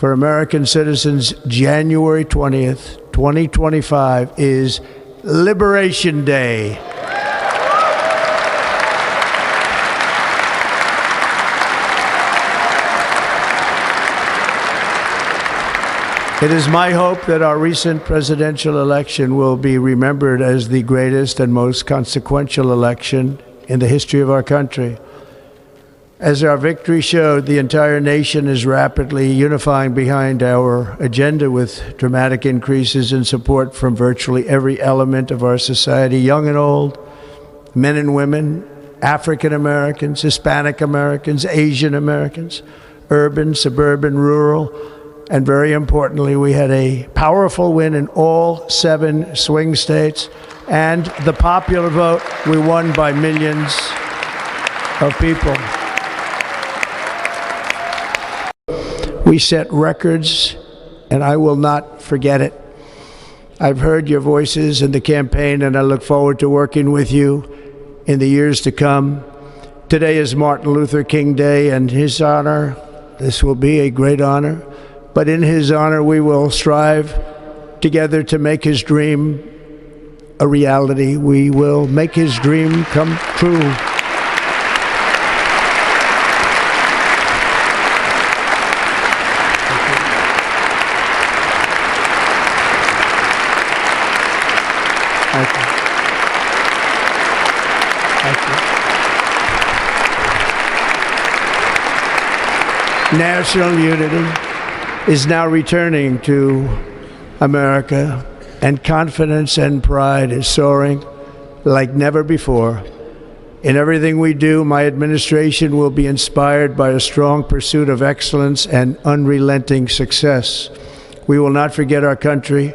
for American citizens, January 20th, 2025 is Liberation Day. It is my hope that our recent presidential election will be remembered as the greatest and most consequential election in the history of our country. As our victory showed, the entire nation is rapidly unifying behind our agenda with dramatic increases in support from virtually every element of our society, young and old, men and women, African Americans, Hispanic Americans, Asian Americans, urban, suburban, rural, and very importantly, we had a powerful win in all 7 swing states, and the popular vote, we won by millions of people. We set records, and I will not forget it. I've heard your voices in the campaign, and I look forward to working with you in the years to come. Today is Martin Luther King Day, and his honor, this will be a great honor, but in his honor, we will strive together to make his dream a reality. We will make his dream come true. Thank you. Thank you. National unity is now returning to America, and confidence and pride is soaring like never before. In everything we do, my administration will be inspired by a strong pursuit of excellence and unrelenting success. We will not forget our country,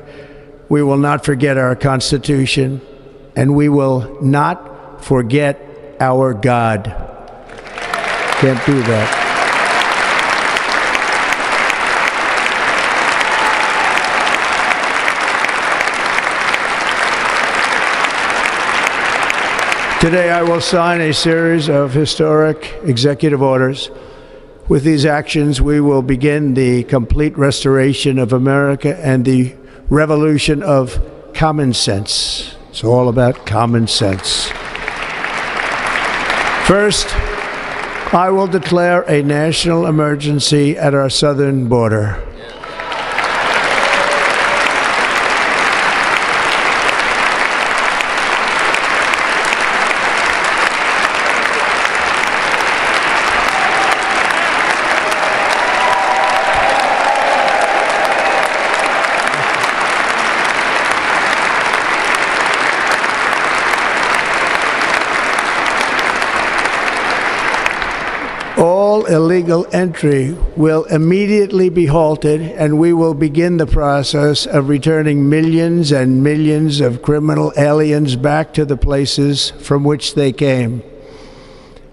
we will not forget our Constitution, and we will not forget our God. Can't do that. Today, I will sign a series of historic executive orders. With these actions, we will begin the complete restoration of America and the revolution of common sense. It's all about common sense. First, I will declare a national emergency at our southern border. Illegal entry will immediately be halted, and we will begin the process of returning millions and millions of criminal aliens back to the places from which they came.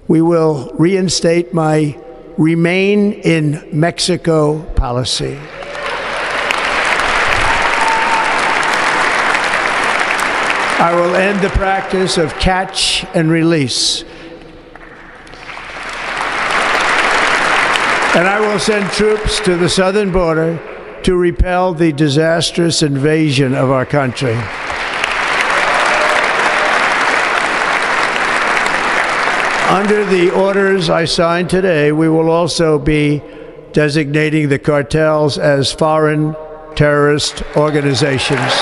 We will reinstate my Remain in Mexico policy. I will end the practice of catch and release. And I will send troops to the southern border to repel the disastrous invasion of our country. Under the orders I signed today, we will also be designating the cartels as foreign terrorist organizations.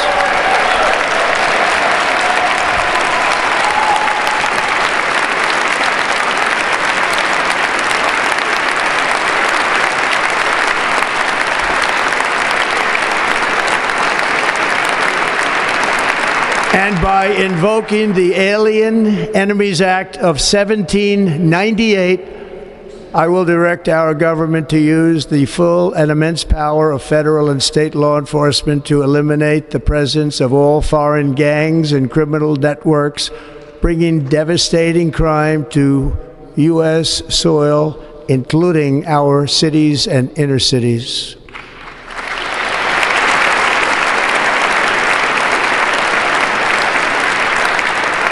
And by invoking the Alien Enemies Act of 1798, I will direct our government to use the full and immense power of federal and state law enforcement to eliminate the presence of all foreign gangs and criminal networks, bringing devastating crime to U.S. soil, including our cities and inner cities.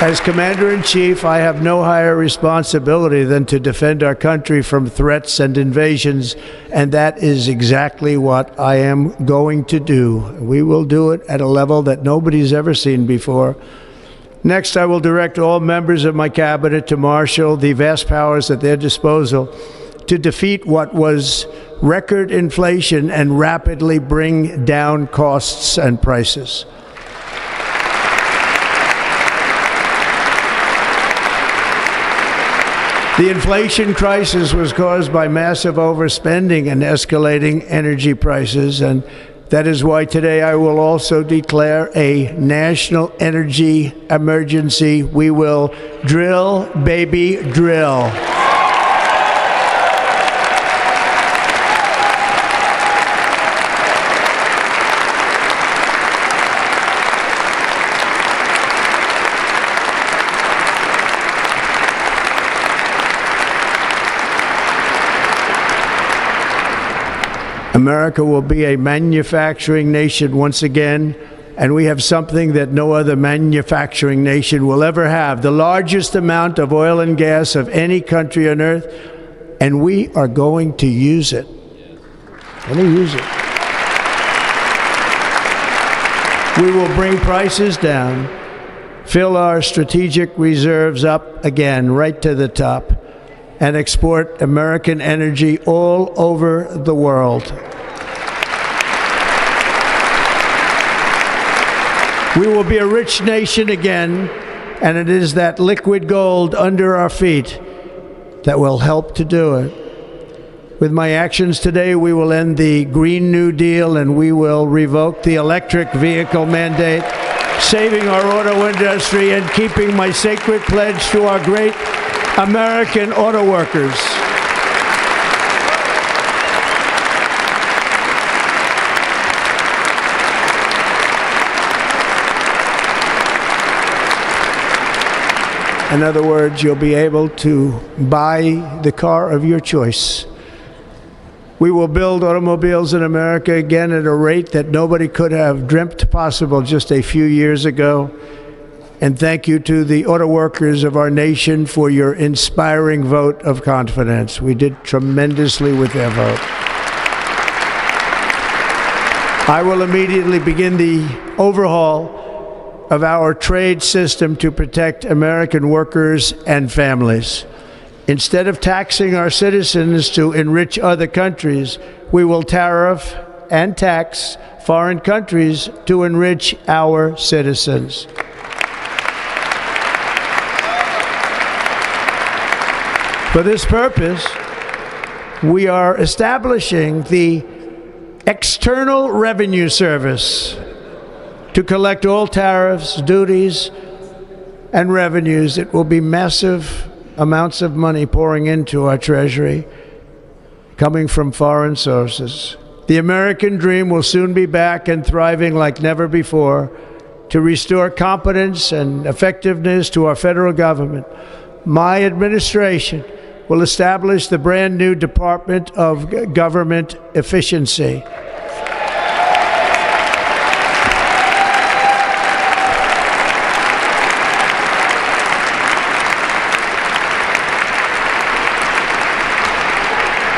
As Commander-in-Chief, I have no higher responsibility than to defend our country from threats and invasions, and that is exactly what I am going to do. We will do it at a level that nobody's ever seen before. Next, I will direct all members of my cabinet to marshal the vast powers at their disposal to defeat what was record inflation and rapidly bring down costs and prices. The inflation crisis was caused by massive overspending and escalating energy prices, and that is why today I will also declare a national energy emergency. We will drill, baby, drill. America will be a manufacturing nation once again, and we have something that no other manufacturing nation will ever have, the largest amount of oil and gas of any country on earth, and we are going to use it. We will bring prices down, fill our strategic reserves up again, right to the top, and export American energy all over the world. We will be a rich nation again, and it is that liquid gold under our feet that will help to do it. With my actions today, we will end the Green New Deal, and we will revoke the electric vehicle mandate, saving our auto industry and keeping my sacred pledge to our great American auto workers. In other words, you'll be able to buy the car of your choice. We will build automobiles in America again at a rate that nobody could have dreamt possible just a few years ago. And thank you to the auto workers of our nation for your inspiring vote of confidence. We did tremendously with their vote. I will immediately begin the overhaul of our trade system to protect American workers and families. Instead of taxing our citizens to enrich other countries, we will tariff and tax foreign countries to enrich our citizens. For this purpose, we are establishing the External Revenue Service to collect all tariffs, duties, and revenues. It will be massive amounts of money pouring into our treasury, coming from foreign sources. The American dream will soon be back and thriving like never before to restore competence and effectiveness to our federal government. My administration will establish the brand new Department of Government Efficiency.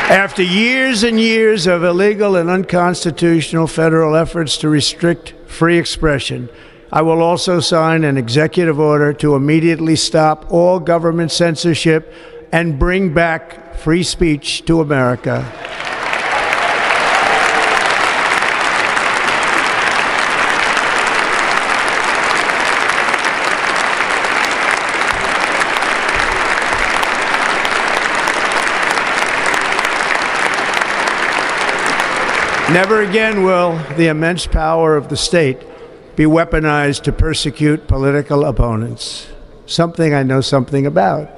After years and years of illegal and unconstitutional federal efforts to restrict free expression, I will also sign an executive order to immediately stop all government censorship and bring back free speech to America. Never again will the immense power of the state be weaponized to persecute political opponents, something I know something about.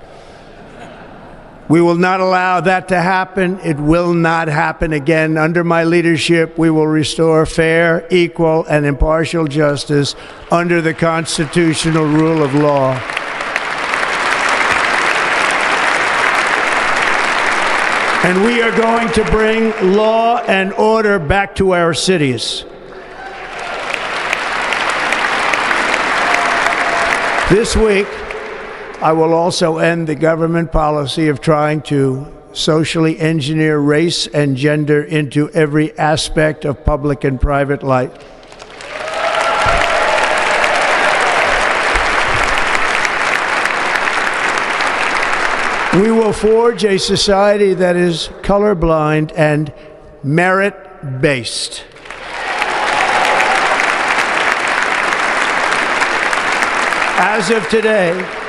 We will not allow that to happen. It will not happen again. Under my leadership, we will restore fair, equal, and impartial justice under the constitutional rule of law. And we are going to bring law and order back to our cities. This week, I will also end the government policy of trying to socially engineer race and gender into every aspect of public and private life. We will forge a society that is colorblind and merit-based. As of today,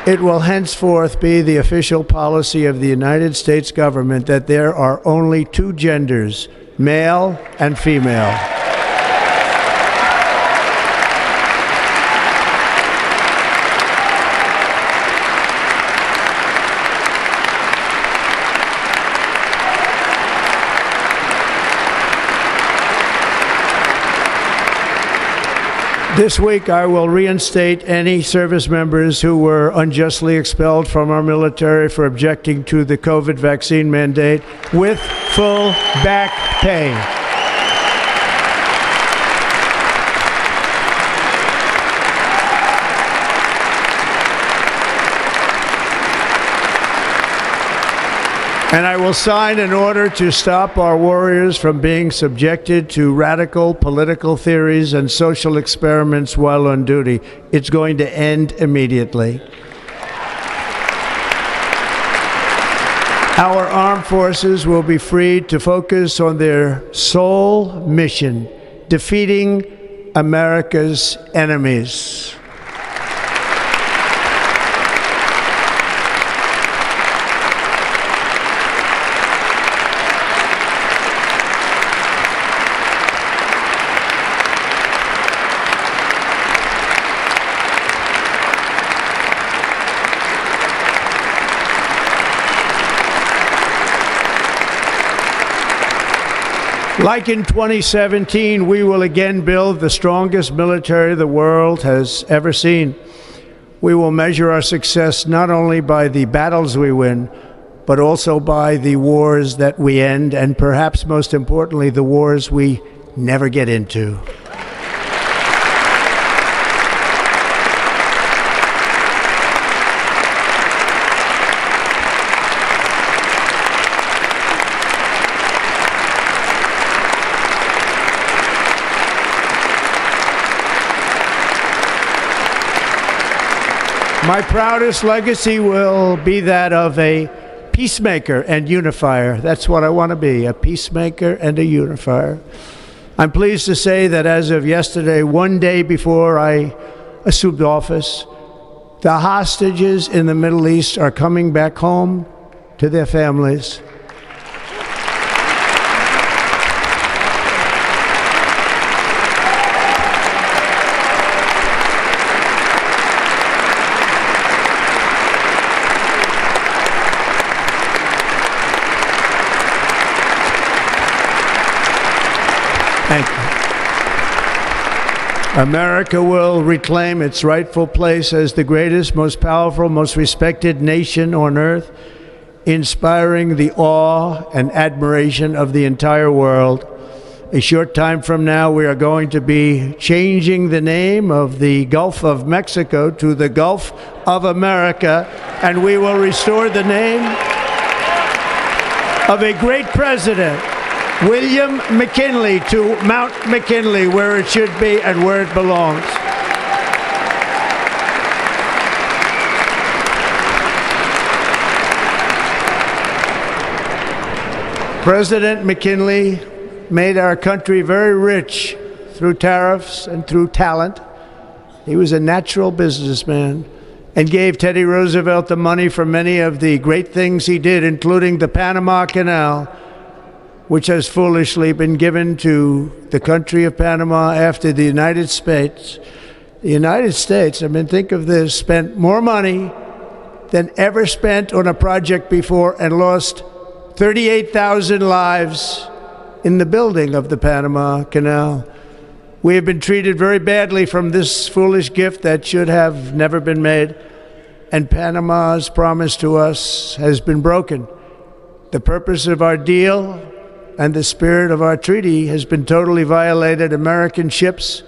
it will henceforth be the official policy of the United States government that there are only two genders, male and female. This week, I will reinstate any service members who were unjustly expelled from our military for objecting to the COVID vaccine mandate with full back pay. And I will sign an order to stop our warriors from being subjected to radical political theories and social experiments while on duty. It's going to end immediately. Our armed forces will be freed to focus on their sole mission, defeating America's enemies. Like in 2017, we will again build the strongest military the world has ever seen. We will measure our success not only by the battles we win, but also by the wars that we end, and perhaps most importantly, the wars we never get into. My proudest legacy will be that of a peacemaker and unifier. That's what I want to be, a peacemaker and a unifier. I'm pleased to say that as of yesterday, one day before I assumed office, the hostages in the Middle East are coming back home to their families. Thank you. America will reclaim its rightful place as the greatest, most powerful, most respected nation on earth, inspiring the awe and admiration of the entire world. A short time from now, we are going to be changing the name of the Gulf of Mexico to the Gulf of America, and we will restore the name of a great president, William McKinley, to Mount McKinley, where it should be and where it belongs. President McKinley made our country very rich through tariffs and through talent. He was a natural businessman and gave Teddy Roosevelt the money for many of the great things he did, including the Panama Canal, which has foolishly been given to the country of Panama after the United States. The United States, I mean, think of this, spent more money than ever spent on a project before and lost 38,000 lives in the building of the Panama Canal. We have been treated very badly from this foolish gift that should have never been made, and Panama's promise to us has been broken. The purpose of our deal and the spirit of our treaty has been totally violated. American ships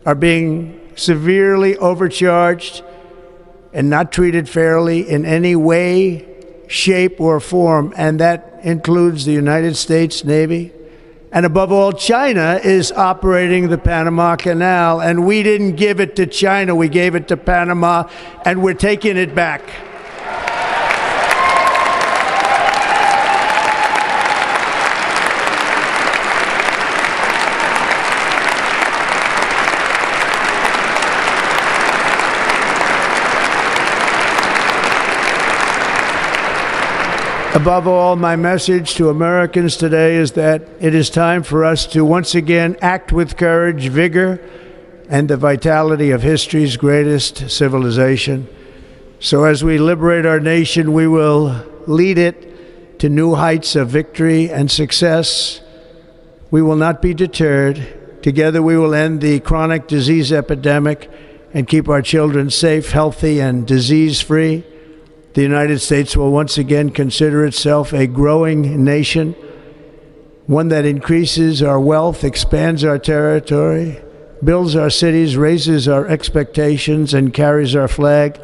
are being severely overcharged. and not treated fairly in any way, shape, or form, and that includes the United States Navy. And above all, China is operating the Panama Canal, and we didn't give it to China, we gave it to Panama, and we're taking it back. Above all, my message to Americans today is that it is time for us to once again act with courage, vigor, and the vitality of history's greatest civilization. So as we liberate our nation, we will lead it to new heights of victory and success. We will not be deterred. Together we will end the chronic disease epidemic and keep our children safe, healthy, and disease-free. The United States will once again consider itself a growing nation, one that increases our wealth, expands our territory, builds our cities, raises our expectations, and carries our flag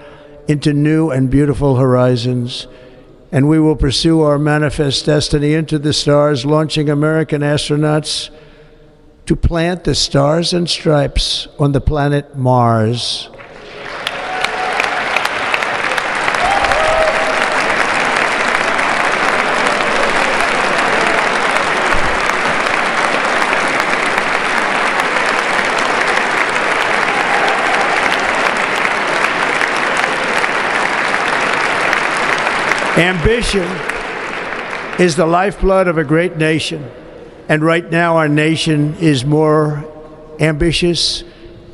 into new and beautiful horizons. And we will pursue our manifest destiny into the stars, launching American astronauts to plant the stars and stripes on the planet Mars. Ambition is the lifeblood of a great nation, and right now our nation is more ambitious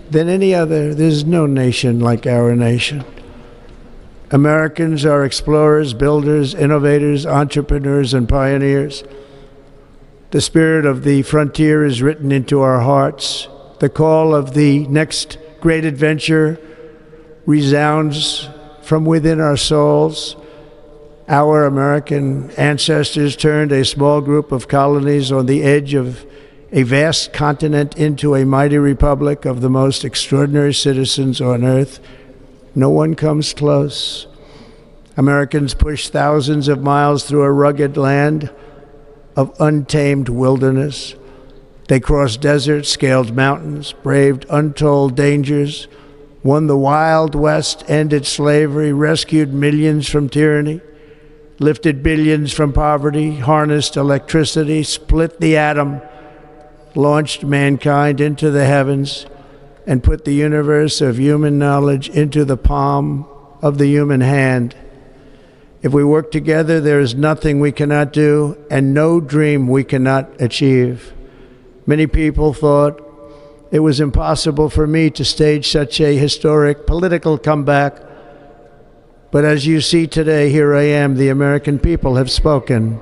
than any other. There's no nation like our nation. Americans are explorers, builders, innovators, entrepreneurs, and pioneers. The spirit of the frontier is written into our hearts. The call of the next great adventure resounds from within our souls. Our American ancestors turned a small group of colonies on the edge of a vast continent into a mighty republic of the most extraordinary citizens on earth. No one comes close. Americans pushed thousands of miles through a rugged land of untamed wilderness. They crossed deserts, scaled mountains, braved untold dangers, won the Wild West, ended slavery, rescued millions from tyranny, lifted billions from poverty, harnessed electricity, split the atom, launched mankind into the heavens, and put the universe of human knowledge into the palm of the human hand. If we work together, there is nothing we cannot do and no dream we cannot achieve. Many people thought it was impossible for me to stage such a historic political comeback. But as you see today, here I am. The American people have spoken.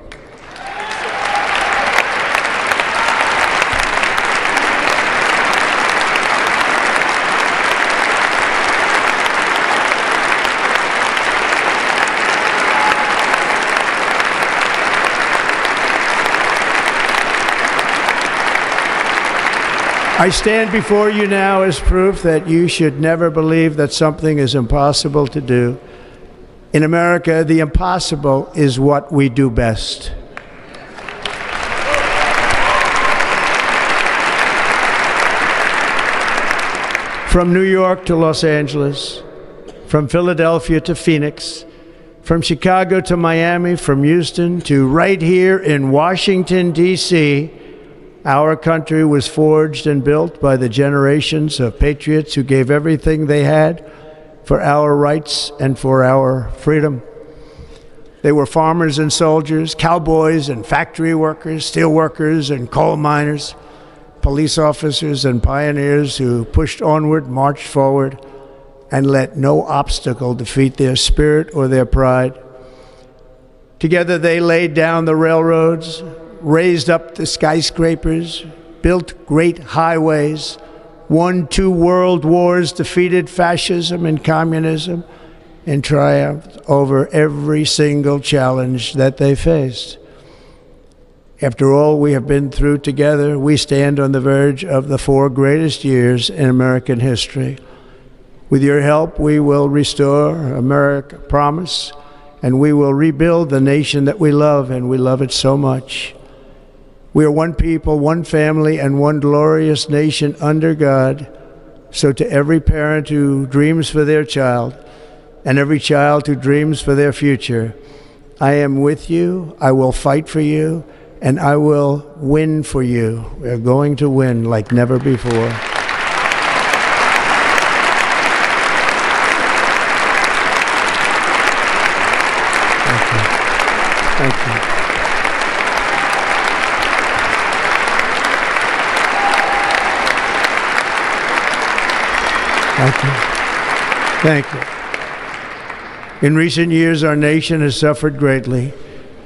I stand before you now as proof that you should never believe that something is impossible to do. In America, the impossible is what we do best. From New York to Los Angeles, from Philadelphia to Phoenix, from Chicago to Miami, from Houston to right here in Washington, D.C., our country was forged and built by the generations of patriots who gave everything they had for our rights and for our freedom. They were farmers and soldiers, cowboys and factory workers, steel workers and coal miners, police officers and pioneers who pushed onward, marched forward, and let no obstacle defeat their spirit or their pride. Together they laid down the railroads, raised up the skyscrapers, built great highways, won 2 world wars, defeated fascism and communism, and triumphed over every single challenge that they faced. After all we have been through together, we stand on the verge of the 4 greatest years in American history. With your help, we will restore America, promise, and we will rebuild the nation that we love, and we love it so much. We are one people, one family, and one glorious nation under God. So to every parent who dreams for their child, and every child who dreams for their future, I am with you, I will fight for you, and I will win for you. We are going to win like never before. Thank you. Thank you. Thank you. Thank you. In recent years, our nation has suffered greatly,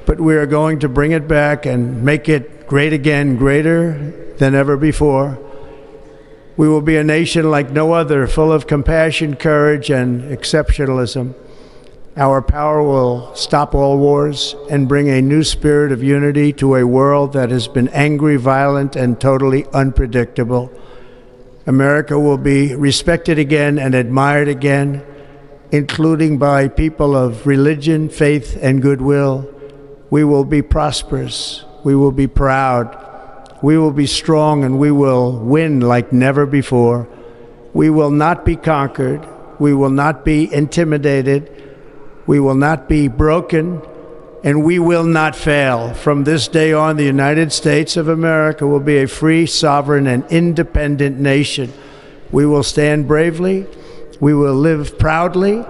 but we are going to bring it back and make it great again, greater than ever before. We will be a nation like no other, full of compassion, courage, and exceptionalism. Our power will stop all wars and bring a new spirit of unity to a world that has been angry, violent, and totally unpredictable. America will be respected again and admired again, including by people of religion, faith, and goodwill. We will be prosperous. We will be proud. We will be strong, and we will win like never before. We will not be conquered. We will not be intimidated. We will not be broken, and we will not fail. From this day on, the United States of America will be a free, sovereign, and independent nation. We will stand bravely. We will live proudly.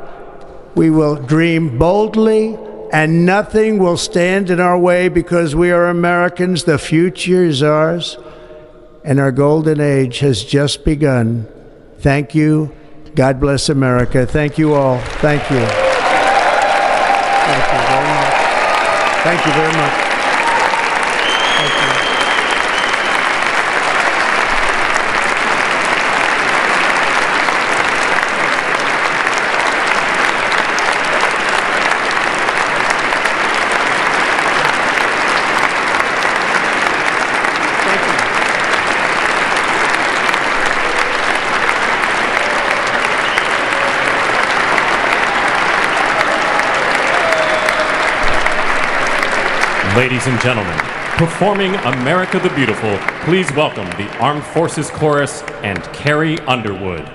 We will dream boldly, and nothing will stand in our way because we are Americans. The future is ours, and our golden age has just begun. Thank you. God bless America. Thank you all. Thank you. Thank you very much. Thank you very much. Thank you. Ladies and gentlemen, performing America the Beautiful, please welcome the Armed Forces Chorus and Carrie Underwood.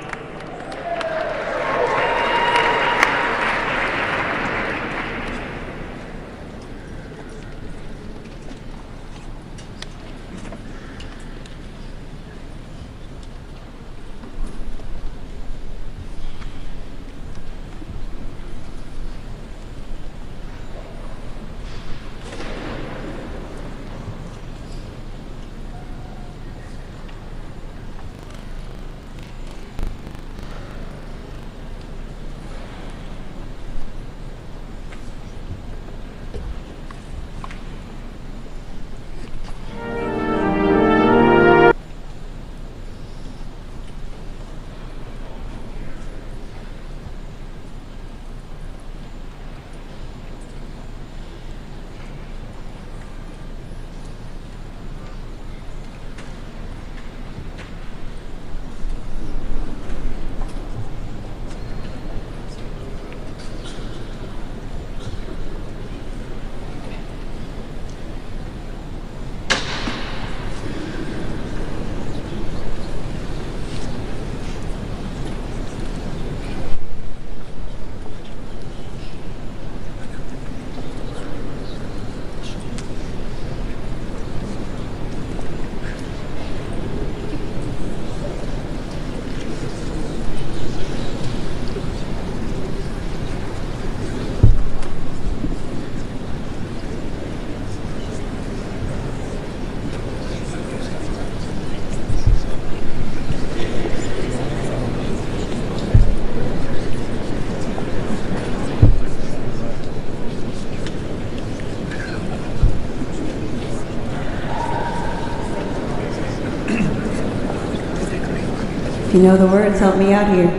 If you know the words, help me out here.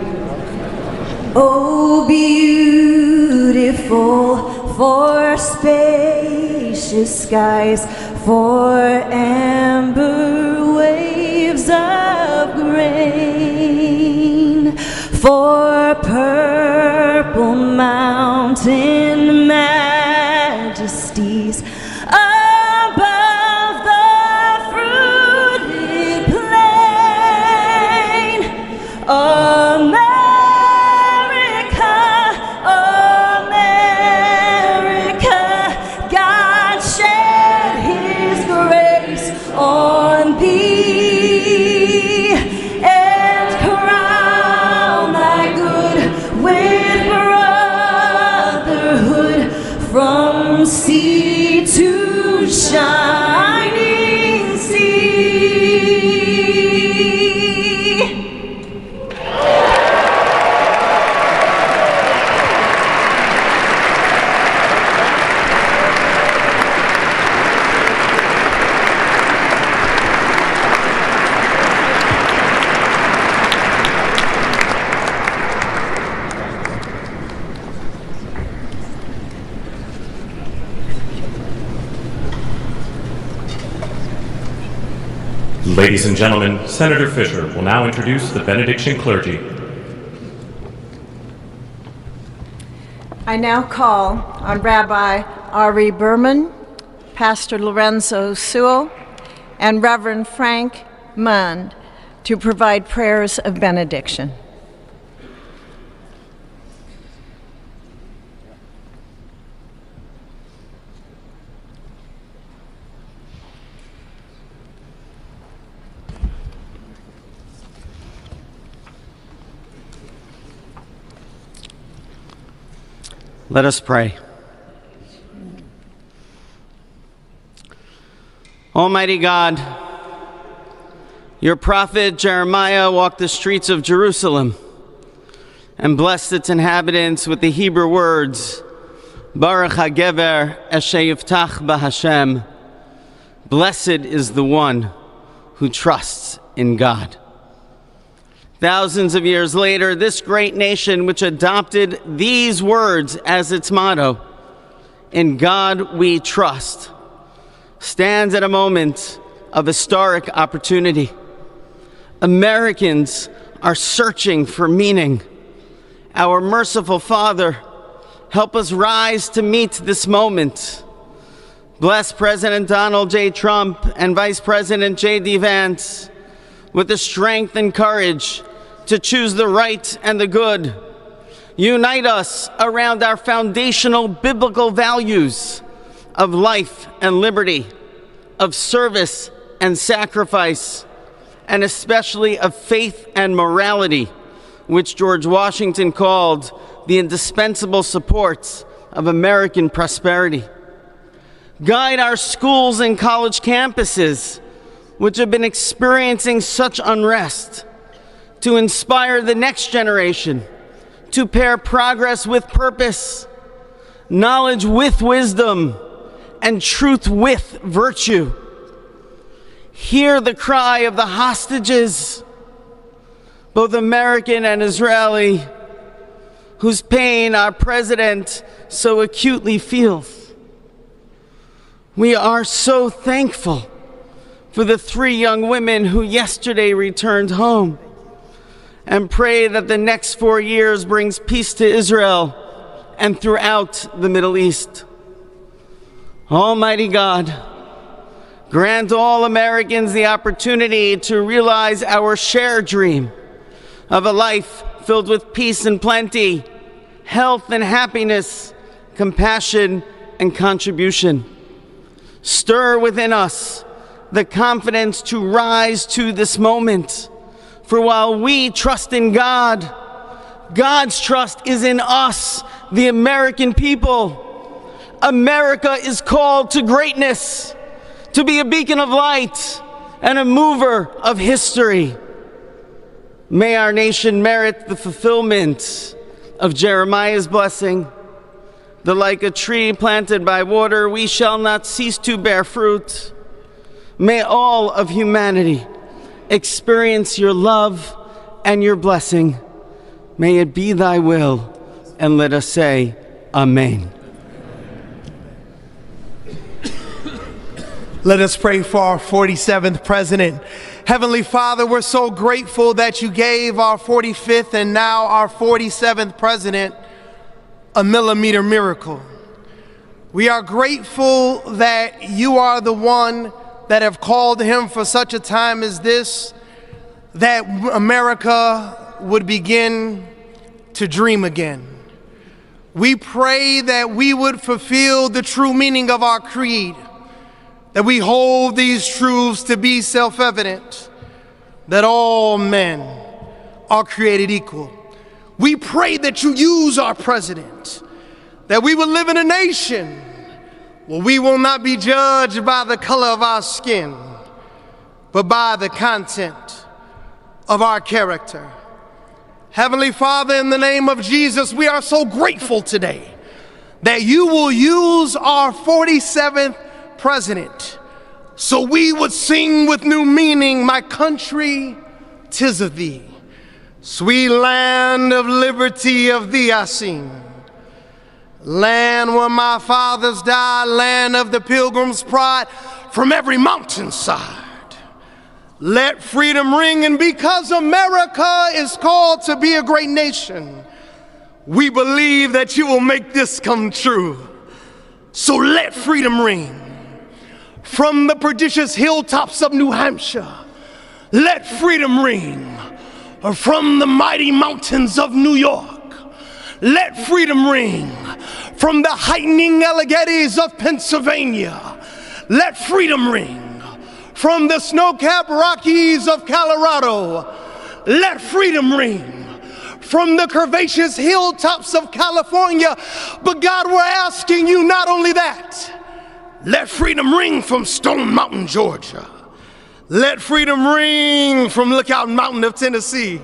Oh, beautiful for spacious skies, for amber waves of grain, for Ladies and gentlemen, Senator Fisher will now introduce the benediction clergy. I now call on Rabbi Ari Berman, Pastor Lorenzo Sewell, and Reverend Frank Mund to provide prayers of benediction. Let us pray. Almighty God, your prophet Jeremiah walked the streets of Jerusalem and blessed its inhabitants with the Hebrew words, Baruch HaGever Asher Yiftach BaHashem. Blessed is the one who trusts in God. Thousands of years later, this great nation, which adopted these words as its motto, "In God we trust," stands at a moment of historic opportunity. Americans are searching for meaning. Our merciful Father, help us rise to meet this moment. Bless President Donald J. Trump and Vice President J.D. Vance with the strength and courage to choose the right and the good. Unite us around our foundational biblical values of life and liberty, of service and sacrifice, and especially of faith and morality, which George Washington called the indispensable supports of American prosperity. Guide our schools and college campuses, which have been experiencing such unrest, to inspire the next generation, to pair progress with purpose, knowledge with wisdom, and truth with virtue. Hear the cry of the hostages, both American and Israeli, whose pain our president so acutely feels. We are so thankful for the 3 young women who yesterday returned home, and pray that the next 4 years brings peace to Israel and throughout the Middle East. Almighty God, grant all Americans the opportunity to realize our shared dream of a life filled with peace and plenty, health and happiness, compassion and contribution. Stir within us the confidence to rise to this moment. For while we trust in God, God's trust is in us, the American people. America is called to greatness, to be a beacon of light and a mover of history. May our nation merit the fulfillment of Jeremiah's blessing, that like a tree planted by water, we shall not cease to bear fruit. May all of humanity experience your love and your blessing. May it be thy will, and let us say, Amen. Let us pray for our 47th president. Heavenly Father, we're so grateful that you gave our 45th and now our 47th president a millimeter miracle. We are grateful that you are the one that have called him for such a time as this, that America would begin to dream again. We pray that we would fulfill the true meaning of our creed, that we hold these truths to be self-evident, that all men are created equal. We pray that you use our president, that we will live in a nation where we will not be judged by the color of our skin, but by the content of our character. Heavenly Father, in the name of Jesus, we are so grateful today that you will use our 47th president so we would sing with new meaning, my country, 'tis of thee. Sweet land of liberty, of thee I sing. Land where my fathers died, land of the pilgrim's pride, from every mountainside Let freedom ring, and because America is called to be a great nation, we believe that you will make this come true. So let freedom ring. From the prodigious hilltops of New Hampshire, let freedom ring. From the mighty mountains of New York, let freedom ring. From the heightening Alleghenies of Pennsylvania, let freedom ring. From the snow-capped Rockies of Colorado, let freedom ring. From the curvaceous hilltops of California, but God, we're asking you not only that, let freedom ring from Stone Mountain, Georgia. Let freedom ring from Lookout Mountain of Tennessee.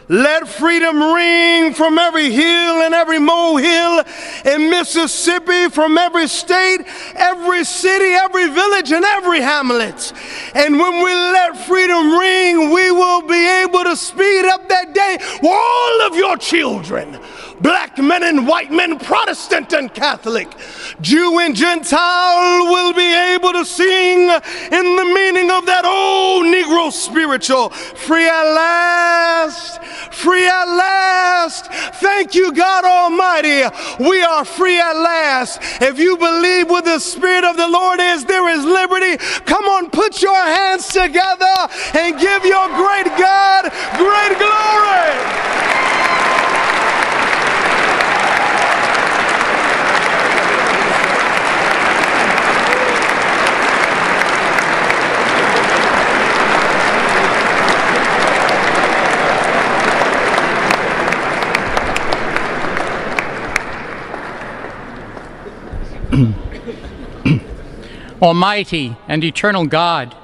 Let freedom ring from every hill and every molehill in Mississippi, from every state, every city, every village, and every hamlet. And when we let freedom ring, we will be able to speed up that day where all of your children, black men and white men, Protestant and Catholic, Jew and Gentile, will be able to sing in the meaning of that old Negro spiritual, free at last, free at last. Thank you, God Almighty. We are free at last. If you believe where the Spirit of the Lord is, there is liberty. Come on, put your hands together and give your great God great glory. Almighty and eternal God,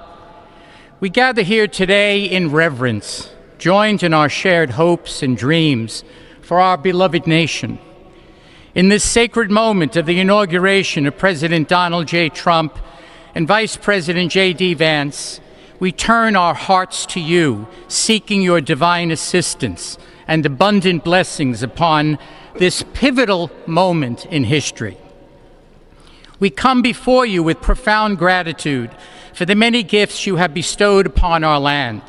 we gather here today in reverence, joined in our shared hopes and dreams for our beloved nation. In this sacred moment of the inauguration of President Donald J. Trump and Vice President J.D. Vance, we turn our hearts to you, seeking your divine assistance and abundant blessings upon this pivotal moment in history. We come before you with profound gratitude for the many gifts you have bestowed upon our land.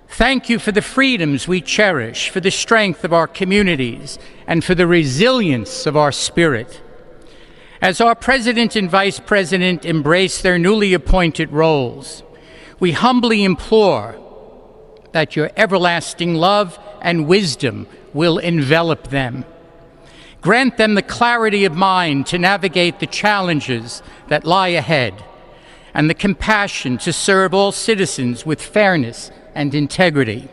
Thank you for the freedoms we cherish, for the strength of our communities, and for the resilience of our spirit. As our President and Vice President embrace their newly appointed roles, we humbly implore that your everlasting love and wisdom will envelop them. Grant them the clarity of mind to navigate the challenges that lie ahead, and the compassion to serve all citizens with fairness and integrity.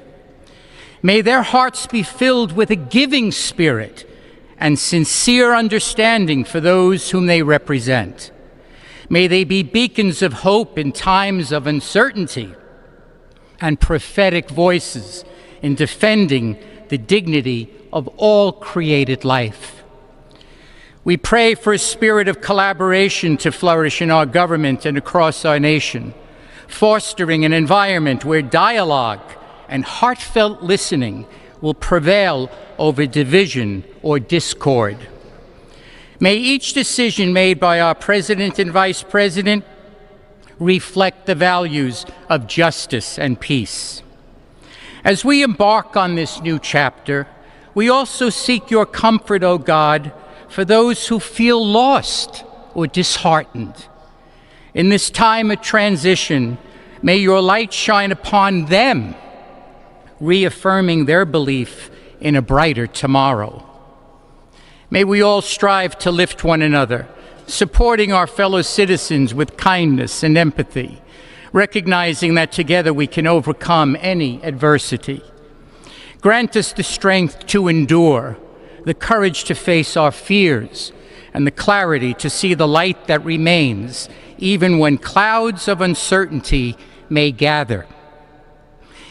May their hearts be filled with a giving spirit and sincere understanding for those whom they represent. May they be beacons of hope in times of uncertainty and prophetic voices in defending the dignity of all created life. We pray for a spirit of collaboration to flourish in our government and across our nation, fostering an environment where dialogue and heartfelt listening will prevail over division or discord. May each decision made by our President and Vice President reflect the values of justice and peace. As we embark on this new chapter, we also seek your comfort, O God, for those who feel lost or disheartened. In this time of transition, may your light shine upon them, reaffirming their belief in a brighter tomorrow. May we all strive to lift one another, supporting our fellow citizens with kindness and empathy, recognizing that together we can overcome any adversity. Grant us the strength to endure, the courage to face our fears, and the clarity to see the light that remains, even when clouds of uncertainty may gather.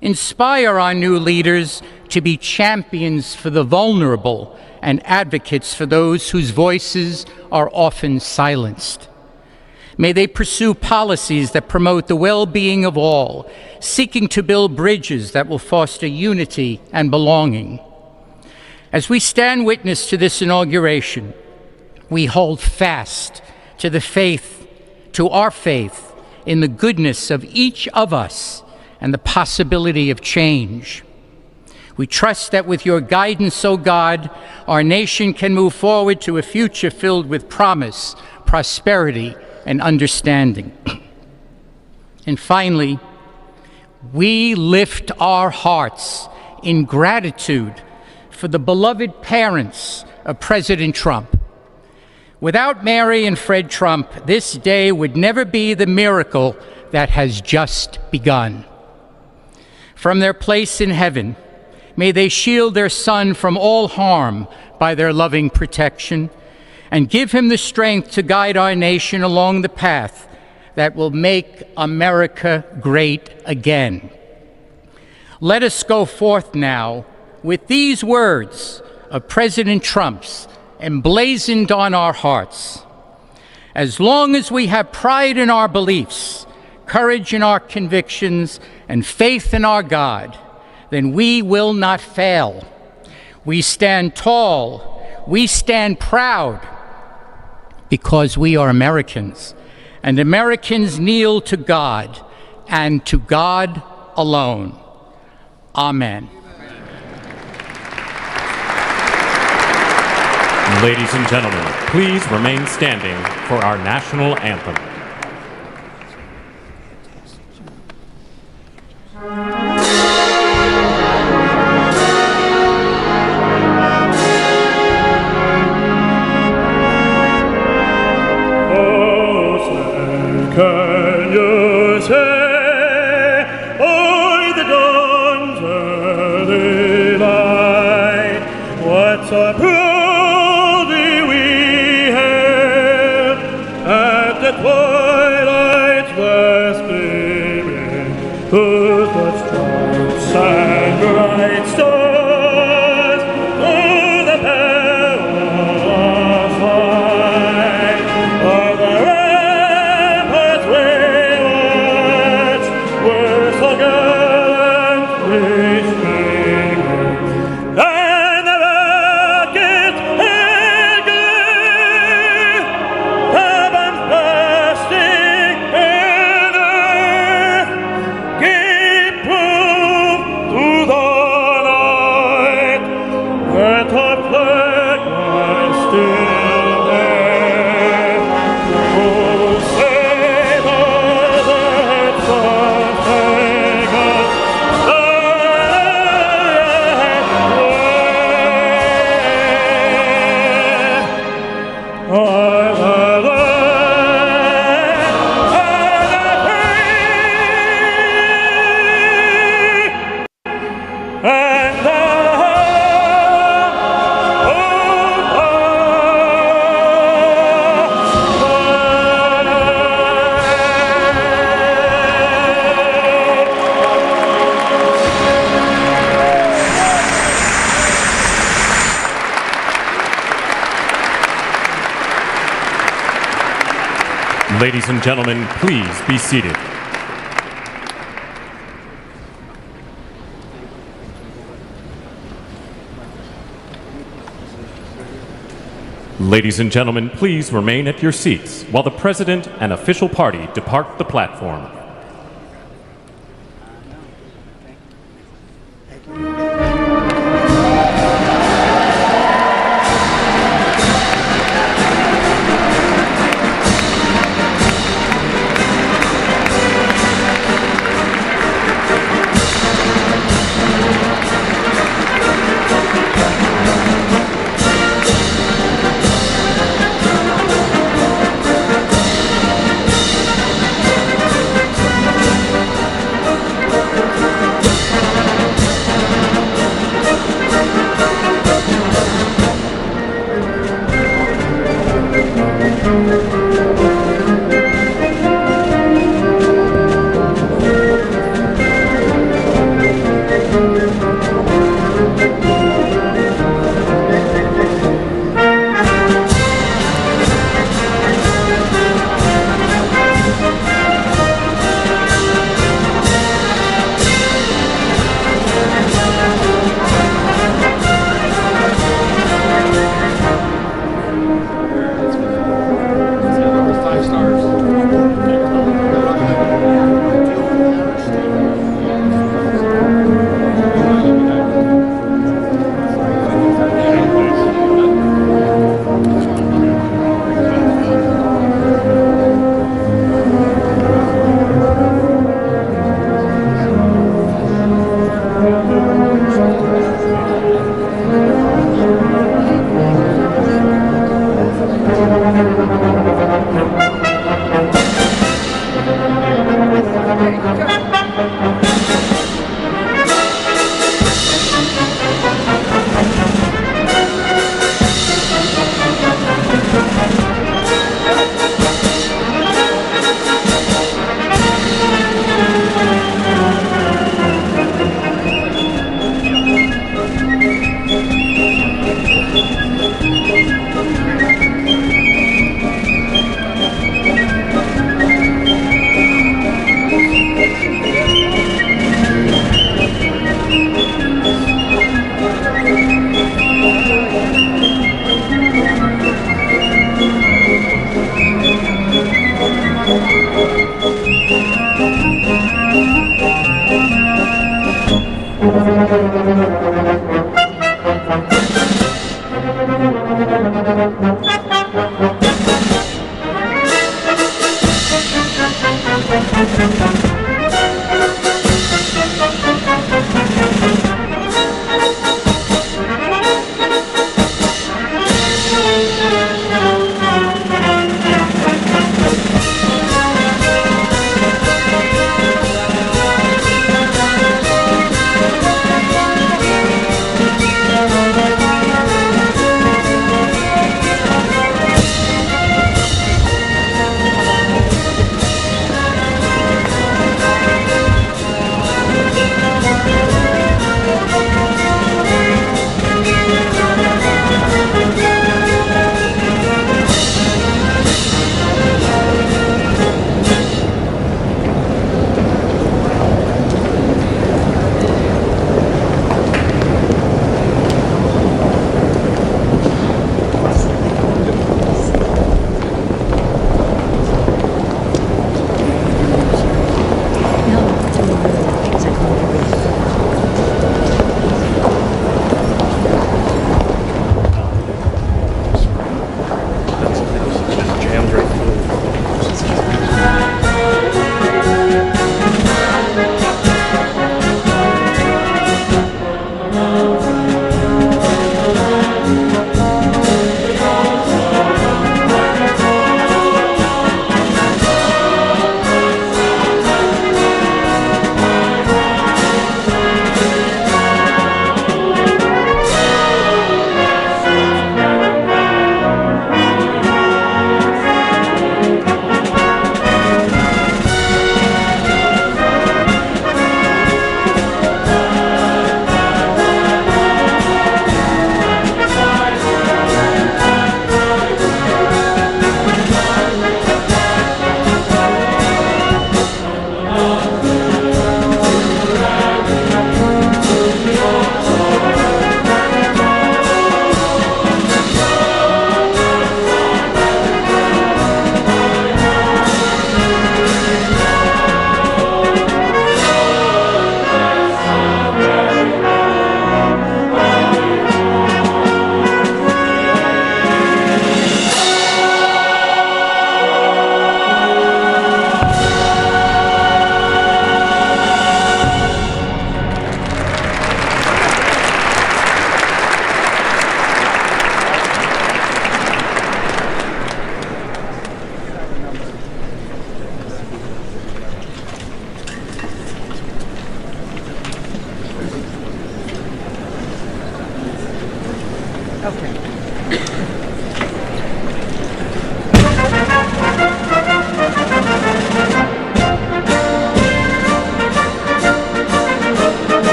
Inspire our new leaders to be champions for the vulnerable and advocates for those whose voices are often silenced. May they pursue policies that promote the well-being of all, seeking to build bridges that will foster unity and belonging. As we stand witness to this inauguration, we hold fast to our faith in the goodness of each of us and the possibility of change. We trust that with your guidance, O God, our nation can move forward to a future filled with promise, prosperity, and understanding. And finally, we lift our hearts in gratitude for the beloved parents of President Trump. Without Mary and Fred Trump, this day would never be the miracle that has just begun. From their place in heaven, may they shield their son from all harm by their loving protection, and give him the strength to guide our nation along the path that will make America great again. Let us go forth now with these words of President Trump's emblazoned on our hearts. As long as we have pride in our beliefs, courage in our convictions, and faith in our God, then we will not fail. We stand tall, we stand proud, because we are Americans, and Americans kneel to God, and to God alone. Amen. Ladies and gentlemen, please remain standing for our national anthem. Can you say, o'er the dawn's early light, what so proudly we hailed at the twilight's west gleaming, whose blood stripes and bright stars through the perilous fight of the Ladies and gentlemen, please be seated. Ladies and gentlemen, please remain at your seats while the President and official party depart the platform.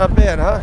Not bad, huh?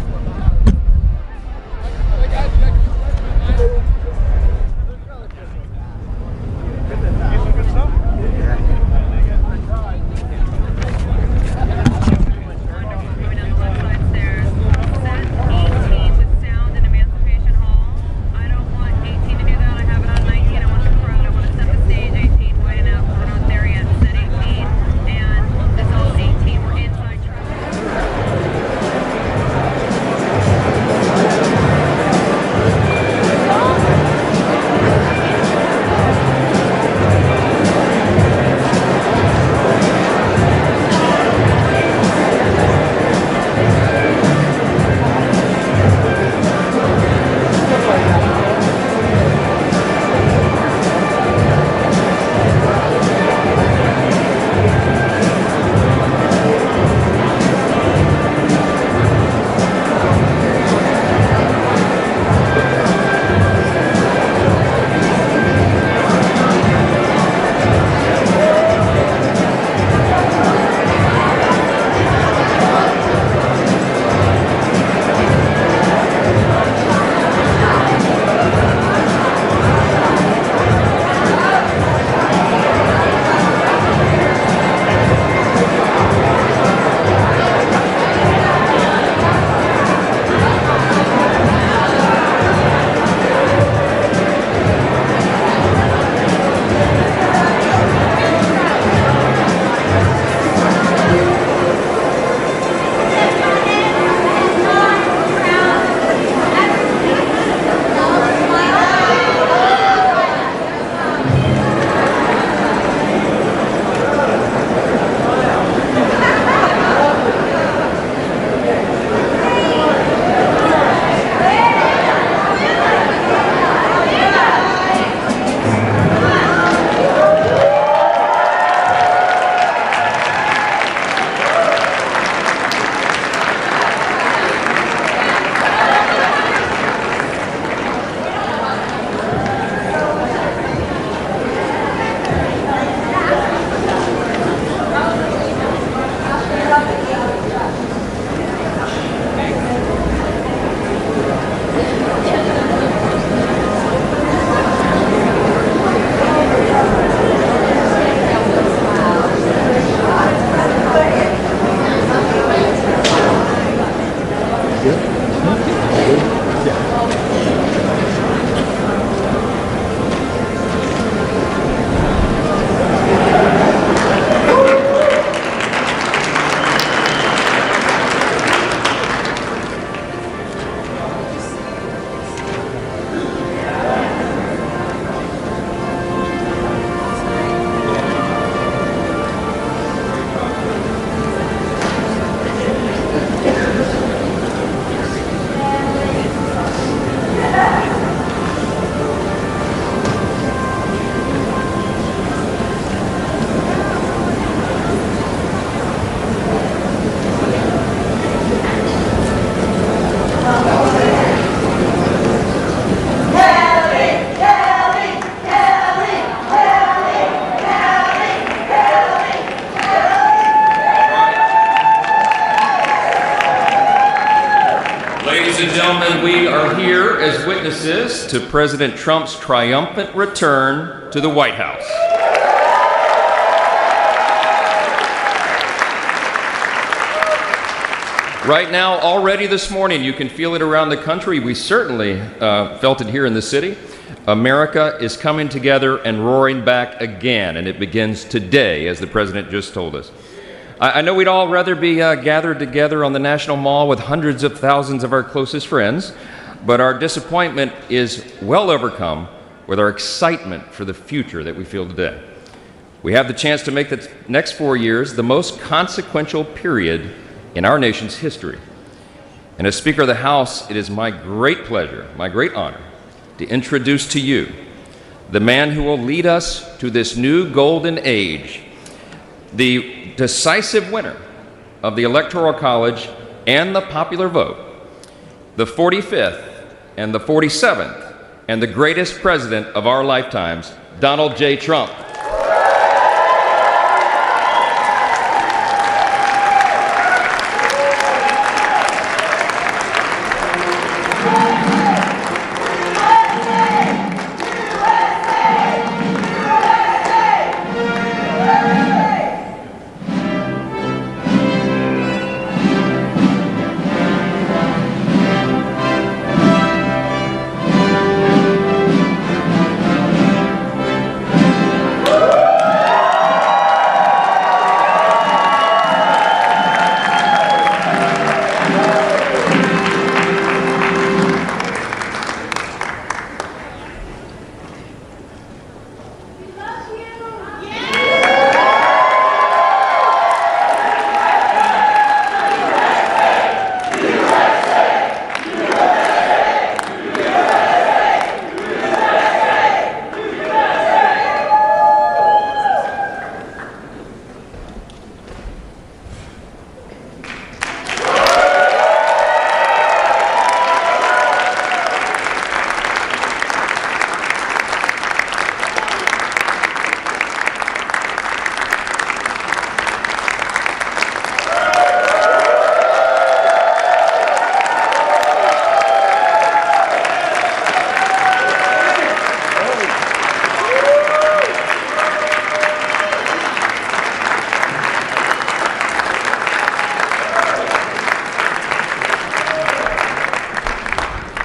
Ladies and gentlemen, we are here as witnesses to President Trump's triumphant return to the White House. Right now, already this morning, you can feel it around the country. We certainly felt it here in the city. America is coming together and roaring back again, and it begins today, as the President just told us. I know we'd all rather be gathered together on the National Mall with hundreds of thousands of our closest friends, but our disappointment is well overcome with our excitement for the future that we feel today. We have the chance to make the next 4 years the most consequential period in our nation's history. And as Speaker of the House, it is my great pleasure, my great honor, to introduce to you the man who will lead us to this new golden age, the decisive winner of the Electoral College and the popular vote, the 45th and the 47th, and the greatest president of our lifetimes, Donald J. Trump.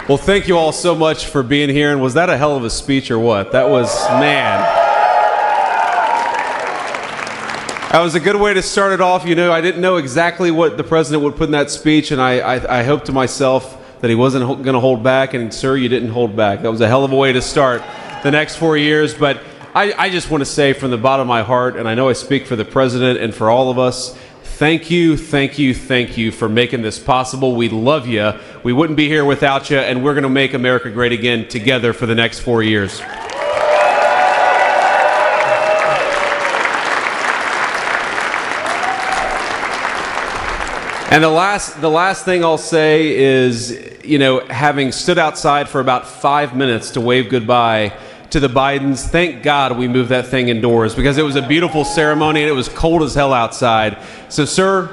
Well, thank you all so much for being here. And was that a hell of a speech or what? That was, man. That was a good way to start it off. You know, I didn't know exactly what the president would put in that speech, and I hoped to myself that he wasn't going to hold back, and sir, you didn't hold back. That was a hell of a way to start the next 4 years. But I just want to say from the bottom of my heart, and I know I speak for the president and for all of us, thank you, thank you, thank you for making this possible. We love you. We wouldn't be here without you, and we're going to make America great again together for the next 4 years. And the last thing I'll say is, you know, having stood outside for about 5 minutes to wave goodbye to the Bidens, thank God we moved that thing indoors, because it was a beautiful ceremony and it was cold as hell outside. So, sir,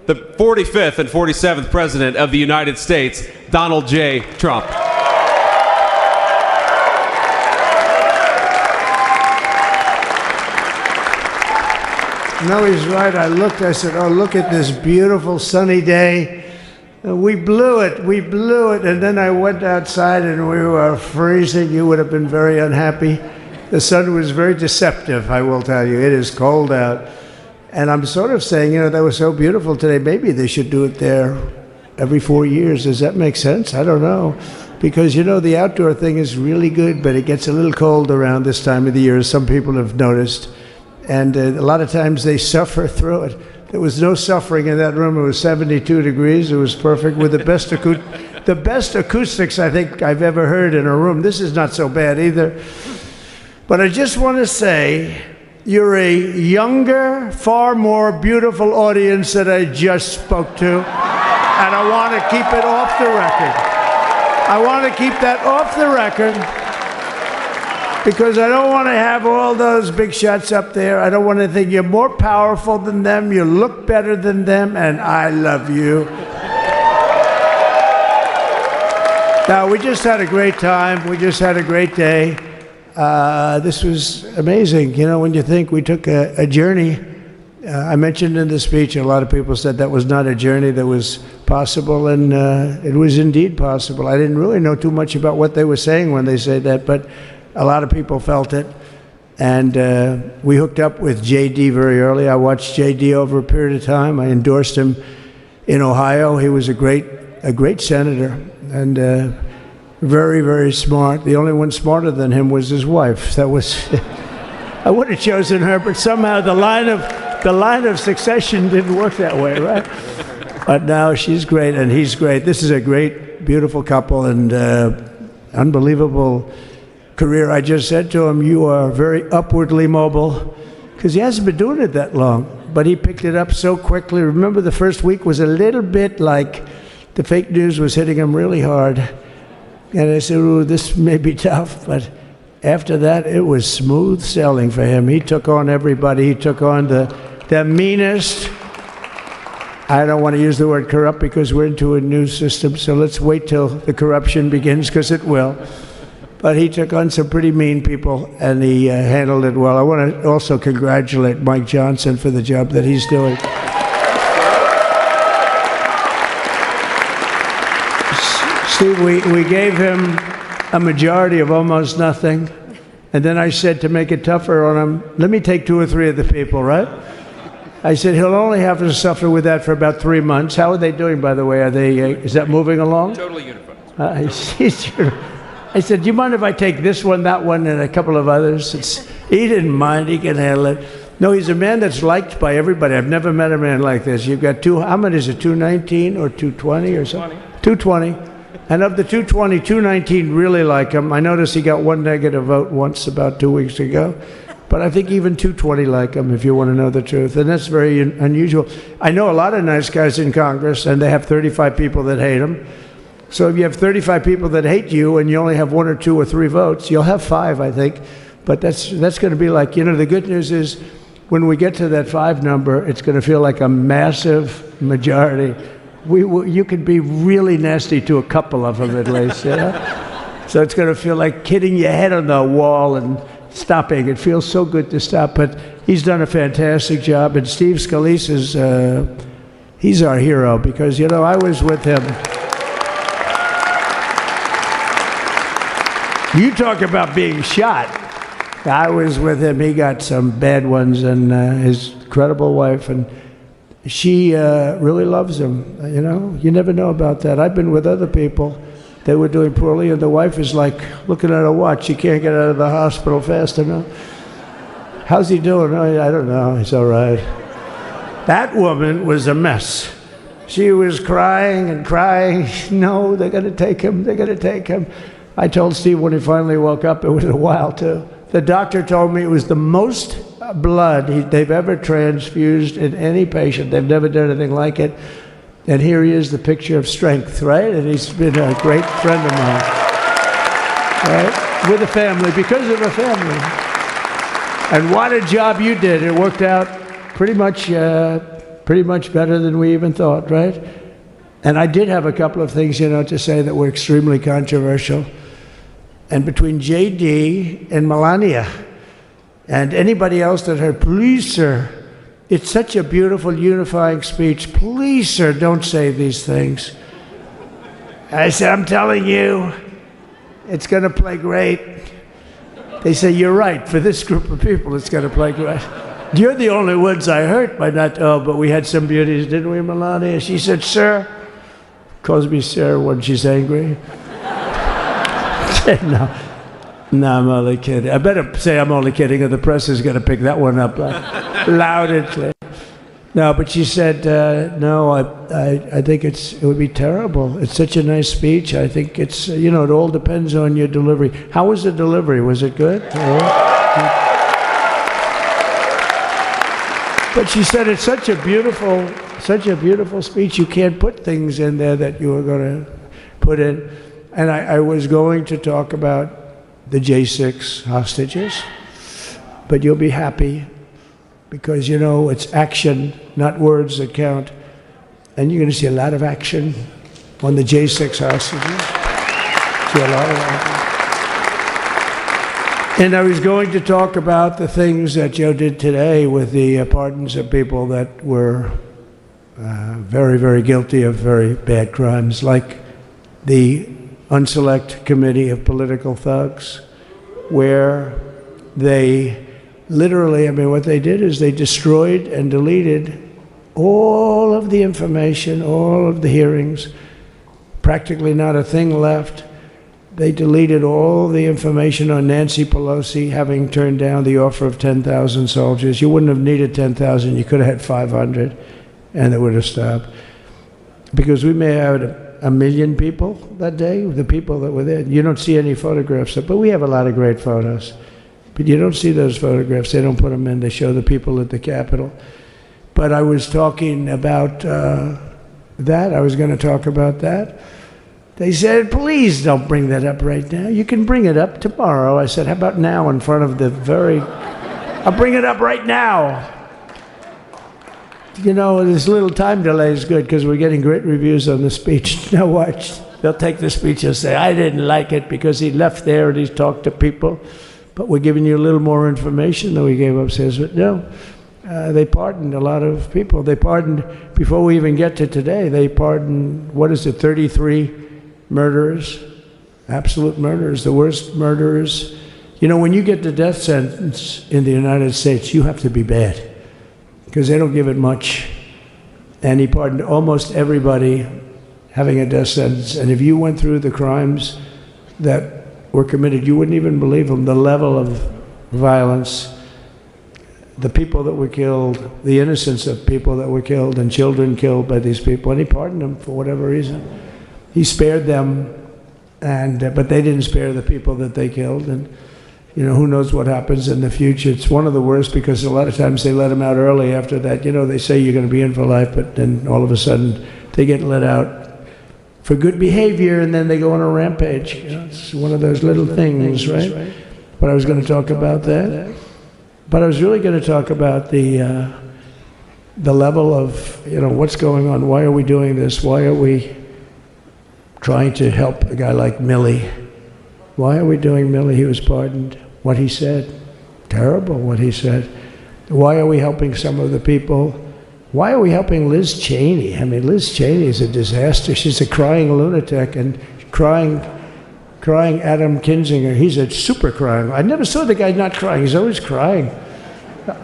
the 45th and 47th President of the United States, Donald J. Trump. No, he's right. I said, oh, look at this beautiful sunny day. We blew it. And then I went outside and we were freezing. You would have been very unhappy. The sun was very deceptive, I will tell you. It is cold out. And I'm sort of saying, you know, that was so beautiful today. Maybe they should do it there every 4 years. Does that make sense? I don't know. Because, you know, the outdoor thing is really good, but it gets a little cold around this time of the year, as some people have noticed. And a lot of times they suffer through it. There was no suffering in that room. It was 72 degrees. It was perfect with the best acoustics I think I've ever heard in a room. This is not so bad either. But I just want to say, you're a younger, far more beautiful audience that I just spoke to. And I want to keep it off the record. I want to keep that off the record. Because I don't want to have all those big shots up there. I don't want to think you're more powerful than them, you look better than them, and I love you. Now, we just had a great time. We just had a great day. This was amazing. You know, when you think we took a journey, I mentioned in the speech, a lot of people said that was not a journey that was possible, and it was indeed possible. I didn't really know too much about what they were saying when they said that, but a lot of people felt it, and we hooked up with J.D. very early. I watched J.D. over a period of time. I endorsed him in Ohio. He was a great senator, and very, very smart. The only one smarter than him was his wife. That was I would have chosen her, but somehow the line of succession didn't work that way, right? But now she's great, and he's great. This is a great, beautiful couple, and unbelievable career. I just said to him, you are very upwardly mobile, because he hasn't been doing it that long, but he picked it up so quickly. Remember, the first week was a little bit like the fake news was hitting him really hard, and I said, ooh, this may be tough, but after that, it was smooth sailing for him. He took on everybody. He took on the meanest. I don't want to use the word corrupt because we're into a new system, so let's wait till the corruption begins, because it will. But he took on some pretty mean people, and he handled it well. I want to also congratulate Mike Johnson for the job that he's doing. Steve, we gave him a majority of almost nothing, and then I said to make it tougher on him, let me take 2 or 3 of the people, right? I said he'll only have to suffer with that for about 3 months. How are they doing, by the way? Are they? Is that moving along? Totally unified. I said, do you mind if I take this one, that one, and a couple of others? He didn't mind. He can handle it. No, he's a man that's liked by everybody. I've never met a man like this. You've got how many is it, 219 or 220 or something? 220. And of the 220, 219 really like him. I noticed he got 1 negative vote once about 2 weeks ago. But I think even 220 like him, if you want to know the truth. And that's very unusual. I know a lot of nice guys in Congress, and they have 35 people that hate him. So if you have 35 people that hate you and you only have 1 or 2 or 3 votes, you'll have 5, I think. But that's going to be like, you know, the good news is when we get to that 5 number, it's going to feel like a massive majority. You could be really nasty to a couple of them at least, you know? So it's going to feel like hitting your head on the wall and stopping. It feels so good to stop, but he's done a fantastic job. And Steve Scalise, he's our hero because, you know, I was with him. You talk about being shot. I was with him. He got some bad ones, and his incredible wife, and she really loves him. You know, you never know about that. I've been with other people. They were doing poorly, and the wife is like looking at her watch. She can't get out of the hospital fast enough. How's he doing? Oh, I don't know. He's all right. That woman was a mess. She was crying and crying. No, they're going to take him. They're going to take him. I told Steve when he finally woke up, it was a while too. The doctor told me it was the most blood they've ever transfused in any patient. They've never done anything like it. And here he is, the picture of strength, right? And he's been a great friend of mine, right? With a family, because of a family. And what a job you did. It worked out pretty much better than we even thought, right? And I did have a couple of things, to say that were extremely controversial. And between J.D. and Melania and anybody else that heard, please, sir, it's such a beautiful, unifying speech. Please, sir, don't say these things. I said, I'm telling you, it's going to play great. They say, you're right. For this group of people, it's going to play great. You're the only ones I hurt by not, but we had some beauties, didn't we, Melania? She said, sir, calls me sir when she's angry. No, I'm only kidding. I better say I'm only kidding, or the press is going to pick that one up loud and clear. No, but she said, no, I think it would be terrible. It's such a nice speech. I think it's, it all depends on your delivery. How was the delivery? Was it good? But she said it's such a beautiful speech. You can't put things in there that you were going to put in. And I was going to talk about the J6 hostages, but you'll be happy because, it's action, not words that count. And you're going to see a lot of action on the J6 hostages. See a lot of action. And I was going to talk about the things that Joe did today with the pardons of people that were very, very guilty of very bad crimes, like the Unselect Committee of Political Thugs, where they literally, what they did is they destroyed and deleted all of the information, all of the hearings, practically not a thing left. They deleted all the information on Nancy Pelosi having turned down the offer of 10,000 soldiers. You wouldn't have needed 10,000, you could have had 500, and it would have stopped. Because we may have had 1 million people that day, the people that were there. You don't see any photographs, but we have a lot of great photos. But you don't see those photographs. They don't put them in. They show the people at the Capitol. But I was talking about that. I was going to talk about that. They said, please don't bring that up right now. You can bring it up tomorrow. I said, how about now in front of the I'll bring it up right now. This little time delay is good because we're getting great reviews on the speech. Now watch. They'll take the speech and say, I didn't like it because he left there and he's talked to people. But we're giving you a little more information than we gave upstairs. But no, they pardoned a lot of people. They pardoned, before we even get to today, they pardoned, 33 murderers, absolute murderers, the worst murderers. When you get the death sentence in the United States, you have to be bad because they don't give it much. And he pardoned almost everybody having a death sentence. And if you went through the crimes that were committed, you wouldn't even believe them, the level of violence, the people that were killed, the innocence of people that were killed, and children killed by these people. And he pardoned them for whatever reason. He spared them, but they didn't spare the people that they killed. And who knows what happens in the future. It's one of the worst because a lot of times they let them out early after that. They say you're going to be in for life, but then all of a sudden they get let out for good behavior, and then they go on a rampage. It's one of those little things, right? But I was going to talk about that. But I was really going to talk about the level of, what's going on. Why are we doing this? Why are we trying to help a guy like Milley? Why are we doing Milley? He was pardoned. What he said, terrible what he said. Why are we helping some of the people? Why are we helping Liz Cheney? Liz Cheney is a disaster. She's a crying lunatic and crying crying Adam Kinzinger. He's a super crying. I never saw the guy not crying. He's always crying.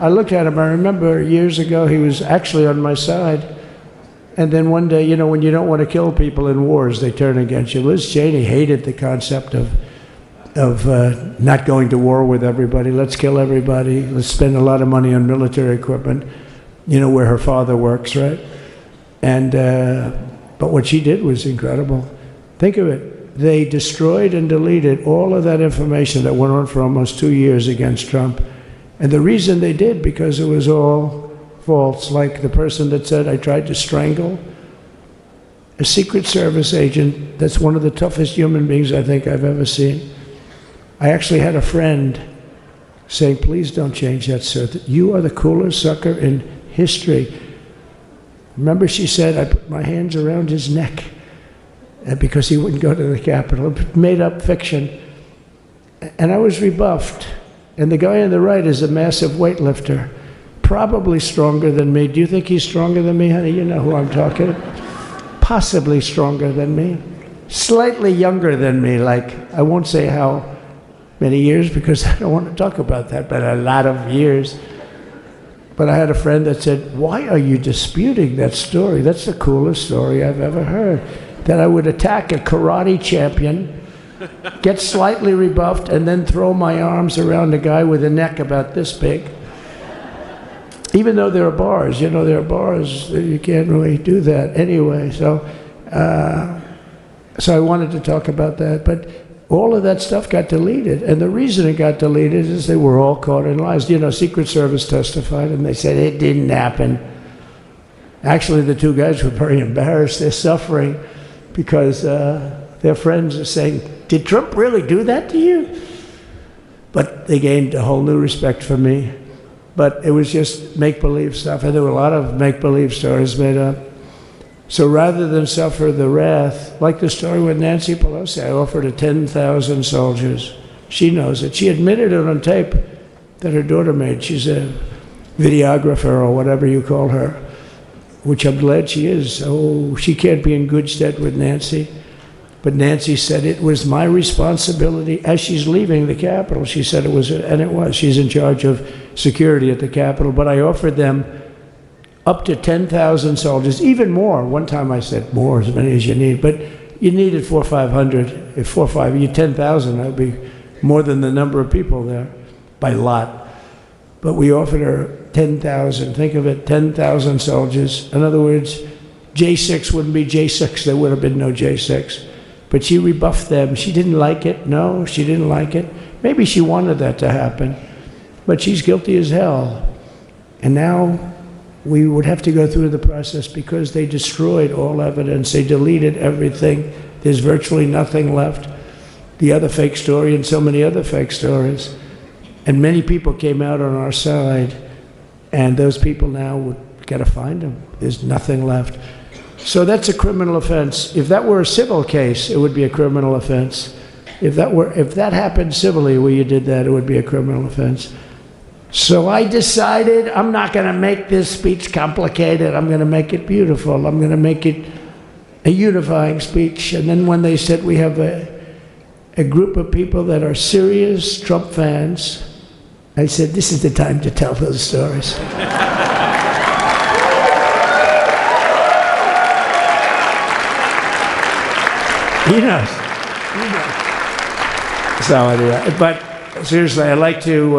I looked at him. I remember years ago he was actually on my side. And then one day, you know, when you don't want to kill people in wars, they turn against you. Liz Cheney hated the concept of not going to war with everybody. Let's kill everybody. Let's spend a lot of money on military equipment, you know, where her father works, right? And but what she did was incredible. Think of it. They destroyed and deleted all of that information that went on for almost 2 years against Trump. And the reason they did, because it was all false, like the person that said, I tried to strangle a Secret Service agent. That's one of the toughest human beings I think I've ever seen. I actually had a friend saying, please don't change that, sir. You are the coolest sucker in history. Remember, she said, I put my hands around his neck because he wouldn't go to the Capitol. Made up fiction. And I was rebuffed. And the guy on the right is a massive weightlifter, probably stronger than me. Do you think he's stronger than me, honey? You know who I'm talking about. Possibly stronger than me. Slightly younger than me, like, I won't say how many years because I don't want to talk about that, but a lot of years. But I had a friend that said, why are you disputing that story? That's the coolest story I've ever heard. That I would attack a karate champion, get slightly rebuffed, and then throw my arms around a guy with a neck about this big. Even though there are bars, you know, there are bars, you can't really do that anyway. So I wanted to talk about that. But all of that stuff got deleted. And the reason it got deleted is they were all caught in lies. You know, Secret Service testified, and they said it didn't happen. Actually, the two guys were very embarrassed. They're suffering because their friends are saying, did Trump really do that to you? But they gained a whole new respect for me. But it was just make-believe stuff, and there were a lot of make-believe stories made up. So rather than suffer the wrath, like the story with Nancy Pelosi, I offered her 10,000 soldiers. She knows it. She admitted it on tape that her daughter made. She's a videographer or whatever you call her, which I'm glad she is. Oh, she can't be in good stead with Nancy. But Nancy said it was my responsibility as she's leaving the Capitol. She said it was, and it was. She's in charge of security at the Capitol. But I offered them up to 10,000 soldiers, even more. One time I said more, as many as you need. But you needed 400 or 500. If 4 or 5, you 10,000, that would be more than the number of people there by lot. But we offered her 10,000. Think of it, 10,000 soldiers. In other words, J6 wouldn't be J6. There would have been no J6. But she rebuffed them. She didn't like it. No, she didn't like it. Maybe she wanted that to happen. But she's guilty as hell. And now we would have to go through the process because they destroyed all evidence. They deleted everything. There's virtually nothing left. The other fake story and so many other fake stories. And many people came out on our side. And those people now would got to find them. There's nothing left. So that's a criminal offense. If that were a civil case, it would be a criminal offense. If that happened civilly where you did that, it would be a criminal offense. So I decided I'm not going to make this speech complicated. I'm going to make it beautiful. I'm going to make it a unifying speech. And then when they said we have a group of people that are serious Trump fans, I said, this is the time to tell those stories. He knows. So anyway, but seriously, I'd like to,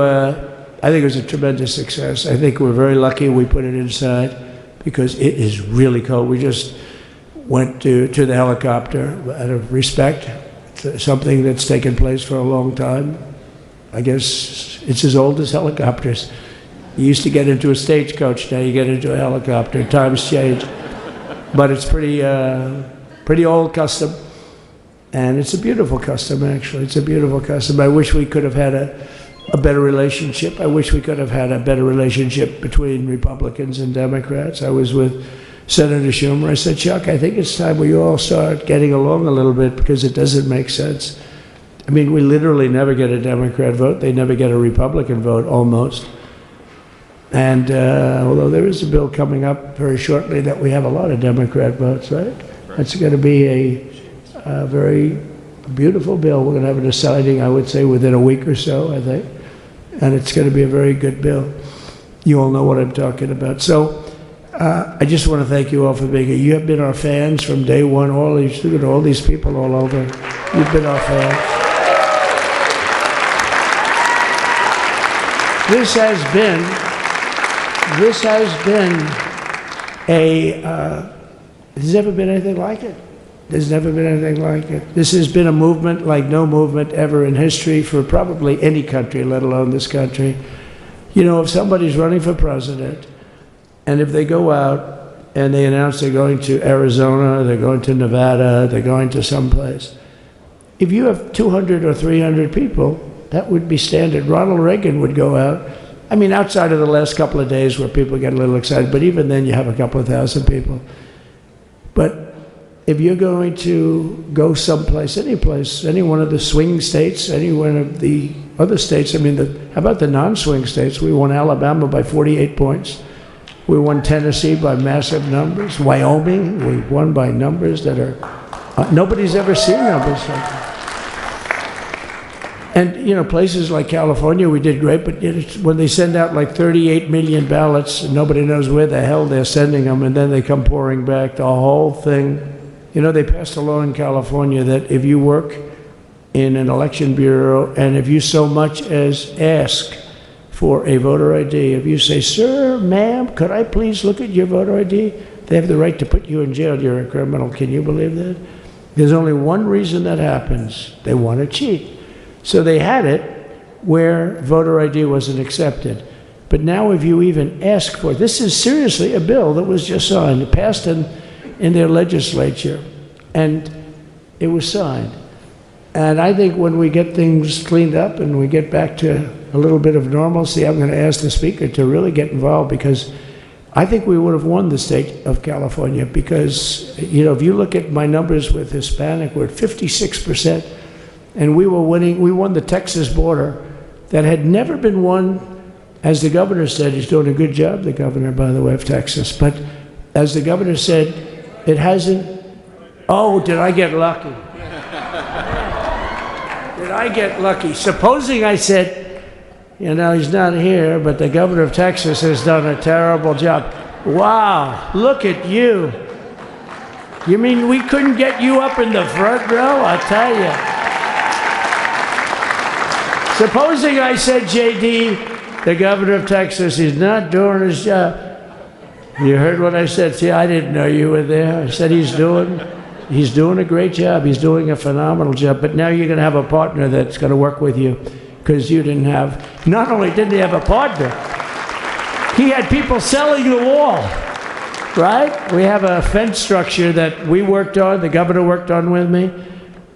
I think it was a tremendous success. I think we're very lucky we put it inside because it is really cold. We just went to the helicopter out of respect. It's something that's taken place for a long time. I guess it's as old as helicopters. You used to get into a stagecoach, now you get into a helicopter. Times change. But it's pretty old custom. And it's a beautiful custom, actually. It's a beautiful custom. I wish we could have had a better relationship. I wish we could have had a better relationship between Republicans and Democrats. I was with Senator Schumer. I said, Chuck, I think it's time we all start getting along a little bit because it doesn't make sense. I mean, we literally never get a Democrat vote. They never get a Republican vote, almost. And although there is a bill coming up very shortly that we have a lot of Democrat votes, right? That's going to be a very a beautiful bill. We're going to have a deciding, I would say, within a week or so, I think. And it's going to be a very good bill. You all know what I'm talking about. So I just want to thank you all for being here. You have been our fans from day one. All these people all over. You've been our fans. This has been there's never been anything like it. There's never been anything like it. This has been a movement like no movement ever in history for probably any country, let alone this country. You know, if somebody's running for president, and if they go out and they announce they're going to Arizona, they're going to Nevada, they're going to someplace, if you have 200 or 300 people, that would be standard. Ronald Reagan would go out. I mean, outside of the last couple of days where people get a little excited, but even then you have a couple of thousand people. But if you're going to go someplace, any place, any one of the swing states, any one of the other states, I mean, how about the non-swing states? We won Alabama by 48 points. We won Tennessee by massive numbers. Wyoming, we won by numbers that are, nobody's ever seen numbers like that. And, you know, places like California, we did great, but when they send out like 38 million ballots, and nobody knows where the hell they're sending them, and then they come pouring back, the whole thing. You know, they passed a law in California that if you work in an election bureau, and if you so much as ask for a voter ID, if you say, sir, ma'am, could I please look at your voter ID? They have the right to put you in jail. You're a criminal. Can you believe that? There's only one reason that happens. They want to cheat. So they had it where voter ID wasn't accepted. But now if you even ask for it, this is seriously a bill that was just signed, passed in their legislature, and it was signed. And I think when we get things cleaned up and we get back to a little bit of normalcy, I'm going to ask the Speaker to really get involved, because I think we would have won the state of California, because, you know, if you look at my numbers with Hispanic, we're at 56%. And we were winning. We won the Texas border that had never been won. As the governor said, he's doing a good job, the governor, by the way, of Texas. But as the governor said, it hasn't. Oh, did I get lucky? Did I get lucky? Supposing I said, you know, he's not here, but the governor of Texas has done a terrible job. Wow, look at you. You mean we couldn't get you up in the front row? I'll tell you. Supposing I said, JD, the governor of Texas, is not doing his job. You heard what I said. See, I didn't know you were there. I said he's doing a great job. He's doing a phenomenal job. But now you're going to have a partner that's going to work with you, because you didn't have, not only didn't he have a partner, he had people selling the wall, right? We have a fence structure that we worked on, the governor worked on with me.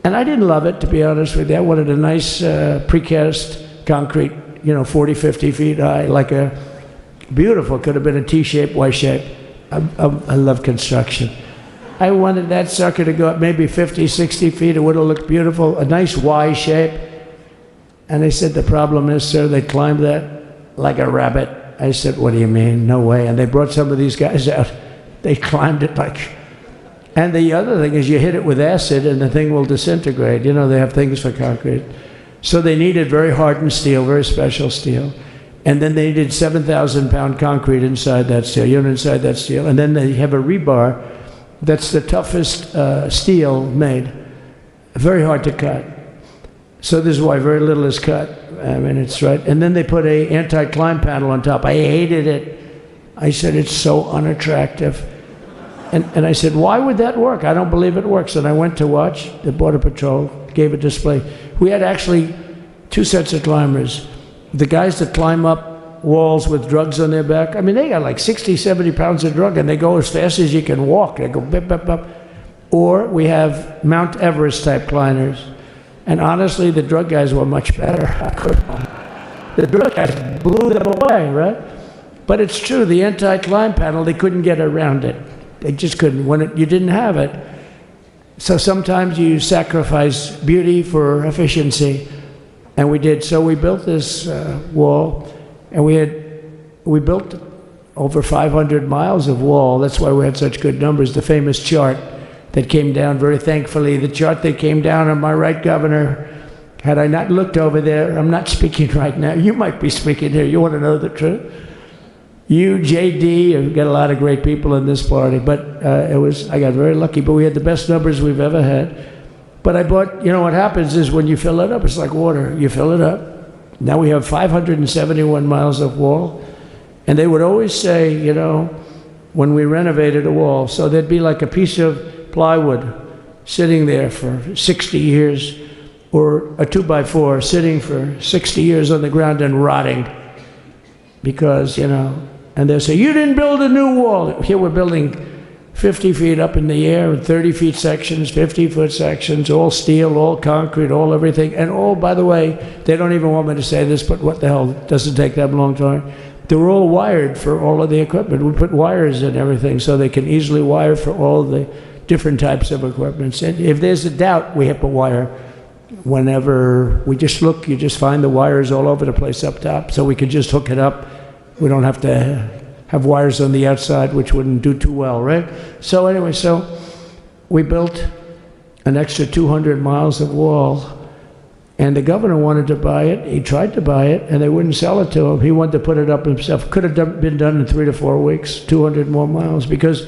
And I didn't love it, to be honest with you. I wanted a nice precast concrete, you know, 40, 50 feet high, like a beautiful, could have been a T-shape, Y-shape. I love construction. I wanted that sucker to go up maybe 50, 60 feet. It would have looked beautiful, a nice Y shape. And they said, the problem is, sir, they climbed that like a rabbit. I said, what do you mean? No way. And they brought some of these guys out. They climbed it like... And the other thing is you hit it with acid and the thing will disintegrate. You know, they have things for concrete. So they needed very hardened steel, very special steel. And then they needed 7,000-pound concrete inside that steel, inside that steel. And then they have a rebar that's the toughest steel made. Very hard to cut. So this is why very little is cut. I mean, it's right. And then they put a anti-climb panel on top. I hated it. I said, it's so unattractive. And I said, why would that work? I don't believe it works. And I went to watch. The Border Patrol gave a display. We had actually two sets of climbers. The guys that climb up walls with drugs on their back, I mean, they got like 60, 70 pounds of drug, and they go as fast as you can walk. They go bip, bip, bip. Or we have Mount Everest type climbers. And honestly, the drug guys were much better. The drug guys blew them away, right? But it's true, the anti-climb panel, they couldn't get around it. They just couldn't. You didn't have it. So sometimes you sacrifice beauty for efficiency. And we did. So we built this wall, and we built over 500 miles of wall. That's why we had such good numbers. The famous chart that came down very thankfully. The chart that came down on my right, Governor, had I not looked over there, I'm not speaking right now. You might be speaking here. You want to know the truth? You, JD, you've got a lot of great people in this party, but I got very lucky, but we had the best numbers we've ever had. But I bought, what happens is when you fill it up, it's like water. You fill it up. Now we have 571 miles of wall. And they would always say, when we renovated a wall, so there'd be like a piece of plywood sitting there for 60 years, or a 2x4 sitting for 60 years on the ground and rotting. Because, and they'll say, you didn't build a new wall. Here we're building 50 feet up in the air, and 30 feet sections, 50-foot sections, all steel, all concrete, all everything. And all, by the way, they don't even want me to say this, but what the hell, it doesn't take that long time. They were all wired for all of the equipment. We put wires in everything so they can easily wire for all the different types of equipment. And if there's a doubt, we have a wire. Whenever we just look, you just find the wires all over the place up top, so we can just hook it up. We don't have to have wires on the outside, which wouldn't do too well, right? So anyway, we built an extra 200 miles of wall, and the governor wanted to buy it. He tried to buy it, and they wouldn't sell it to him. He wanted to put it up himself. Could have been done in 3 to 4 weeks, 200 more miles, because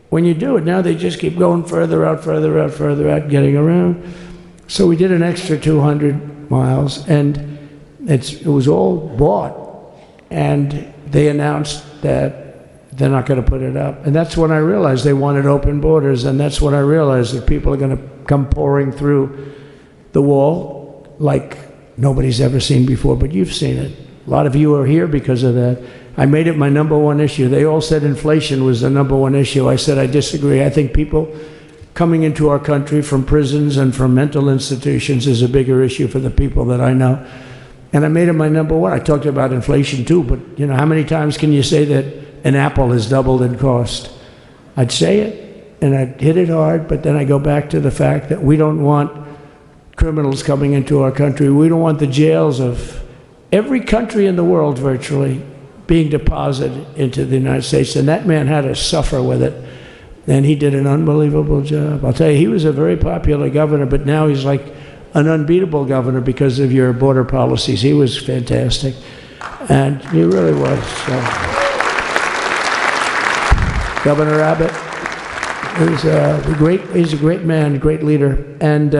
when you do it, now they just keep going further out, getting around. So we did an extra 200 miles, and it was all bought, and they announced that they're not going to put it up. And that's when I realized they wanted open borders, and that's when I realized that people are going to come pouring through the wall like nobody's ever seen before, but you've seen it. A lot of you are here because of that. I made it my #1 issue. They all said inflation was the #1 issue. I said I disagree. I think people coming into our country from prisons and from mental institutions is a bigger issue for the people that I know. And I made it my #1. I talked about inflation too, but how many times can you say that an apple has doubled in cost? I'd say it, and I'd hit it hard, but then I go back to the fact that we don't want criminals coming into our country. We don't want the jails of every country in the world virtually being deposited into the United States. And that man had to suffer with it. And he did an unbelievable job. I'll tell you, he was a very popular governor, but now he's like an unbeatable governor because of your border policies. He was fantastic. And he really was. Governor Abbott he's a great man, great leader. And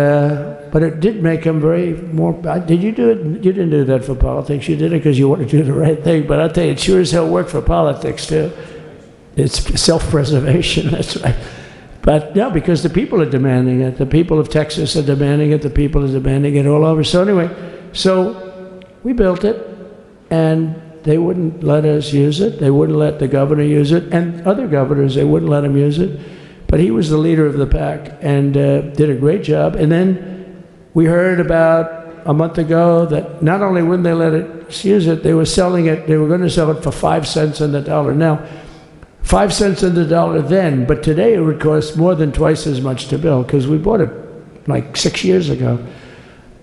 but it did make him did you do it? You didn't do that for politics. You did it because you wanted to do the right thing. But I'll tell you, it sure as hell worked for politics too. It's self-preservation, that's right. But no, because the people are demanding it. The people of Texas are demanding it. The people are demanding it all over. So anyway, we built it, and they wouldn't let us use it. They wouldn't let the governor use it, and other governors, they wouldn't let him use it. But he was the leader of the pack and did a great job. And then we heard about a month ago that not only wouldn't they let us use it, they were selling it. They were going to sell it for 5 cents on the dollar. Now, 5 cents on the dollar then, but today it would cost more than twice as much to build because we bought it like 6 years ago.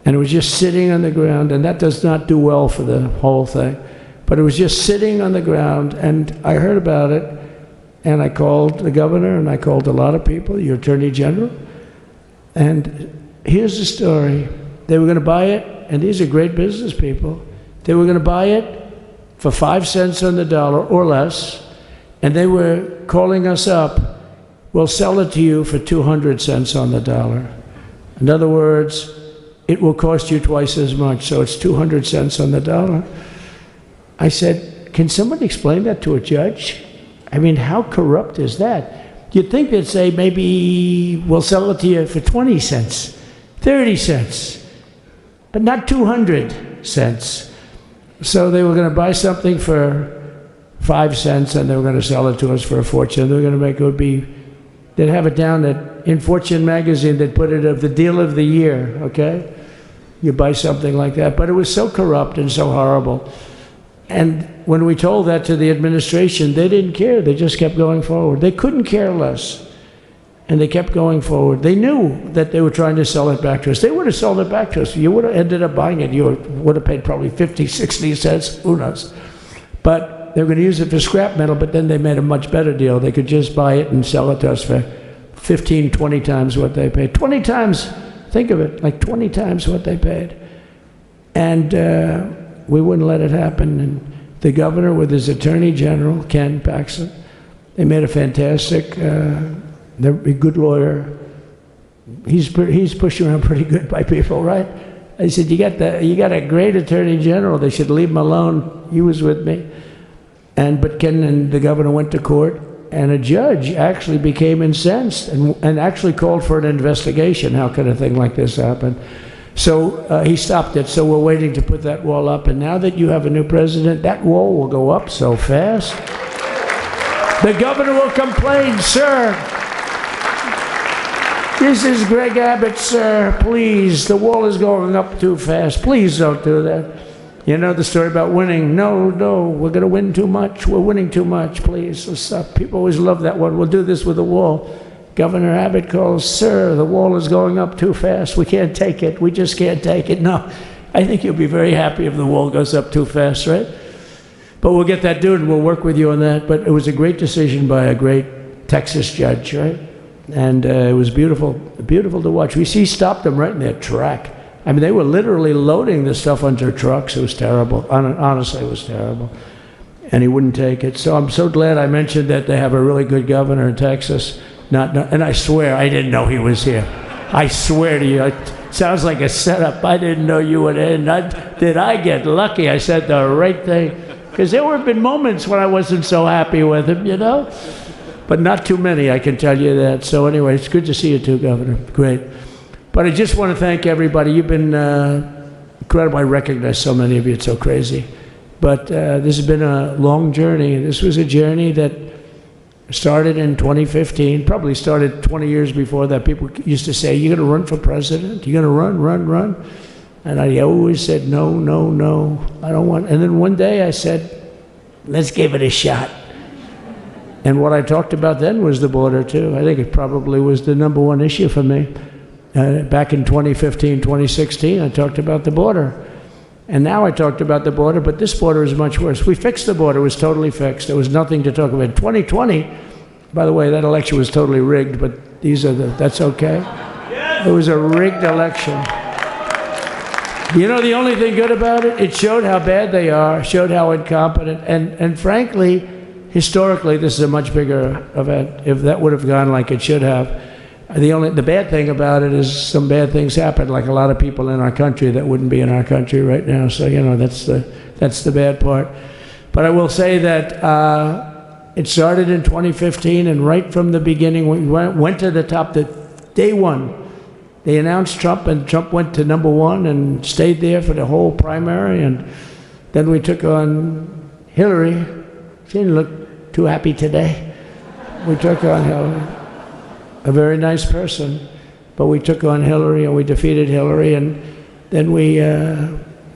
And it was just sitting on the ground, and that does not do well for the whole thing. But it was just sitting on the ground, and I heard about it, and I called the governor, and I called a lot of people, your attorney general. And here's the story. They were going to buy it, and these are great business people. They were going to buy it for 5 cents on the dollar or less. And they were calling us up, we'll sell it to you for 200 cents on the dollar. In other words, it will cost you twice as much, so it's 200 cents on the dollar. I said, can somebody explain that to a judge? I mean, how corrupt is that? You'd think they'd say, maybe we'll sell it to you for 20 cents, 30 cents, but not 200 cents. So they were going to buy something for 5 cents, and they were going to sell it to us for a fortune. They were going to make they'd have it down in Fortune magazine, they'd put it of the deal of the year, okay? You buy something like that. But it was so corrupt and so horrible. And when we told that to the administration, they didn't care. They just kept going forward. They couldn't care less. And they kept going forward. They knew that they were trying to sell it back to us. They would have sold it back to us. You would have ended up buying it. You would have paid probably 50, 60 cents, who knows. But they were going to use it for scrap metal, but then they made a much better deal. They could just buy it and sell it to us for 15, 20 times what they paid. 20 times, think of it, like 20 times what they paid. And we wouldn't let it happen. And the governor with his attorney general, Ken Paxton, they made a fantastic, they're a good lawyer. He's pushed around pretty good by people, right? I said, you got a great attorney general. They should leave him alone. He was with me. But Ken and the governor went to court, and a judge actually became incensed and actually called for an investigation. How could a thing like this happen? So he stopped it. So we're waiting to put that wall up. And now that you have a new president, that wall will go up so fast. The governor will complain, sir. This is Greg Abbott, sir. Please, the wall is going up too fast. Please don't do that. You know the story about winning. No, we're going to win too much. We're winning too much. Please, let's stop. People always love that one. We'll do this with the wall. Governor Abbott calls, sir, the wall is going up too fast. We can't take it. We just can't take it. No, I think you'll be very happy if the wall goes up too fast, right? But we'll get that done. We'll work with you on that. But it was a great decision by a great Texas judge, right? And it was beautiful, beautiful to watch. He stopped them right in their track. I mean, they were literally loading the stuff onto trucks. It was terrible. Honestly, it was terrible. And he wouldn't take it. So I'm so glad I mentioned that they have a really good governor in Texas. And I swear, I didn't know he was here. I swear to you, it sounds like a setup. I didn't know you would end. Did I get lucky? I said the right thing. Because there have been moments when I wasn't so happy with him, you know? But not too many, I can tell you that. So anyway, it's good to see you too, Governor. Great. But I just want to thank everybody. You've been incredible. I recognize so many of you. It's so crazy. But this has been a long journey. This was a journey that started in 2015, probably started 20 years before that. People used to say, you're going to run for president? You're going to run? And I always said, no, I don't want. And then one day I said, let's give it a shot. And what I talked about then was the border, too. I think it probably was the number one issue for me. Back in 2015, 2016, I talked about the border. And now I talked about the border, but this border is much worse. We fixed the border. It was totally fixed. There was nothing to talk about. 2020, by the way, that election was totally rigged, but that's okay. It was a rigged election. You know the only thing good about it? It showed how bad they are, showed how incompetent, and frankly, historically, this is a much bigger event. If that would have gone like it should have, the bad thing about it is some bad things happen, like a lot of people in our country that wouldn't be in our country right now. So you know that's the bad part. But I will say that it started in 2015, and right from the beginning, we went to the top. Day one, they announced Trump, and Trump went to number one and stayed there for the whole primary. And then we took on Hillary. She didn't look too happy today. We took on Hillary, a very nice person, but we took on Hillary and we defeated Hillary, and then we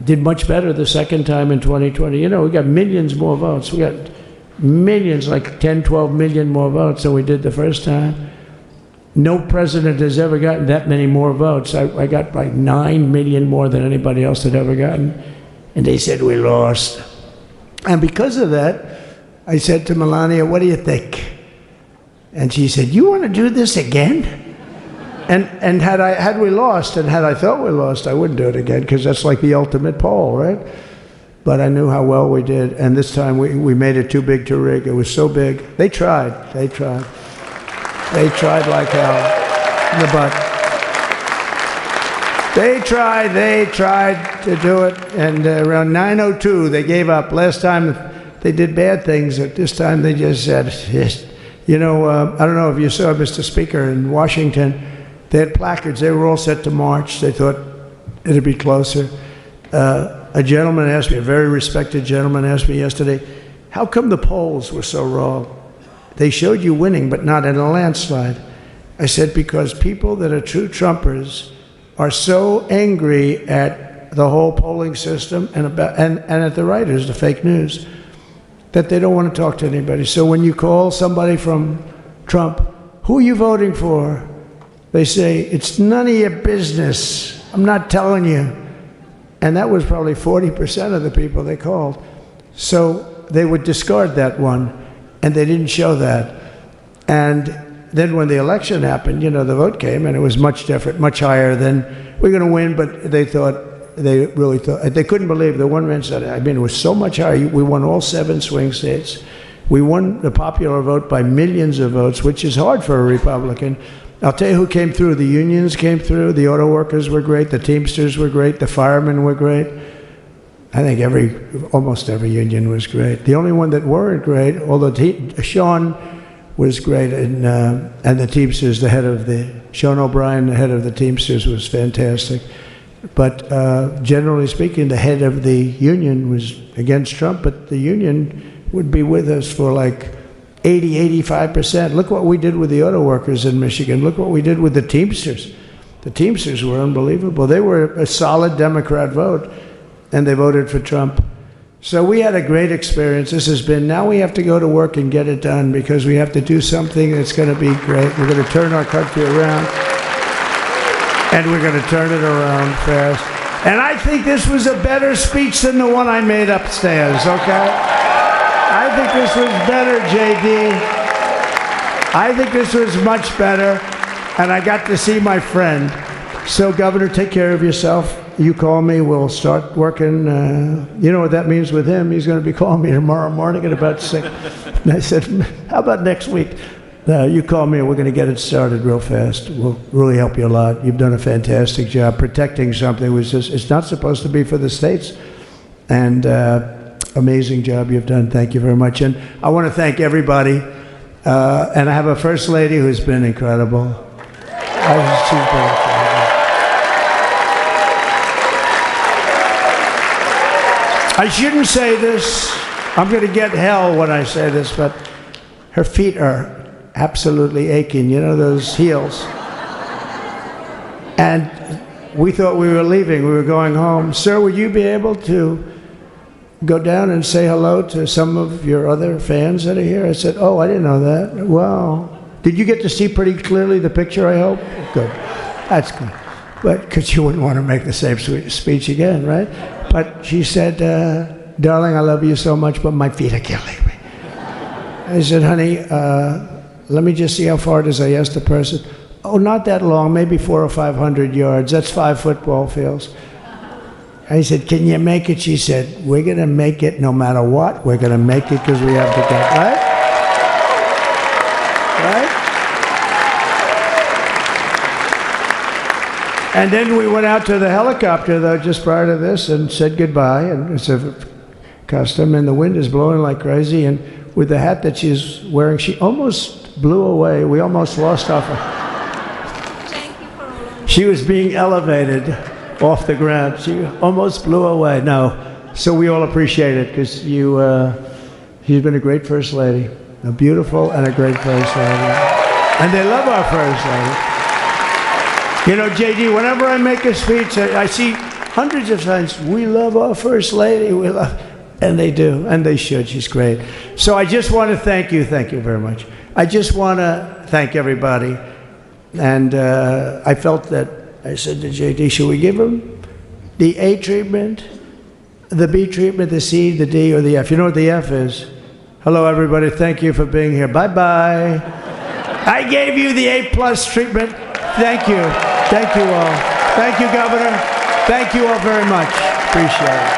did much better the second time in 2020. You know, we got millions more votes. We got millions, like 10, 12 million more votes than we did the first time. No president has ever gotten that many more votes. I got like 9 million more than anybody else had ever gotten, and they said we lost. And because of that, I said to Melania, what do you think? And she said, you want to do this again? And had we lost, and had I thought we lost, I wouldn't do it again, because that's like the ultimate poll, right? But I knew how well we did, and this time we made it too big to rig. It was so big. They tried. They tried like hell in the butt. They tried to do it, and around 9:02 they gave up. Last time they did bad things, but this time they just said, yes. You know, I don't know if you saw, Mr. Speaker, in Washington, they had placards. They were all set to march. They thought it'd be closer. A gentleman asked me, a very respected gentleman asked me yesterday, how come the polls were so wrong? They showed you winning, but not in a landslide. I said, because people that are true Trumpers are so angry at the whole polling system and at the writers, the fake news, that they don't want to talk to anybody. So when you call somebody from Trump, who are you voting for? They say, it's none of your business. I'm not telling you. And that was probably 40% of the people they called. So they would discard that one, and they didn't show that. And then when the election happened, the vote came, and it was much different, much higher than we're going to win, but they really thought, they couldn't believe, the one man said, it was so much higher. We won all 7 swing states. We won the popular vote by millions of votes, which is hard for a Republican. I'll tell you who came through. The unions came through. The auto workers were great. The Teamsters were great. The firemen were great. I think almost every union was great. The only one that weren't great, although Sean was great, and the Teamsters, Sean O'Brien, the head of the Teamsters, was fantastic. But generally speaking, the head of the union was against Trump, but the union would be with us for like 85%. Look what we did with the auto workers in Michigan. Look what we did with the Teamsters. The Teamsters were unbelievable. They were a solid Democrat vote, and they voted for Trump. So we had a great experience. Now we have to go to work and get it done, because we have to do something that's going to be great. We're going to turn our country around, and we're going to turn it around fast. And I think this was a better speech than the one I made upstairs, okay? I think this was better, JD. I think this was much better, and I got to see my friend. So, Governor, take care of yourself. You call me, we'll start working. You know what that means with him? He's going to be calling me tomorrow morning at about 6. And I said, how about next week? You call me and we're going to get it started real fast. We'll really help you a lot. You've done a fantastic job protecting something which it's not supposed to be for the states. And amazing job you've done. Thank you very much. And I want to thank everybody. And I have a First Lady who's been incredible. She's been incredible. I shouldn't say this. I'm going to get hell when I say this, but her feet are absolutely aching. Those heels. And we thought we were leaving. We were going home. Sir, would you be able to go down and say hello to some of your other fans that are here? I said, oh, I didn't know that. Wow. Did you get to see pretty clearly the picture, I hope? Good. That's good. But because you wouldn't want to make the same speech again, right? But she said, darling, I love you so much, but my feet are killing me. I said, honey, let me just see how far it is. I asked the person. Oh, not that long, maybe 400 or 500 yards. That's 5 football fields. I said, can you make it? She said, we're going to make it no matter what. We're going to make it because we have to go. Right? Right? And then we went out to the helicopter, though, just prior to this, and said goodbye. And it's a custom, and the wind is blowing like crazy. And with the hat that she's wearing, she almost blew away. We almost lost off her. She was being elevated off the ground. She almost blew away. No. So we all appreciate it, because she's been a great First Lady. A beautiful and a great First Lady. And they love our First Lady. JD, whenever I make a speech, I see hundreds of times, we love our First Lady, and they do, and they should. She's great. So I just want to thank you very much. I just want to thank everybody. And I felt that, I said to JD, should we give him the A treatment, the B treatment, the C, the D, or the F? You know what the F is? Hello, everybody. Thank you for being here. Bye-bye. I gave you the A+ treatment. Thank you. Thank you all. Thank you, Governor. Thank you all very much. Appreciate it.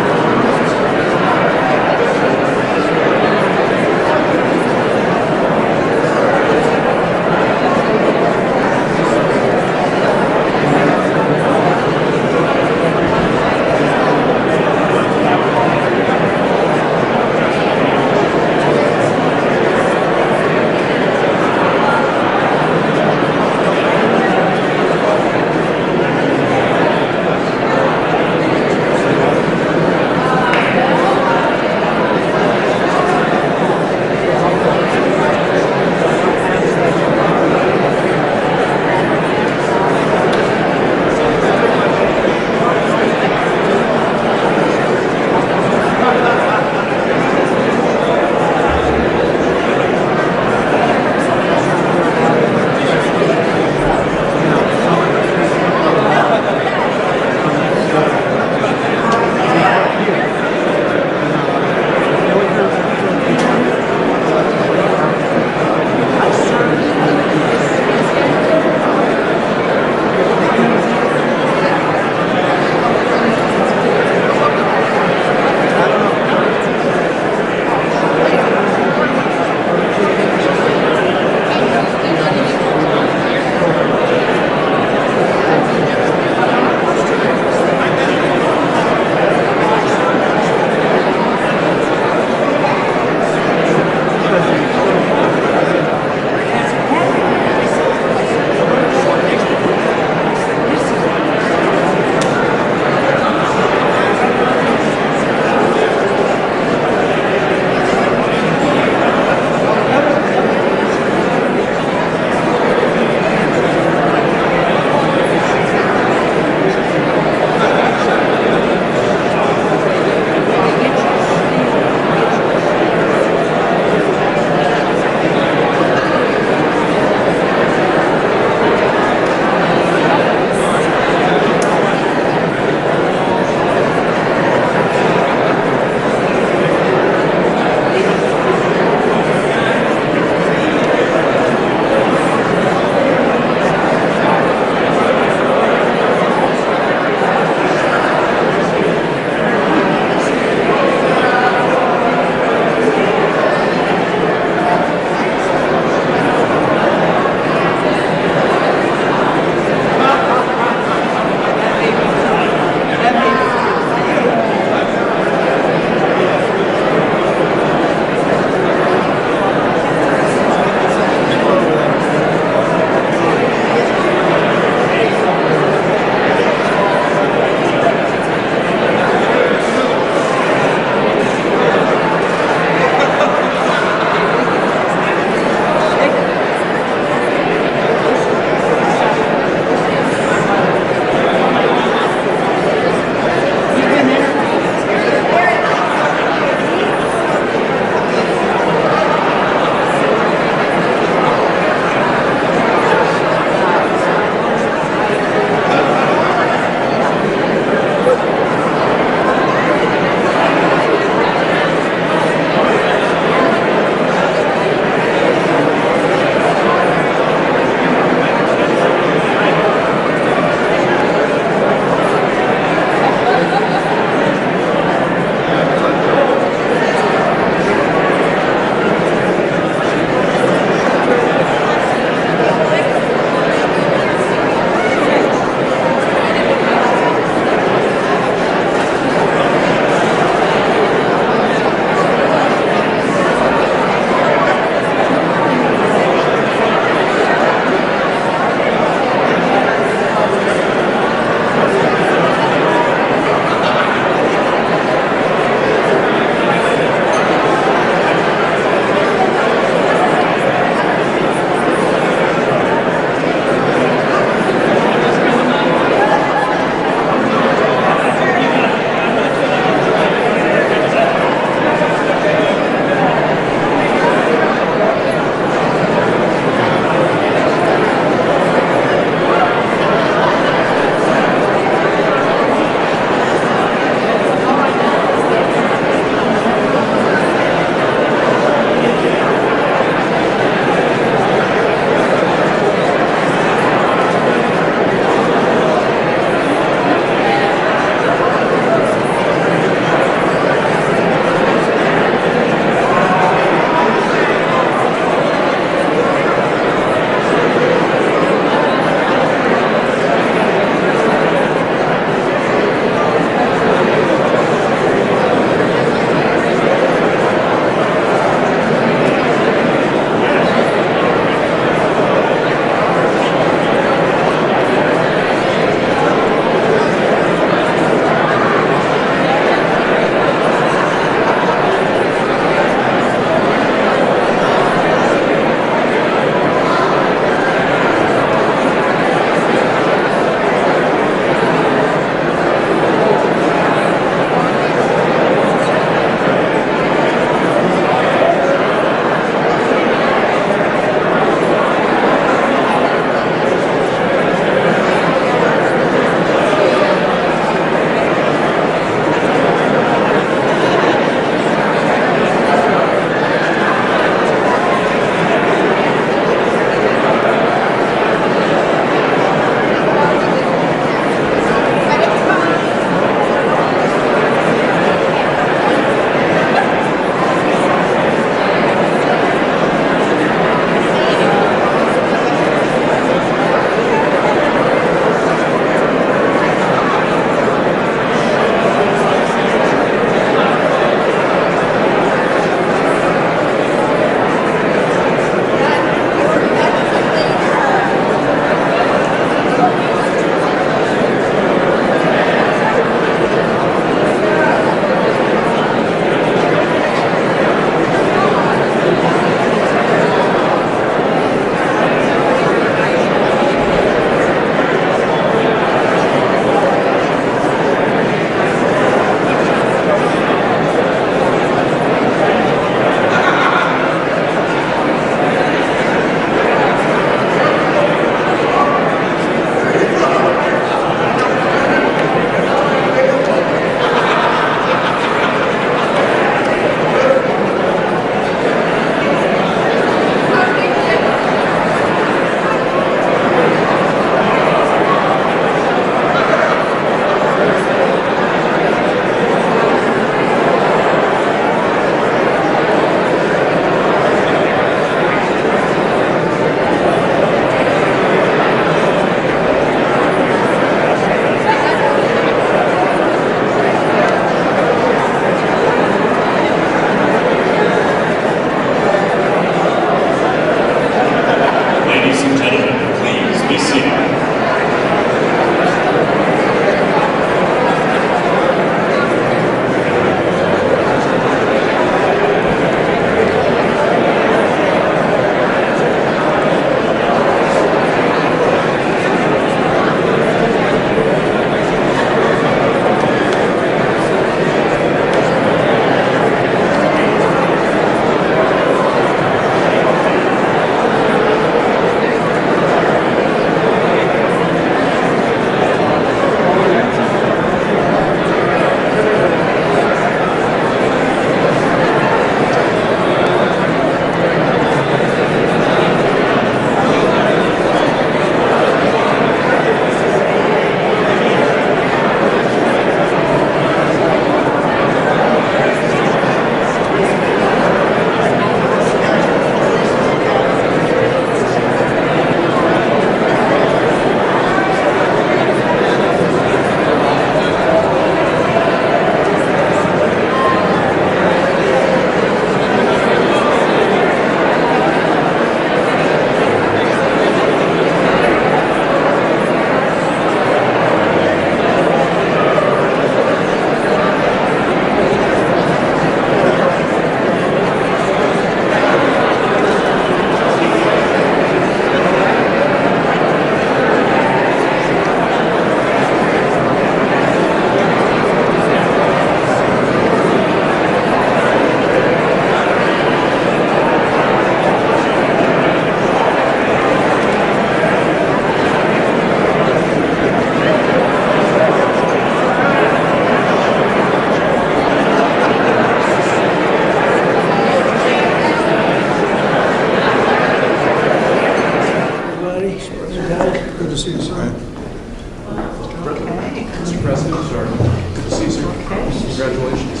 Mr. President, sorry. Good to see you, sir. Congratulations.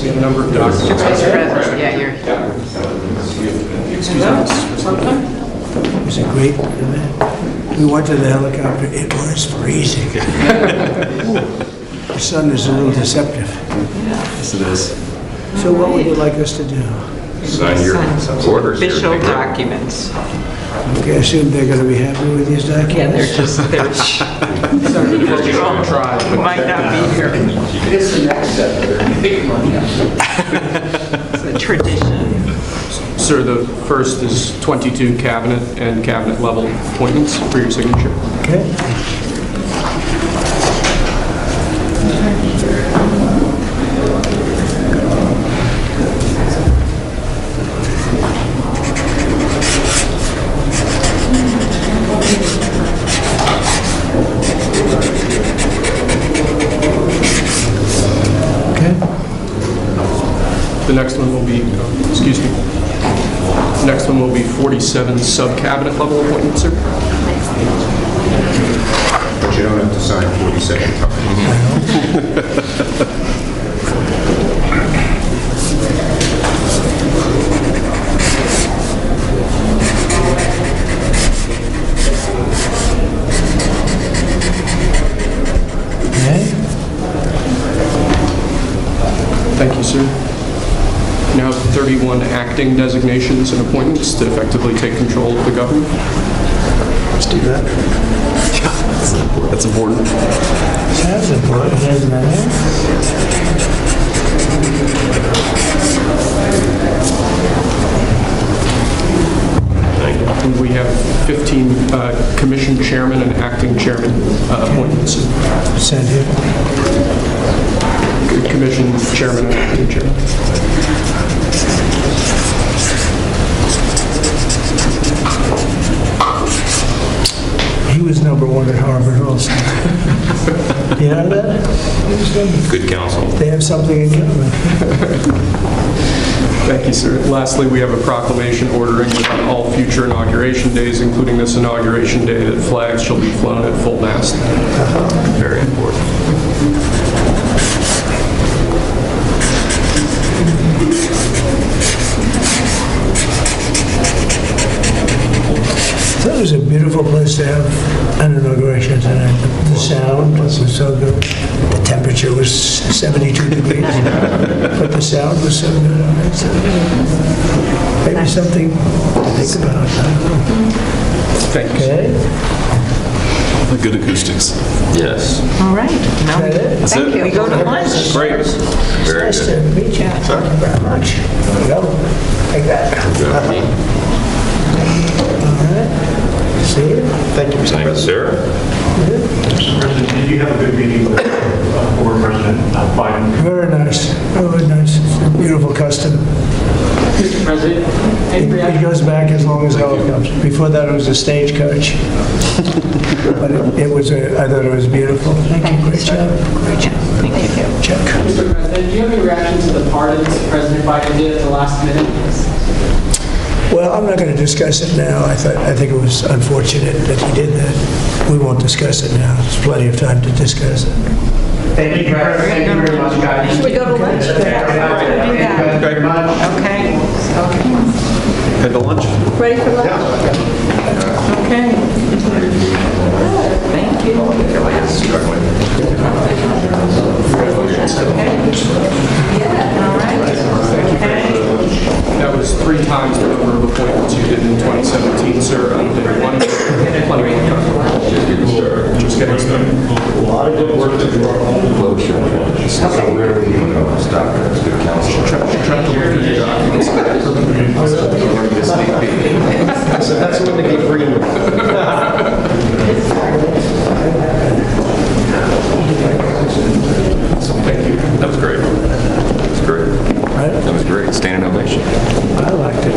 We have a number of documents. Mr. President, yeah, you're. Excuse me, Mr. President. It was a great event. We went to the helicopter. It was freezing. The sun is a little deceptive. Yes, it is. So what would you like us to do? Sign your orders. Official documents. Okay, I assume they're going to be happy with these documents? Yeah, they're we might not be here. It's the next step. It's a tradition. Sir, the first is 22 cabinet and cabinet level appointments for your signature. Okay. The next one will be, excuse me, the next one will be 47 sub-cabinet level appointments, sir. But you don't have to sign 47 times. Thank you, sir. Now 31 acting designations and appointments to effectively take control of the government. Let's do that. Yeah, that's important. That's important, isn't it? And we have 15 commission chairman and acting chairman appointments. Send here. Commission chairman and acting chairman. He was #1 at Harvard also. You know that? Good counsel. They have something in common. Thank you, sir. Lastly, we have a proclamation ordering that on all future inauguration days, including this inauguration day, that flags shall be flown at full mast. Very important. That was a beautiful place to have an inauguration tonight. The sound was so good. The temperature was 72 degrees, but the sound was so good. So maybe something to think about. Thank you. Okay. The good acoustics. Yes. All right. Now That's thank it. you. We go to lunch. Great. Very Nice good. to meet you. Thank you very much. There you go. Like that. See you. Thank you, Mr. President. Sir. Mr. President, did you have a good meeting with former President Biden? Very nice. Very nice. Beautiful custom. Mr. President, It goes back as long as helicopters. Before that, it was a stagecoach. But I thought it was beautiful. Thank you. Great job. Great job. Thank you. Check. Mr. President, do you have any reaction to the pardons President Biden did at the last minute? Well, I'm not going to discuss it now. I think it was unfortunate that he did that. We won't discuss it now. There's plenty of time to discuss it. Thank you very much, guys. Should we go to lunch? Thank you very much. Okay. Head to lunch. Ready for lunch? Okay. Thank you. All right. That was 3 times the number of appointments you did in 2017, sir, on day 1. Plenty of time. Just getting started. A lot of good work to do. So rarely you stop it. It's good counsel. Try to look through your documents. That's when they keep reading. Thank you. That was great. That was great. That was great. Standing ovation. I liked it.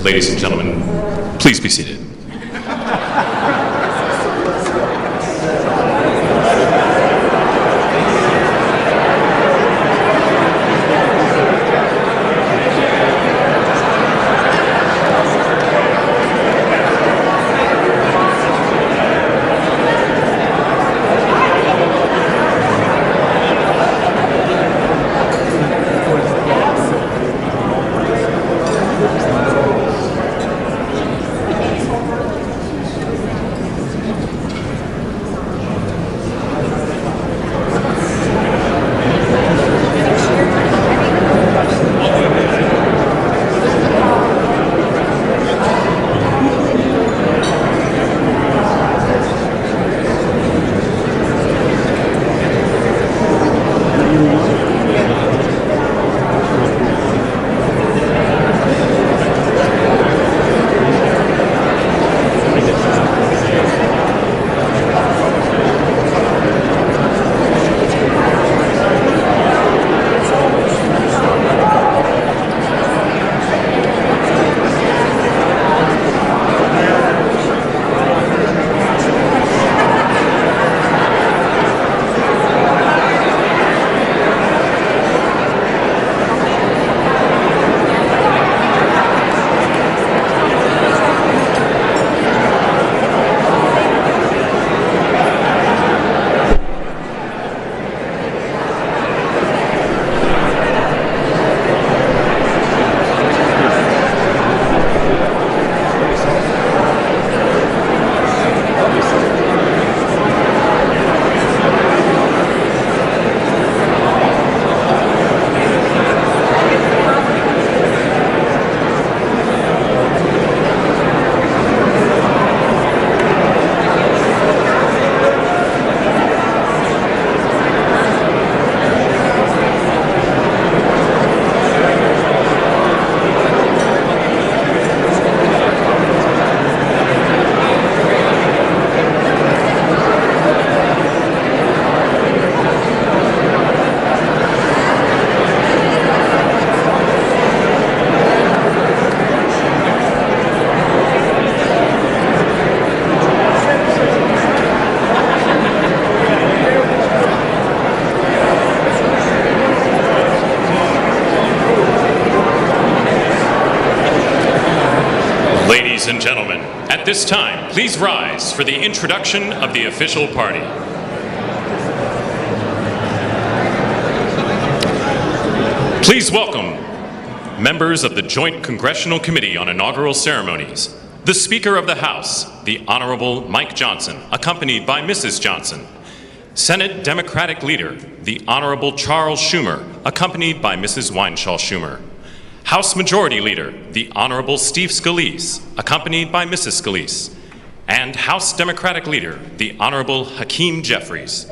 Ladies and gentlemen, please be seated. Ladies and gentlemen, at this time, please rise for the introduction of the official party. Please welcome members of the Joint Congressional Committee on Inaugural Ceremonies, the Speaker of the House, the Honorable Mike Johnson, accompanied by Mrs. Johnson, Senate Democratic Leader, the Honorable Charles Schumer, accompanied by Mrs. Weinschall Schumer, House Majority Leader, the Honorable Steve Scalise, accompanied by Mrs. Scalise, and House Democratic Leader, the Honorable Hakeem Jeffries.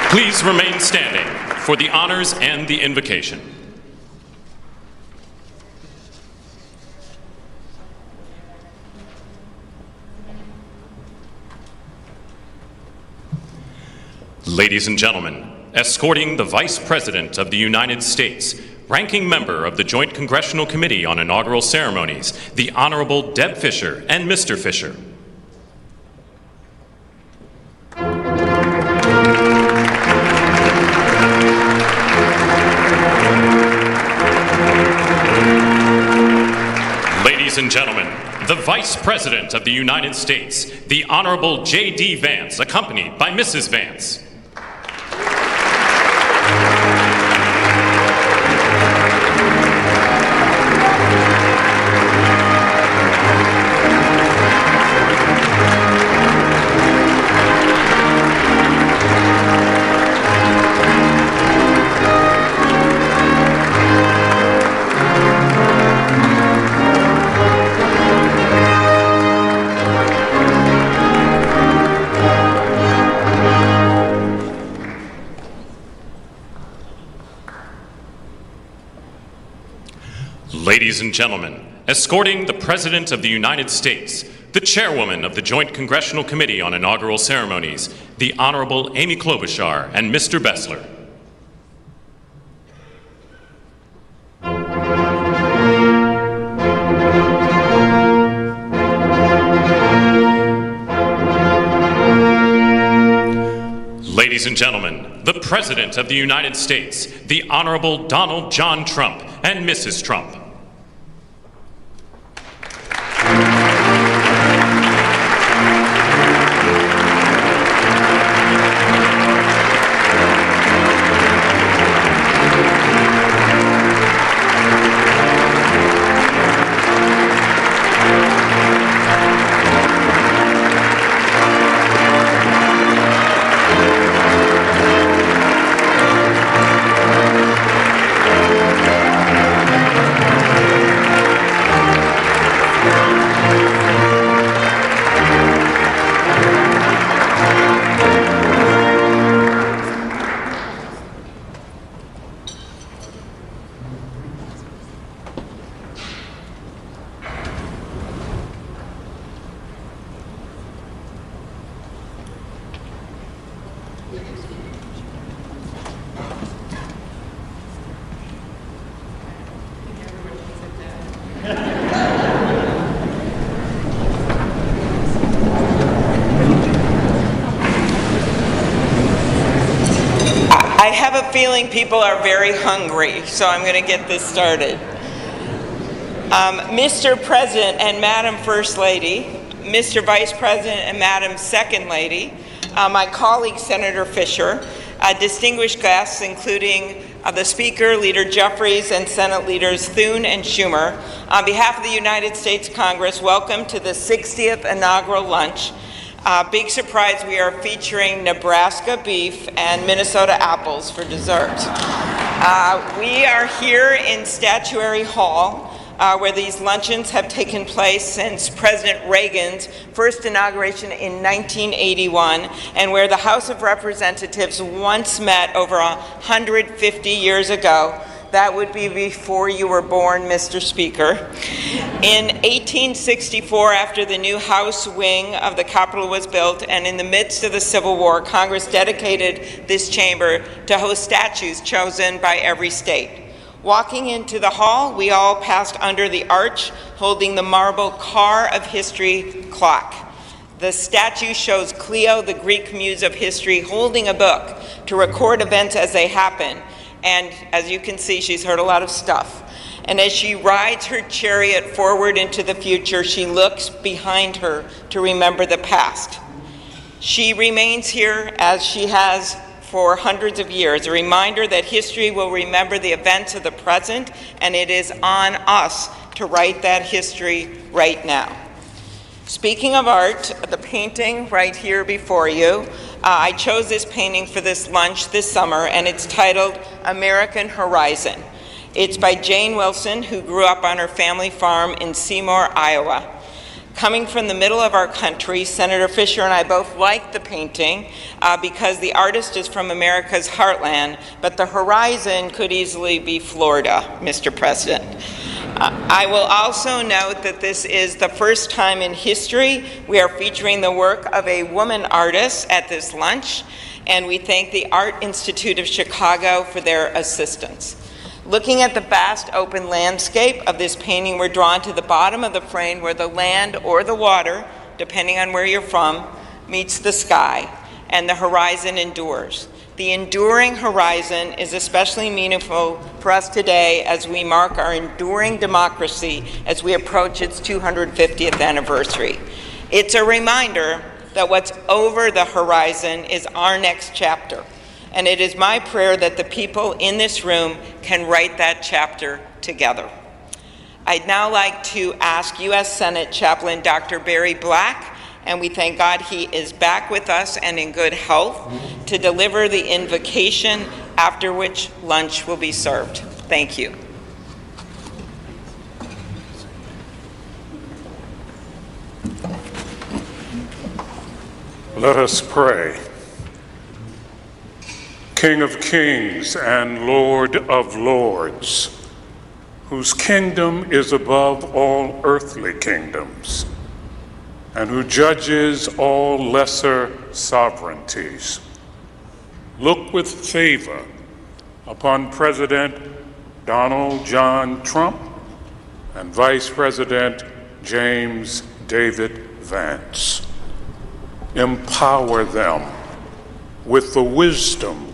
Please remain standing for the honors and the invocation. Ladies and gentlemen, escorting the Vice President of the United States, ranking member of the Joint Congressional Committee on Inaugural Ceremonies, the Honorable Deb Fischer and Mr. Fischer. Ladies and gentlemen, the Vice President of the United States, the Honorable J.D. Vance, accompanied by Mrs. Vance. Ladies and gentlemen, escorting the President of the United States, the Chairwoman of the Joint Congressional Committee on Inaugural Ceremonies, the Honorable Amy Klobuchar and Mr. Bessler. Ladies and gentlemen, the President of the United States, the Honorable Donald John Trump and Mrs. Trump. I have a feeling people are very hungry, so I'm going to get this started. Mr. President and Madam First Lady, Mr. Vice President and Madam Second Lady, my colleague Senator Fisher, distinguished guests including the Speaker, Leader Jeffries, and Senate Leaders Thune and Schumer, on behalf of the United States Congress, welcome to the 60th inaugural lunch. Big surprise, we are featuring Nebraska beef and Minnesota apples for dessert. We are here in Statuary Hall, where these luncheons have taken place since President Reagan's first inauguration in 1981, and where the House of Representatives once met over 150 years ago. That would be before you were born, Mr. Speaker. In 1864, after the new House wing of the Capitol was built, and in the midst of the Civil War, Congress dedicated this chamber to host statues chosen by every state. Walking into the hall, we all passed under the arch, holding the marble Car of History clock. The statue shows Cleo, the Greek muse of history, holding a book to record events as they happen. And as you can see, she's heard a lot of stuff. And as she rides her chariot forward into the future, she looks behind her to remember the past. She remains here as she has for hundreds of years, a reminder that history will remember the events of the present, and it is on us to write that history right now. Speaking of art, the painting right here before you, I chose this painting for this lunch this summer, and it's titled American Horizon. It's by Jane Wilson, who grew up on her family farm in Seymour, Iowa. Coming from the middle of our country, Senator Fisher and I both like the painting because the artist is from America's heartland, but the horizon could easily be Florida, Mr. President. I will also note that this is the first time in history we are featuring the work of a woman artist at this lunch, and we thank the Art Institute of Chicago for their assistance. Looking at the vast open landscape of this painting, we're drawn to the bottom of the frame where the land or the water, depending on where you're from, meets the sky, and the horizon endures. The enduring horizon is especially meaningful for us today as we mark our enduring democracy as we approach its 250th anniversary. It's a reminder that what's over the horizon is our next chapter. And it is my prayer that the people in this room can write that chapter together. I'd now like to ask U.S. Senate Chaplain Dr. Barry Black, and we thank God he is back with us and in good health, to deliver the invocation, after which lunch will be served. Thank you. Let us pray. King of kings and Lord of lords, whose kingdom is above all earthly kingdoms, and who judges all lesser sovereignties. Look with favor upon President Donald John Trump and Vice President James David Vance. Empower them with the wisdom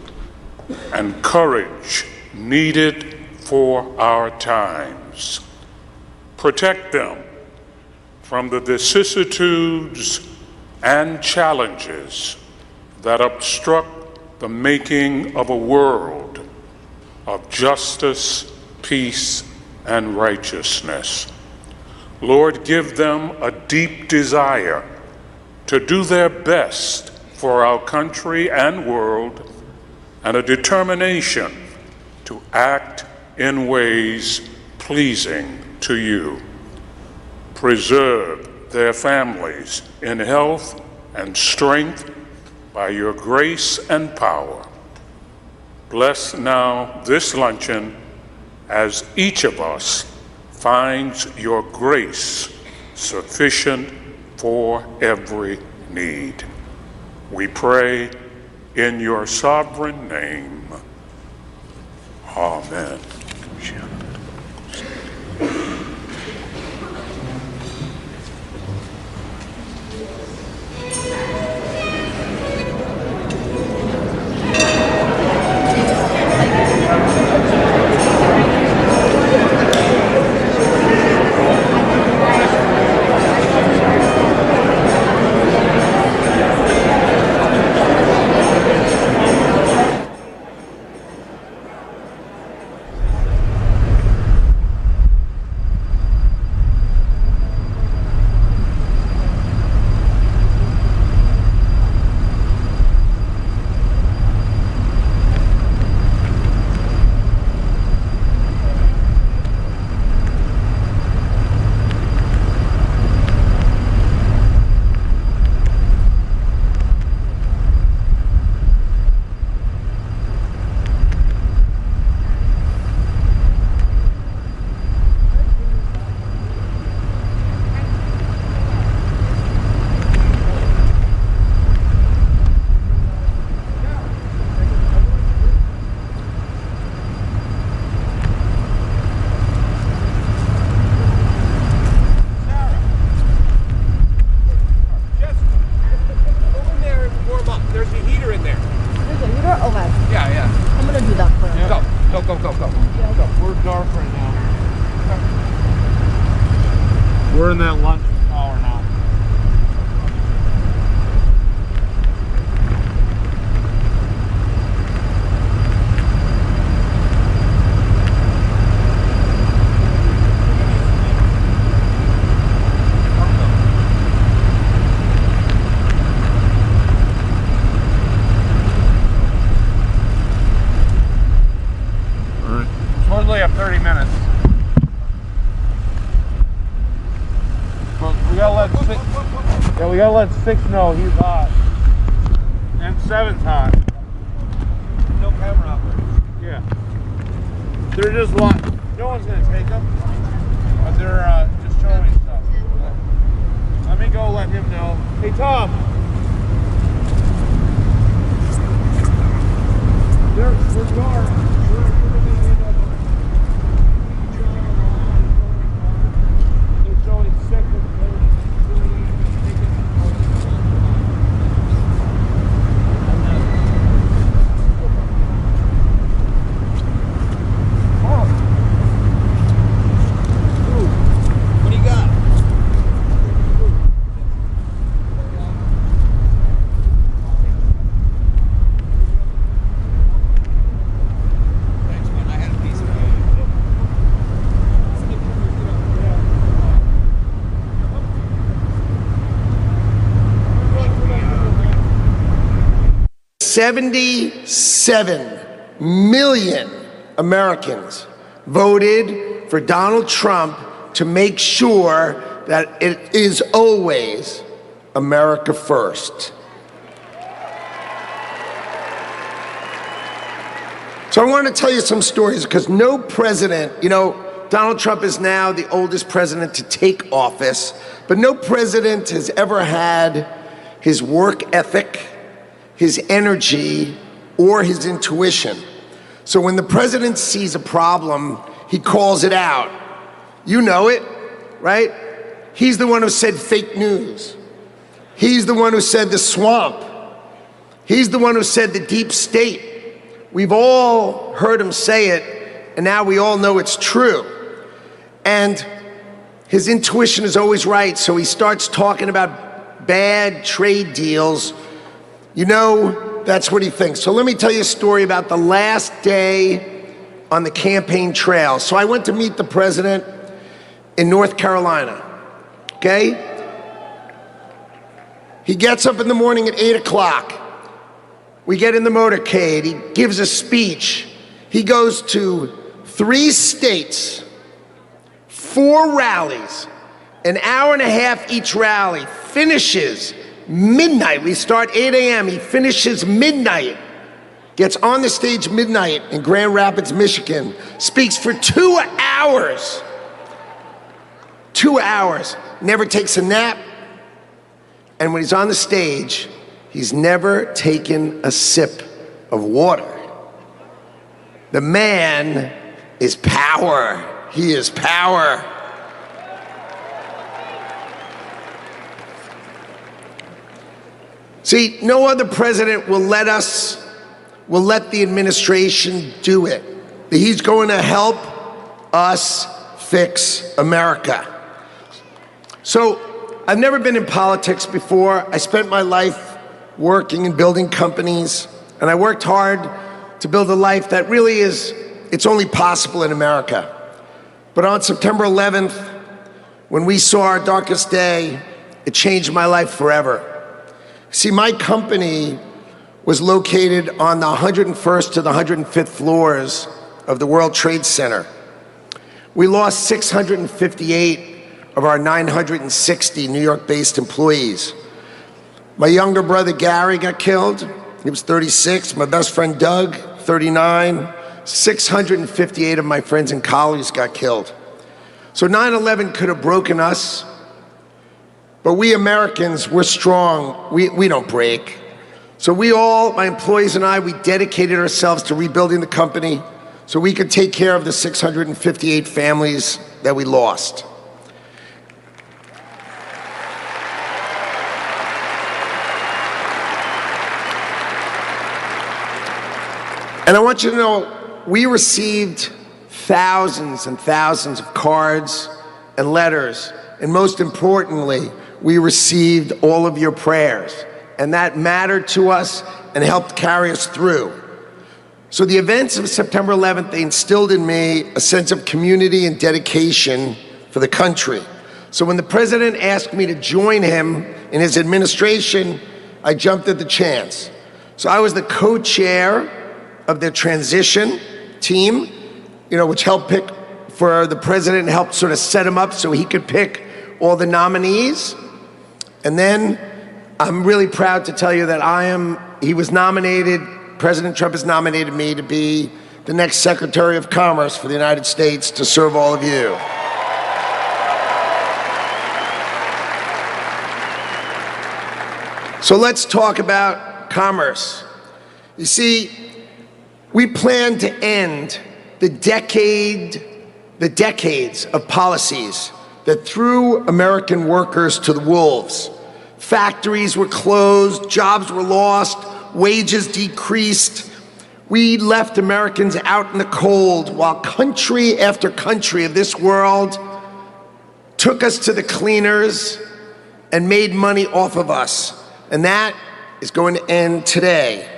and courage needed for our times. Protect them from the vicissitudes and challenges that obstruct the making of a world of justice, peace, and righteousness. Lord, give them a deep desire to do their best for our country and world, and a determination to act in ways pleasing to you. Preserve their families in health and strength by your grace and power. Bless now this luncheon as each of us finds your grace sufficient for every need. We pray in your sovereign name. Amen. We're in that lunch hour now. All right. Supposedly have 30 minutes. We gotta let 6 know he's hot. And 7's hot. No camera operators. Yeah. They're just no one's gonna take them. But they're just showing stuff. Let me go let him know. Hey Tom! We're guard. They're showing 6 and 30. $77 million Americans voted for Donald Trump to make sure that it is always America first. So I want to tell you some stories because no president, Donald Trump is now the oldest president to take office, but no president has ever had his work ethic, his energy, or his intuition. So when the president sees a problem, he calls it out. You know it, right? He's the one who said fake news. He's the one who said the swamp. He's the one who said the deep state. We've all heard him say it, and now we all know it's true. And his intuition is always right, so he starts talking about bad trade deals. You know, that's what he thinks. So let me tell you a story about the last day on the campaign trail. So I went to meet the president in North Carolina, okay? He gets up in the morning at 8 o'clock. We get in the motorcade. He gives a speech. He goes to 3 states, 4 rallies, an hour and a half each rally, finishes midnight. We start 8 a.m. He finishes midnight, gets on the stage midnight in Grand Rapids, Michigan, speaks for 2 hours. 2 hours, never takes a nap. And when he's on the stage, he's never taken a sip of water. The man is power. He is power. See, no other president will let the administration do it. He's going to help us fix America. So, I've never been in politics before. I spent my life working and building companies, and I worked hard to build a life that really it's only possible in America. But on September 11th, when we saw our darkest day, it changed my life forever. See, my company was located on the 101st to the 105th floors of the World Trade Center. We lost 658 of our 960 New York-based employees. My younger brother Gary got killed. He was 36. My best friend Doug, 39. 658 of my friends and colleagues got killed. So 9/11 could have broken us, but we Americans, we're strong. We don't break. So we all, my employees and I, we dedicated ourselves to rebuilding the company so we could take care of the 658 families that we lost. And I want you to know, we received thousands and thousands of cards and letters, and most importantly, we received all of your prayers, and that mattered to us and helped carry us through. So the events of September 11th, they instilled in me a sense of community and dedication for the country. So when the president asked me to join him in his administration, I jumped at the chance. So I was the co-chair of the transition team, which helped pick for the president and helped sort of set him up so he could pick all the nominees. And then I'm really proud to tell you that President Trump has nominated me to be the next Secretary of Commerce for the United States to serve all of you. So let's talk about commerce. You see, we plan to end the decades of policies that threw American workers to the wolves. Factories were closed, jobs were lost, wages decreased. We left Americans out in the cold while country after country of this world took us to the cleaners and made money off of us. And that is going to end today.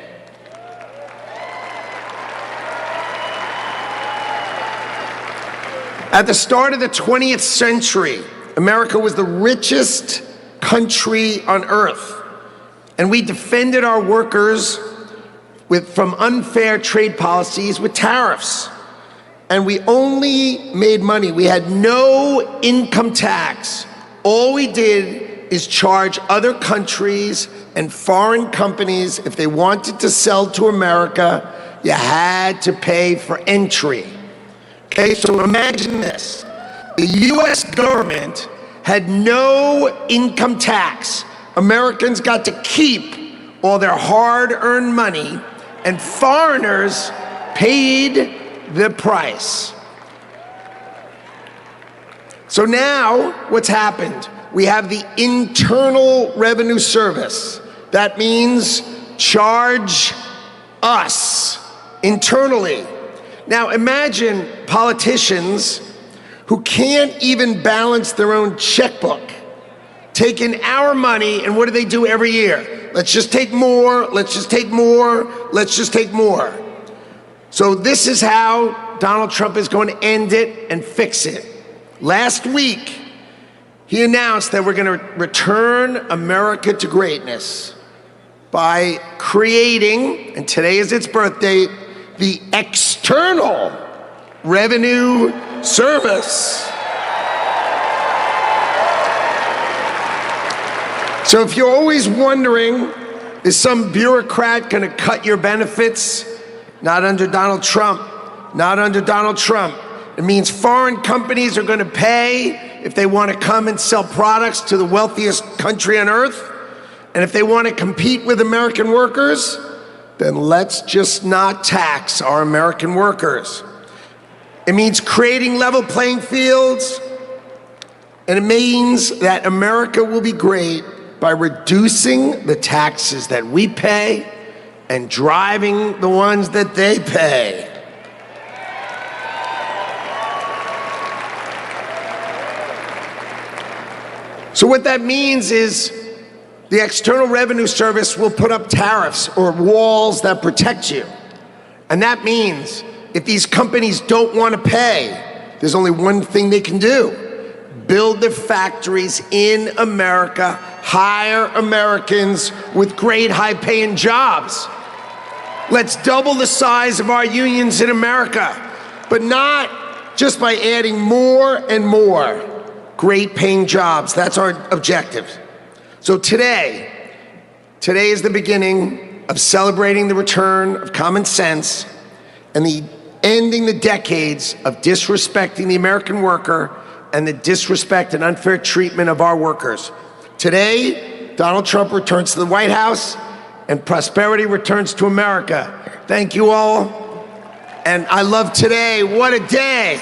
At the start of the 20th century, America was the richest country on earth, and we defended our workers from unfair trade policies with tariffs. And we only made money. We had no income tax. All we did is charge other countries and foreign companies, if they wanted to sell to America, you had to pay for entry. Okay, so imagine this. The US government had no income tax. Americans got to keep all their hard-earned money, and foreigners paid the price. So now, what's happened? We have the Internal Revenue Service. That means charge us internally. Now imagine politicians who can't even balance their own checkbook, taking our money, and what do every year? Let's just take more, let's just take more, let's just take more. So this is how Donald Trump is going to end it and fix it. Last week, he announced that we're going to return America to greatness by creating, and today is its birthday, the External Revenue Service. So if you're always wondering, is some bureaucrat going to cut your benefits? Not under Donald Trump. Not under Donald Trump. It means foreign companies are going to pay if they want to come and sell products to the wealthiest country on earth. And if they want to compete with American workers, then let's just not tax our American workers. It means creating level playing fields, and it means that America will be great by reducing the taxes that we pay and driving the ones that they pay. So what that means is the External Revenue Service will put up tariffs or walls that protect you. And that means if these companies don't want to pay, there's only one thing they can do: build their factories in America, hire Americans with great high-paying jobs. Let's double the size of our unions in America, but not just by adding more and more great-paying jobs. That's our objective. So today is the beginning of celebrating the return of common sense and ending the decades of disrespecting the American worker and the disrespect and unfair treatment of our workers. Today, Donald Trump returns to the White House and prosperity returns to America. Thank you all. And I love today. What a day.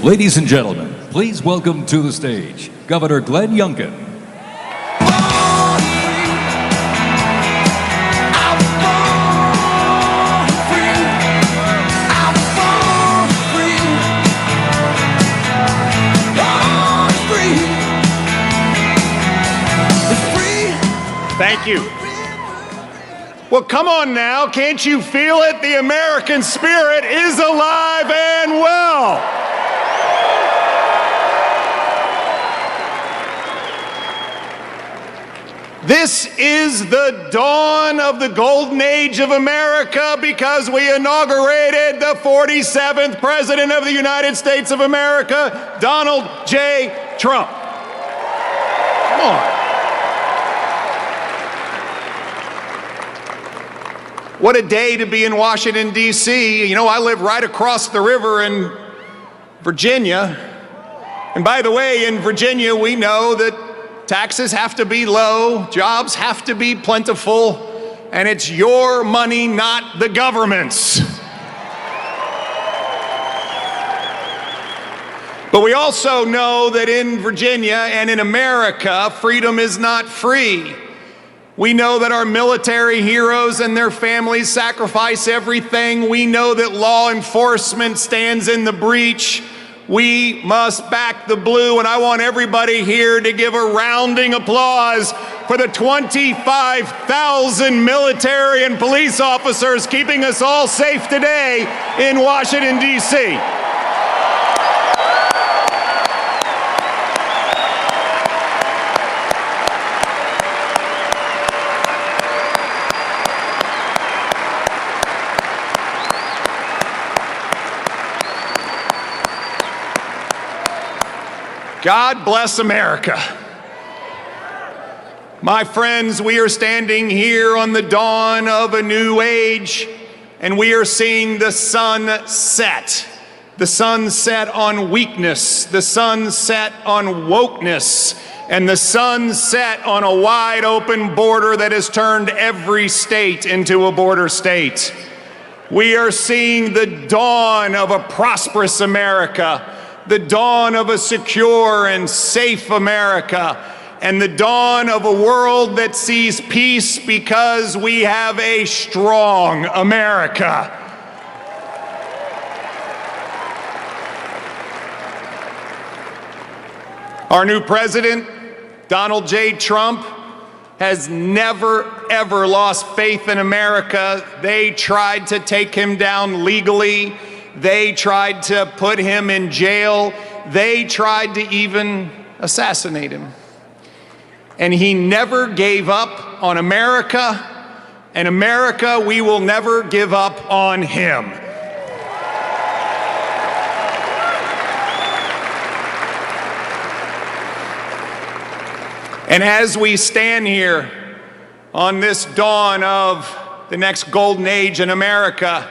Ladies and gentlemen, please welcome to the stage Governor Glenn Youngkin. Thank you. Well, come on now, can't you feel it? The American spirit is alive and well. This is the dawn of the golden age of America because we inaugurated the 47th President of the United States of America, Donald J. Trump. Come on. What a day to be in Washington, D.C. You know, I live right across the river in Virginia. And by the way, in Virginia, we know that taxes have to be low, jobs have to be plentiful, and it's your money, not the government's. But we also know that in Virginia and in America, freedom is not free. We know that our military heroes and their families sacrifice everything. We know that law enforcement stands in the breach. We must back the blue, and I want everybody here to give a rounding applause for the 25,000 military and police officers keeping us all safe today in Washington, D.C. God bless America. My friends, we are standing here on the dawn of a new age, and we are seeing the sun set. The sun set on weakness, the sun set on wokeness, and the sun set on a wide open border that has turned every state into a border state. We are seeing the dawn of a prosperous America, the dawn of a secure and safe America, and the dawn of a world that sees peace because we have a strong America. Our new president, Donald J. Trump, has never, ever lost faith in America. They tried to take him down legally. They tried to put him in jail. They tried to even assassinate him. And he never gave up on America, and America, we will never give up on him. And as we stand here on this dawn of the next golden age in America,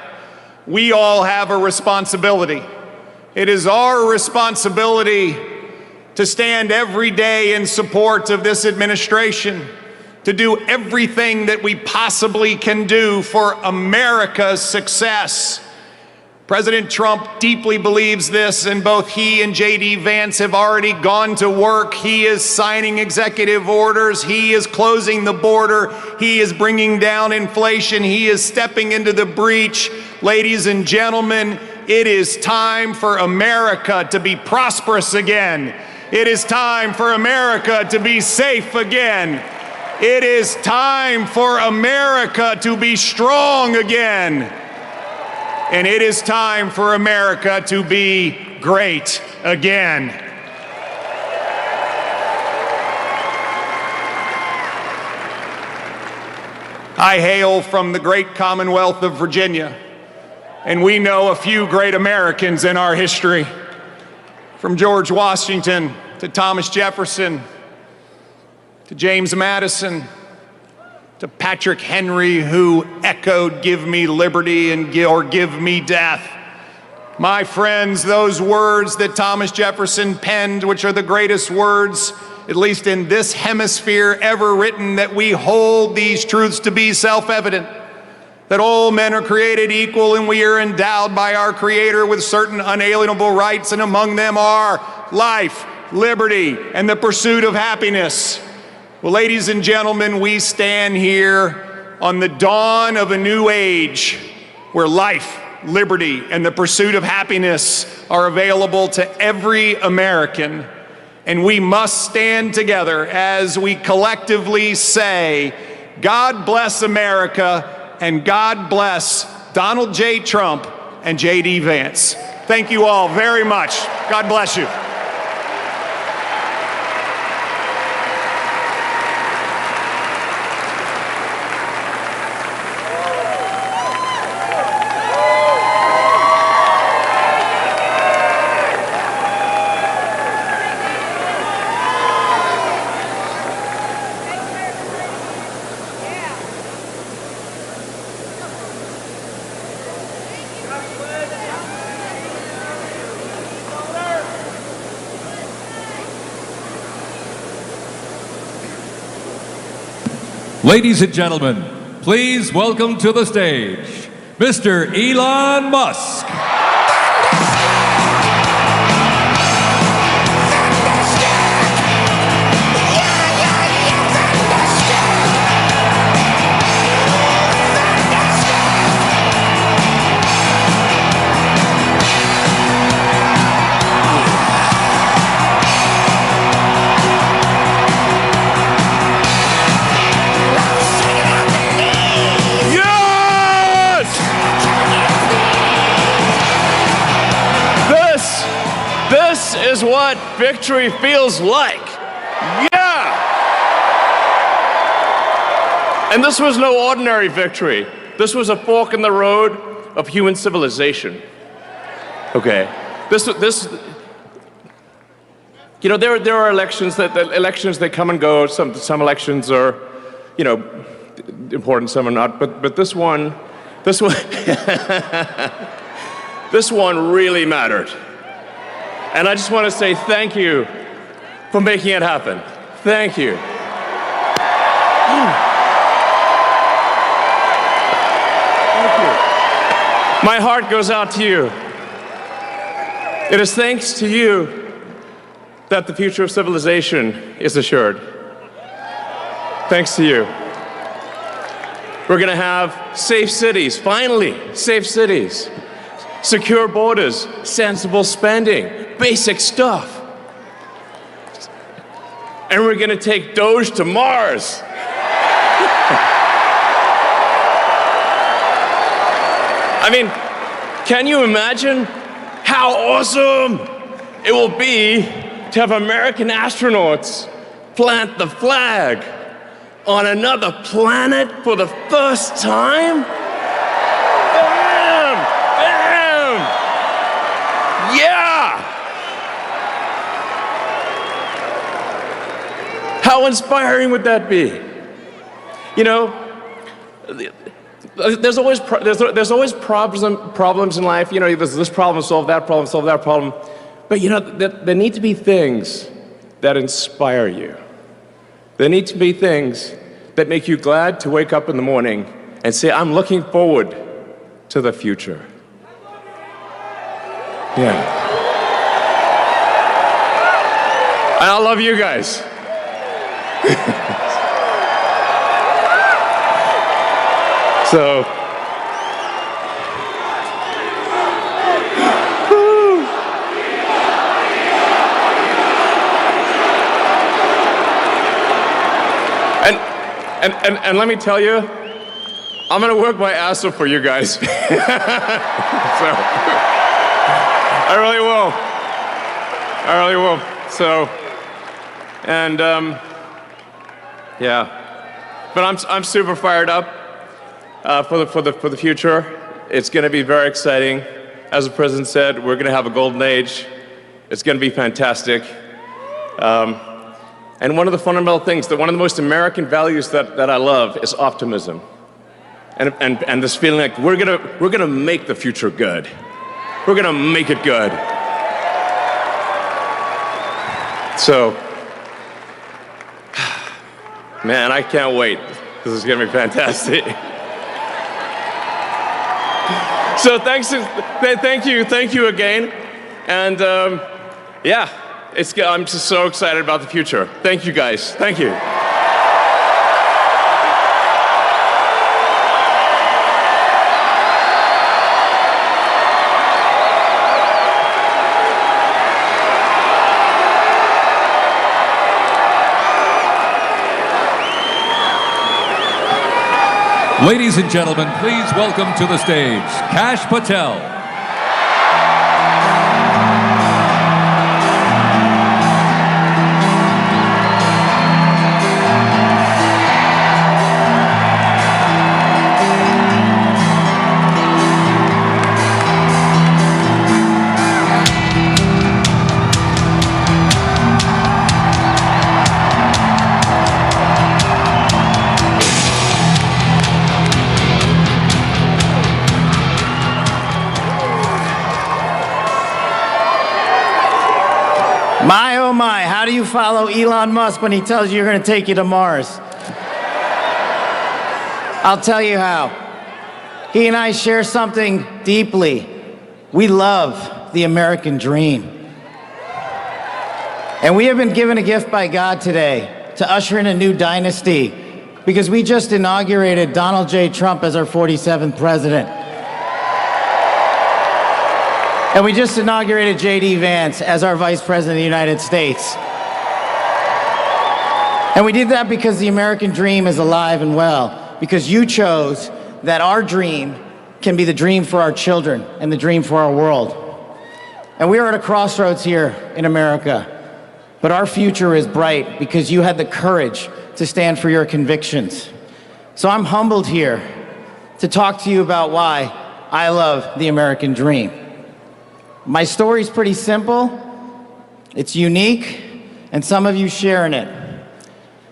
we all have a responsibility. It is our responsibility to stand every day in support of this administration, to do everything that we possibly can do for America's success. President Trump deeply believes this, and both he and J.D. Vance have already gone to work. He is signing executive orders. He is closing the border. He is bringing down inflation. He is stepping into the breach. Ladies and gentlemen, it is time for America to be prosperous again. It is time for America to be safe again. It is time for America to be strong again. And it is time for America to be great again. I hail from the great Commonwealth of Virginia, and we know a few great Americans in our history. From George Washington to Thomas Jefferson to James Madison to Patrick Henry, who echoed, "Give me liberty or give me death." My friends, those words that Thomas Jefferson penned, which are the greatest words, at least in this hemisphere, ever written, that we hold these truths to be self-evident, that all men are created equal and we are endowed by our Creator with certain unalienable rights, and among them are life, liberty, and the pursuit of happiness. Well, ladies and gentlemen, we stand here on the dawn of a new age where life, liberty, and the pursuit of happiness are available to every American. And we must stand together as we collectively say, God bless America, and God bless Donald J. Trump and J.D. Vance. Thank you all very much. God bless you. Ladies and gentlemen, please welcome to the stage, Mr. Elon Musk. This is what victory feels like. Yeah! And this was no ordinary victory. This was a fork in the road of human civilization. Okay. You know, there are elections that come and go. Some elections are, you know, important, some are not. But this one, this one really mattered. And I just want to say thank you for making it happen. Thank you. Thank you. My heart goes out to you. It is thanks to you that the future of civilization is assured. Thanks to you. We're going to have safe cities, finally, safe cities, secure borders, sensible spending, basic stuff. And we're going to take Doge to Mars. I mean, can you imagine how awesome it will be to have American astronauts plant the flag on another planet for the first time? Bam! Bam! Yeah! How inspiring would that be? You know, there's always problems in life. You know, there's this problem, solve that problem. But you know, there need to be things that inspire you. There need to be things that make you glad to wake up in the morning and say, I'm looking forward to the future. Yeah. And I love you guys. So, and let me tell you, I'm gonna work my ass off for you guys. So, I really will. So, and yeah, but I'm super fired up for the future. It's gonna be very exciting. As the president said, we're gonna have a golden age. It's gonna be fantastic. And one of the fundamental things, one of the most American values that I love is optimism. And this feeling like we're gonna make the future good. We're gonna make it good. So, man, I can't wait. This is gonna be fantastic. So thank you again. And yeah. I'm just so excited about the future. Thank you, guys. Thank you. Ladies and gentlemen, please welcome to the stage, Kash Patel. My, oh my, how do you follow Elon Musk when he tells you you're going to take you to Mars? I'll tell you how. He and I share something deeply. We love the American dream. And we have been given a gift by God today to usher in a new dynasty because we just inaugurated Donald J. Trump as our 47th president. And we just inaugurated J.D. Vance as our Vice President of the United States. And we did that because the American dream is alive and well, because you chose that our dream can be the dream for our children and the dream for our world. And we are at a crossroads here in America, but our future is bright because you had the courage to stand for your convictions. So I'm humbled here to talk to you about why I love the American dream. My story's pretty simple, it's unique, and some of you share in it.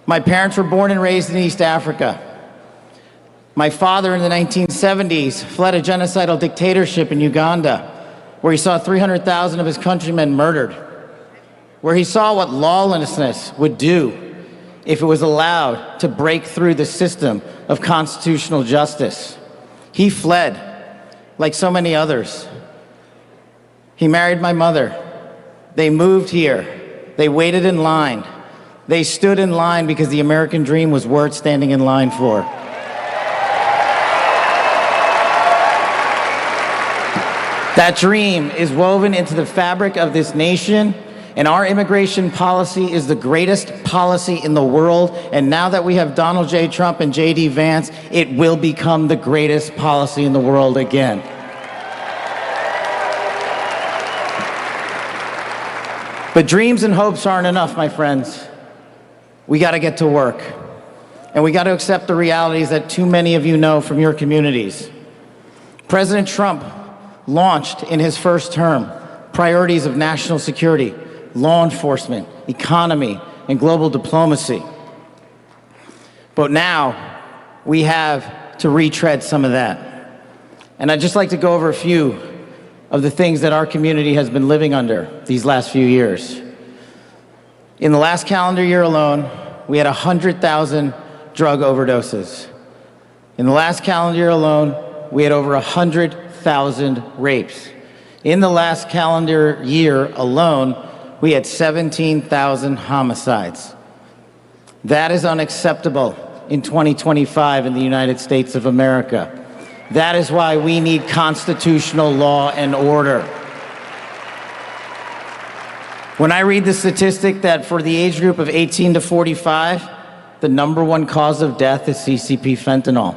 My parents were born and raised in East Africa. My father in the 1970s fled a genocidal dictatorship in Uganda, where he saw 300,000 of his countrymen murdered, where he saw what lawlessness would do if it was allowed to break through the system of constitutional justice. He fled, like so many others. He married my mother. They moved here. They waited in line. They stood in line because the American dream was worth standing in line for. That dream is woven into the fabric of this nation, and our immigration policy is the greatest policy in the world. And now that we have Donald J. Trump and J.D. Vance, it will become the greatest policy in the world again. But dreams and hopes aren't enough, my friends. We got to get to work. And we got to accept the realities that too many of you know from your communities. President Trump launched in his first term priorities of national security, law enforcement, economy, and global diplomacy. But now we have to retread some of that. And I'd just like to go over a few of the things that our community has been living under these last few years. In the last calendar year alone, we had 100,000 drug overdoses. In the last calendar year alone, we had over 100,000 rapes. In the last calendar year alone, we had 17,000 homicides. That is unacceptable in 2025 in the United States of America. That is why we need constitutional law and order. When I read the statistic that for the age group of 18 to 45, the #1 cause of death is CCP fentanyl.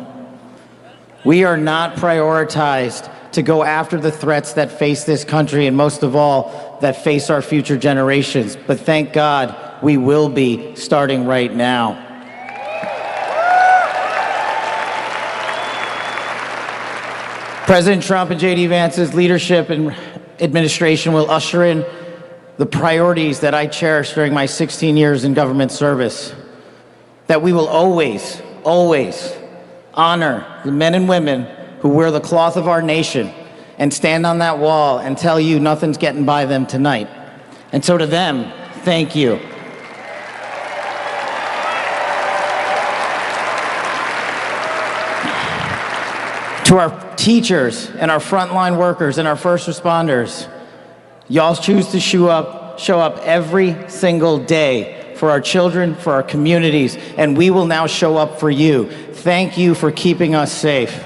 We are not prioritized to go after the threats that face this country, and most of all, that face our future generations. But thank God, we will be starting right now. President Trump and J.D. Vance's leadership and administration will usher in the priorities that I cherished during my 16 years in government service. That we will always, always honor the men and women who wear the cloth of our nation and stand on that wall and tell you nothing's getting by them tonight. And so to them, thank you. To our teachers and our frontline workers and our first responders, y'all choose to show up every single day for our children, for our communities, and we will now show up for you. Thank you for keeping us safe.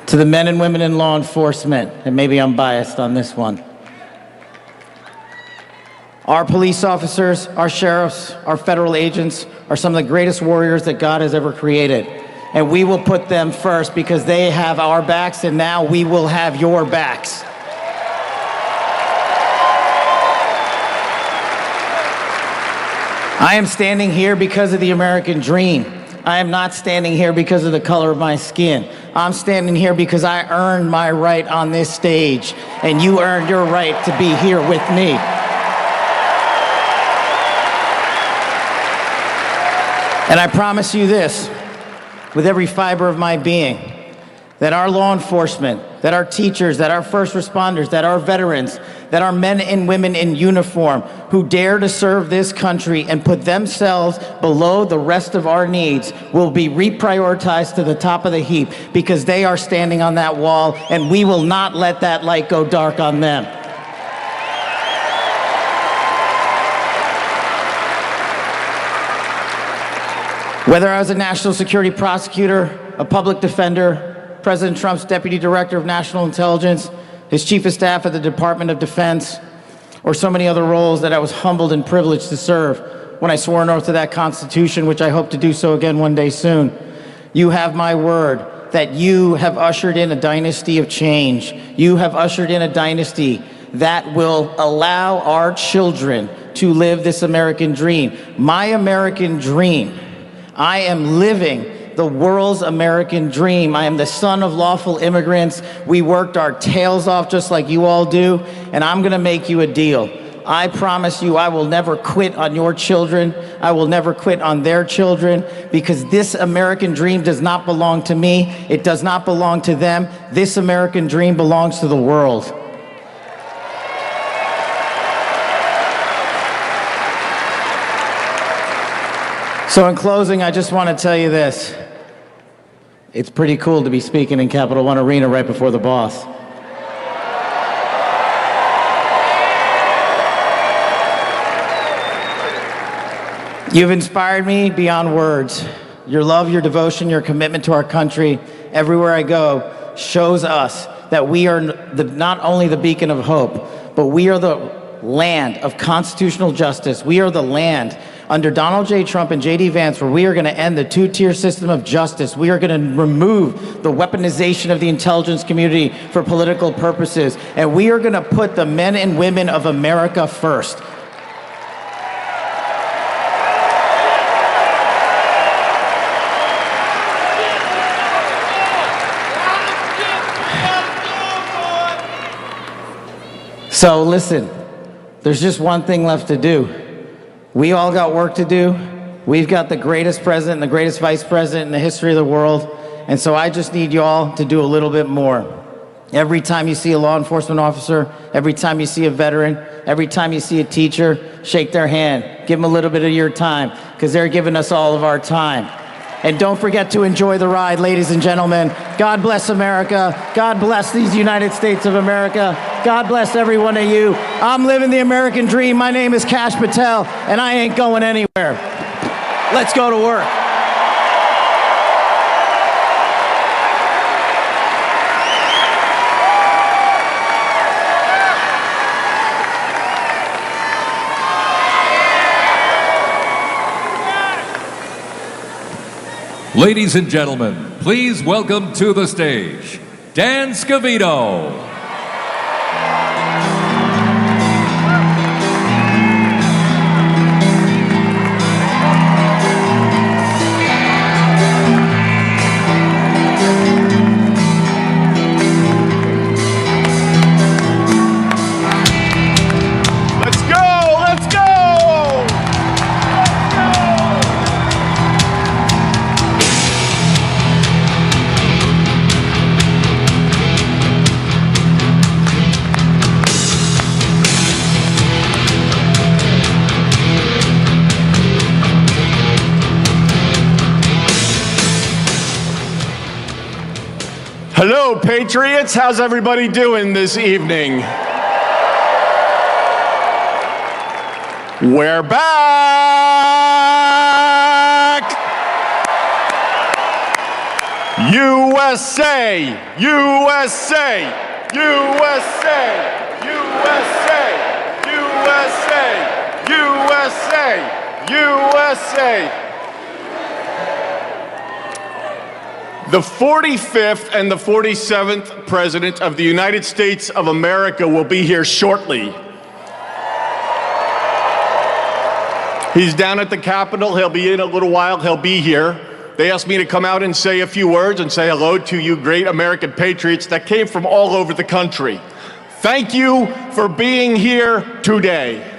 To the men and women in law enforcement, and maybe I'm biased on this one. Our police officers, our sheriffs, our federal agents are some of the greatest warriors that God has ever created. And we will put them first because they have our backs, and now we will have your backs. I am standing here because of the American dream. I am not standing here because of the color of my skin. I'm standing here because I earned my right on this stage, and you earned your right to be here with me. And I promise you this, with every fiber of my being, that our law enforcement, that our teachers, that our first responders, that our veterans, that our men and women in uniform who dare to serve this country and put themselves below the rest of our needs will be reprioritized to the top of the heap because they are standing on that wall, and we will not let that light go dark on them. Whether I was a national security prosecutor, a public defender, President Trump's deputy director of national intelligence, his chief of staff at the Department of Defense, or so many other roles that I was humbled and privileged to serve when I swore an oath to that Constitution, which I hope to do so again one day soon. You have my word that you have ushered in a dynasty of change. You have ushered in a dynasty that will allow our children to live this American dream. My American dream. I am living the world's American dream. I am the son of lawful immigrants. We worked our tails off just like you all do, and I'm gonna make you a deal. I promise you I will never quit on your children. I will never quit on their children, because this American dream does not belong to me. It does not belong to them. This American dream belongs to the world. So in closing, I just want to tell you this. It's pretty cool to be speaking in Capital One Arena right before the boss. You've inspired me beyond words. Your love, your devotion, your commitment to our country, everywhere I go, shows us that we are not only the beacon of hope, but we are the land of constitutional justice. We are the land under Donald J. Trump and J.D. Vance where we are going to end the two-tier system of justice. We are going to remove the weaponization of the intelligence community for political purposes. And we are going to put the men and women of America first. So listen, there's just one thing left to do. We all got work to do. We've got the greatest president and the greatest vice president in the history of the world. And so I just need you all to do a little bit more. Every time you see a law enforcement officer, every time you see a veteran, every time you see a teacher, shake their hand. Give them a little bit of your time, because they're giving us all of our time. And don't forget to enjoy the ride, ladies and gentlemen. God bless America. God bless these United States of America. God bless every one of you. I'm living the American dream. My name is Kash Patel, and I ain't going anywhere. Let's go to work. Ladies and gentlemen, please welcome to the stage, Dan Scavino. Hello, Patriots. How's everybody doing this evening? We're back! USA! USA! USA! USA! USA! USA! USA! The 45th and the 47th President of the United States of America will be here shortly. He's down at the Capitol. He'll be in a little while. He'll be here. They asked me to come out and say a few words and say hello to you great American patriots that came from all over the country. Thank you for being here today.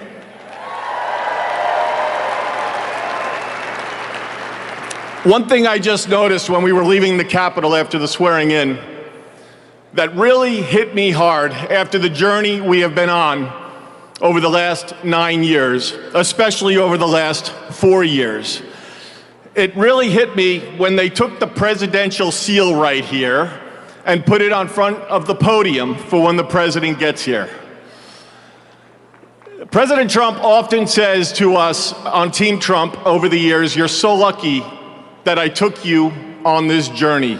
One thing I just noticed when we were leaving the Capitol after the swearing in that really hit me hard after the journey we have been on over the last 9 years, especially over the last 4 years. It really hit me when they took the presidential seal right here and put it on front of the podium for when the president gets here. President Trump often says to us on Team Trump over the years, "You're so lucky that I took you on this journey."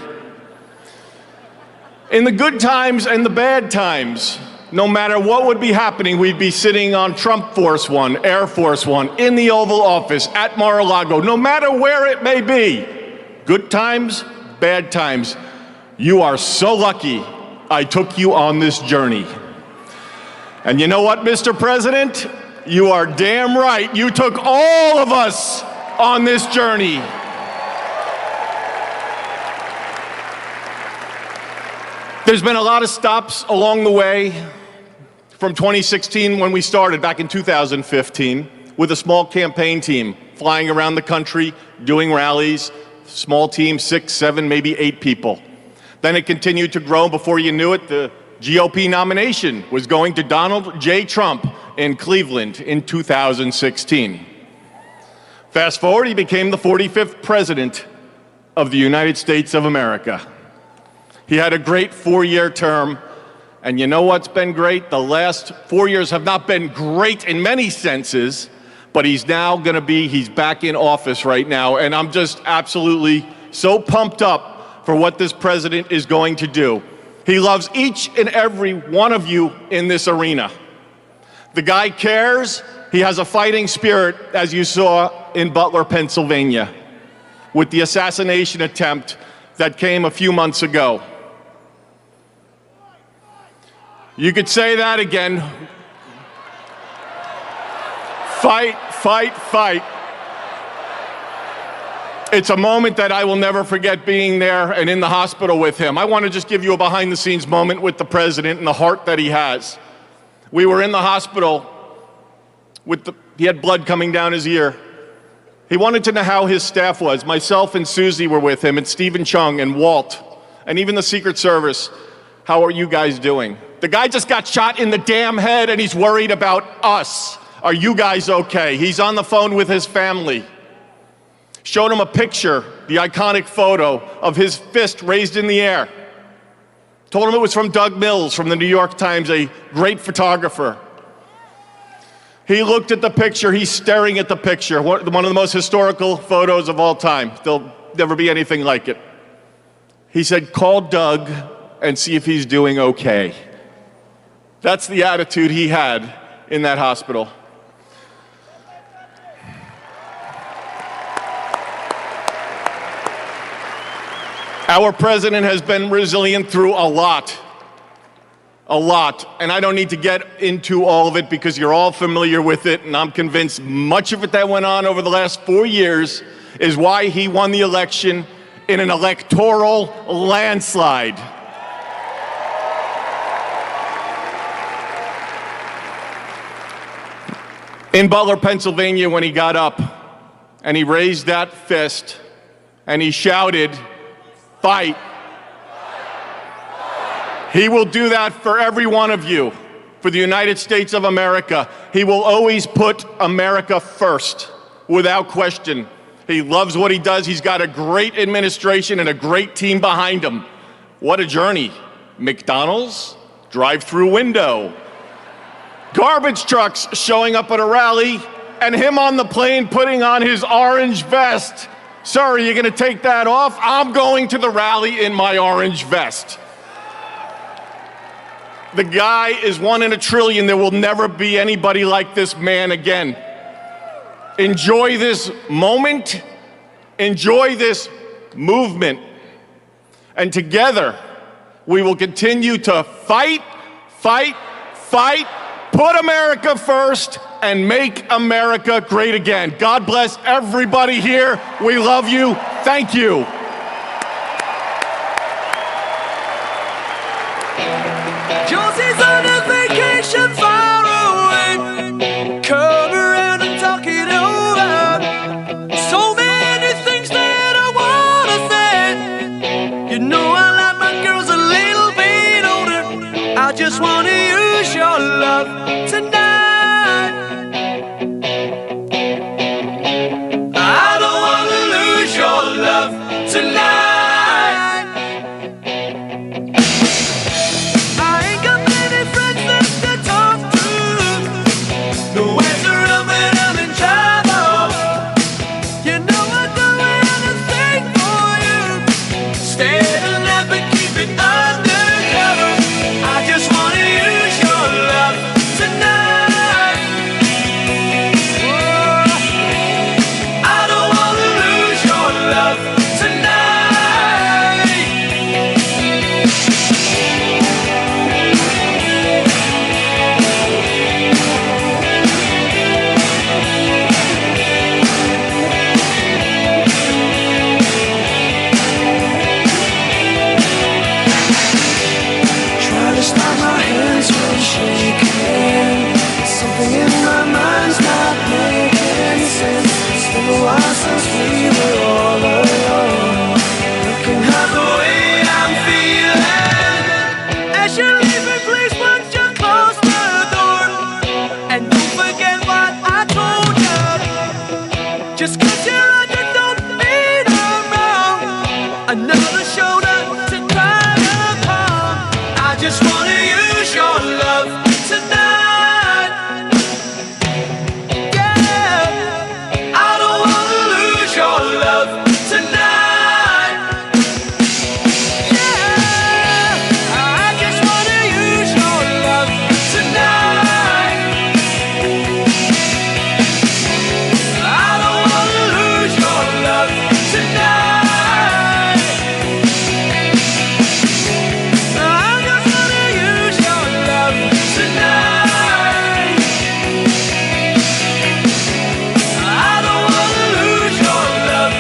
In the good times and the bad times, no matter what would be happening, we'd be sitting on Trump Force One, Air Force One, in the Oval Office, at Mar-a-Lago, no matter where it may be. Good times, bad times. You are so lucky I took you on this journey. And you know what, Mr. President? You are damn right. You took all of us on this journey. There's been a lot of stops along the way from 2016 when we started back in 2015 with a small campaign team flying around the country, doing rallies, small team, 6, 7, maybe 8 people. Then it continued to grow. Before you knew it, the GOP nomination was going to Donald J. Trump in Cleveland in 2016. Fast forward, he became the 45th president of the United States of America. He had a great 4-year term, and you know what's been great? The last 4 years have not been great in many senses, but he's back in office right now, and I'm just absolutely so pumped up for what this president is going to do. He loves each and every one of you in this arena. The guy cares. He has a fighting spirit, as you saw in Butler, Pennsylvania, with the assassination attempt that came a few months ago. You could say that again. Fight, fight, fight. It's a moment that I will never forget, being there and in the hospital with him. I want to just give you a behind-the-scenes moment with the president and the heart that he has. We were in the hospital he had blood coming down his ear. He wanted to know how his staff was. Myself and Susie were with him, and Stephen Chung and Walt, and even the Secret Service. How are you guys doing? The guy just got shot in the damn head, and he's worried about us. Are you guys okay? He's on the phone with his family. Showed him a picture, the iconic photo of his fist raised in the air. Told him it was from Doug Mills from the New York Times, a great photographer. He looked at the picture, he's staring at the picture, one of the most historical photos of all time. There'll never be anything like it. He said, call Doug and see if he's doing okay. That's the attitude he had in that hospital. Our president has been resilient through a lot. And I don't need to get into all of it because you're all familiar with it, and I'm convinced much of it that went on over the last 4 years is why he won the election in an electoral landslide. In Butler, Pennsylvania, when he got up and he raised that fist and he shouted, "Fight." He will do that for every one of you, for the United States of America. He will always put America first, without question. He loves what he does. He's got a great administration and a great team behind him. What a journey. McDonald's, drive-through window, garbage trucks showing up at a rally, and him on the plane putting on his orange vest. Sir, are you going to take that off? I'm going to the rally in my orange vest. The guy is 1 in a trillion. There will never be anybody like this man again. Enjoy this moment. Enjoy this movement. And together, we will continue to fight, fight, fight, put America first, and make America great again. God bless everybody here. We love you. Thank you. Josie's on a vacation far away. Come around and talk it over. So many things that I wanna say. You know I like my girls a little bit older. I just wanna use your love tonight. I don't wanna lose your love tonight. Tonight. please would you close the door? And don't forget what I told you. Just 'cause you're under don't mean I'm wrong. Another shoulder to cry upon. I just wanna use your love tonight. Yeah, I don't wanna lose your love tonight. Yeah, I just wanna use your love tonight. I don't wanna lose your love tonight. I just wanna use your love tonight. I don't wanna lose your love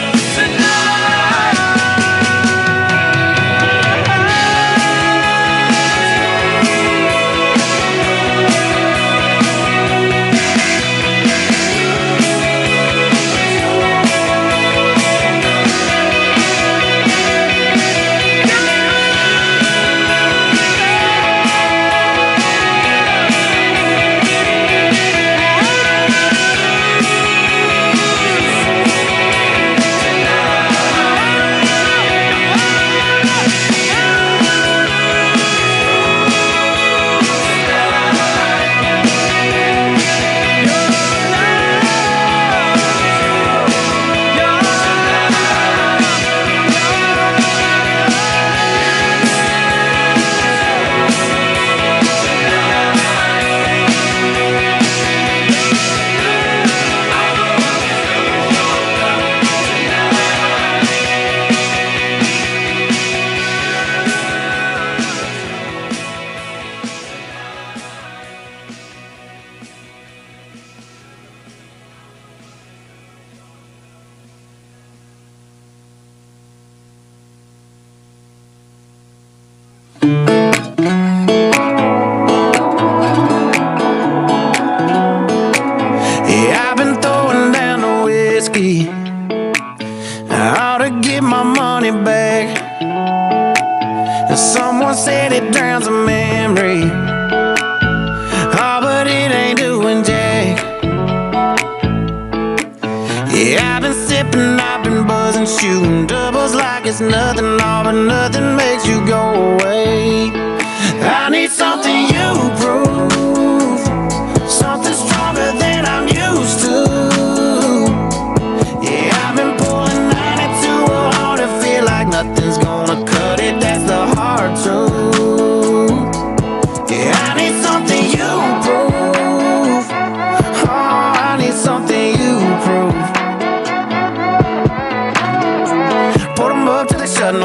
Yeah, I've been throwing down the whiskey. I ought to get my money back. And someone said it drowns a memory. Oh, but it ain't doing jack. Yeah, I've been sipping, I've been buzzing, shooting doubles like it's nothing, all but nothing makes you go away. I need something you prove, something stronger than I'm used to. Yeah, I've been pulling 92 hard to feel like nothing's gonna cut it, that's the hard truth. Yeah, I need something you prove. Oh, I need something you prove. Put 'em up till they shut 'em.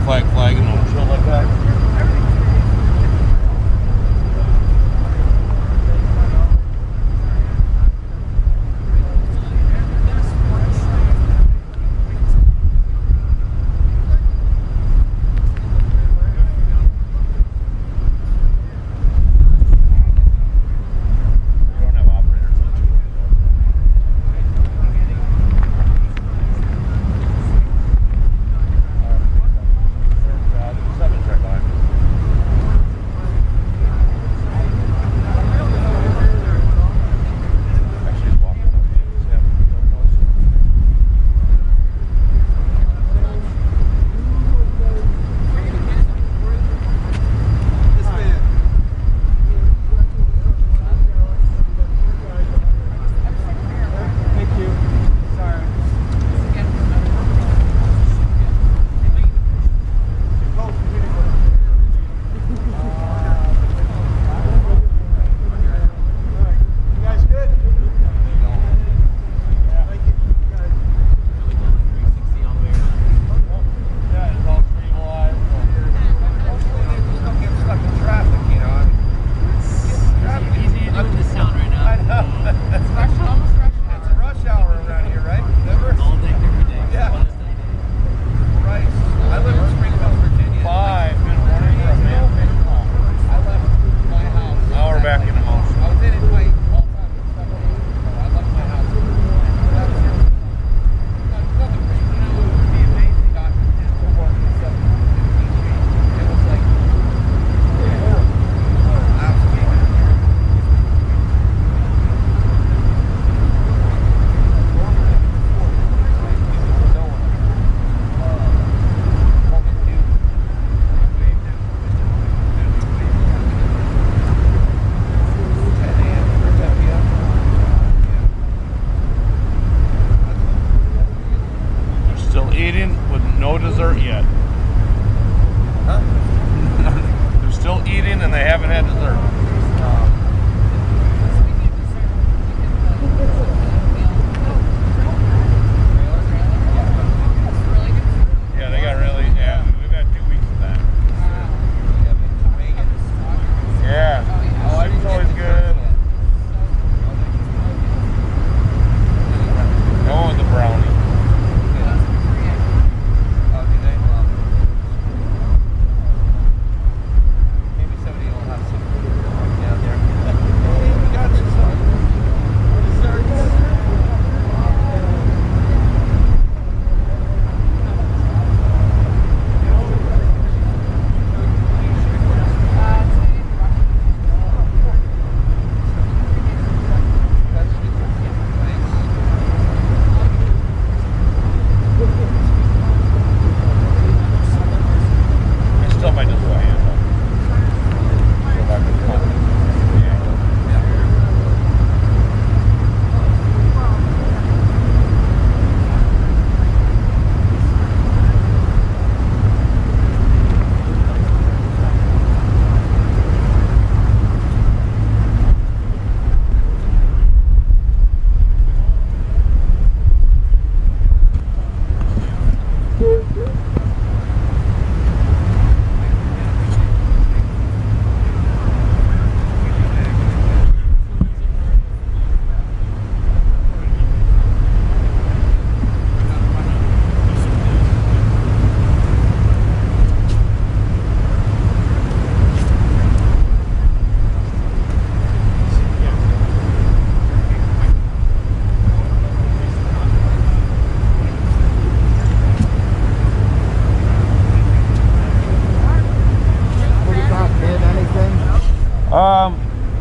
flag, flag, flag, and all shit like that.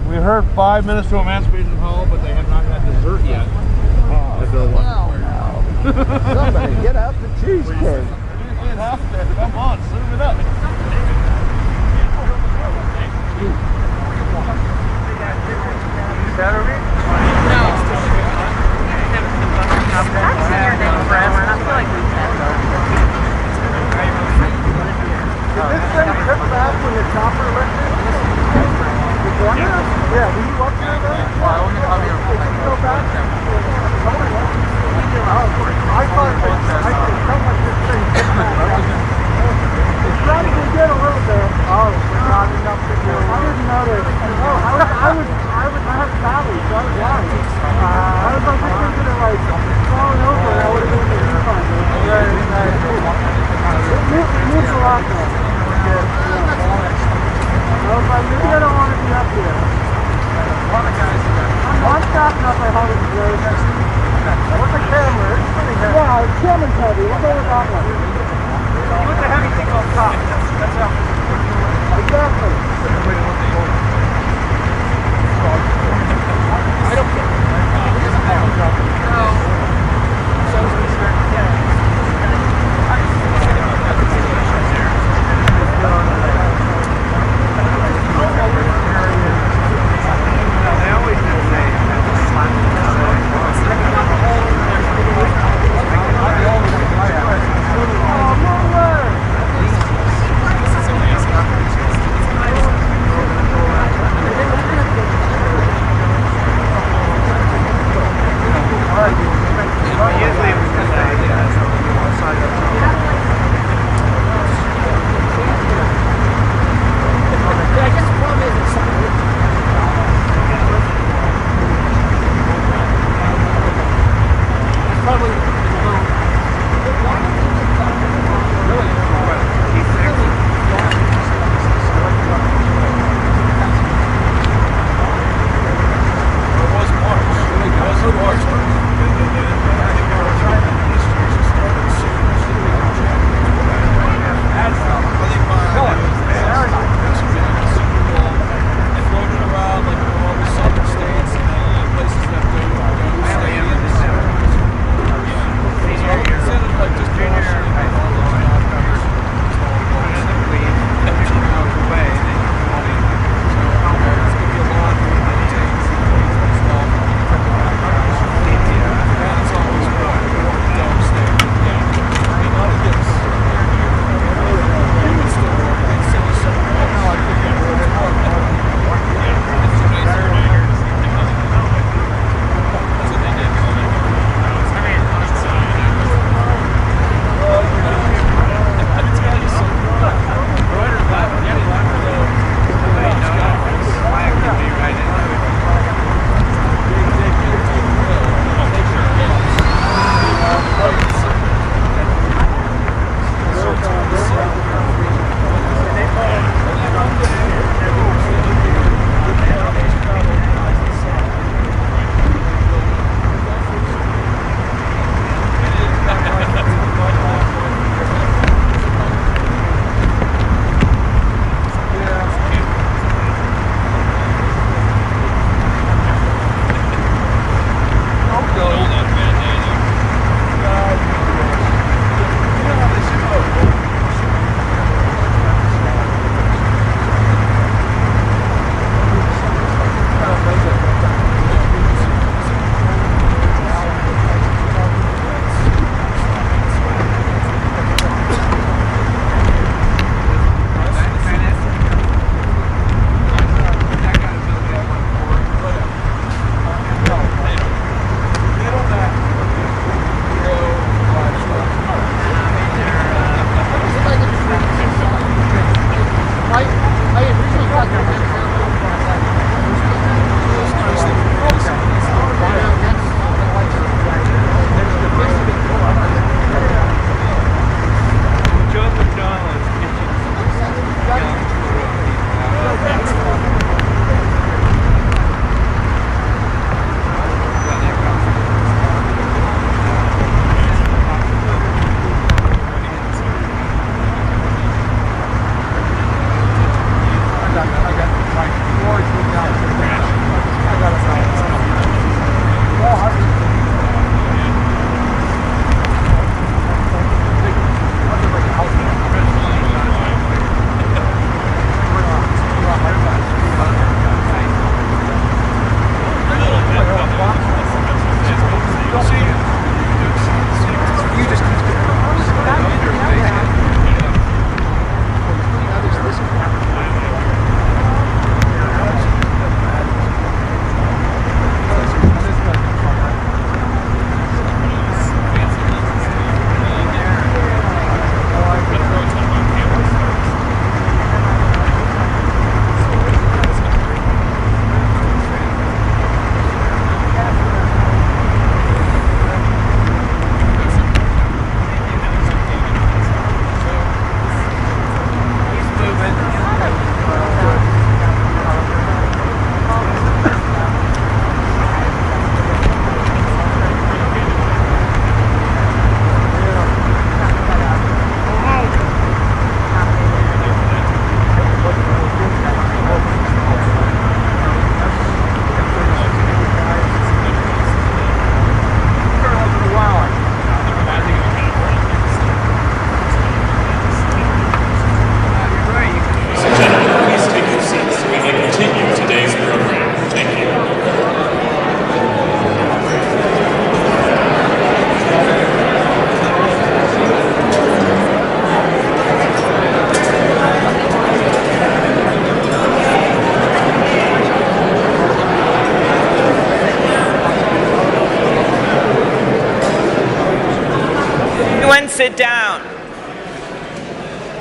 We heard 5 minutes to Emancipation Hall, but they have not had dessert yet. Somebody get out the cheesecake. Get out there. Come on, serve it up. Saturday? No. I've seen your name forever, and I feel like we've met. Did this thing trip back when the chopper lifted? Yeah, were you up there then? Well, I only come here for like go back. I thought it was, I could tell like this thing trip back. Maybe I don't want to be up here. I'm stopping up at Hollywood Road. What's the camera? It's pretty heavy. Yeah, the camera's heavy. We'll go with that one. Put the heavy thing on top. That's how. Exactly. I don't care.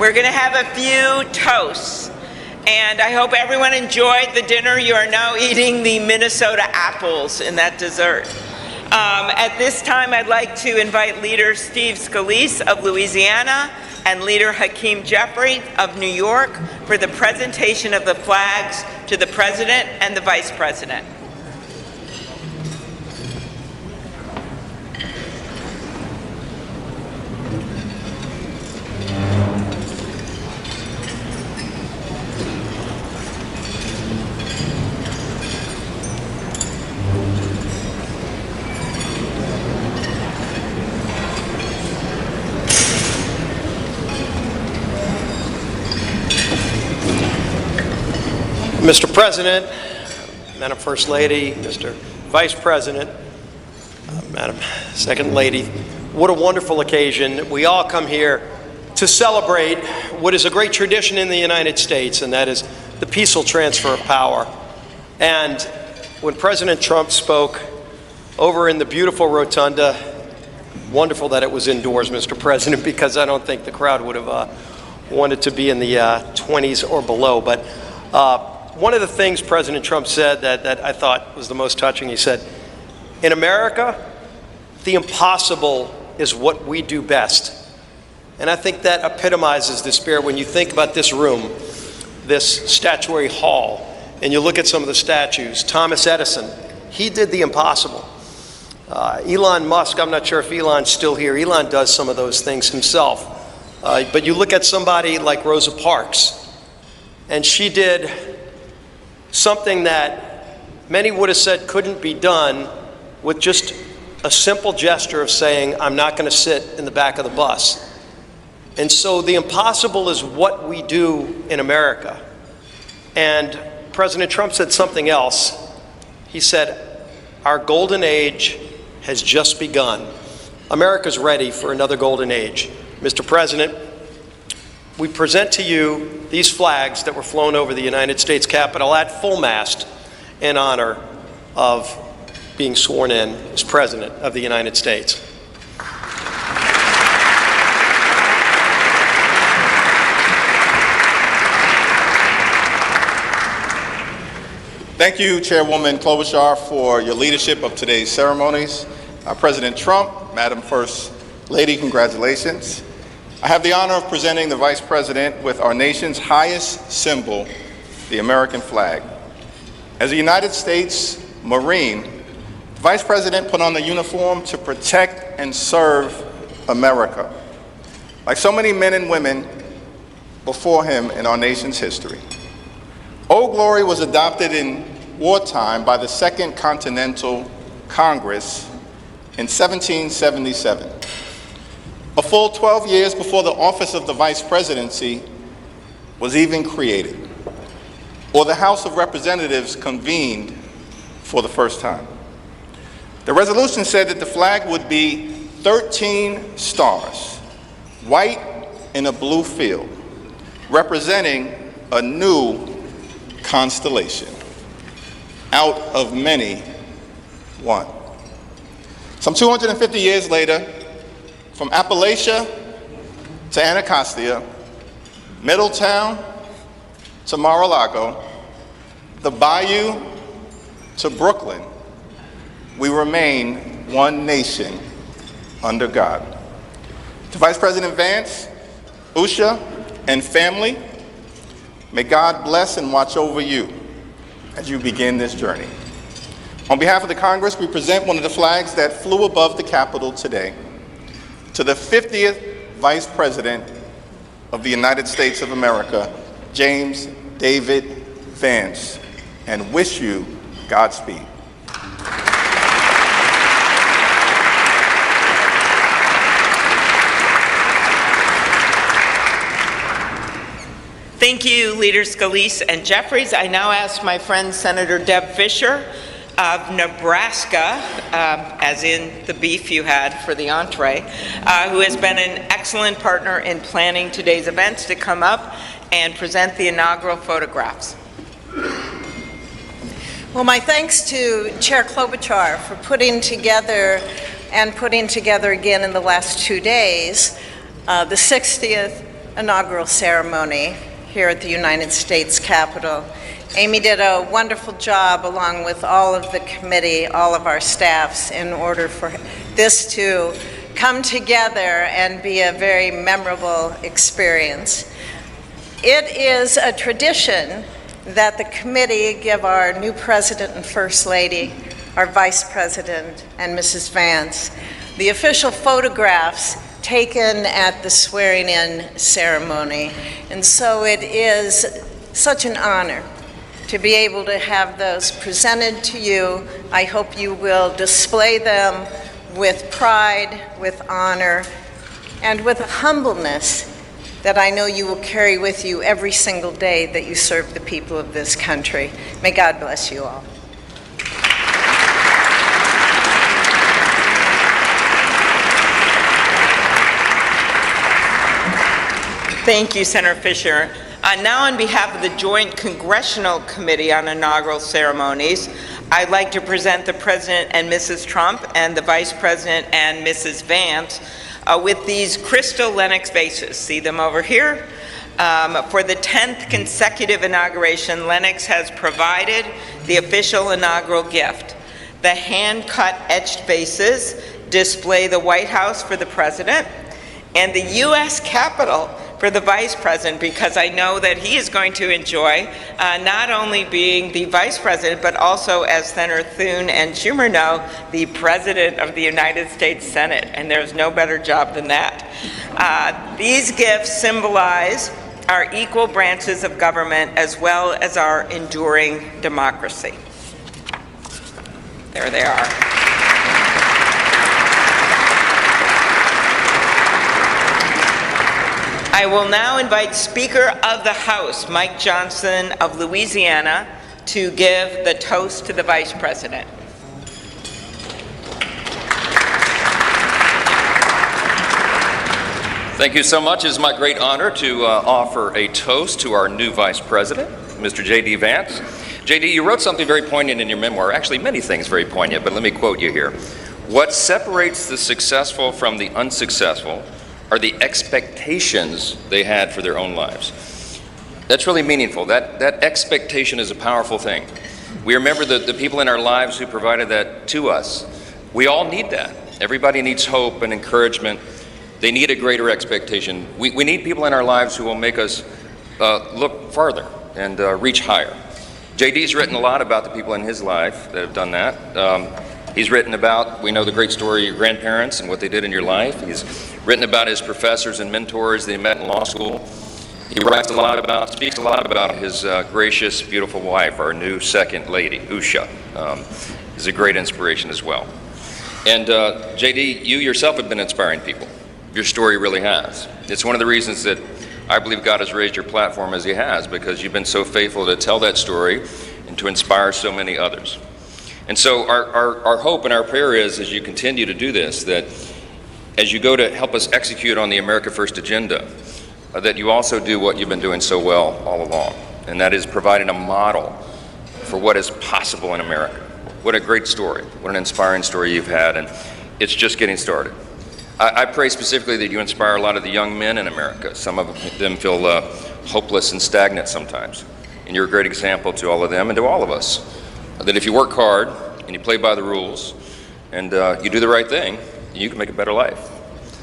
We're going to have a few toasts. And I hope everyone enjoyed the dinner. You are now eating the Minnesota apples in that dessert. At this time, I'd like to invite Leader Steve Scalise of Louisiana and Leader Hakeem Jeffrey of New York for the presentation of the flags to the President and the Vice President. Mr. President, Madam First Lady, Mr. Vice President, Madam Second Lady, what a wonderful occasion. We all come here to celebrate what is a great tradition in the United States, and that is the peaceful transfer of power. And when President Trump spoke over in the beautiful Rotunda, wonderful that it was indoors, Mr. President, because I don't think the crowd would have wanted to be in the 20s or below. But one of the things President Trump said that I thought was the most touching, he said, in America, the impossible is what we do best. And I think that epitomizes the spirit when you think about this room, this statuary hall, and you look at some of the statues. Thomas Edison, he did the impossible. Elon Musk, I'm not sure if Elon's still here. Elon does some of those things himself. But you look at somebody like Rosa Parks, and she did something that many would have said couldn't be done with just a simple gesture of saying, I'm not going to sit in the back of the bus. And so the impossible is what we do in America. And President Trump said something else. He said, our golden age has just begun. America's ready for another golden age. Mr. President, we present to you these flags that were flown over the United States Capitol at full mast in honor of being sworn in as President of the United States. Thank you, Chairwoman Klobuchar, for your leadership of today's ceremonies. President Trump, Madam First Lady, congratulations. I have the honor of presenting the Vice President with our nation's highest symbol, the American flag. As a United States Marine, the Vice President put on the uniform to protect and serve America, like so many men and women before him in our nation's history. Old Glory was adopted in wartime by the Second Continental Congress in 1777. A full 12 years before the office of the Vice Presidency was even created, or the House of Representatives convened for the first time. The resolution said that the flag would be 13 stars, white in a blue field, representing a new constellation, out of many, one. Some 250 years later, from Appalachia to Anacostia, Middletown to Mar-a-Lago, the Bayou to Brooklyn, we remain one nation under God. To Vice President Vance, Usha, and family, may God bless and watch over you as you begin this journey. On behalf of the Congress, we present one of the flags that flew above the Capitol today to the 50th Vice President of the United States of America, James David Vance, and wish you Godspeed. Thank you, Leaders Scalise and Jeffries. I now ask my friend Senator Deb Fischer of Nebraska, as in the beef you had for the entree, who has been an excellent partner in planning today's events, to come up and present the inaugural photographs. Well, my thanks to Chair Klobuchar for putting together again in the last 2 days the 60th inaugural ceremony here at the United States Capitol. Amy did a wonderful job along with all of the committee, all of our staffs, in order for this to come together and be a very memorable experience. It is a tradition that the committee give our new President and First Lady, our Vice President, and Mrs. Vance the official photographs taken at the swearing-in ceremony. And so it is such an honor to be able to have those presented to you. I hope you will display them with pride, with honor, and with a humbleness that I know you will carry with you every single day that you serve the people of this country. May God bless you all. Thank you, Senator Fisher. Now on behalf of the Joint Congressional Committee on Inaugural Ceremonies, I'd like to present the President and Mrs. Trump and the Vice President and Mrs. Vance with these crystal Lennox vases. See them over here? For the 10th consecutive inauguration, Lennox has provided the official inaugural gift. The hand-cut etched vases display the White House for the President and the U.S. Capitol for the Vice President, because I know that he is going to enjoy not only being the Vice President, but also, as Senator Thune and Schumer know, the President of the United States Senate, and there's no better job than that. These gifts symbolize our equal branches of government as well as our enduring democracy. There they are. I will now invite Speaker of the House, Mike Johnson of Louisiana, to give the toast to the Vice President. Thank you so much. It is my great honor to offer a toast to our new Vice President, Mr. J.D. Vance. J.D., you wrote something very poignant in your memoir, actually many things very poignant, but let me quote you here. What separates the successful from the unsuccessful are the expectations they had for their own lives. That's really meaningful. That expectation is a powerful thing. We remember the people in our lives who provided that to us. We all need that. Everybody needs hope and encouragement. They need a greater expectation. We need people in our lives who will make us look farther and reach higher. JD's written a lot about the people in his life that have done that. He's written about, we know the great story of your grandparents and what they did in your life. He's written about his professors and mentors that he met in law school. He speaks a lot about his gracious, beautiful wife, our new second lady, Usha. Is a great inspiration as well. And JD, you yourself have been inspiring people. Your story really has. It's one of the reasons that I believe God has raised your platform as he has, because you've been so faithful to tell that story and to inspire so many others. And so our hope and our prayer is, as you continue to do this, that as you go to help us execute on the America First agenda, that you also do what you've been doing so well all along, and that is providing a model for what is possible in America. What a great story. What an inspiring story you've had, and it's just getting started. I pray specifically that you inspire a lot of the young men in America. Some of them feel hopeless and stagnant sometimes, and you're a great example to all of them and to all of us. That if you work hard and you play by the rules and you do the right thing, you can make a better life.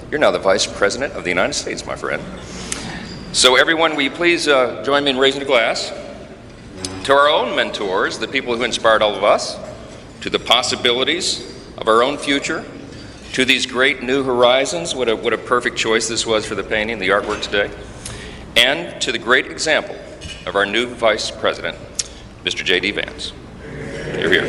You're now the Vice President of the United States, my friend. So everyone, will you please join me in raising a glass to our own mentors, the people who inspired all of us, to the possibilities of our own future, to these great new horizons. What a perfect choice this was for the painting, the artwork today, and to the great example of our new Vice President, Mr. J.D. Vance. You're here.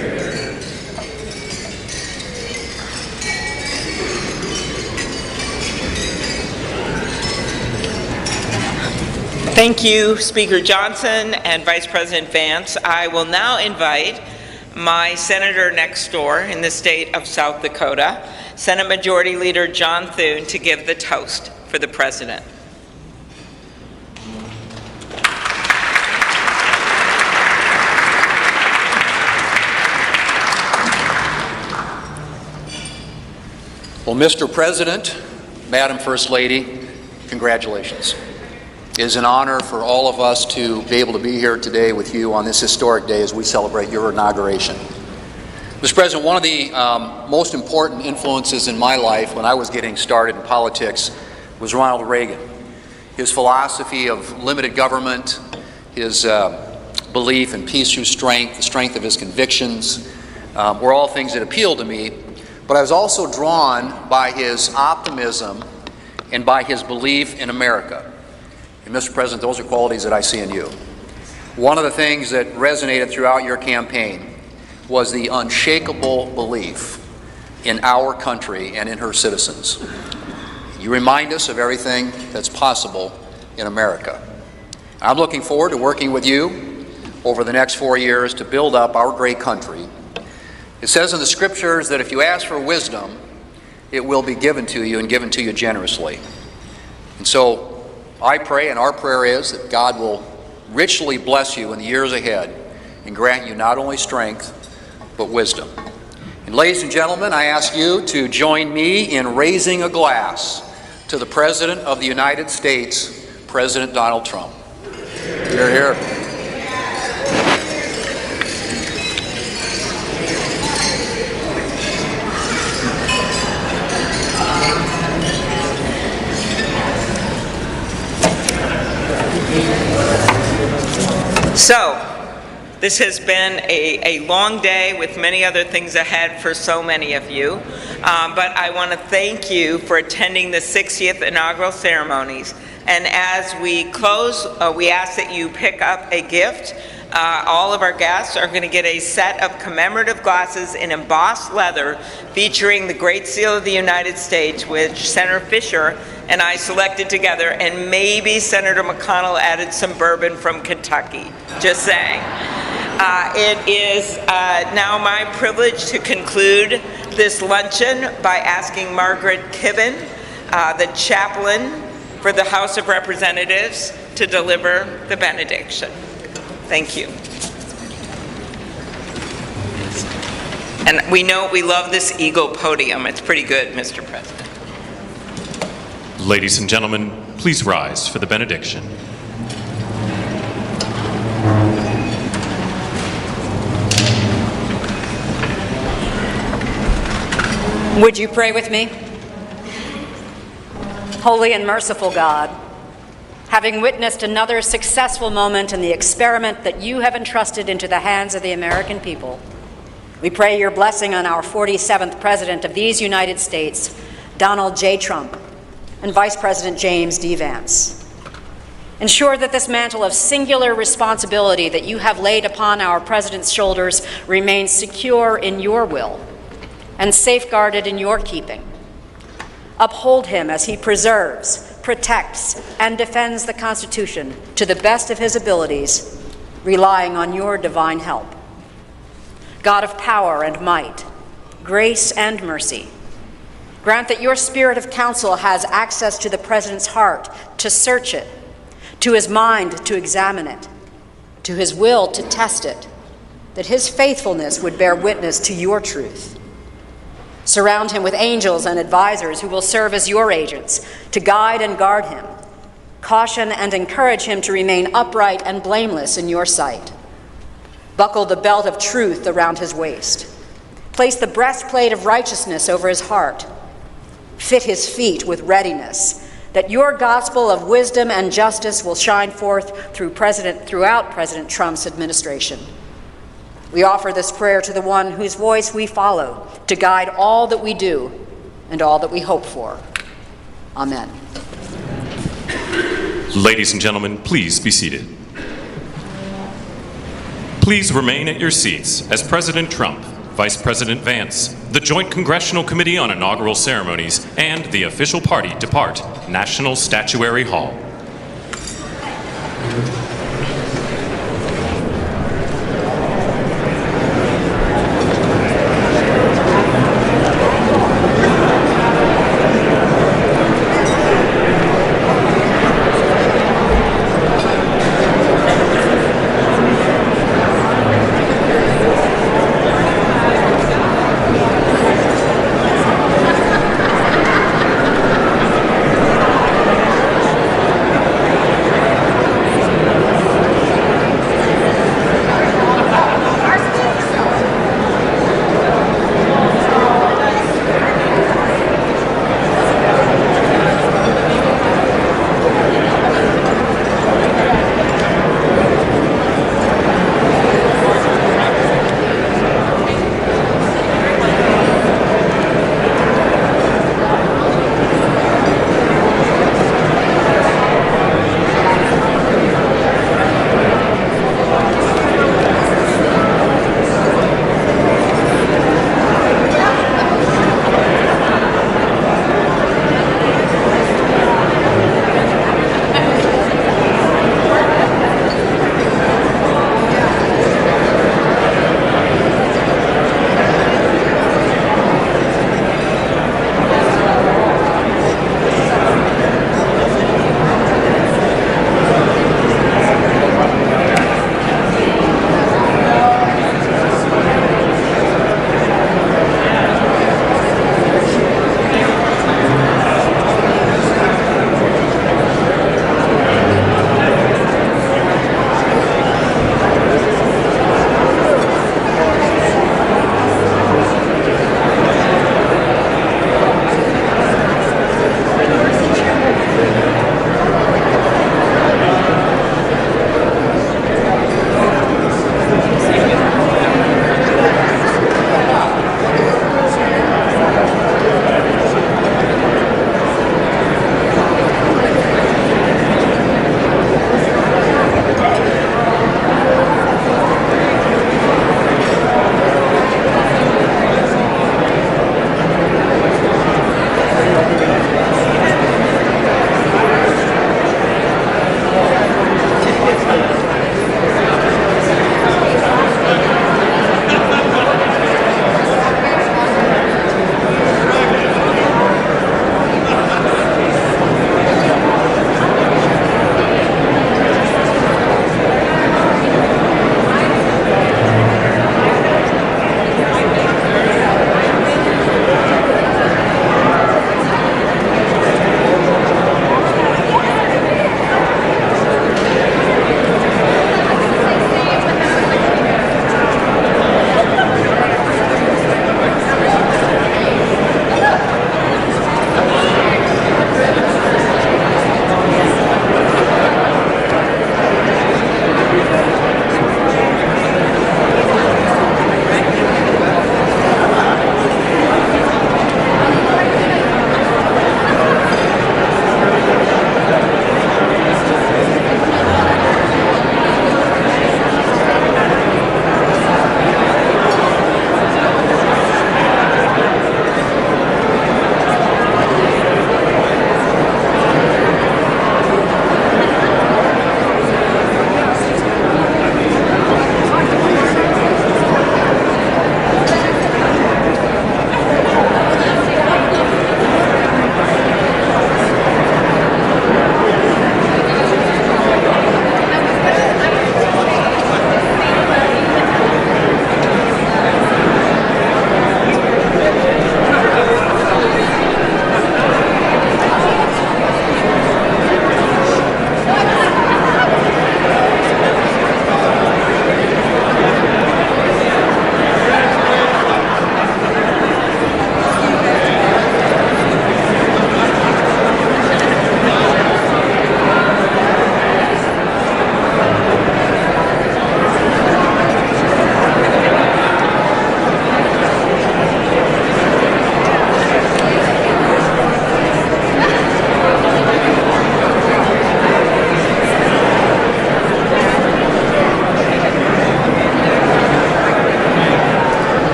Thank you, Speaker Johnson and Vice President Vance. I will now invite my senator next door in the state of South Dakota, Senate Majority Leader John Thune, to give the toast for the President. Well, Mr. President, Madam First Lady, congratulations. It is an honor for all of us to be able to be here today with you on this historic day as we celebrate your inauguration. Mr. President, one of the most important influences in my life when I was getting started in politics was Ronald Reagan. His philosophy of limited government, his belief in peace through strength, the strength of his convictions, were all things that appealed to me. But I was also drawn by his optimism and by his belief in America. And Mr. President, those are qualities that I see in you. One of the things that resonated throughout your campaign was the unshakable belief in our country and in her citizens. You remind us of everything that's possible in America. I'm looking forward to working with you over the next 4 years to build up our great country. It says in the scriptures that if you ask for wisdom, it will be given to you and given to you generously. And so I pray, and our prayer is, that God will richly bless you in the years ahead and grant you not only strength, but wisdom. And ladies and gentlemen, I ask you to join me in raising a glass to the President of the United States, President Donald Trump. Hear, hear. So, this has been a long day with many other things ahead for so many of you, but I want to thank you for attending the 60th inaugural ceremonies. And as we close, we ask that you pick up a gift. All of our guests are going to get a set of commemorative glasses in embossed leather featuring the Great Seal of the United States, which Senator Fisher and I selected together, and maybe Senator McConnell added some bourbon from Kentucky. Just saying. It is now my privilege to conclude this luncheon by asking Margaret Kibben, the chaplain for the House of Representatives, to deliver the benediction. Thank you. And we know we love this eagle podium. It's pretty good, Mr. President. Ladies and gentlemen, please rise for the benediction. Would you pray with me? Holy and merciful God, having witnessed another successful moment in the experiment that you have entrusted into the hands of the American people, we pray your blessing on our 47th President of these United States, Donald J. Trump, and Vice President James D. Vance. Ensure that this mantle of singular responsibility that you have laid upon our President's shoulders remains secure in your will and safeguarded in your keeping. Uphold him as he preserves, protects, and defends the Constitution to the best of his abilities, relying on your divine help. God of power and might, grace and mercy, grant that your spirit of counsel has access to the President's heart to search it, to his mind to examine it, to his will to test it, that his faithfulness would bear witness to your truth. Surround him with angels and advisors who will serve as your agents to guide and guard him, caution and encourage him to remain upright and blameless in your sight. Buckle the belt of truth around his waist. Place the breastplate of righteousness over his heart. Fit his feet with readiness, that your gospel of wisdom and justice will shine forth throughout President Trump's administration. We offer this prayer to the one whose voice we follow to guide all that we do and all that we hope for. Amen. Ladies and gentlemen, please be seated. Please remain at your seats as President Trump, Vice President Vance, the Joint Congressional Committee on Inaugural Ceremonies, and the official party depart National Statuary Hall.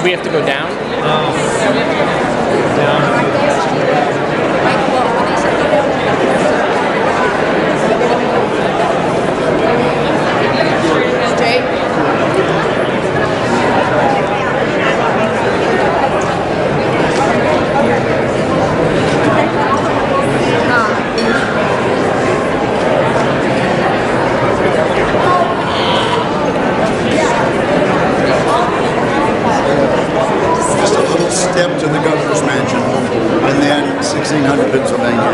we have to go down? Just a little step to the governor's mansion, and then 1600 Pennsylvania.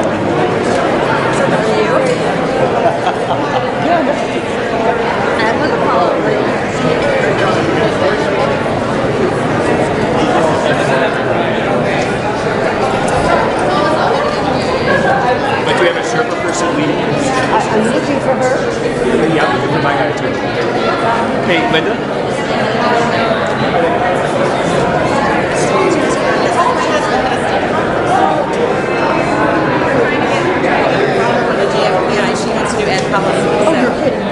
But do you have a Sherpa person leading? I'm looking for her. Yeah, I'm looking for my guy too. Hey, Linda? She wants to do ed policy. Oh, you're kidding.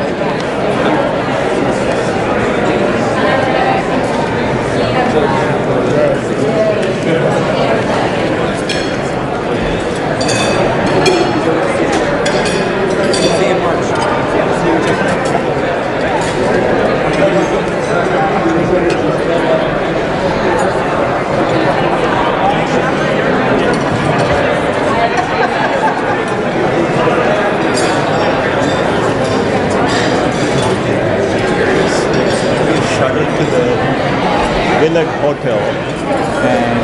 Shuttle to the Villa Hotel and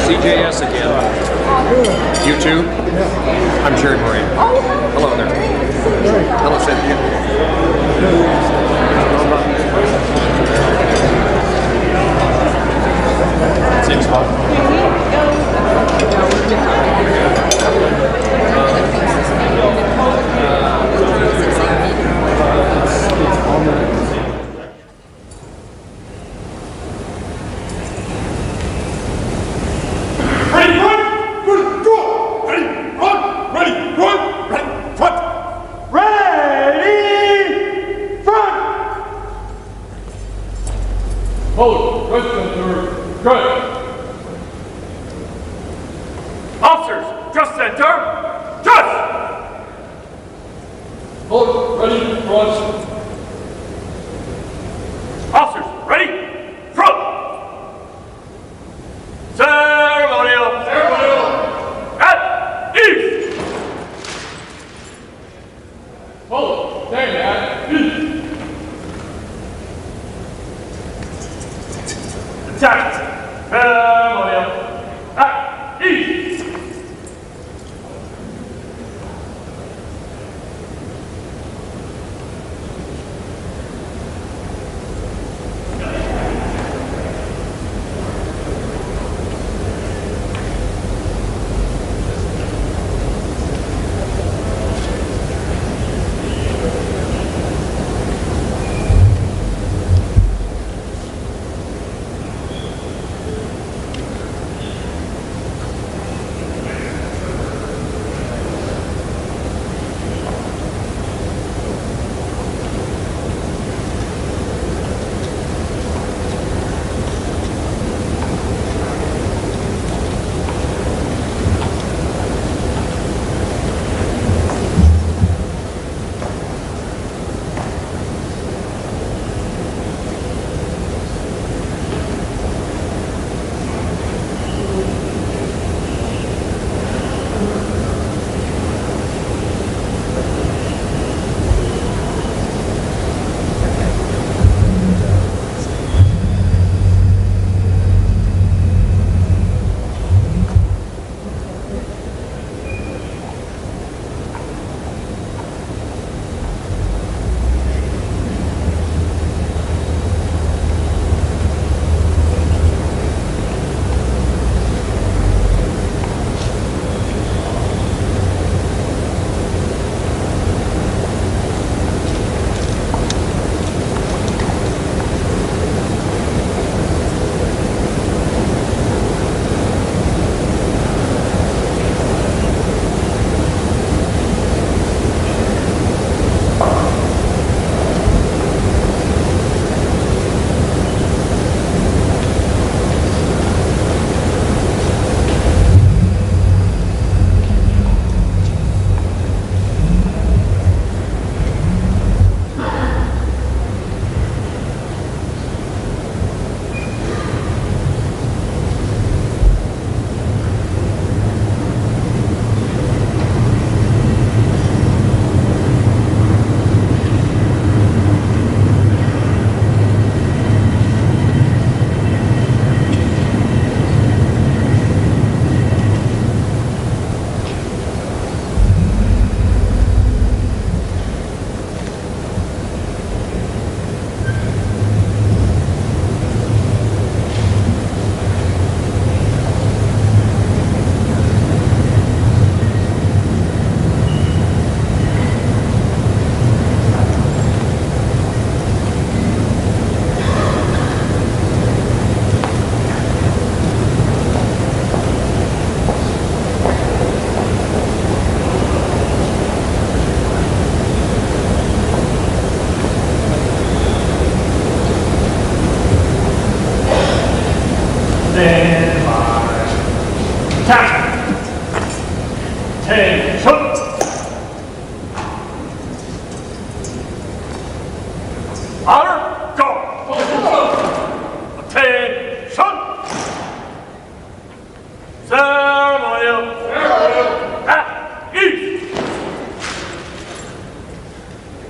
CJS again. You too? I'm Jared Moran. Hello there. Hello, Cynthia. Same spot. Hold, good, center, good. Officers, just center, just! Hold, ready, front. Officers, ready, front! Ceremonial, ceremonial, at ease! Hold, stand at ease. Attack! Ceremonial! At ease!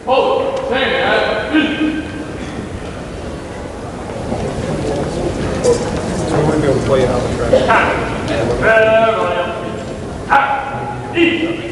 Hold it. Stand at ease. So we wouldn't be able to play it out the track. Ceremonial. At ease.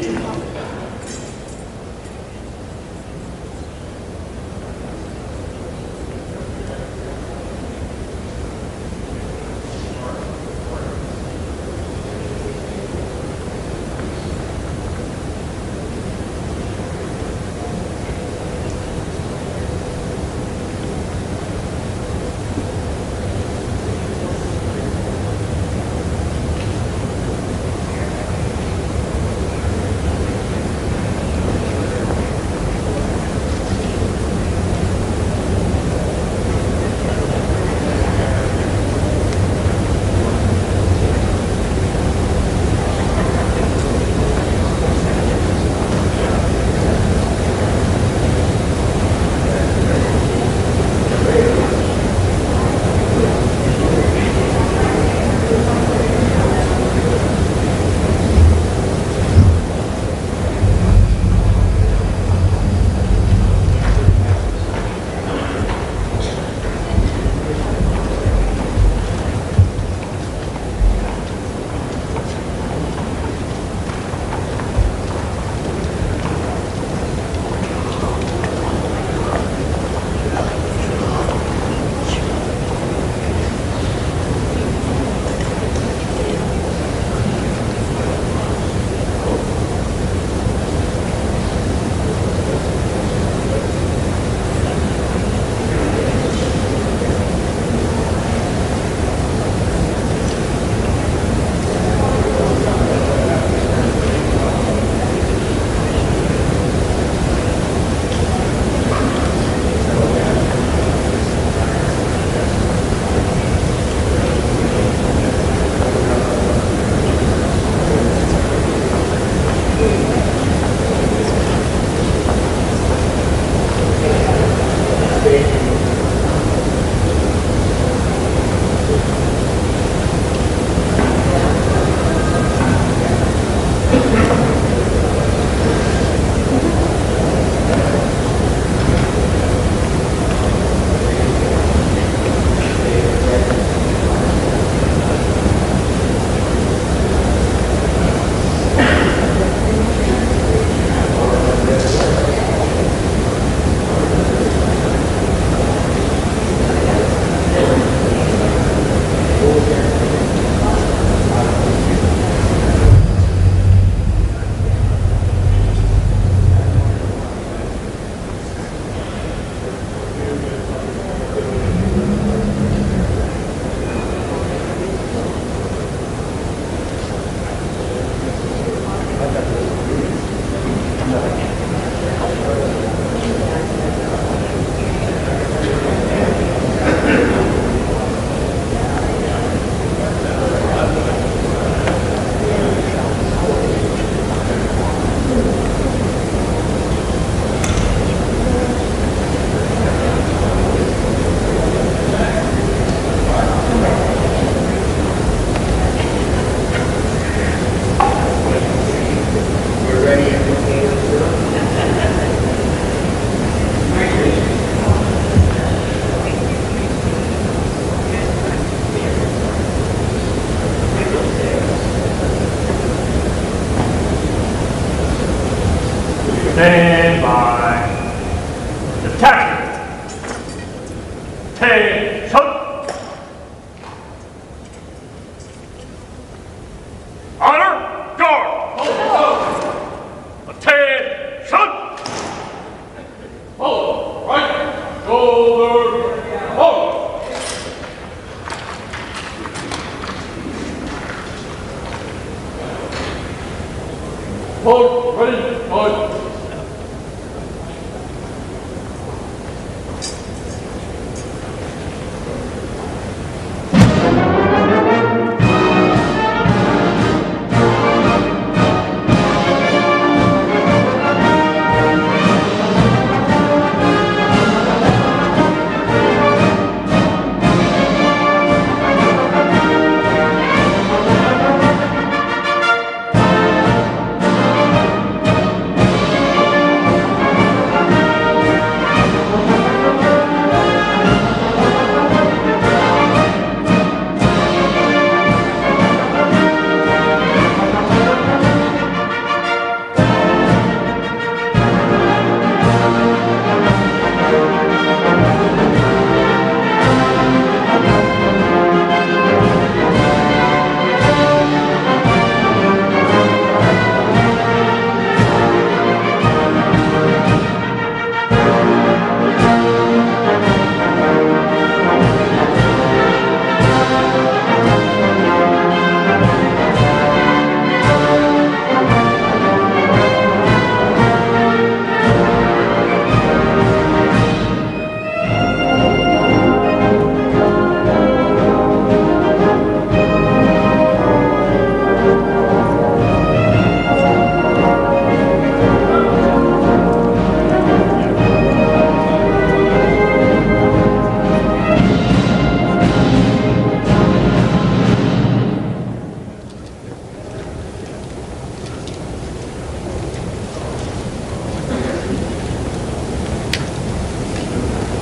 Stand by. Detachment. Attention. Honor. Guard. Attention. Hold. Right. Shoulder. Hold. Hold. Ready. Hold.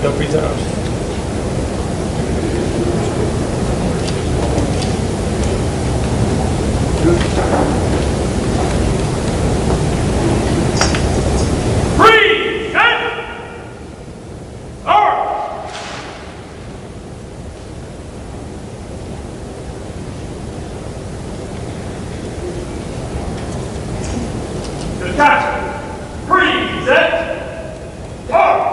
Go 3 times. Present. Present. Start.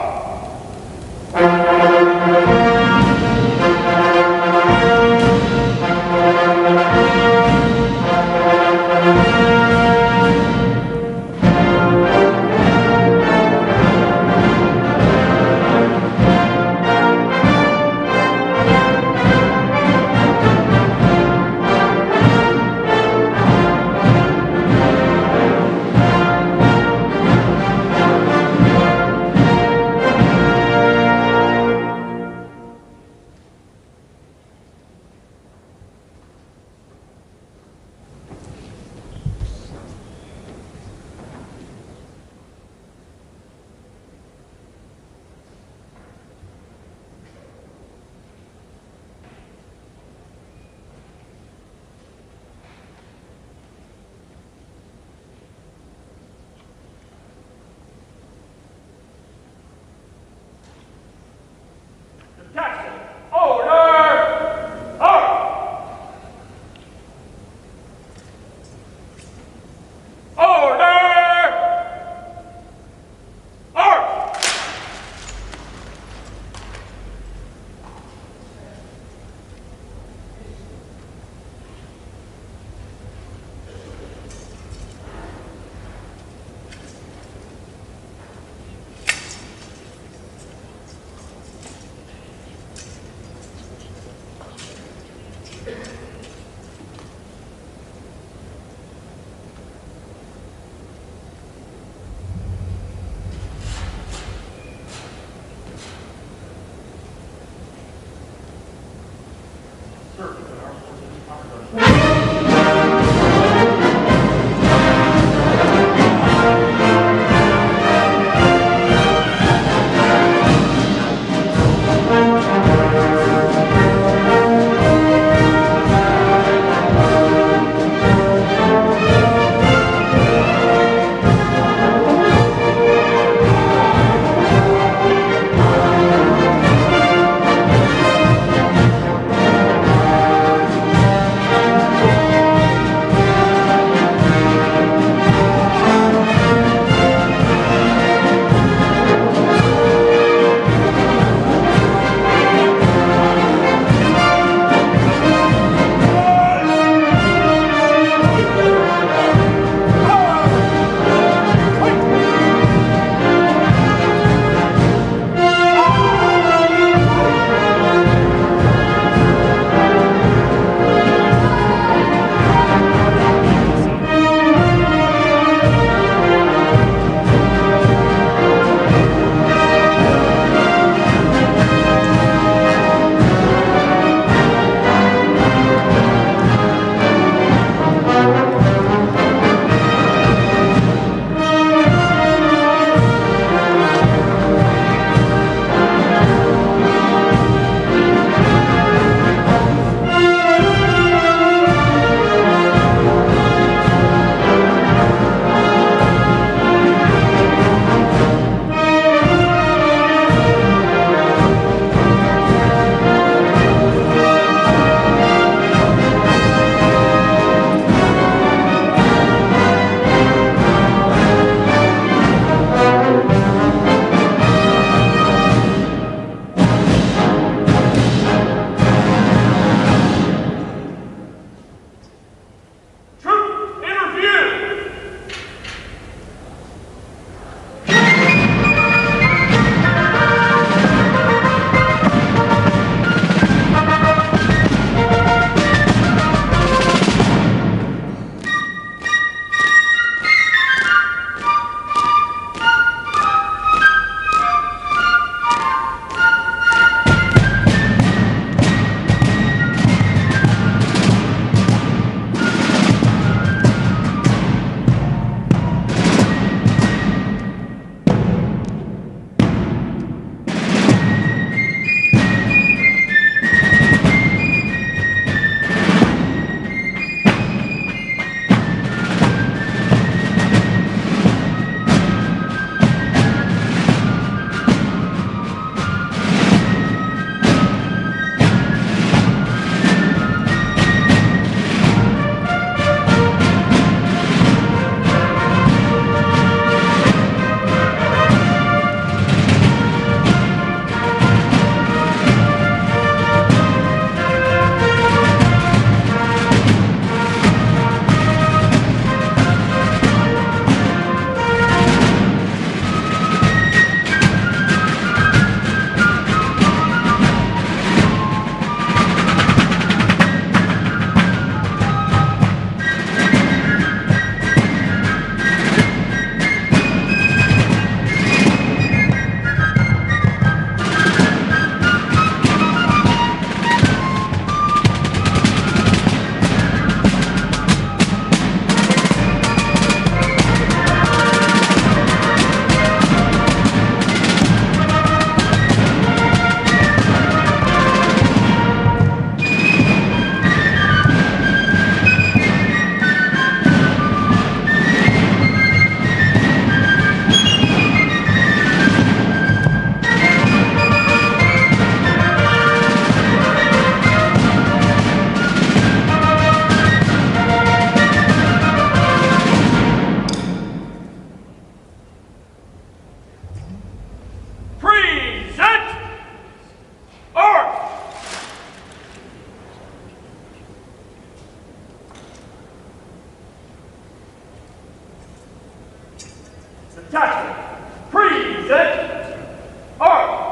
Set. March.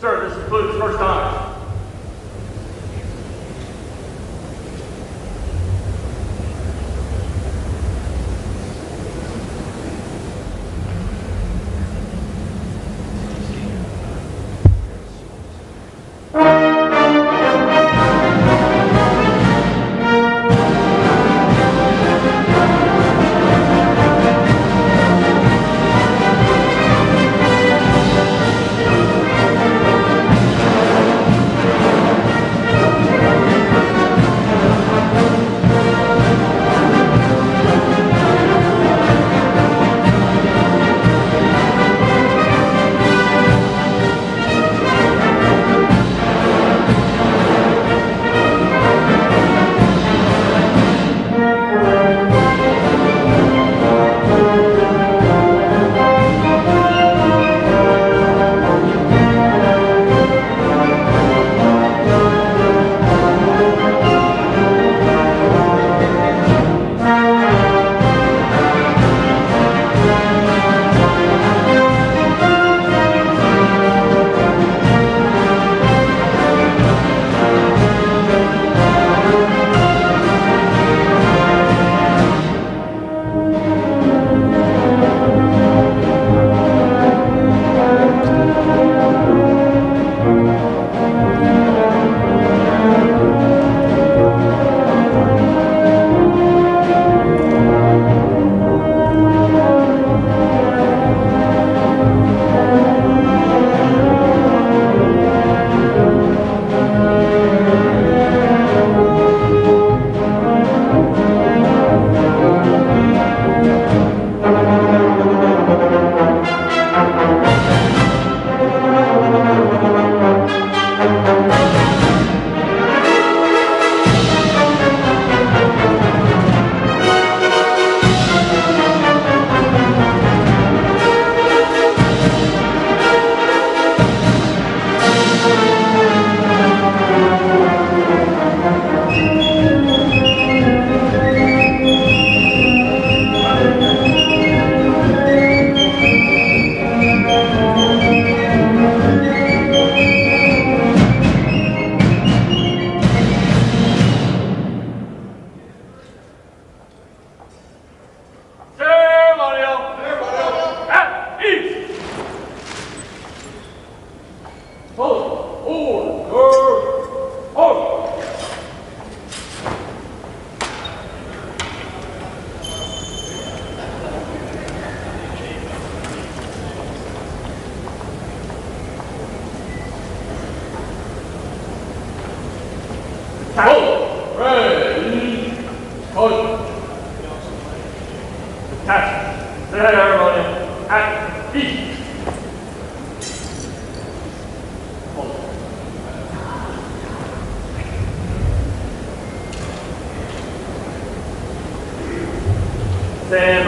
Sir, this includes first honors.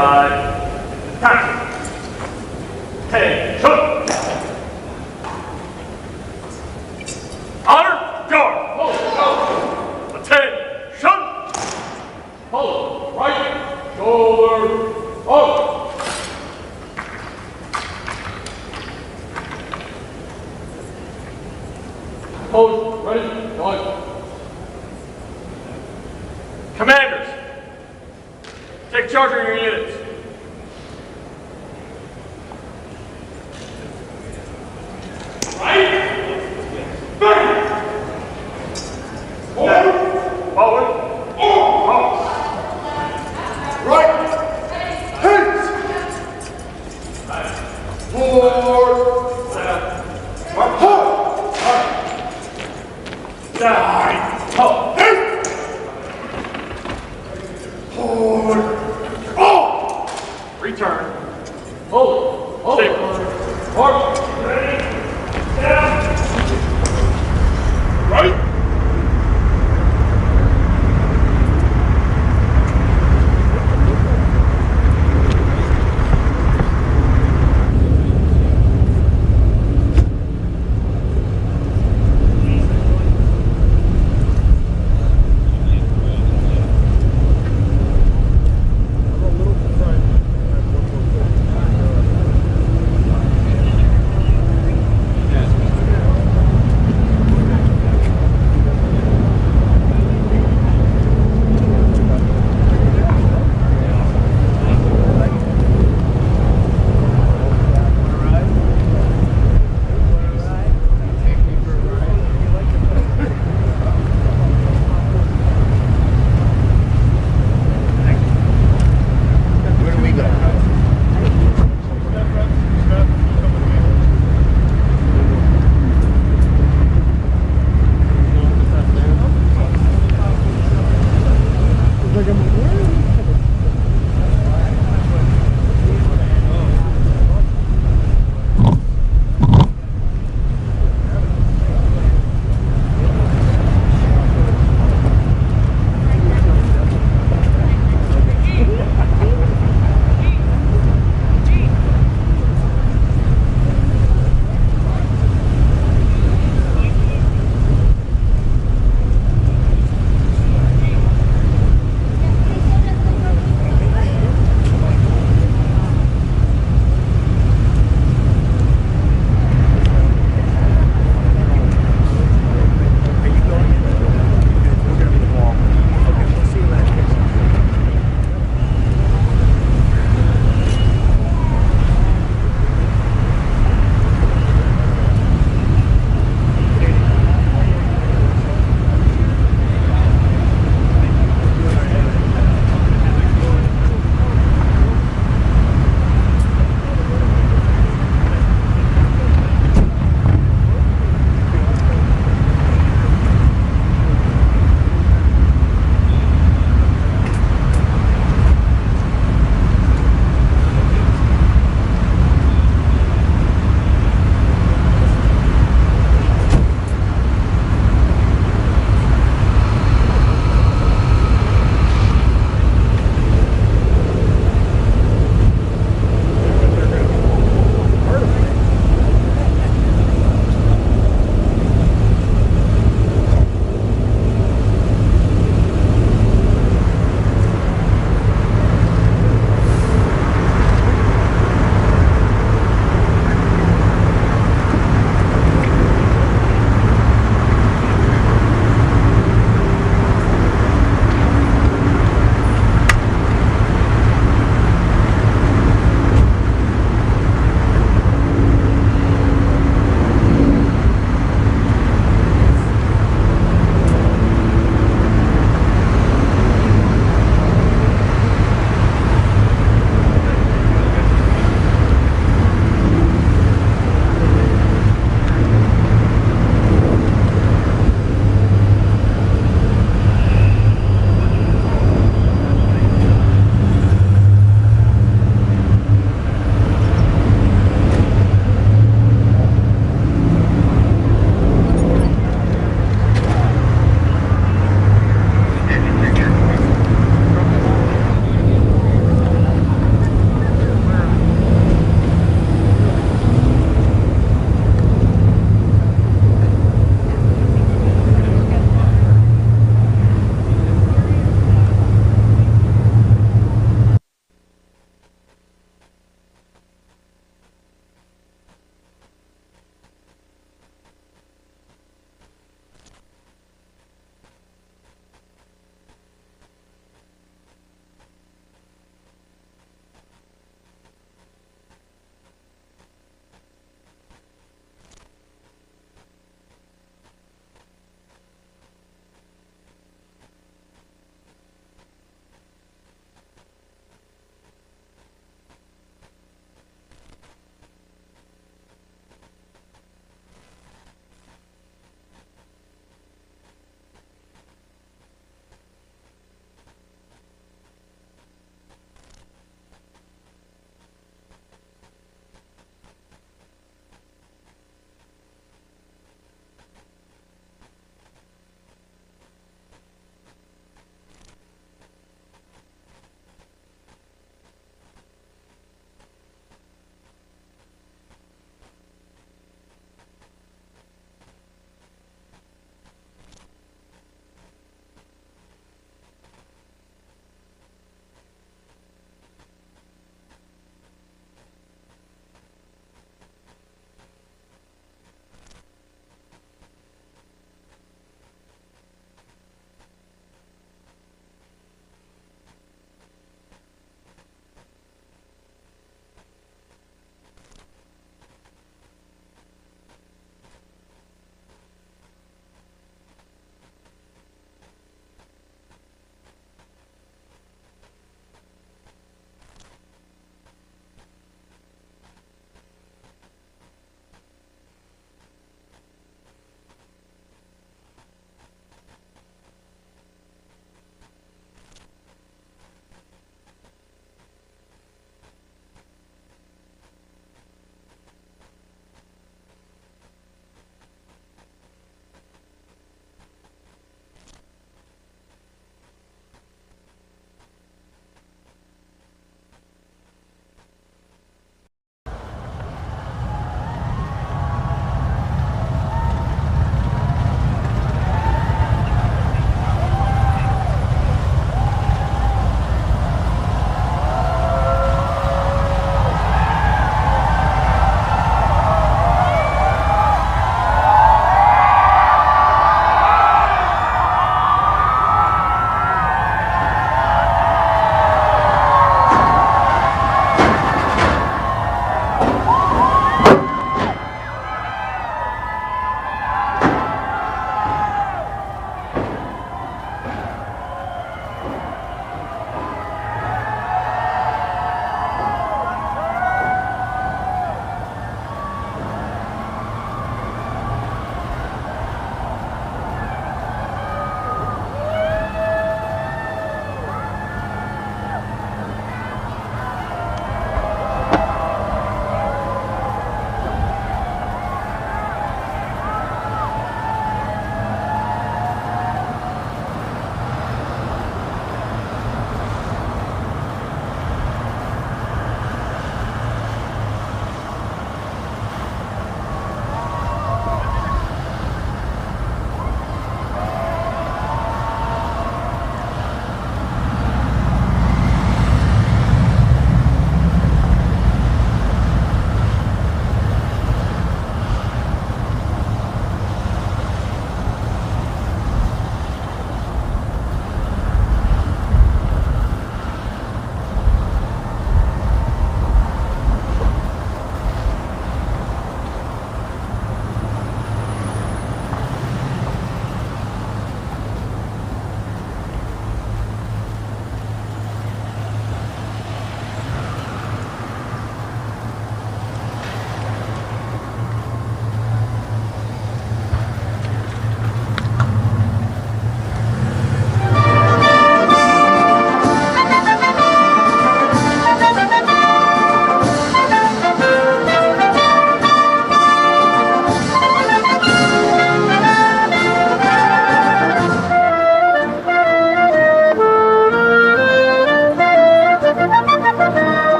by. Time. Attention. Honor, guard. Attention. Hold. Right shoulder up. Hold. Ready. Going. Commanders, take charge of your units. Right. Bang. Forward. Forward. Forward. Right. Hands. Forward. Left. Right. Hold. Side. Hold. Forward. Oh! Return. Hold. Stay. Forward. Ready. Down. Right.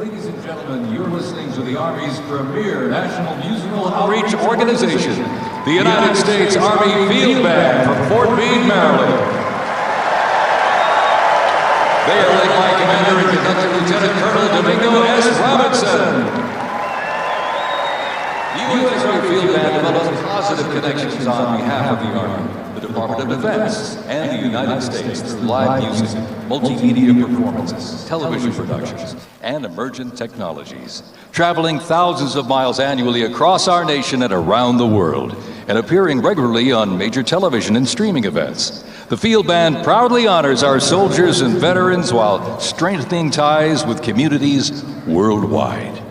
Ladies and gentlemen, you're listening to the Army's premier national musical outreach organization, the United States Army Field Band from Fort Meade, Maryland. They are led by Commander and Conductor Lieutenant Colonel Domingo S. Robinson. The U.S. Army Field Band develops positive connections on behalf of the Army, the Department of Defense, and the United States through live music, multimedia performances, television productions, and emergent technologies, traveling thousands of miles annually across our nation and around the world, and appearing regularly on major television and streaming events. The Field Band proudly honors our soldiers and veterans while strengthening ties with communities worldwide.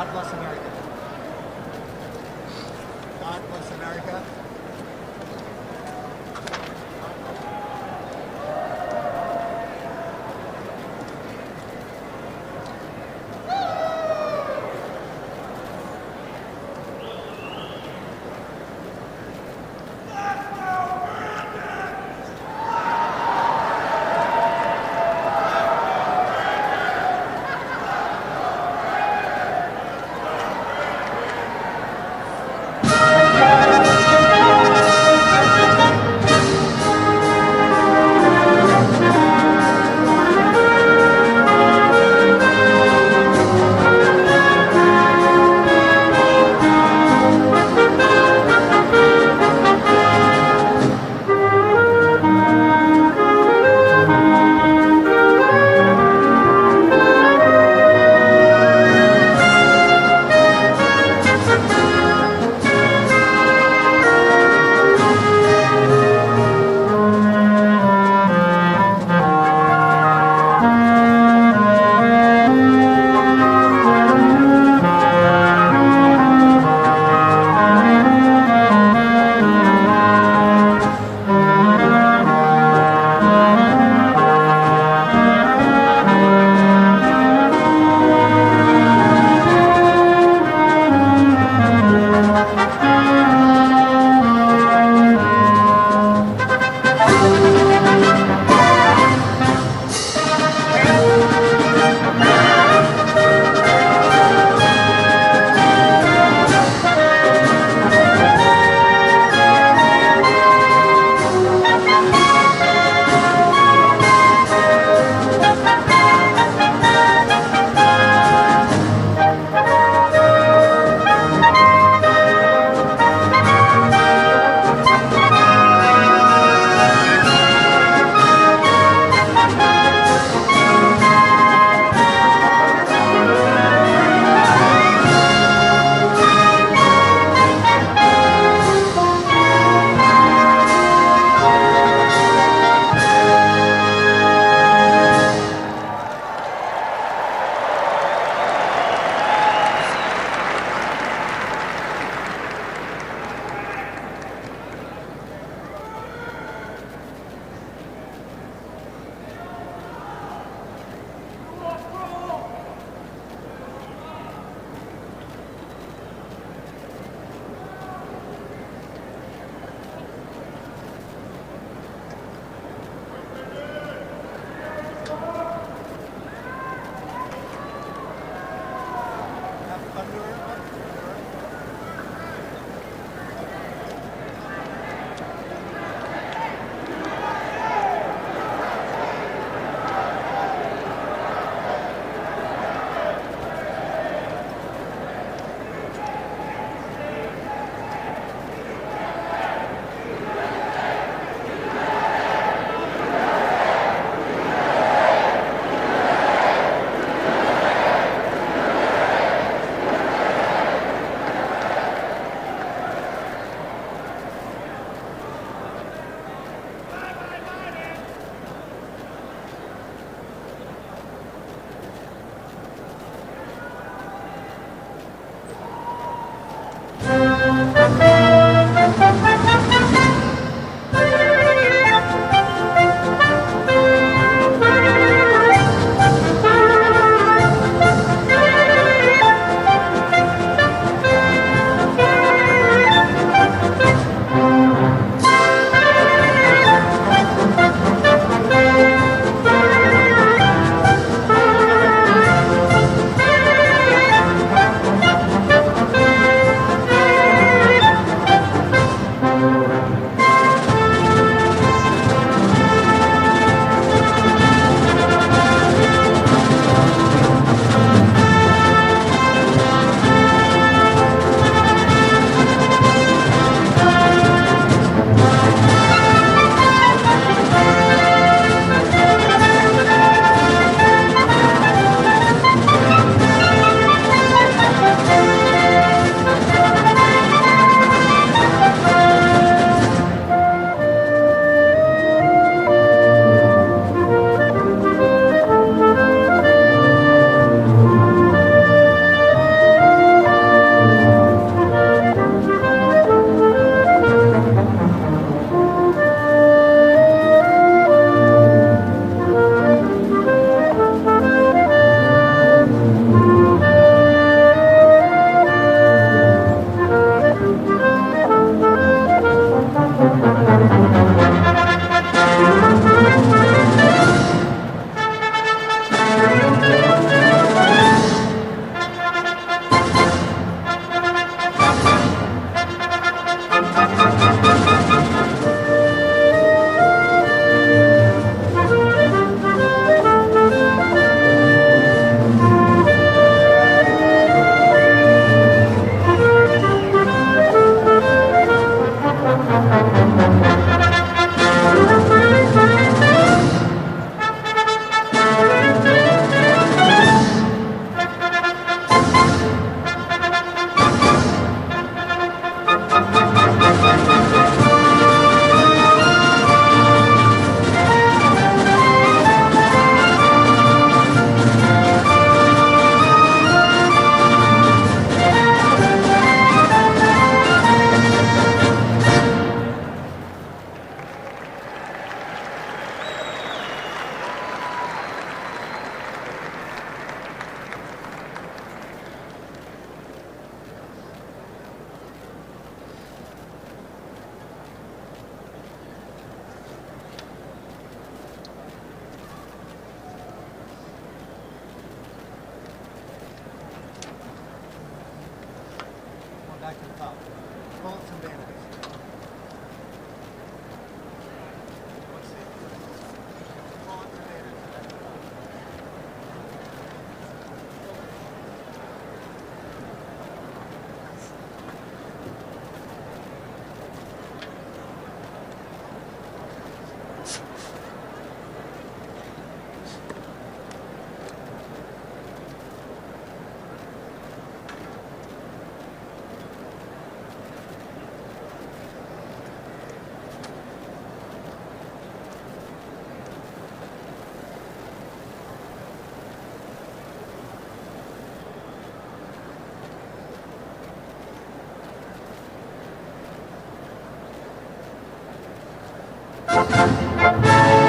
God bless America. God bless America. Thank you.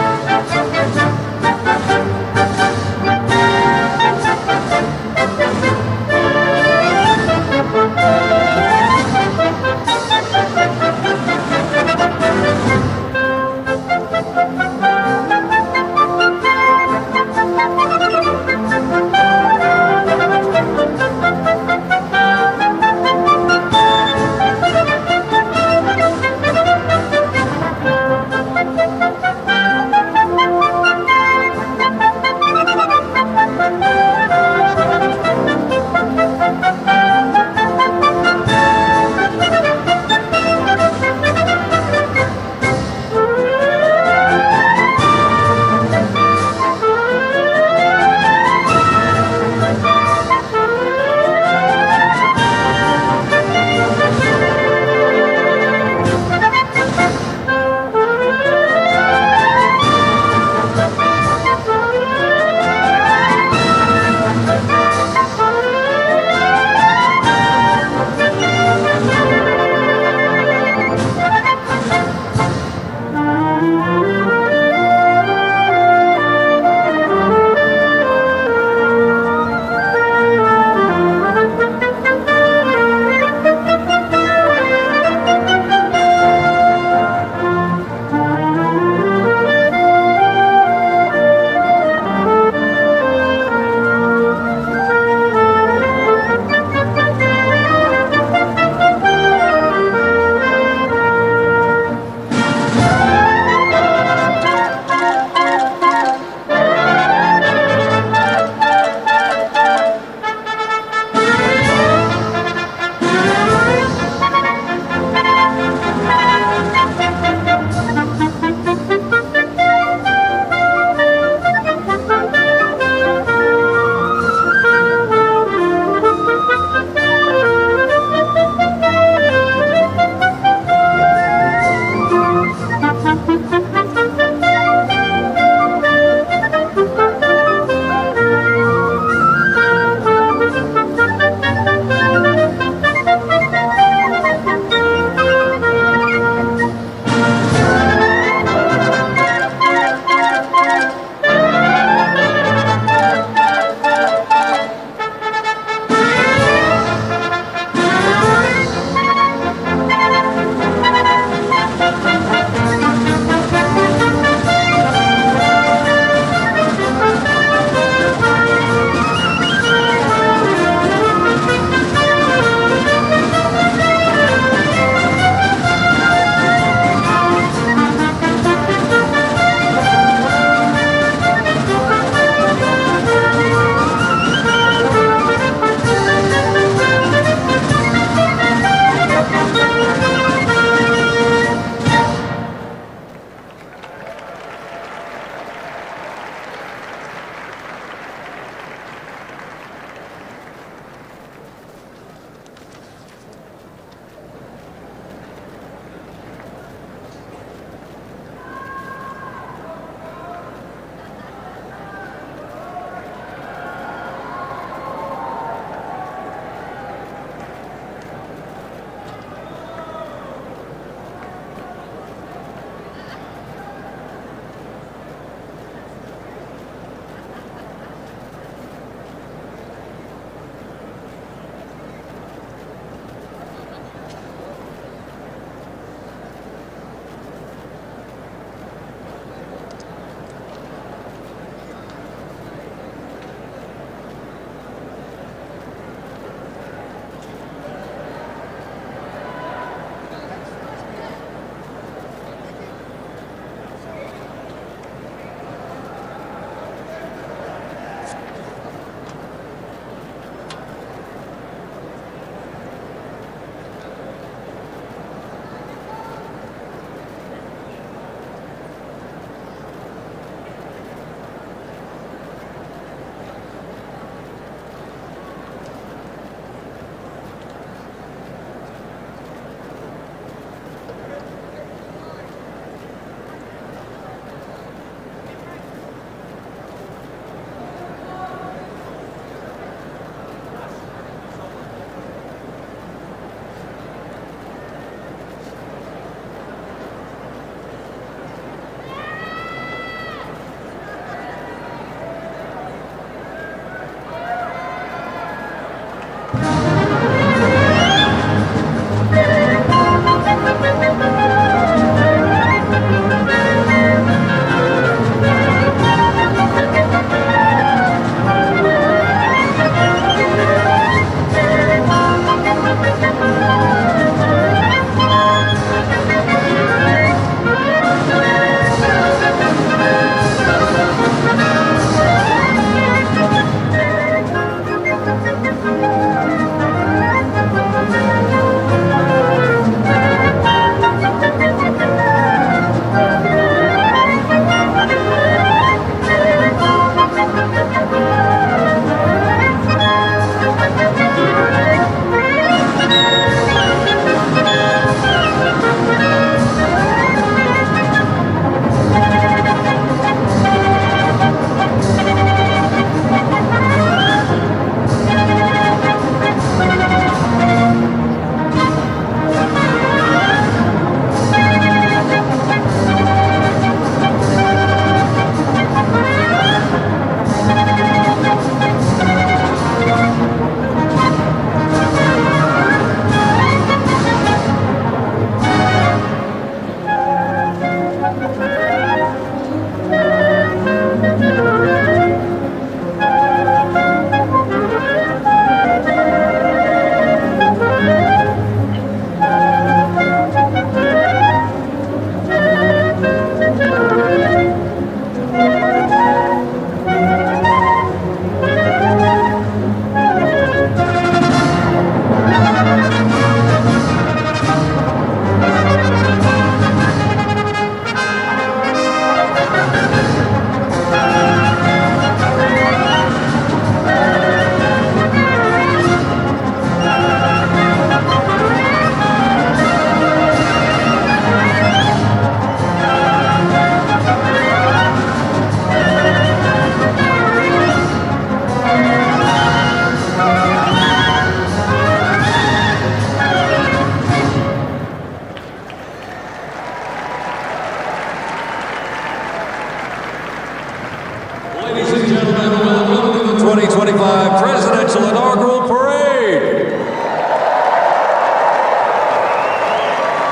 2025 Presidential Inaugural Parade.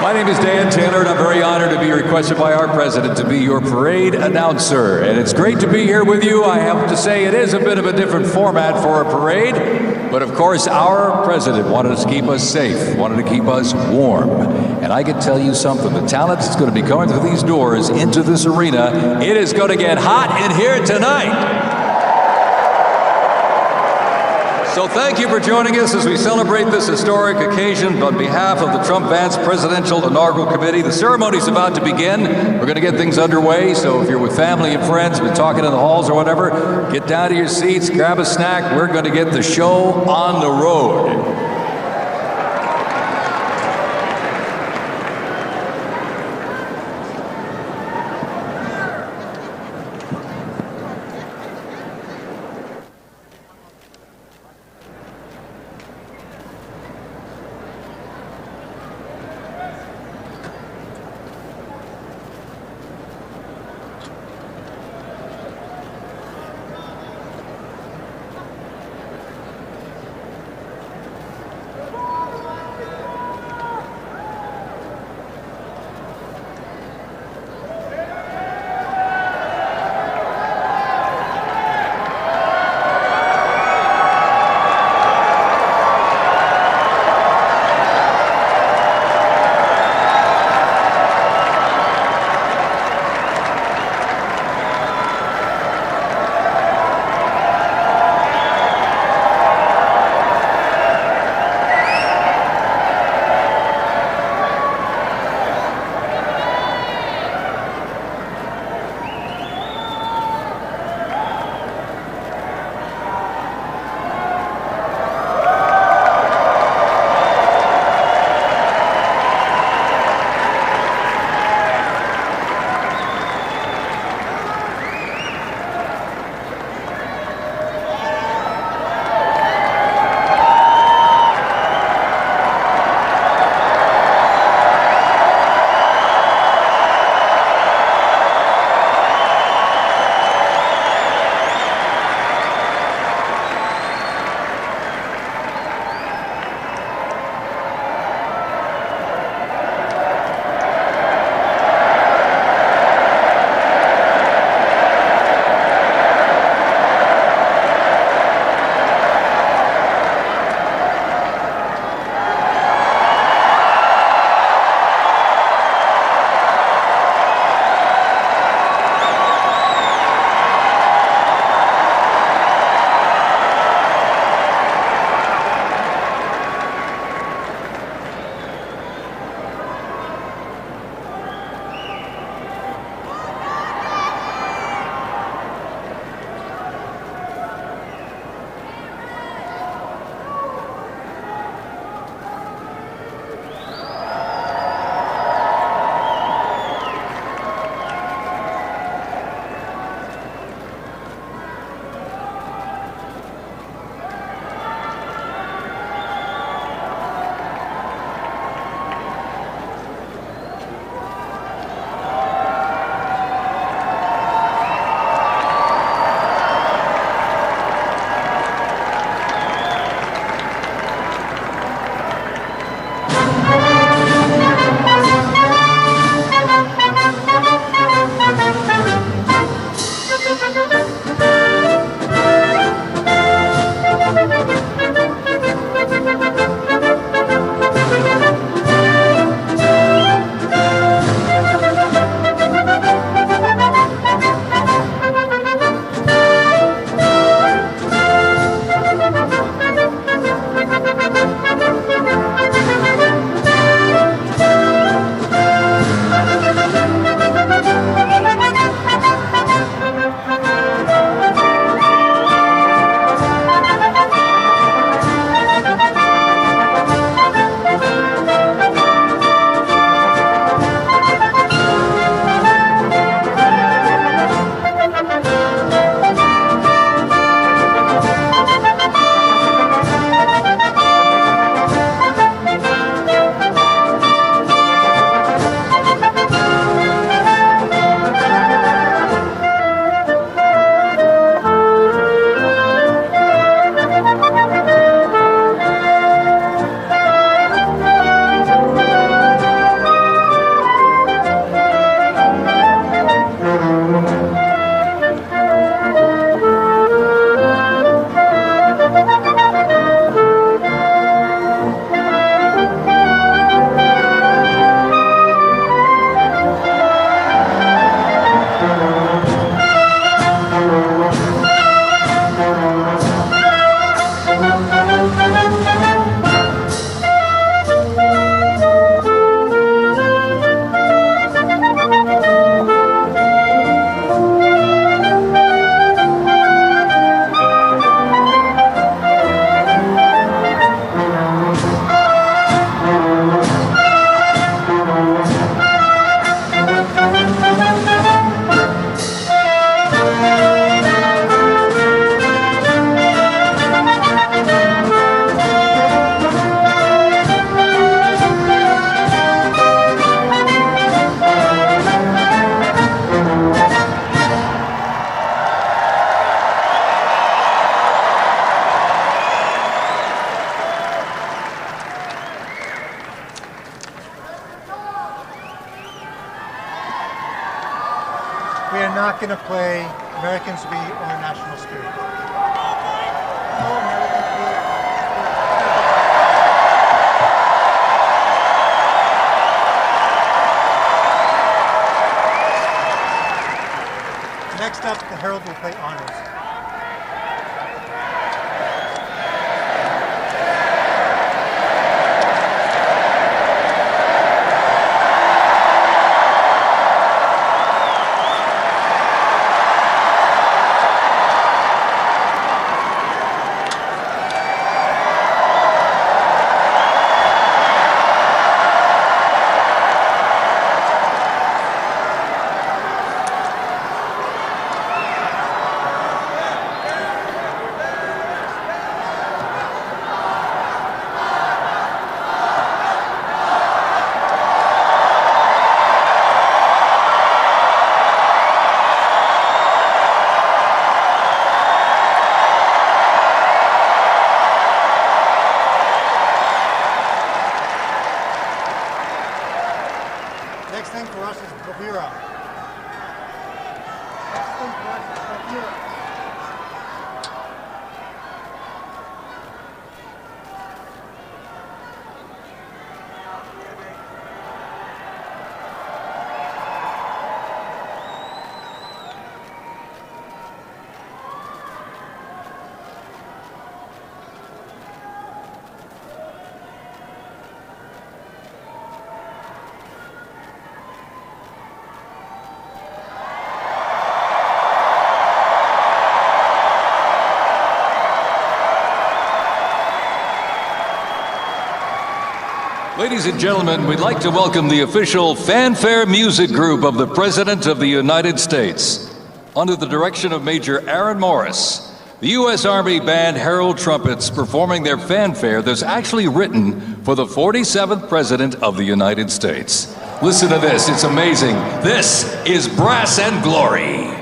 My name is Dan Taylor, and I'm very honored to be requested by our president to be your parade announcer. And it's great to be here with you. I have to say it is a bit of a different format for a parade, but of course our president wanted to keep us safe, wanted to keep us warm. And I can tell you something, the talent that's going to be coming through these doors into this arena, it is going to get hot in here tonight. So thank you for joining us as we celebrate this historic occasion on behalf of the Trump-Vance Presidential Inaugural Committee. The ceremony's about to begin. We're going to get things underway, so if you're with family and friends, been talking in the halls or whatever, get down to your seats, grab a snack. We're going to get the show on the road. We are not going to play Americans We or National Spirit. Next up, the Herald will play Honors. Next thing for us is Bravura. Next thing for us is Bravura. Ladies and gentlemen, we'd like to welcome the official fanfare music group of the President of the United States. Under the direction of Major Aaron Morris, the U.S. Army Band Herald Trumpets performing their fanfare that's actually written for the 47th President of the United States. Listen to this, it's amazing. This is Brass and Glory.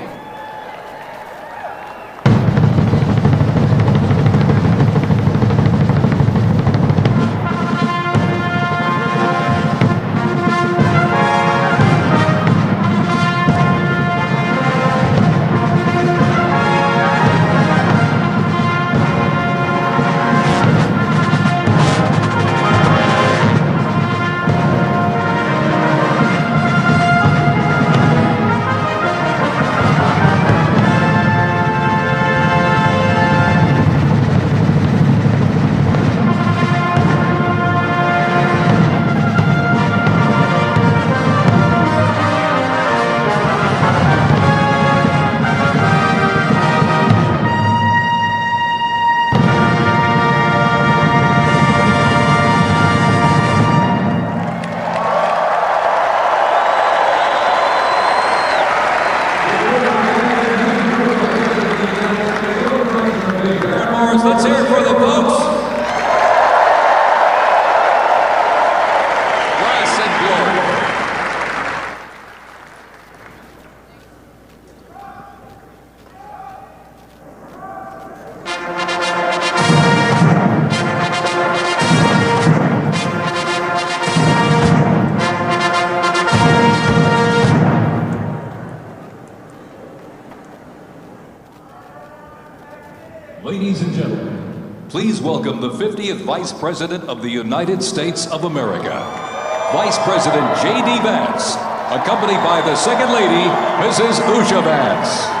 Let's hear it for the folks. Brass and Glory. Ladies and gentlemen, please welcome the 50th Vice President of the United States of America, Vice President J.D. Vance, accompanied by the Second Lady, Mrs. Usha Vance.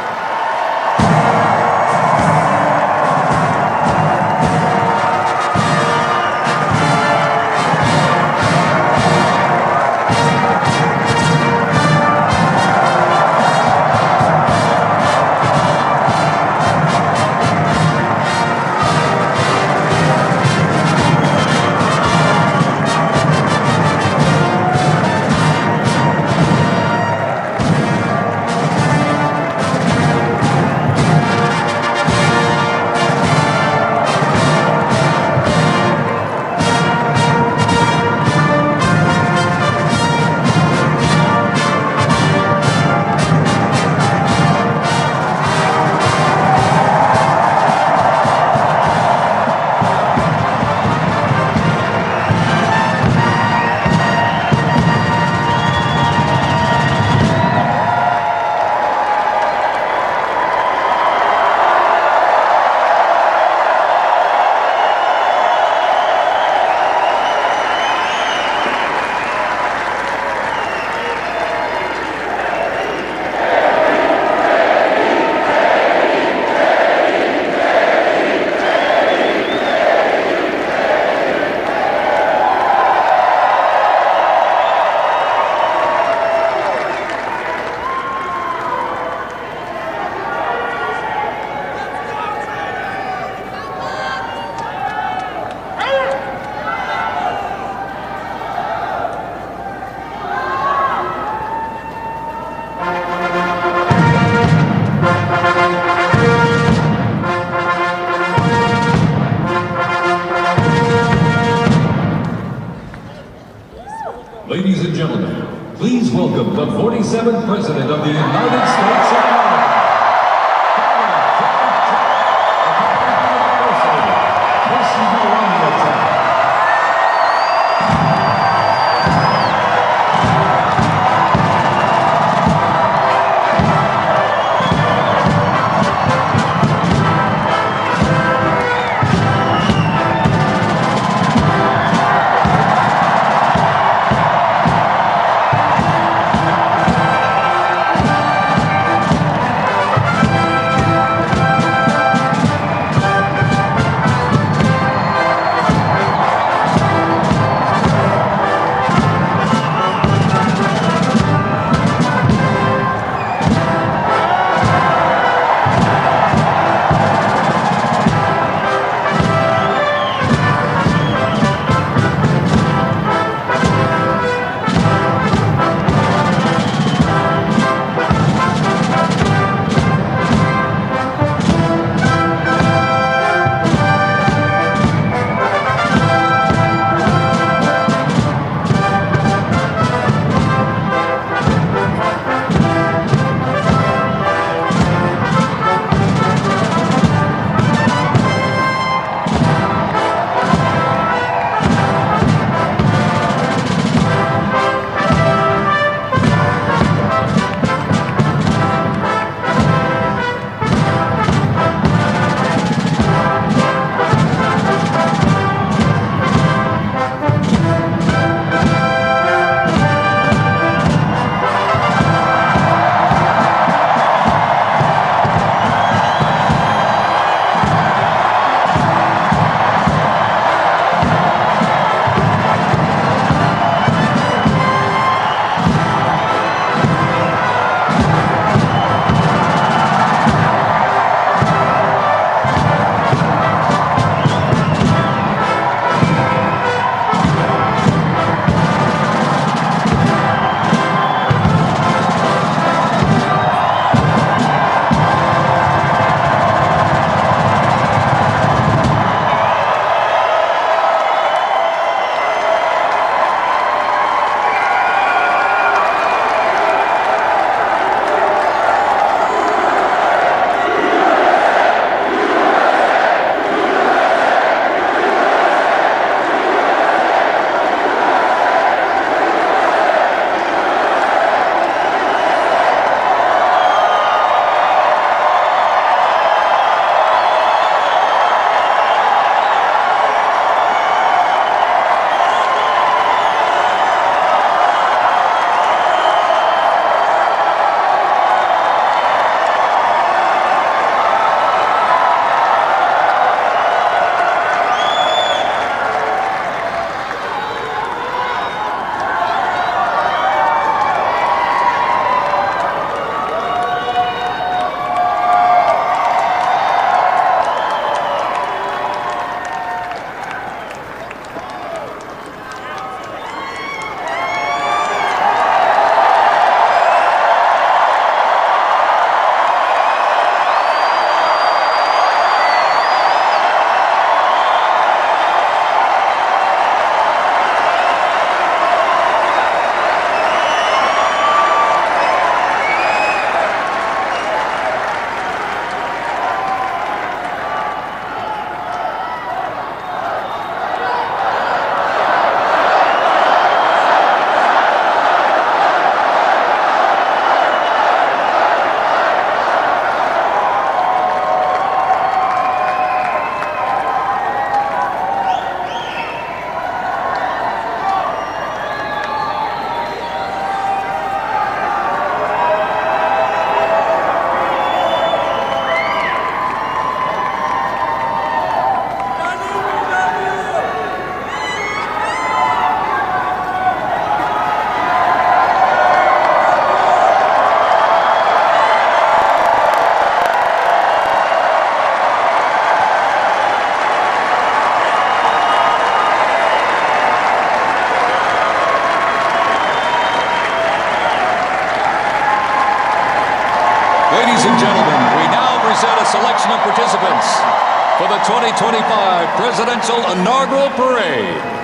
Please welcome the 47th President of the United States of America. Ladies and gentlemen, we now present a selection of participants for the 2025 Presidential Inaugural Parade.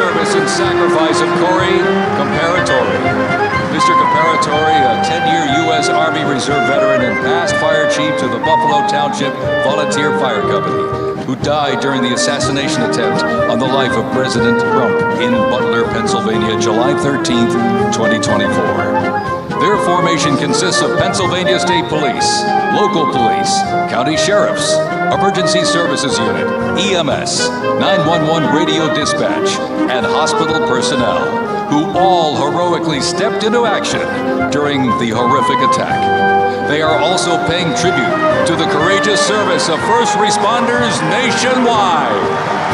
service and sacrifice of Corey Comparatori. Mr. Comparatori, a 10-year U.S. Army Reserve veteran and past fire chief to the Buffalo Township Volunteer Fire Company, who died during the assassination attempt on the life of President Trump in Butler, Pennsylvania, July 13th, 2024. Their formation consists of Pennsylvania State Police, local police, county sheriffs, emergency services unit, EMS, 911 radio dispatch, and hospital personnel, who all heroically stepped into action during the horrific attack. They are also paying tribute to the courageous service of first responders nationwide.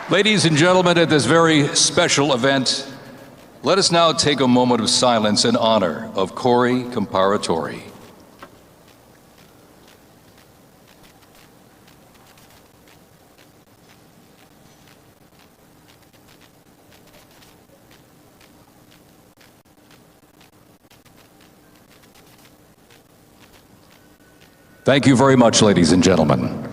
Ladies and gentlemen, at this very special event, let us now take a moment of silence in honor of Corey Comparatori. Thank you very much, ladies and gentlemen.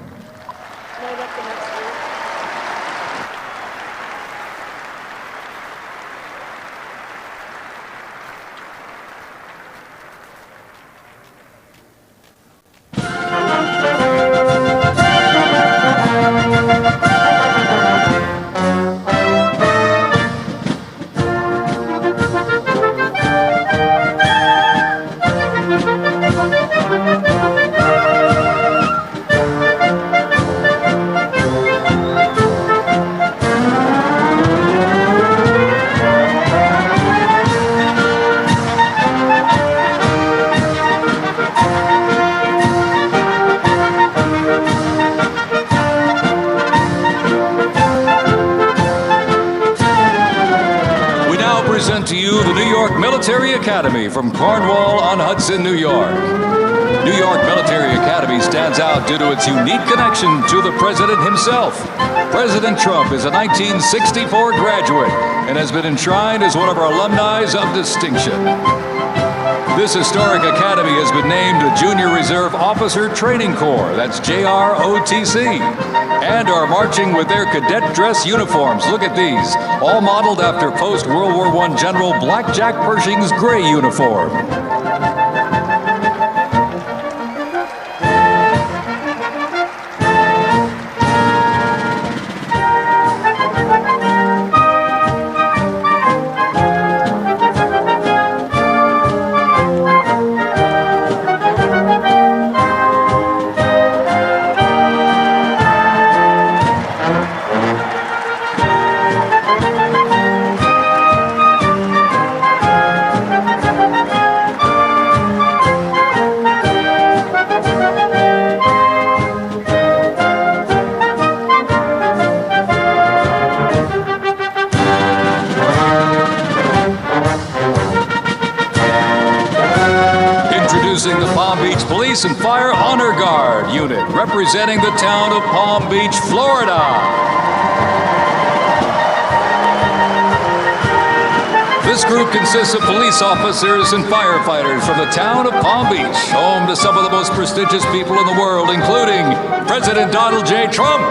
Academy from Cornwall-on-Hudson, New York. New York Military Academy stands out due to its unique connection to the President himself. President Trump is a 1964 graduate and has been enshrined as one of our alumni of distinction. This historic academy has been named the Junior Reserve Officer Training Corps, that's JROTC, and are marching with their cadet dress uniforms. Look at these, all modeled after post-World War I General Blackjack Pershing's gray uniform. And Fire Honor Guard unit representing the town of Palm Beach, Florida. This group consists of police officers and firefighters from the town of Palm Beach, home to some of the most prestigious people in the world, including President Donald J. Trump.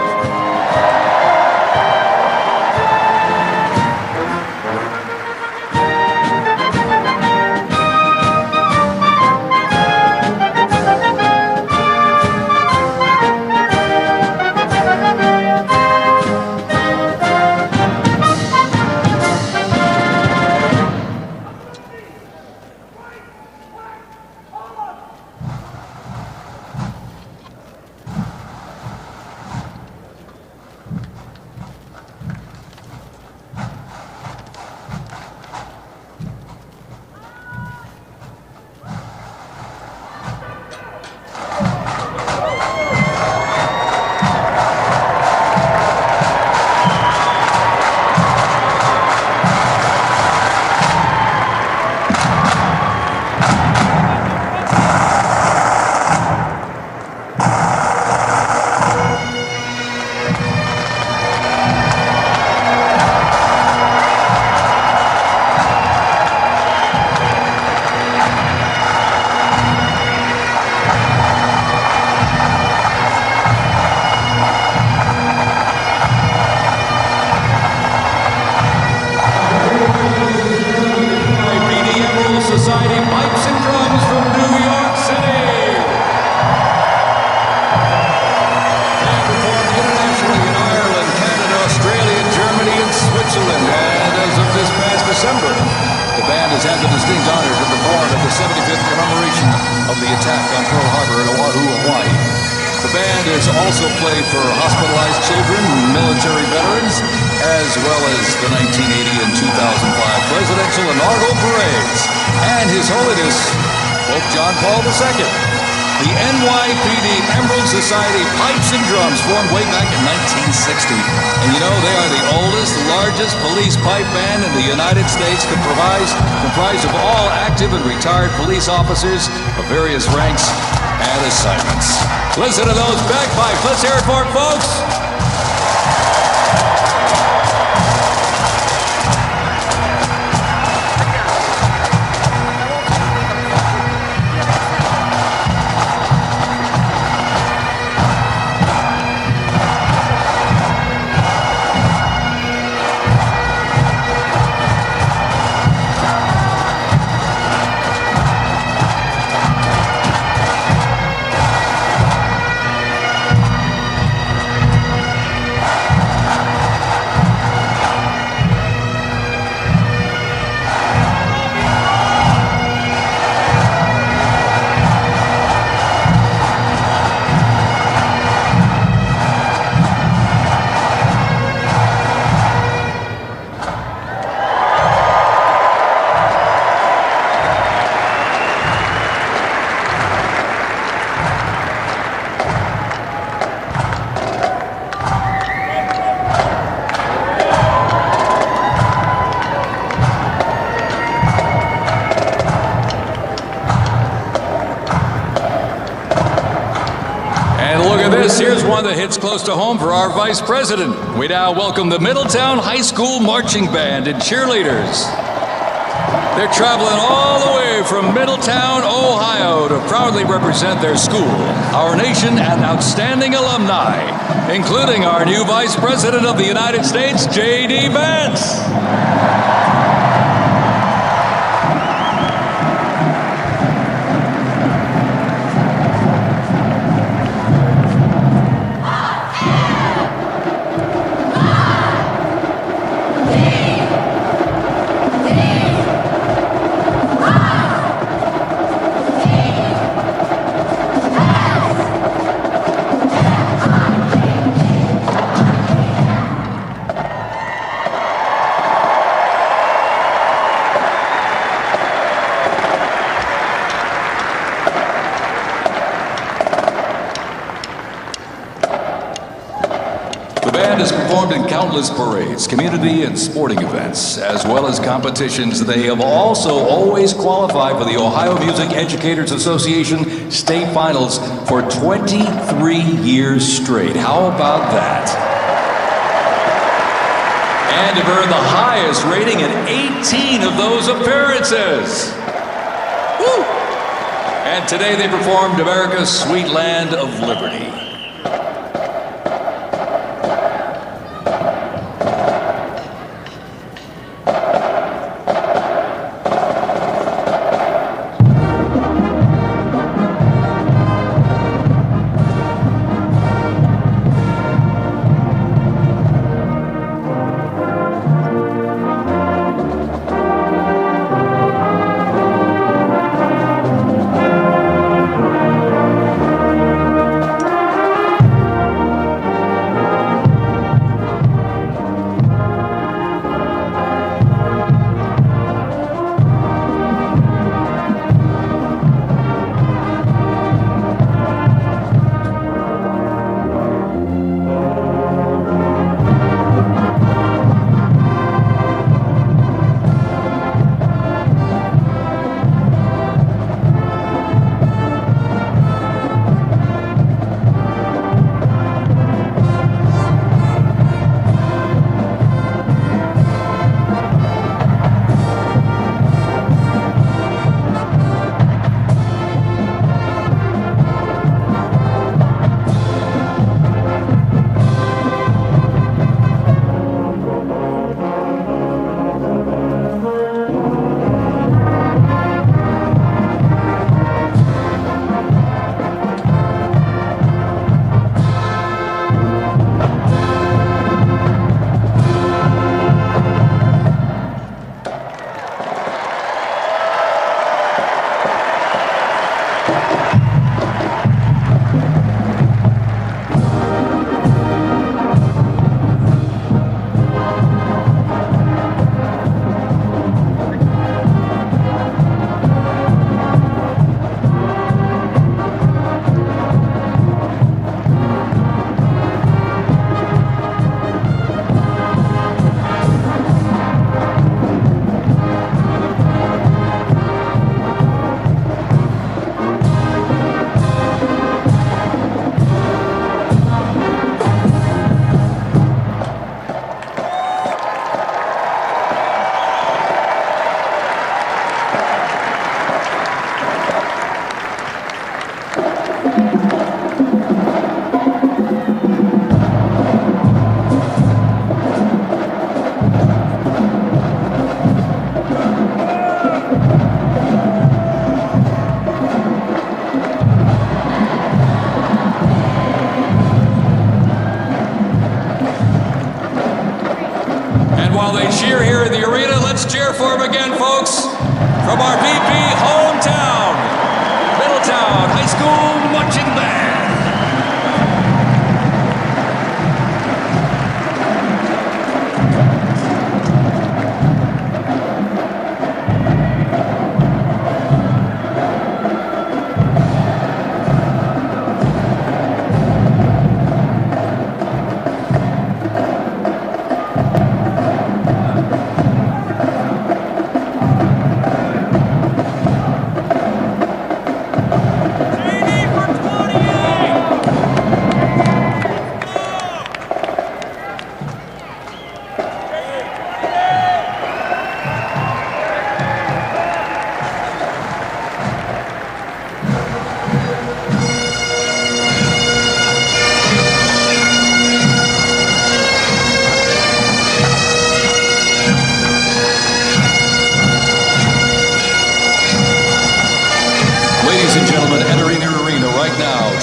the attack on Pearl Harbor in Oahu, Hawaii. The band has also played for hospitalized children, military veterans, as well as the 1980 and 2005 presidential inaugural parades, and His Holiness Pope John Paul II. The NYPD Emerald Society Pipes and Drums formed way back in 1960. And you know, they are the oldest, largest police pipe band in the United States, comprised of all active and retired police officers of various ranks and assignments. Listen to those bagpipes. Let's hear it for it, folks. Here's one that hits close to home for our Vice President. We now welcome the Middletown High School Marching Band and cheerleaders. They're traveling all the way from Middletown, Ohio to proudly represent their school, our nation, and outstanding alumni, including our new Vice President of the United States, J.D. Vance. In countless parades, community and sporting events, as well as competitions, they have also always qualified for the Ohio Music Educators Association state finals for 23 years straight. How about that? And have earned the highest rating in 18 of those appearances. Woo! And today they performed America's Sweet Land of Liberty.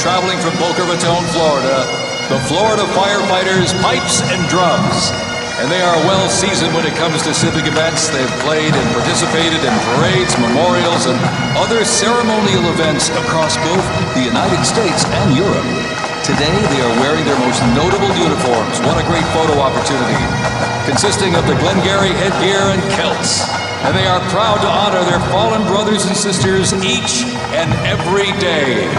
traveling from Boca Raton, Florida, the Florida Firefighters Pipes and Drums. And they are well seasoned when it comes to civic events. They've played and participated in parades, memorials, and other ceremonial events across both the United States and Europe. Today, they are wearing their most notable uniforms. What a great photo opportunity. Consisting of the Glengarry headgear and kilts. And they are proud to honor their fallen brothers and sisters each and every day.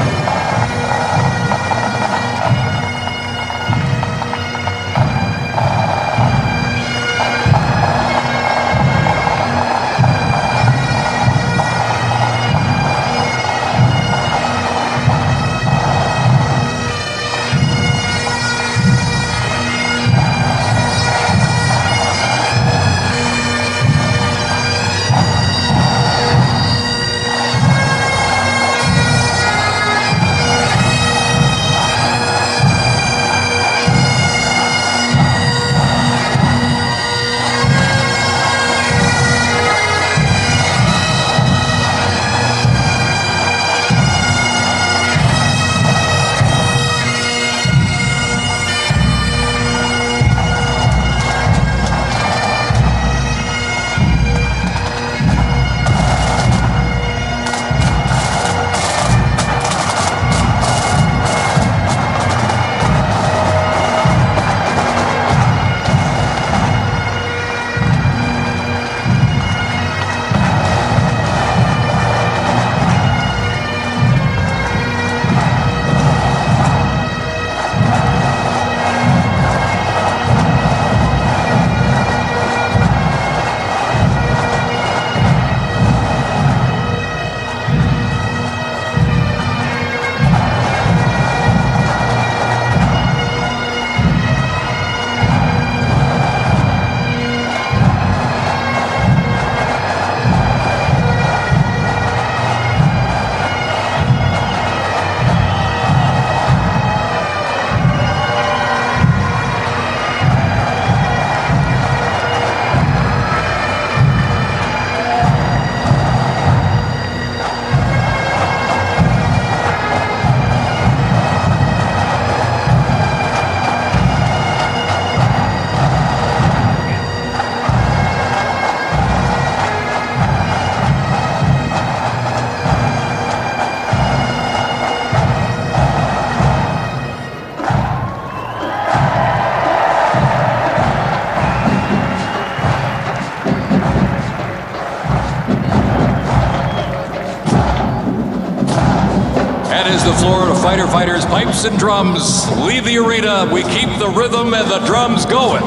As the Florida Firefighters Pipes and Drums leave the arena, we keep the rhythm and the drums going.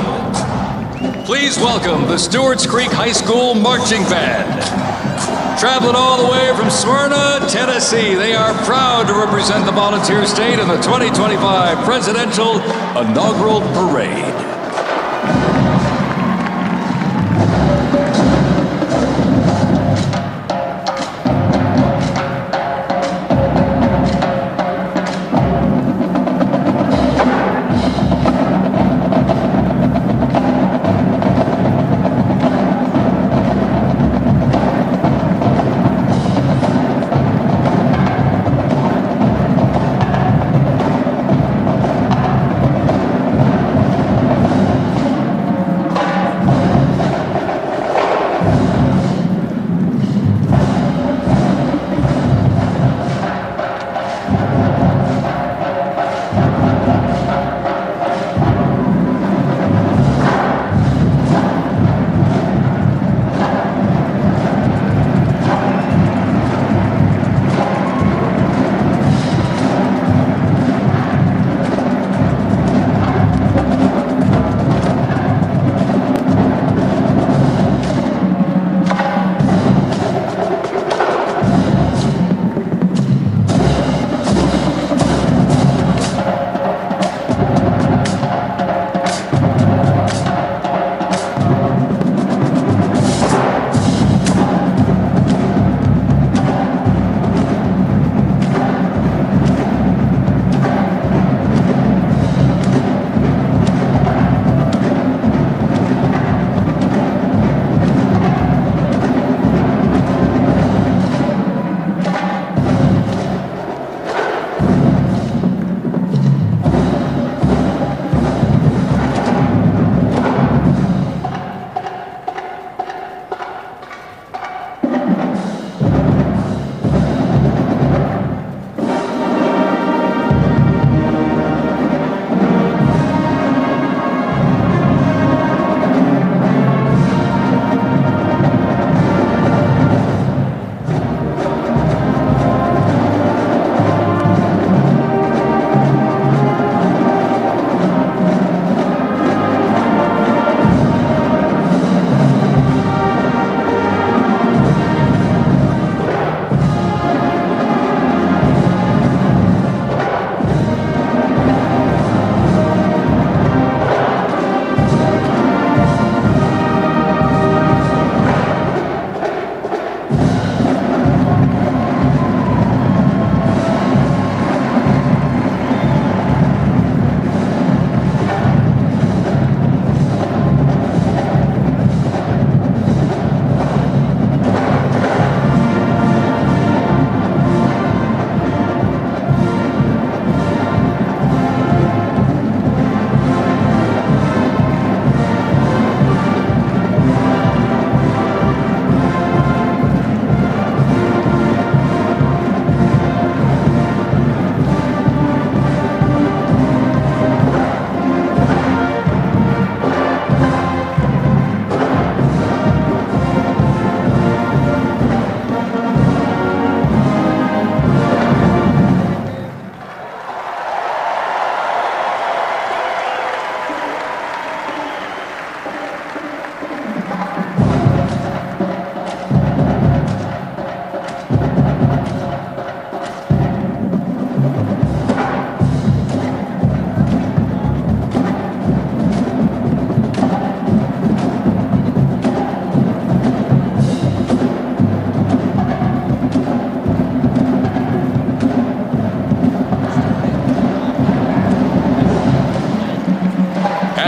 Please welcome the Stewart's Creek High School Marching Band. Traveling all the way from Smyrna, Tennessee, they are proud to represent the Volunteer State in the 2025 Presidential Inaugural Parade.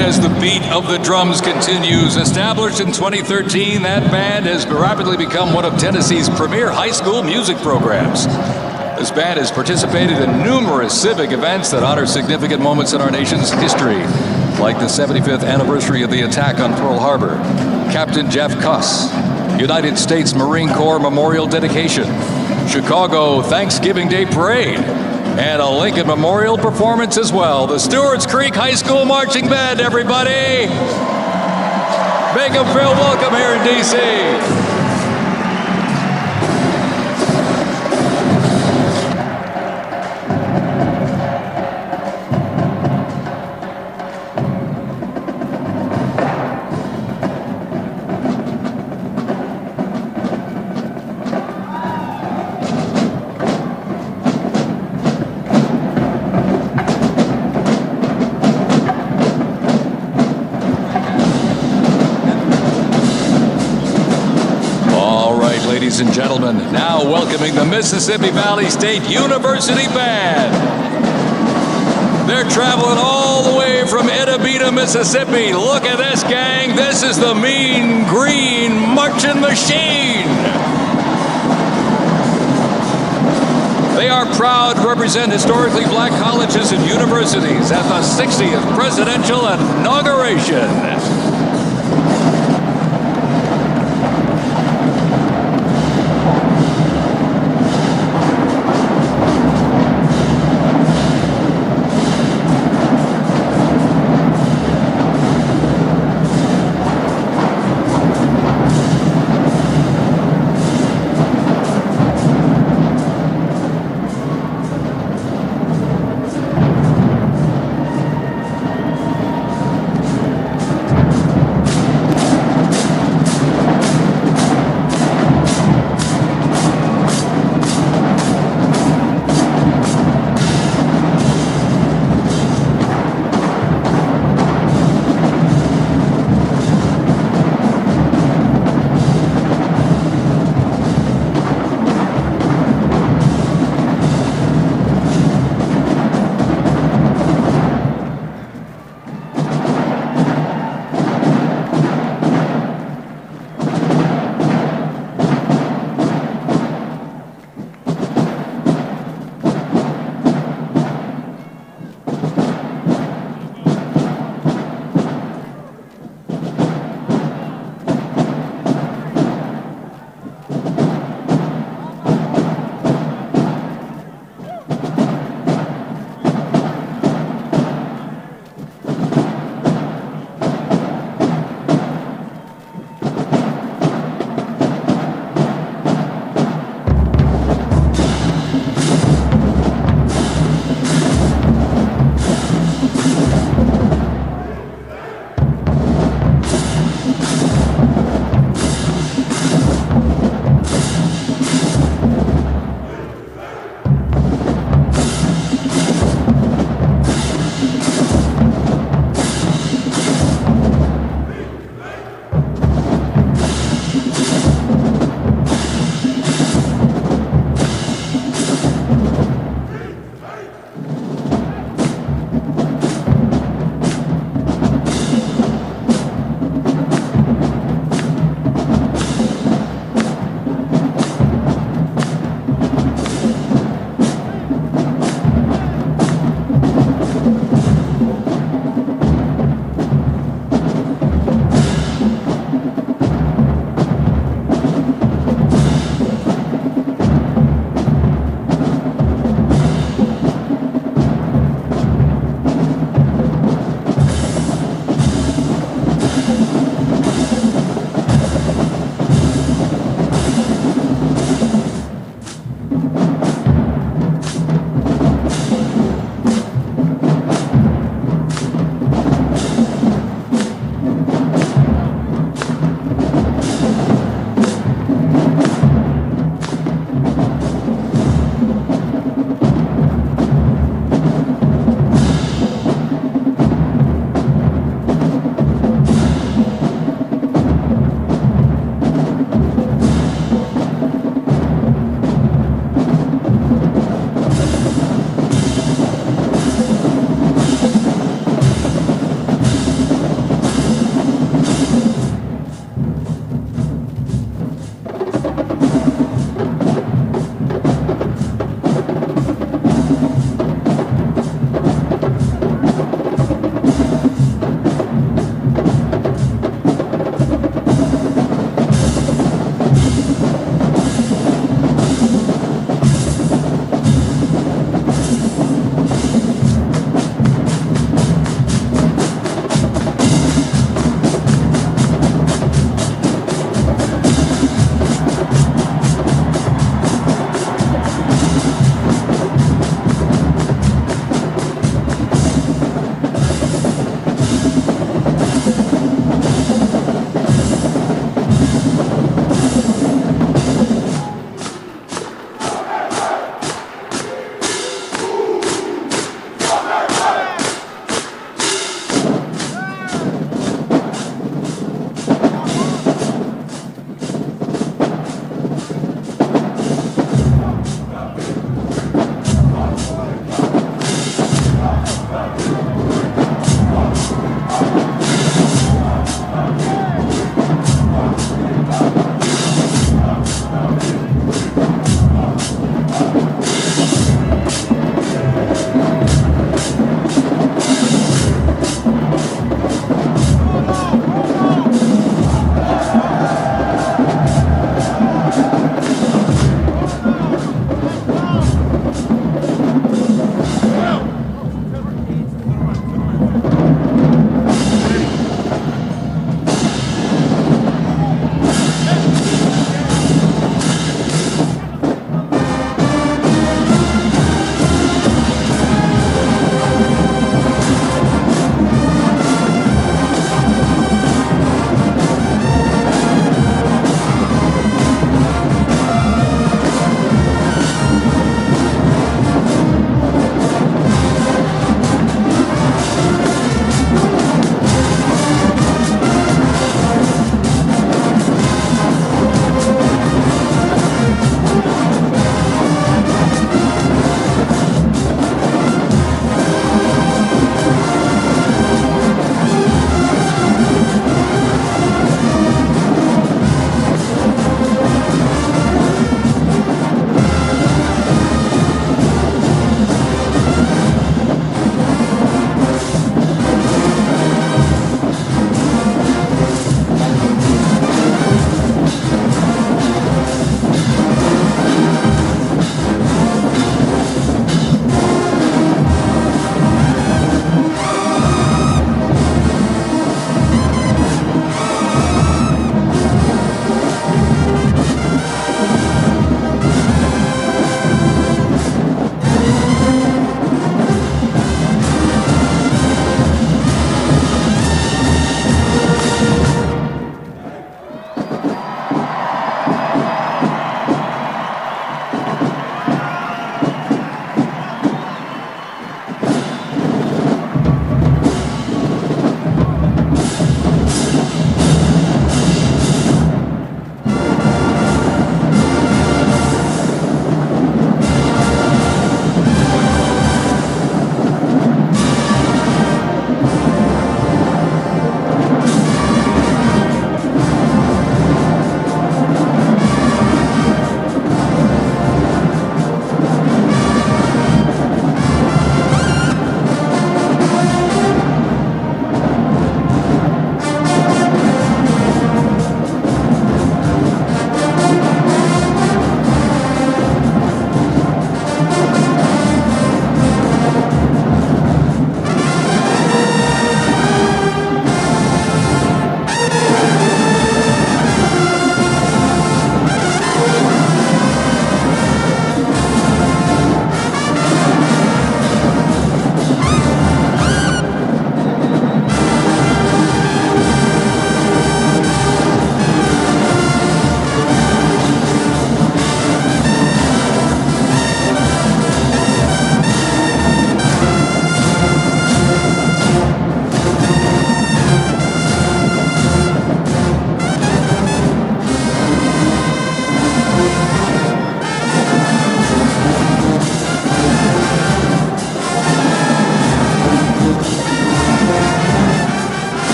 band as the beat of the drums continues. Established in 2013, that band has rapidly become one of Tennessee's premier high school music programs. This band has participated in numerous civic events that honor significant moments in our nation's history, like the 75th anniversary of the attack on Pearl Harbor, Captain Jeff Kuss, United States Marine Corps Memorial Dedication, Chicago Thanksgiving Day Parade, and a Lincoln Memorial performance as well. The Stewart's Creek High School Marching Band, everybody! Make them feel welcome here in D.C. Ladies and gentlemen, now welcoming the Mississippi Valley State University Band. They're traveling all the way from Edabita, Mississippi. Look at this, gang. This is the Mean Green Marching Machine. They are proud to represent historically black colleges and universities at the 60th Presidential Inauguration.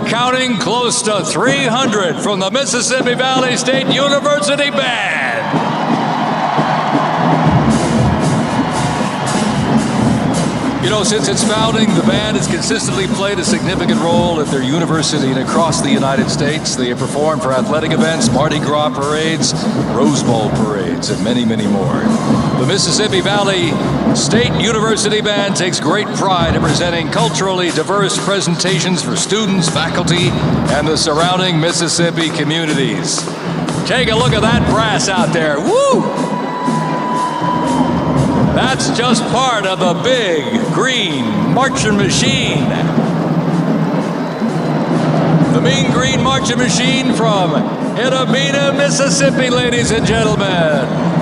counting close to 300 from the Mississippi Valley State University Band. You know, since its founding, the band has consistently played a significant role at their university and across the United States. They have performed for athletic events, Mardi Gras parades, Rose Bowl parades, and many, many more. The Mississippi Valley State University Band takes great pride in presenting culturally diverse presentations for students, faculty, and the surrounding Mississippi communities. Take a look at that brass out there. Woo! That's just part of the big green marching machine. The Mean Green Marching Machine from Inaugural, Mississippi, ladies and gentlemen.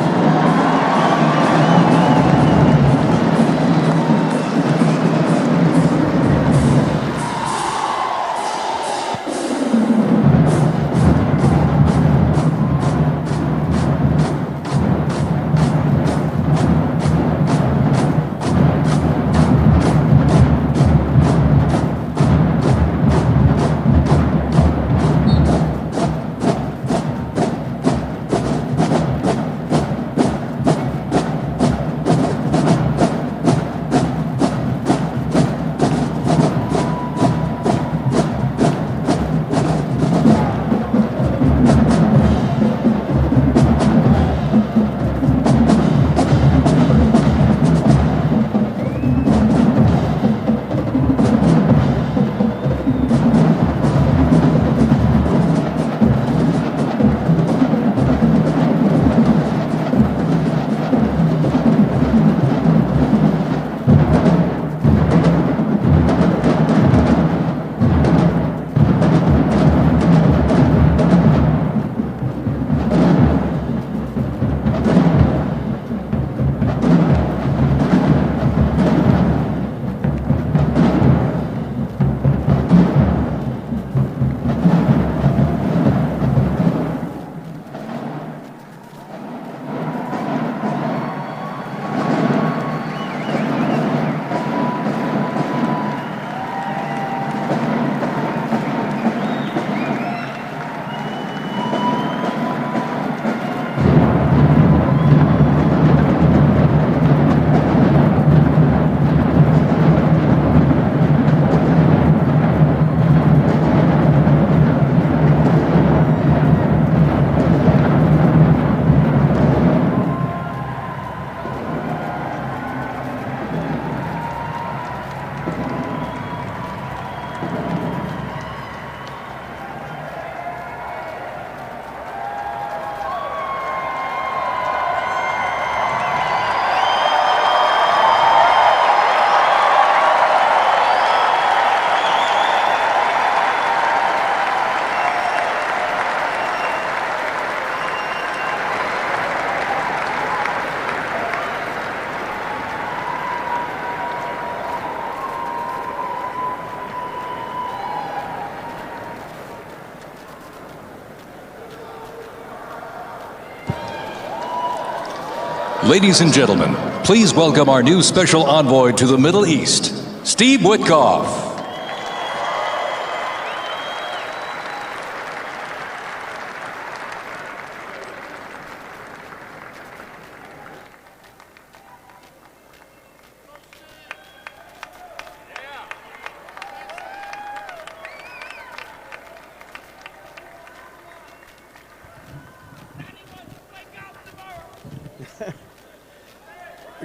Ladies and gentlemen, please welcome our new special envoy to the Middle East, Steve Witkoff.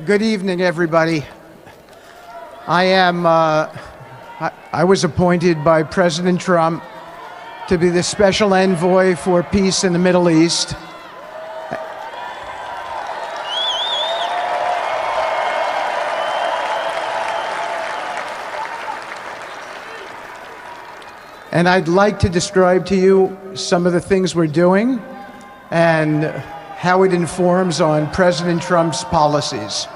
Good evening, everybody. I was appointed by President Trump to be the special envoy for peace in the Middle East. And I'd like to describe to you some of the things we're doing and how it informs on President Trump's policies.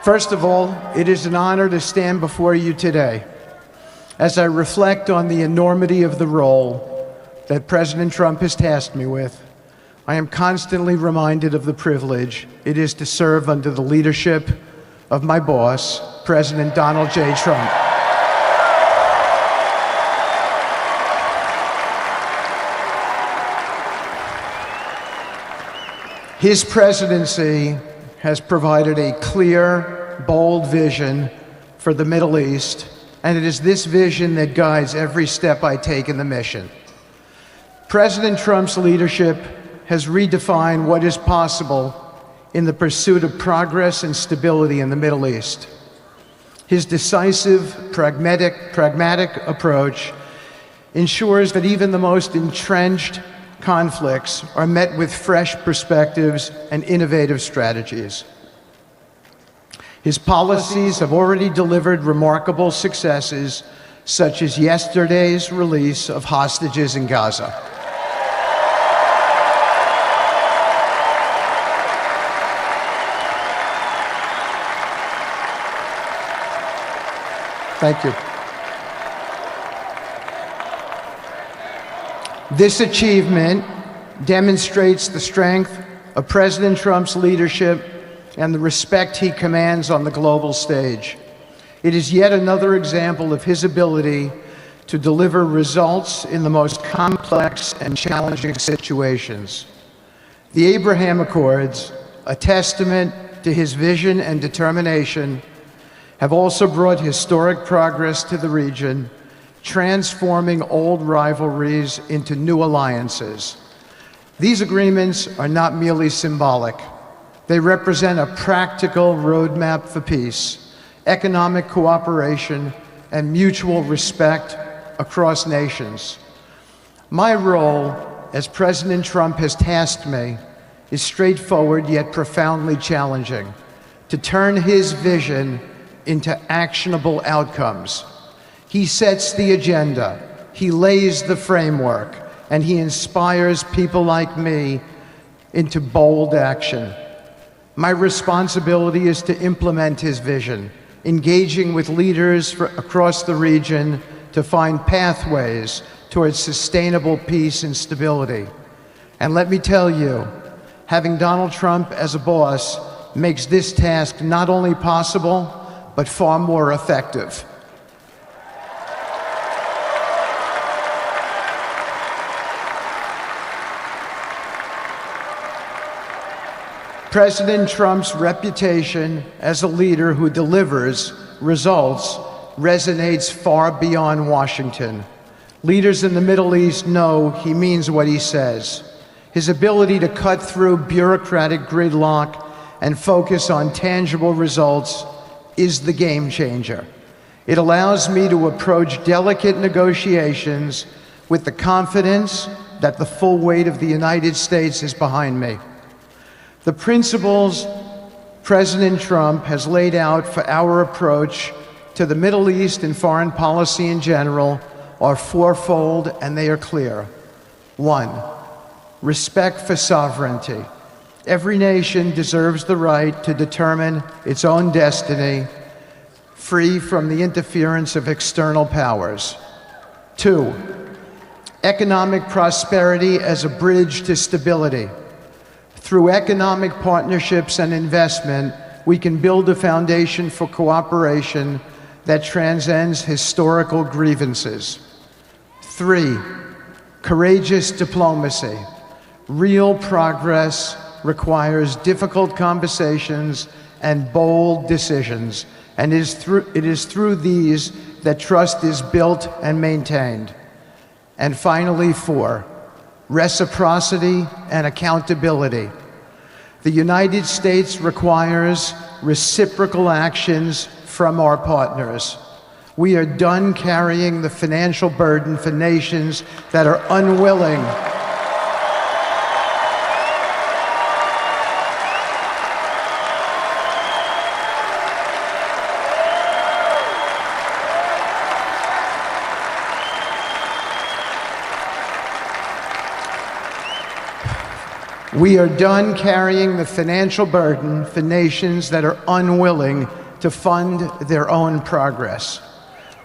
First of all, it is an honor to stand before you today as I reflect on the enormity of the role that President Trump has tasked me with. I am constantly reminded of the privilege it is to serve under the leadership of my boss, President Donald J. Trump. His presidency has provided a clear, bold vision for the Middle East, and it is this vision that guides every step I take in the mission. President Trump's leadership has redefined what is possible in the pursuit of progress and stability in the Middle East. His decisive, pragmatic approach ensures that even the most entrenched conflicts are met with fresh perspectives and innovative strategies. His policies have already delivered remarkable successes, such as yesterday's release of hostages in Gaza. Thank you. This achievement demonstrates the strength of President Trump's leadership and the respect he commands on the global stage. It is yet another example of his ability to deliver results in the most complex and challenging situations. The Abraham Accords, a testament to his vision and determination, have also brought historic progress to the region, transforming old rivalries into new alliances. These agreements are not merely symbolic. They represent a practical roadmap for peace, economic cooperation, and mutual respect across nations. My role, as President Trump has tasked me, is straightforward yet profoundly challenging: to turn his vision into actionable outcomes. He sets the agenda, he lays the framework, and he inspires people like me into bold action. My responsibility is to implement his vision, engaging with leaders across the region to find pathways towards sustainable peace and stability. And let me tell you, having Donald Trump as a boss makes this task not only possible, but far more effective. President Trump's reputation as a leader who delivers results resonates far beyond Washington. Leaders in the Middle East know he means what he says. His ability to cut through bureaucratic gridlock and focus on tangible results is the game changer. It allows me to approach delicate negotiations with the confidence that the full weight of the United States is behind me. The principles President Trump has laid out for our approach to the Middle East and foreign policy in general are fourfold, and they are clear. 1, respect for sovereignty. Every nation deserves the right to determine its own destiny, free from the interference of external powers. 2, economic prosperity as a bridge to stability. Through economic partnerships and investment, we can build a foundation for cooperation that transcends historical grievances. 3, courageous diplomacy. Real progress requires difficult conversations and bold decisions, and it is through these that trust is built and maintained. And finally, 4, reciprocity and accountability. The United States requires reciprocal actions from our partners. We are done carrying the financial burden for nations that are unwilling We are done carrying the financial burden for nations that are unwilling to fund their own progress.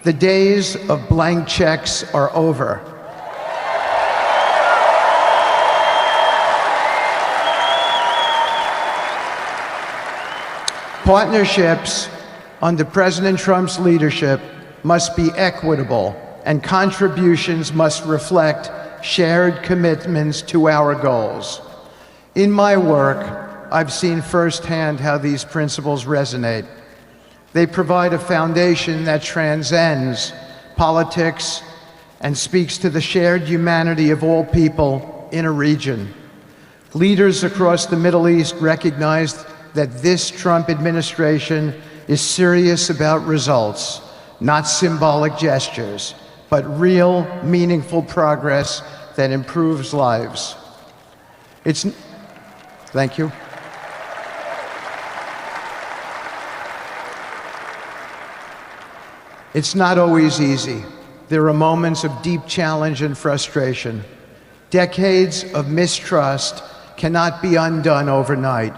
The days of blank checks are over. Partnerships under President Trump's leadership must be equitable, and contributions must reflect shared commitments to our goals. In my work, I've seen firsthand how these principles resonate. They provide a foundation that transcends politics and speaks to the shared humanity of all people in a region. Leaders across the Middle East recognized that this Trump administration is serious about results, not symbolic gestures, but real, meaningful progress that improves lives. Thank you. It's not always easy. There are moments of deep challenge and frustration. Decades of mistrust cannot be undone overnight.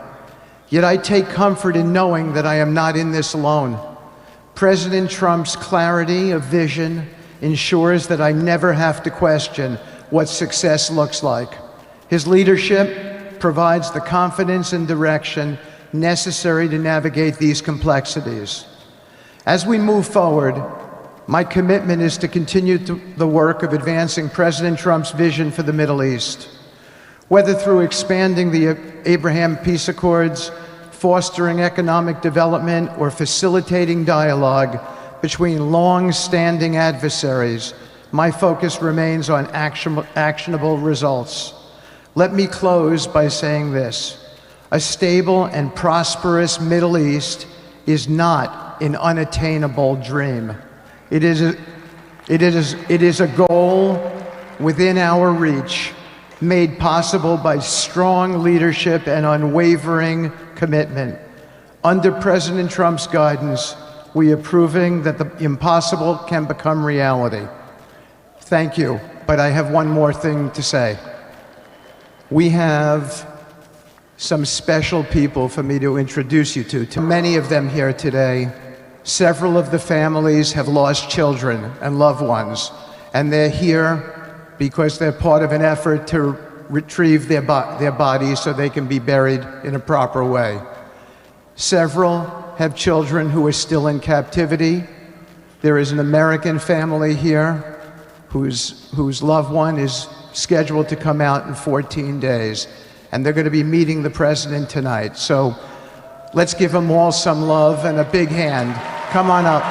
Yet I take comfort in knowing that I am not in this alone. President Trump's clarity of vision ensures that I never have to question what success looks like. His leadership provides the confidence and direction necessary to navigate these complexities. As we move forward, my commitment is to continue the work of advancing President Trump's vision for the Middle East. Whether through expanding the Abraham Peace Accords, fostering economic development, or facilitating dialogue between long-standing adversaries, my focus remains on actionable results. Let me close by saying this: a stable and prosperous Middle East is not an unattainable dream. It is a goal within our reach, made possible by strong leadership and unwavering commitment. Under President Trump's guidance, we are proving that the impossible can become reality. Thank you, but I have one more thing to say. We have some special people for me to introduce you to many of them here today. Several of the families have lost children and loved ones, and they're here because they're part of an effort to retrieve their bodies so they can be buried in a proper way. Several have children who are still in captivity. There is an American family here whose loved one is scheduled to come out in 14 days, and they're going to be meeting the president tonight. So let's give them all some love and a big hand. Come on up.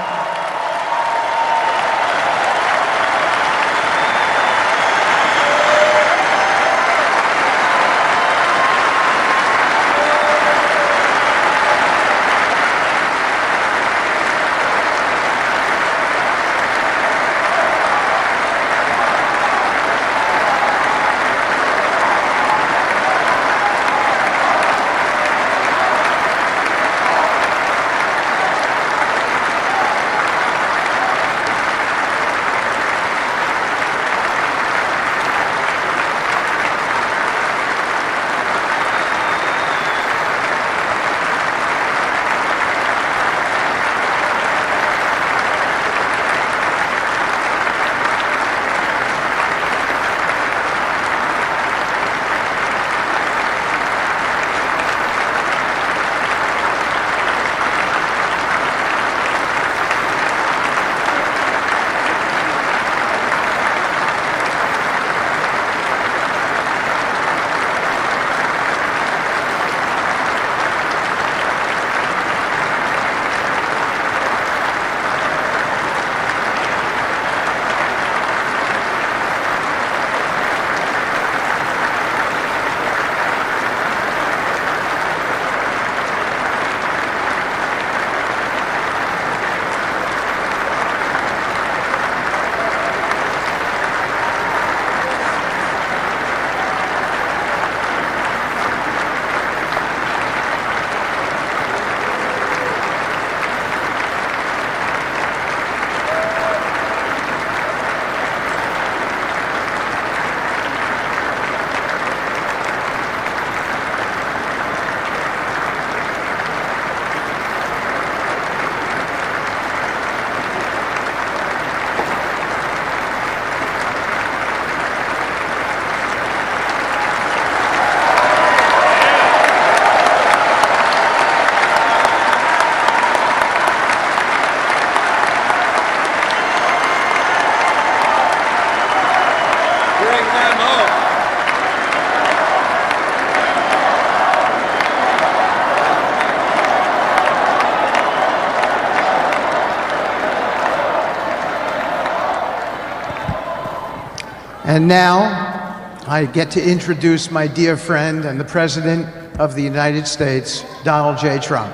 And now, I get to introduce my dear friend and the President of the United States, Donald J. Trump.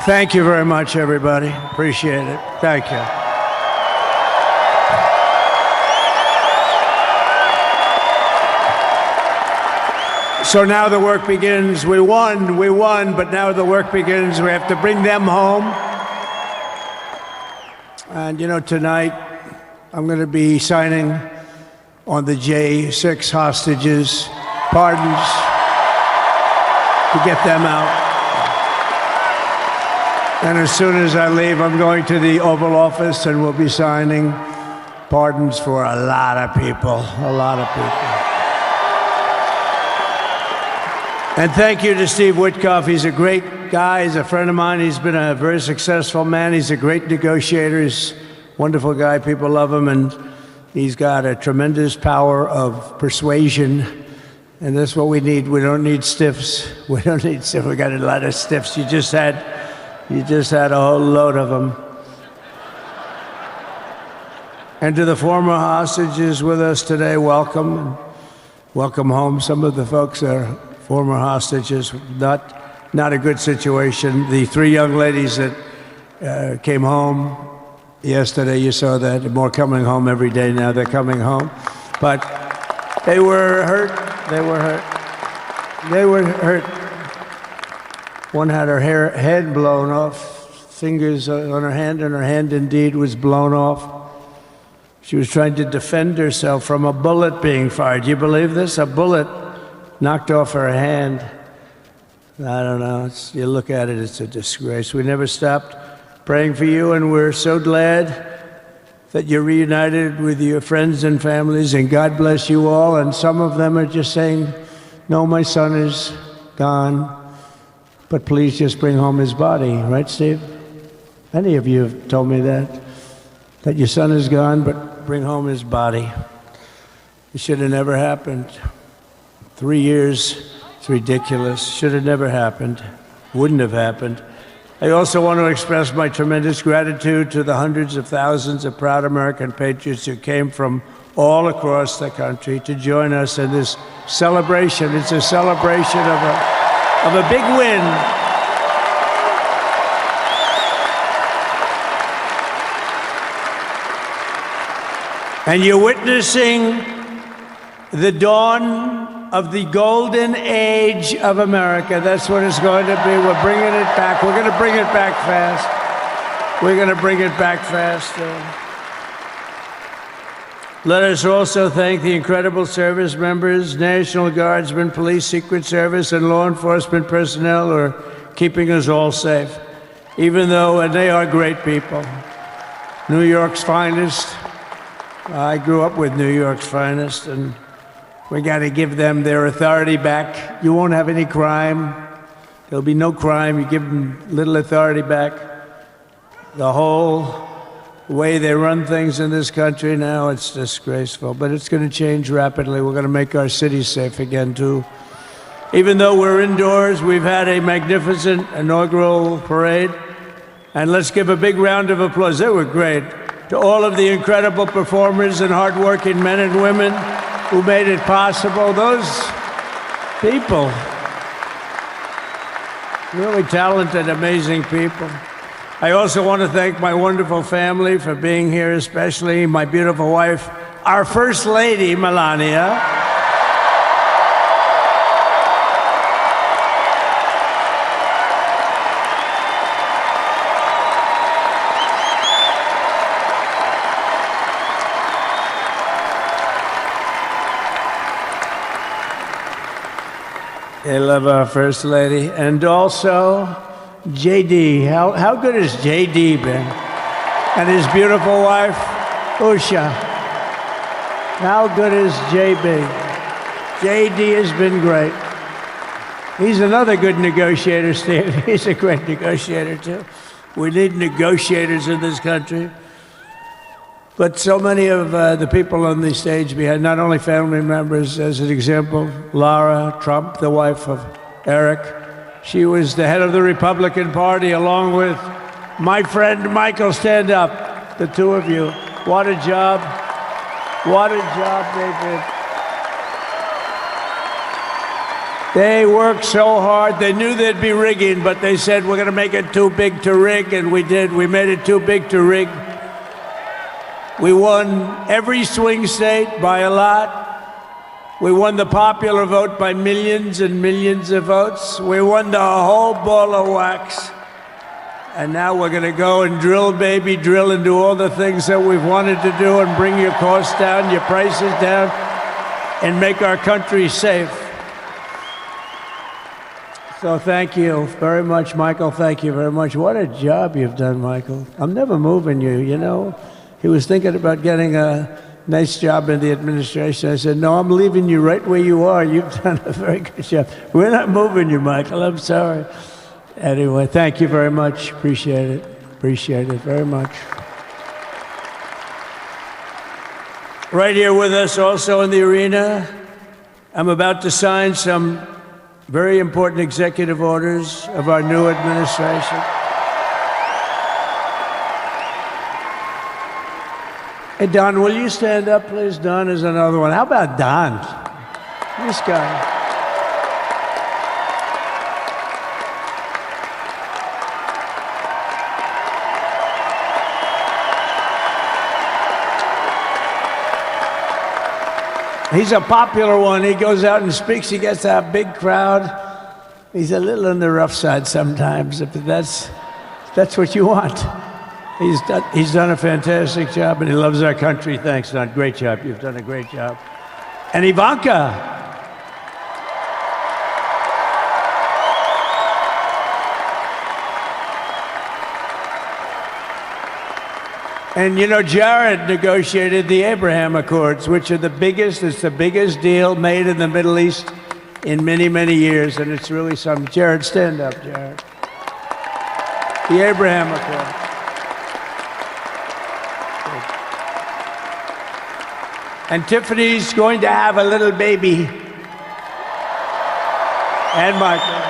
Thank you very much, everybody. Appreciate it. Thank you. So now the work begins. We won, but now the work begins. We have to bring them home. And you know, tonight I'm going to be signing on the J6 hostages, pardons, to get them out. And as soon as I leave, I'm going to the Oval Office and we'll be signing pardons for a lot of people, a lot of people. And thank you to Steve Witkoff. He's a great guy. He's a friend of mine. He's been a very successful man. He's a great negotiator. He's a wonderful guy. People love him. And he's got a tremendous power of persuasion. And that's what we need. We don't need stiffs. We don't need stiffs. We got a lot of stiffs. You just had a whole load of them. And to the former hostages with us today, welcome. And welcome home. Some of the folks are former hostages. Not a good situation. The 3 young ladies that came home yesterday, you saw that. More coming home every day now. They're coming home. But they were hurt. They were hurt. They were hurt. One had her head blown off, fingers on her hand, and her hand indeed was blown off. She was trying to defend herself from a bullet being fired. You believe this? A bullet knocked off her hand. I don't know. You look at it, it's a disgrace. We never stopped praying for you, and we're so glad that you're reunited with your friends and families, and God bless you all. And some of them are just saying, no, my son is gone. But please just bring home his body, right, Steve? Many of you have told me that your son is gone, but bring home his body. It should have never happened. 3 years, it's ridiculous. Should have never happened. Wouldn't have happened. I also want to express my tremendous gratitude to the hundreds of thousands of proud American patriots who came from all across the country to join us in this celebration. It's a celebration of a big win. And you're witnessing the dawn of the golden age of America. That's what it's going to be. We're bringing it back. We're going to bring it back fast. We're going to bring it back fast. Let us also thank the incredible service members, National Guardsmen, Police, Secret Service, and law enforcement personnel who are keeping us all safe, even though, and they are great people. New York's finest. I grew up with New York's finest, and we got to give them their authority back. You won't have any crime. There'll be no crime. You give them little authority back. The whole way they run things in this country now, it's disgraceful. But it's going to change rapidly. We're going to make our cities safe again, too. Even though we're indoors, we've had a magnificent inaugural parade. And let's give a big round of applause. They were great. To all of the incredible performers and hardworking men and women who made it possible. Those people, really talented, amazing people. I also want to thank my wonderful family for being here, especially my beautiful wife, our First Lady, Melania. I love our First Lady. And also, JD. How good has JD been? And his beautiful wife, Usha. How good is JB? JD has been great. He's another good negotiator, Steve. He's a great negotiator, too. We need negotiators in this country. But so many of the people on the stage behind, not only family members, as an example, Lara Trump, the wife of Eric. She was the head of the Republican Party, along with my friend Michael. Stand up, the two of you. What a job. What a job they did. They worked so hard. They knew there'd be rigging, but they said, we're going to make it too big to rig, and we did. We made it too big to rig. We won every swing state by a lot. We won the popular vote by millions and millions of votes. We won the whole ball of wax. And now we're going to go and drill, baby, drill, and do all the things that we've wanted to do and bring your costs down, your prices down, and make our country safe. So thank you very much, Michael. Thank you very much. What a job you've done, Michael. I'm never moving you, you know. He was thinking about getting a nice job in the administration. I said, no, I'm leaving you right where you are. You've done a very good job. We're not moving you, Michael. I'm sorry. Anyway, thank you very much. Appreciate it. Appreciate it very much. Right here with us also in the arena, I'm about to sign some very important executive orders of our new administration. Hey, Don, will you stand up, please? Don is another one. How about Don? This guy. He's a popular one. He goes out and speaks. He gets a big crowd. He's a little on the rough side sometimes, but that's what you want. He's done a fantastic job, and he loves our country. Thanks, Don. Great job. You've done a great job. And Ivanka. And you know, Jared negotiated the Abraham Accords, which are the biggest, it's the biggest deal made in the Middle East in many, many years, and it's really something. Jared, stand up, Jared. The Abraham Accords. And Tiffany's going to have a little baby. And Michael.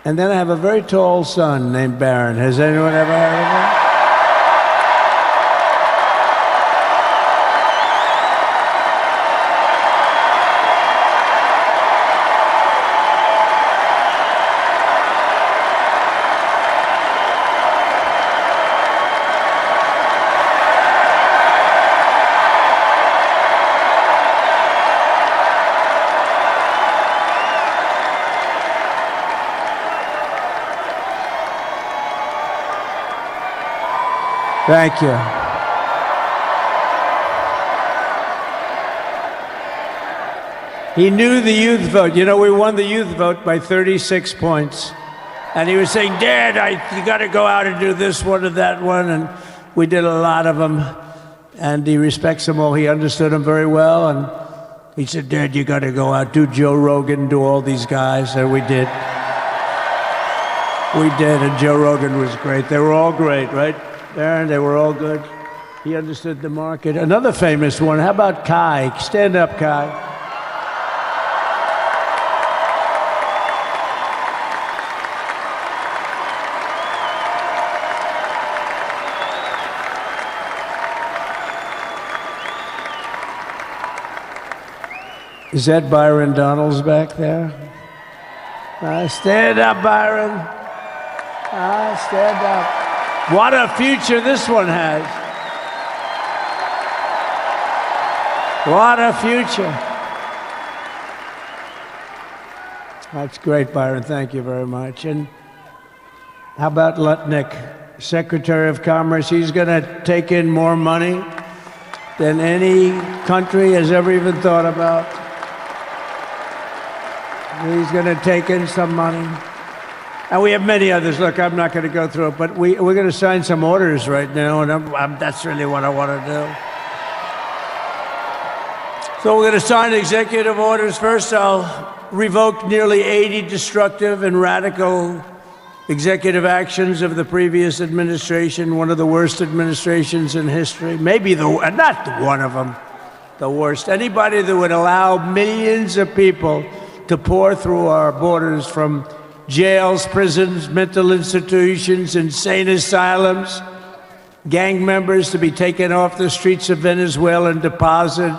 And then I have a very tall son named Barron. Has anyone ever heard of him? Thank you. He knew the youth vote. You know, we won the youth vote by 36 points. And he was saying, Dad, you got to go out and do this one and that one. And we did a lot of them. And he respects them all. He understood them very well. And he said, Dad, you got to go out, do Joe Rogan, do all these guys. And we did. We did. And Joe Rogan was great. They were all great, right? Aaron, they were all good. He understood the market. Another famous one, how about Kai? Stand up, Kai. Is that Byron Donalds back there? Stand up, Byron. Stand up. What a future this one has. What a future. That's great, Byron. Thank you very much. And how about Lutnick, Secretary of Commerce? He's going to take in more money than any country has ever even thought about. He's going to take in some money. And we have many others. Look, I'm not going to go through it, but we're going to sign some orders right now, and that's really what I want to do. So we're going to sign executive orders. First, I'll revoke nearly 80 destructive and radical executive actions of the previous administration, one of the worst administrations in history. Maybe not one of them, the worst. Anybody that would allow millions of people to pour through our borders from jails, prisons, mental institutions, insane asylums, gang members to be taken off the streets of Venezuela and deposited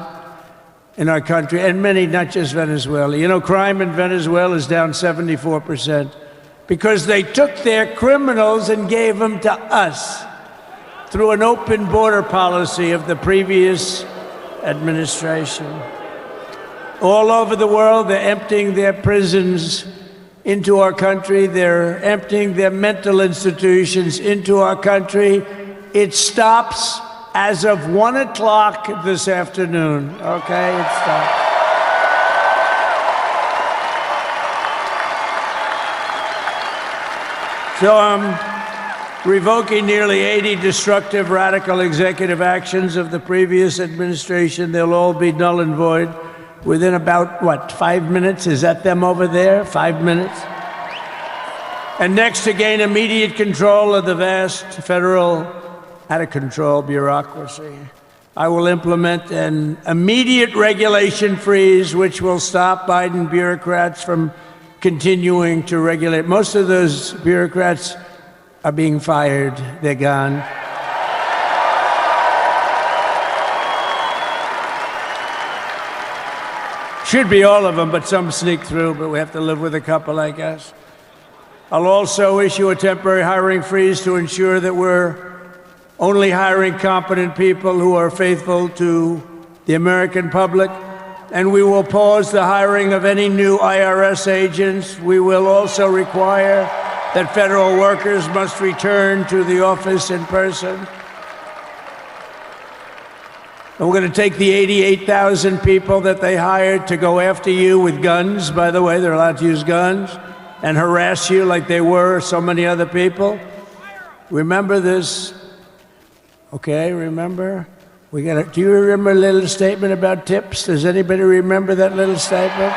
in our country, and many, not just Venezuela. You know, crime in Venezuela is down 74% because they took their criminals and gave them to us through an open border policy of the previous administration. All over the world, they're emptying their prisons into our country. They're emptying their mental institutions into our country. It stops as of 1 o'clock this afternoon, okay? It stops. So I'm revoking nearly 80 destructive, radical executive actions of the previous administration. They'll all be null and void within about, 5 minutes? Is that them over there? 5 minutes? And next, to gain immediate control of the vast federal, out-of-control bureaucracy, I will implement an immediate regulation freeze, which will stop Biden bureaucrats from continuing to regulate. Most of those bureaucrats are being fired. They're gone. Should be all of them, but some sneak through, but we have to live with a couple, I guess. I'll also issue a temporary hiring freeze to ensure that we're only hiring competent people who are faithful to the American public. And we will pause the hiring of any new IRS agents. We will also require that federal workers must return to the office in person. And we're going to take the 88,000 people that they hired to go after you with guns. By the way, they're allowed to use guns and harass you like they were so many other people. Remember this? Okay, remember? Do you remember a little statement about tips? Does anybody remember that little statement?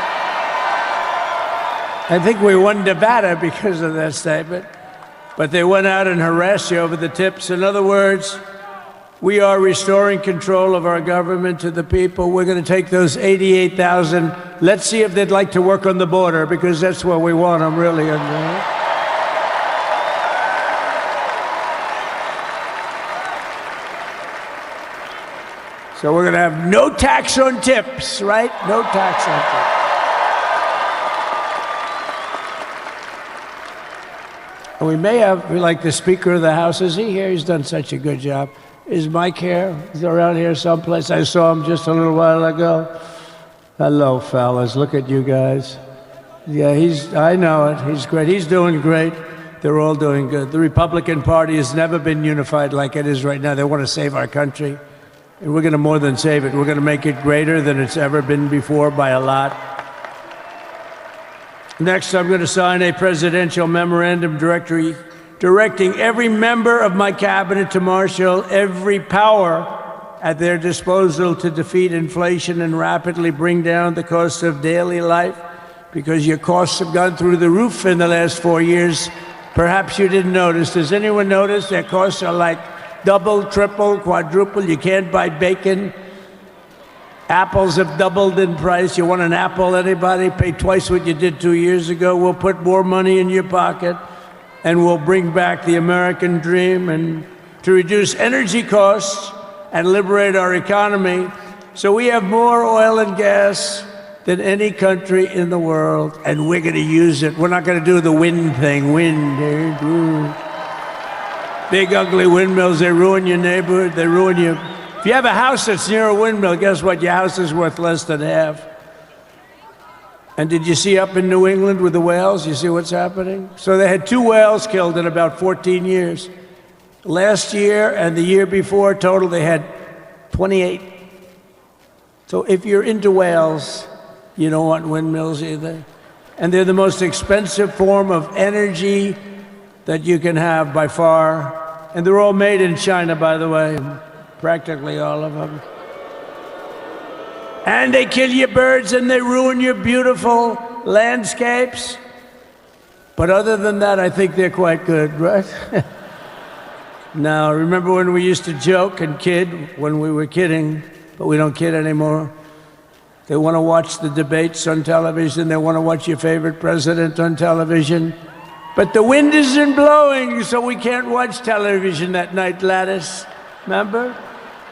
I think we won Nevada because of that statement. But they went out and harassed you over the tips. In other words, we are restoring control of our government to the people. We're going to take those 88,000. Let's see if they'd like to work on the border, because that's where we want them, really. So we're going to have no tax on tips, right? No tax on tips. And we may have, like the Speaker of the House, is he here? He's done such a good job. Is Mike here? He's around here someplace. I saw him just a little while ago. Hello, fellas. Look at you guys. Yeah, I know it. He's great. He's doing great. They're all doing good. The Republican Party has never been unified like it is right now. They want to save our country. And we're going to more than save it. We're going to make it greater than it's ever been before by a lot. Next, I'm going to sign a presidential memorandum directing every member of my cabinet to marshal every power at their disposal to defeat inflation and rapidly bring down the cost of daily life, because your costs have gone through the roof in the last 4 years. Perhaps you didn't notice. Does anyone notice their costs are like double, triple, quadruple? You can't buy bacon. Apples have doubled in price. You want an apple, anybody? Pay twice what you did 2 years ago. We'll put more money in your pocket, and we'll bring back the American dream and to reduce energy costs and liberate our economy. So we have more oil and gas than any country in the world, and we're going to use it. We're not going to do the wind thing. Big, ugly windmills, they ruin your neighborhood, they ruin you. If you have a house that's near a windmill, guess what? Your house is worth less than half. And did you see up in New England with the whales? You see what's happening? So they had 2 whales killed in about 14 years. Last year and the year before, total, they had 28. So if you're into whales, you don't want windmills either. and they're the most expensive form of energy that you can have by far. And they're all made in China, by the way, practically all of them. And they kill your birds and they ruin your beautiful landscapes. But other than that, I think they're quite good, right? Now, remember when we used to joke and kid when we were kidding, but we don't kid anymore? They want to watch the debates on television. They want to watch your favorite president on television. But the wind isn't blowing, so we can't watch television that night, Gladys. Remember?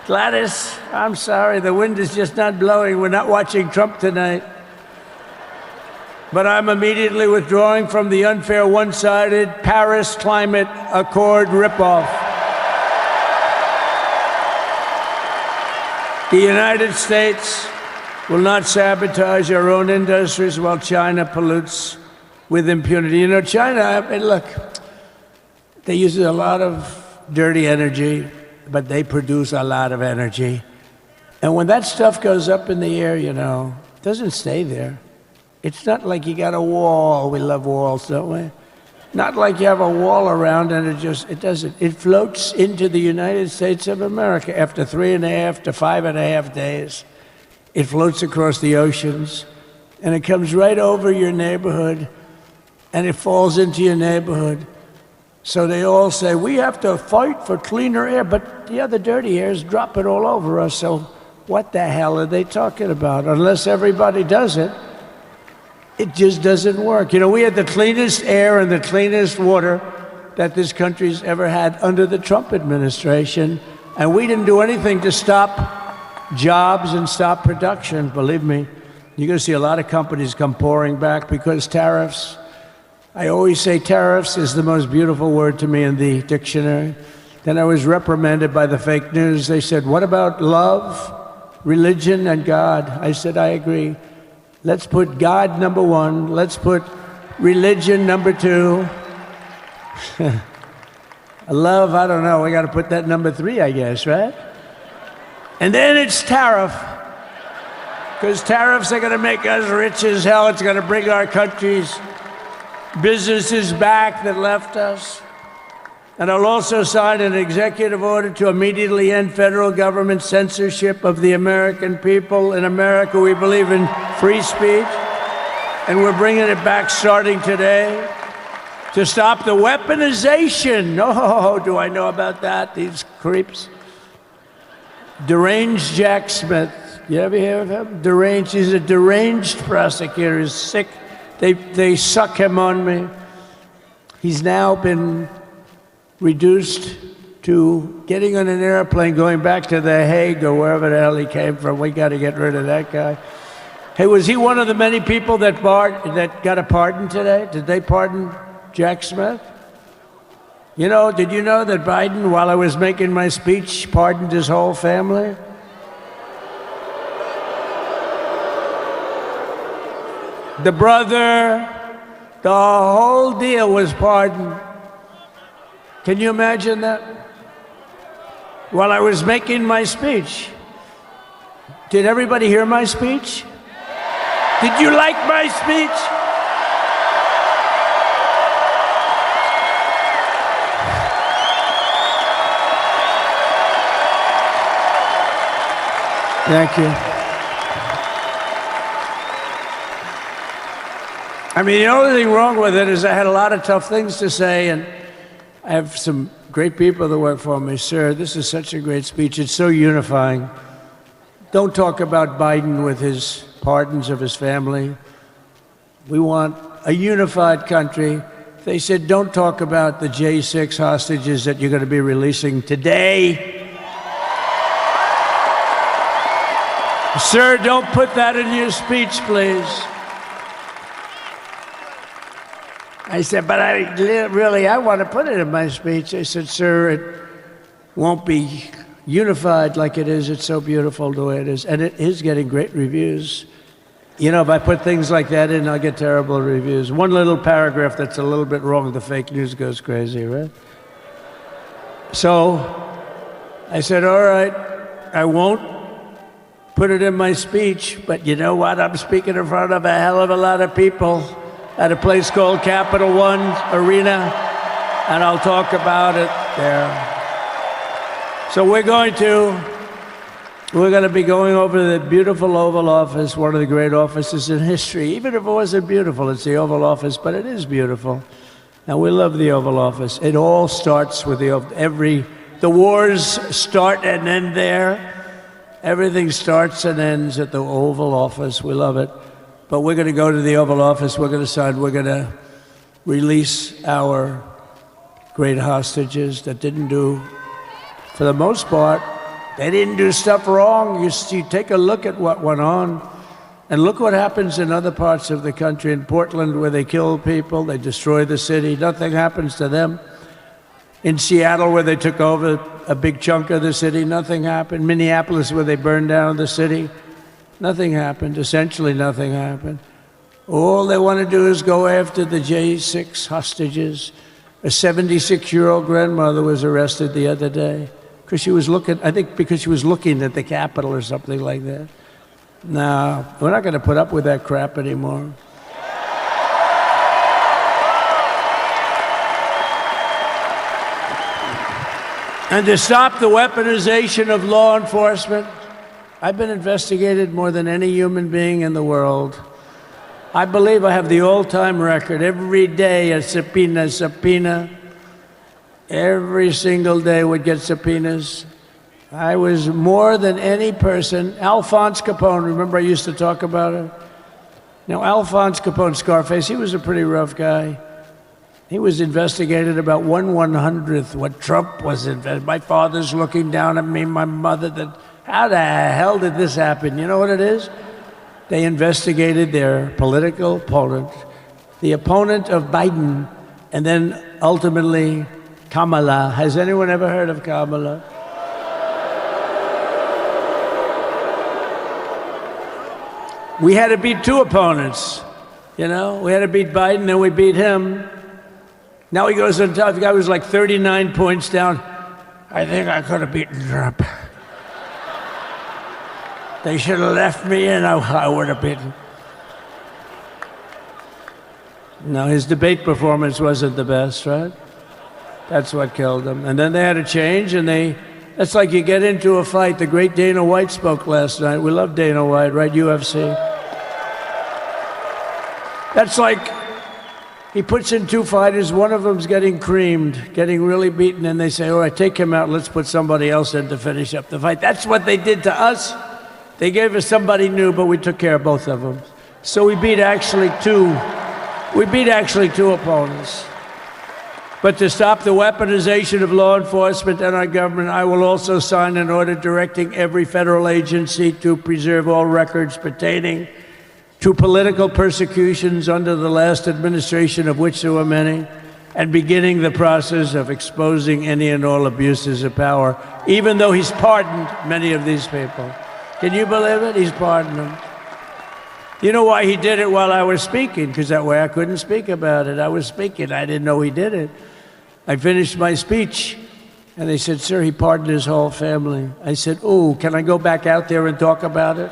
Gladys, I'm sorry, the wind is just not blowing. We're not watching Trump tonight. But I'm immediately withdrawing from the unfair, one-sided Paris Climate Accord ripoff. The United States will not sabotage our own industries while China pollutes with impunity. You know, China, I mean, look, they use a lot of dirty energy, but they produce a lot of energy. And when that stuff goes up in the air, you know, it doesn't stay there. It's not like you got a wall. We love walls, don't we? Not like you have a wall around and it doesn't. It floats into the United States of America after 3.5 to 5.5 days. It floats across the oceans and it comes right over your neighborhood and it falls into your neighborhood. So they all say, we have to fight for cleaner air, but the other dirty air is dropping all over us. So what the hell are they talking about? Unless everybody does it, it just doesn't work. You know, we had the cleanest air and the cleanest water that this country's ever had under the Trump administration, and we didn't do anything to stop jobs and stop production. Believe me, you're going to see a lot of companies come pouring back because tariffs. I always say tariffs is the most beautiful word to me in the dictionary. Then I was reprimanded by the fake news. They said, what about love, religion, and God? I said, I agree. Let's put God number one. Let's put religion number two. Love, I don't know. We got to put that number 3, I guess, right? And then it's tariff. Because tariffs are going to make us rich as hell. It's going to bring our country's businesses back that left us. And I'll also sign an executive order to immediately end federal government censorship of the American people. In America, we believe in free speech, and we're bringing it back starting today to stop the weaponization. Oh, do I know about that? These creeps. Deranged Jack Smith. You ever hear of him? Deranged. He's a deranged prosecutor. He's sick. They suck him on me. He's now been reduced to getting on an airplane, going back to The Hague or wherever the hell he came from. We got to get rid of that guy. Hey, was he one of the many people that got a pardon today? Did they pardon Jack Smith? You know, did you know that Biden, while I was making my speech, pardoned his whole family? The brother, the whole deal was pardoned. Can you imagine that? While I was making my speech. Did everybody hear my speech? Did you like my speech? Thank you. I mean, the only thing wrong with it is I had a lot of tough things to say, and I have some great people that work for me. Sir, this is such a great speech. It's so unifying. Don't talk about Biden with his pardons of his family. We want a unified country. They said, don't talk about the J6 hostages that you're going to be releasing today. Sir, don't put that in your speech, please. I said, but I want to put it in my speech. They said, sir, it won't be unified like it is. It's so beautiful the way it is. And it is getting great reviews. You know, if I put things like that in, I'll get terrible reviews. One little paragraph that's a little bit wrong, the fake news goes crazy, right? So I said, all right, I won't put it in my speech, but you know what? I'm speaking in front of a hell of a lot of people. at a place called Capital One Arena, and I'll talk about it there. So we're going to be going over the beautiful Oval Office, one of the great offices in history. Even if it wasn't beautiful, it's the Oval Office, but it is beautiful. And we love the Oval Office. It all starts with the wars start and end there. Everything starts and ends at the Oval Office. We love it. But we're going to go to the Oval Office. We're going to release our great hostages that didn't do, for the most part, they didn't do stuff wrong. You take a look at what went on, and look what happens in other parts of the country. In Portland, where they kill people, they destroy the city, nothing happens to them. In Seattle, where they took over a big chunk of the city, nothing happened. Minneapolis, where they burned down the city, nothing happened. Essentially nothing happened. All they want to do is go after the J6 hostages. A 76-year-old grandmother was arrested the other day because she was looking at the Capitol or something like that. No, we're not going to put up with that crap anymore. And to stop the weaponization of law enforcement, I've been investigated more than any human being in the world. I believe I have the all-time record. Every day a subpoena. Every single day would get subpoenas. I was more than any person. Alphonse Capone, remember I used to talk about it? Now, Alphonse Capone, Scarface, he was a pretty rough guy. He was investigated about 1/100th what Trump was investigated. My father's looking down at me, my mother, how the hell did this happen? You know what it is? They investigated their political opponent, the opponent of Biden, and then ultimately Kamala. Has anyone ever heard of Kamala? We had to beat two opponents, you know? We had to beat Biden, then we beat him. Now he goes on top. The guy was like 39 points down. I think I could have beaten Trump. They should have left me in. I would have beaten. No, his debate performance wasn't the best, right? That's what killed him. And then they had to change, and that's like you get into a fight. The great Dana White spoke last night. We love Dana White, right? UFC. That's like he puts in two fighters, one of them's getting creamed, getting really beaten, and they say, all right, take him out, let's put somebody else in to finish up the fight. That's what they did to us. They gave us somebody new, but we took care of both of them. So we beat actually two opponents. But to stop the weaponization of law enforcement and our government, I will also sign an order directing every federal agency to preserve all records pertaining to political persecutions under the last administration, of which there were many, and beginning the process of exposing any and all abuses of power, even though he's pardoned many of these people. Can you believe it? He's pardoned them. You know why he did it while I was speaking? Because that way I couldn't speak about it. I was speaking. I didn't know he did it. I finished my speech, and they said, sir, he pardoned his whole family. I said, oh, can I go back out there and talk about it?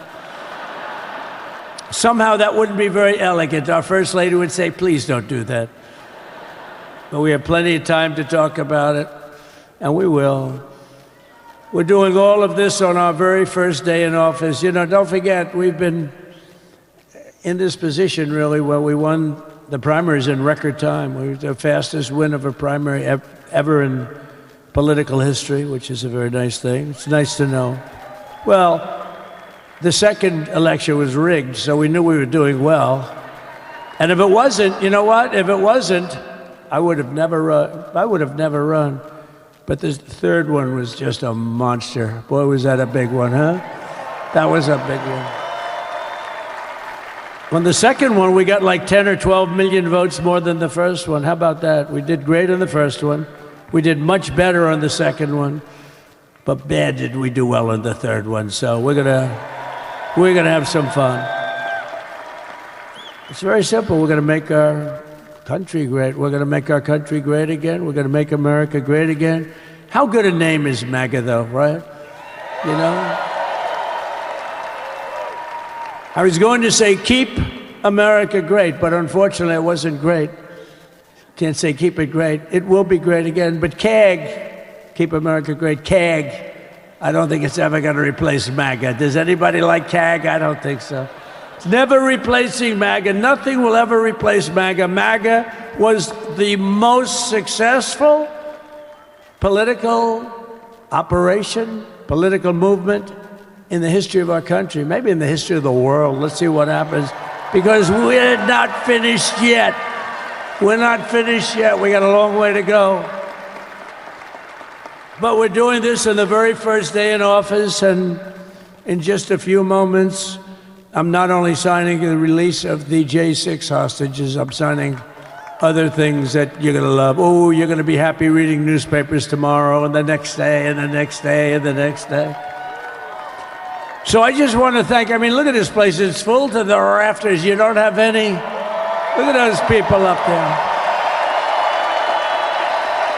Somehow that wouldn't be very elegant. Our First Lady would say, please don't do that. But we have plenty of time to talk about it, and we will. We're doing all of this on our very first day in office. You know, don't forget, we've been in this position, really, where we won the primaries in record time. We were the fastest win of a primary ever in political history, which is a very nice thing. It's nice to know. Well, the second election was rigged, so we knew we were doing well. And if it wasn't, you know what? If it wasn't, I would have never run. But the third one was just a monster. Boy, was that a big one, huh? That was a big one. On the second one, we got like 10 or 12 million votes more than the first one. How about that? We did great on the first one. We did much better on the second one. But bad did we do well on the third one. So we're gonna have some fun. It's very simple. We're gonna make our country great. We're gonna make our country great again. We're gonna make America great again. How good a name is MAGA, though, right? You know? I was going to say keep America great, but unfortunately it wasn't great. Can't say keep it great. It will be great again, but CAG, keep America great, CAG, I don't think it's ever going to replace MAGA. Does anybody like CAG? I don't think so. It's never replacing MAGA. Nothing will ever replace MAGA. MAGA was the most successful political operation, political movement in the history of our country, maybe in the history of the world. Let's see what happens, because we're not finished yet. We're not finished yet. We got a long way to go. But we're doing this on the very first day in office, and in just a few moments, I'm not only signing the release of the J6 hostages, I'm signing other things that you're going to love. Oh, you're going to be happy reading newspapers tomorrow, and the next day, and the next day, and the next day. So I just want to thank, I mean, look at this place. It's full to the rafters. You don't have any. Look at those people up there.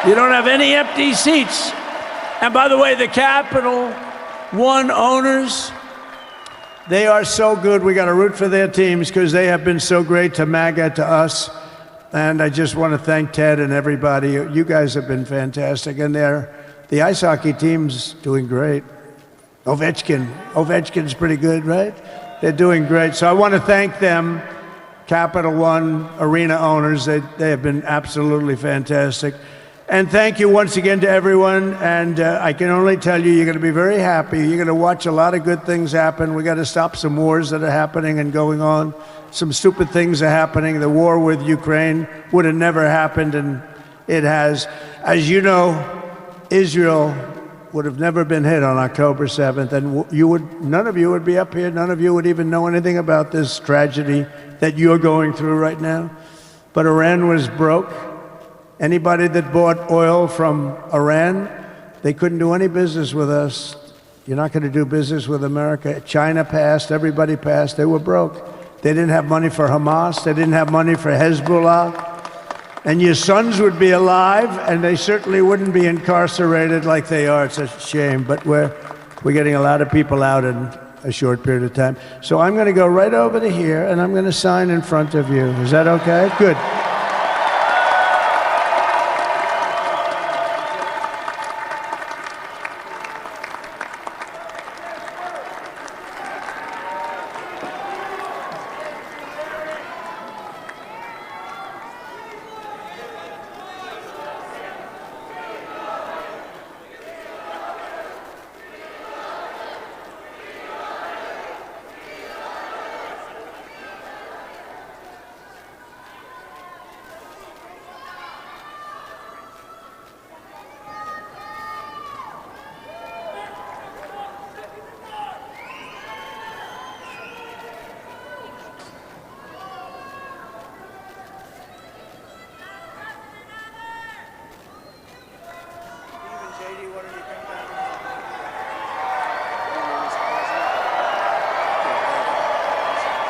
You don't have any empty seats. And by the way, the Capital One owners, they are so good. We got to root for their teams because they have been so great to MAGA, to us. And I just want to thank Ted and everybody. You guys have been fantastic. And the ice hockey team's doing great. Ovechkin's pretty good, right? They're doing great. So I want to thank them, Capital One arena owners. They have been absolutely fantastic. And thank you once again to everyone. And I can only tell you, you're going to be very happy. You're going to watch a lot of good things happen. We got to stop some wars that are happening and going on. Some stupid things are happening. The war with Ukraine would have never happened, and it has. As you know, Israel would have never been hit on October 7th, and none of you would be up here. None of you would even know anything about this tragedy that you're going through right now. But Iran was broke. Anybody that bought oil from Iran, they couldn't do any business with us. You're not going to do business with America. China passed, everybody passed, they were broke. They didn't have money for Hamas, they didn't have money for Hezbollah. And your sons would be alive, and they certainly wouldn't be incarcerated like they are. It's a shame, but we're getting a lot of people out in a short period of time. So I'm going to go right over to here, and I'm going to sign in front of you. Is that okay? Good.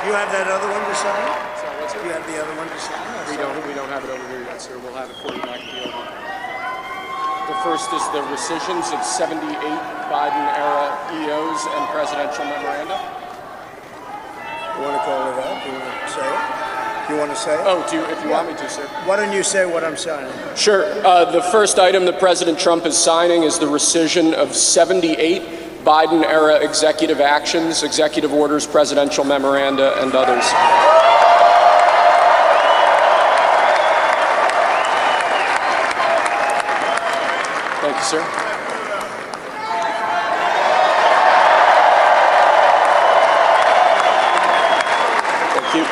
Do you have that other one to sign? Sorry, what's it? Do you have the other one to sign? We don't have it over here yet, sir. We'll have it for you back at the oven. The first is the rescissions of 78 Biden-era EOs and presidential memoranda. You want to call it up? You want to say it? You want to say it? Oh, if you want me to, sir. Why don't you say what I'm signing? Sure. The first item that President Trump is signing is the rescission of 78 Biden-era executive actions, executive orders, presidential memoranda, and others. Thank you, sir. Thank you.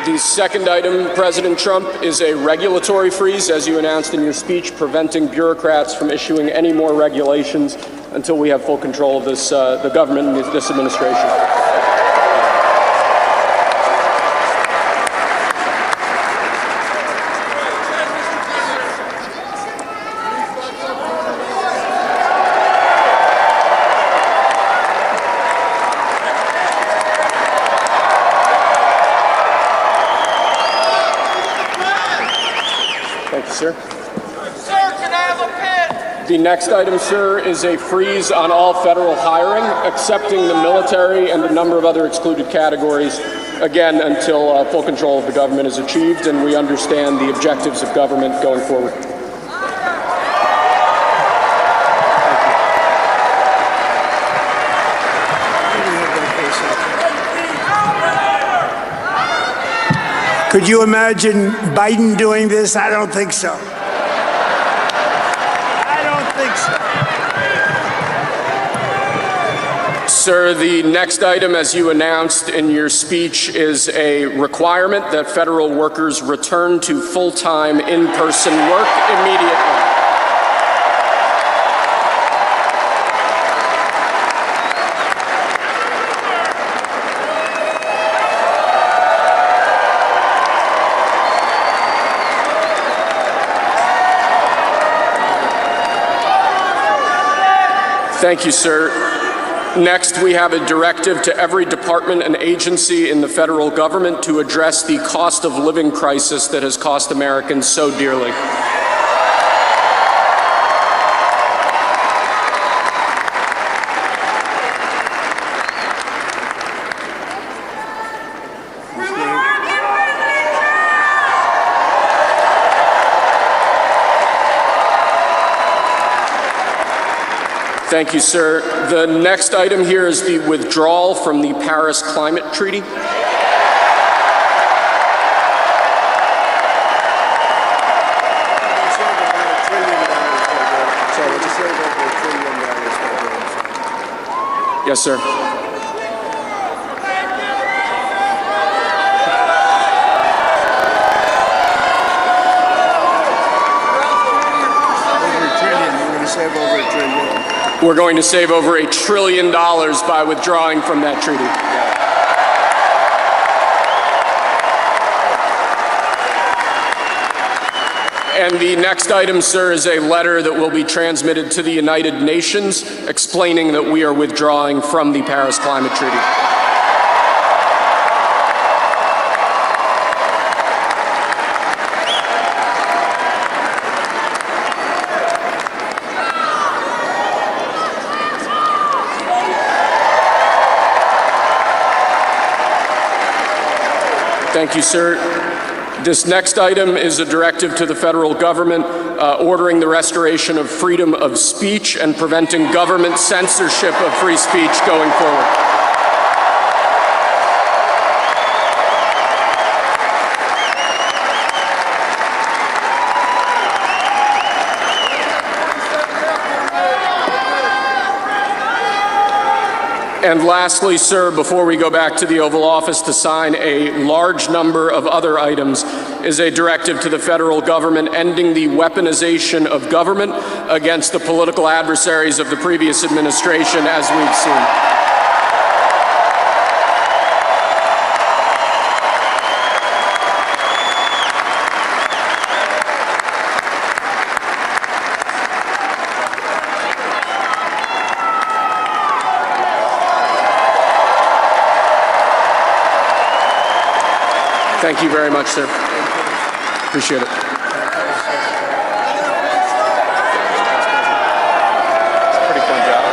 The second item, President Trump, is a regulatory freeze, as you announced in your speech, preventing bureaucrats from issuing any more regulations until we have full control of this, the government and this administration. Thank you, sir. Sir, can I have a pen? The next item, sir, is a freeze on all federal hiring, excepting the military and a number of other excluded categories, again, until full control of the government is achieved and we understand the objectives of government going forward. Could you imagine Biden doing this? I don't think so. I don't think so. Sir, the next item, as you announced in your speech, is a requirement that federal workers return to full-time in-person work immediately. Thank you, sir. Next, we have a directive to every department and agency in the federal government to address the cost of living crisis that has cost Americans so dearly. Thank you, sir. The next item here is the withdrawal from the Paris Climate Treaty. Yes, sir. We're going to save over $1 trillion by withdrawing from that treaty. And the next item, sir, is a letter that will be transmitted to the United Nations explaining that we are withdrawing from the Paris Climate Treaty. Thank you, sir. This next item is a directive to the federal government ordering the restoration of freedom of speech and preventing government censorship of free speech going forward. And lastly, sir, before we go back to the Oval Office to sign a large number of other items, is a directive to the federal government ending the weaponization of government against the political adversaries of the previous administration, as we've seen. Thank you very much, sir. Appreciate it. Pretty fun job.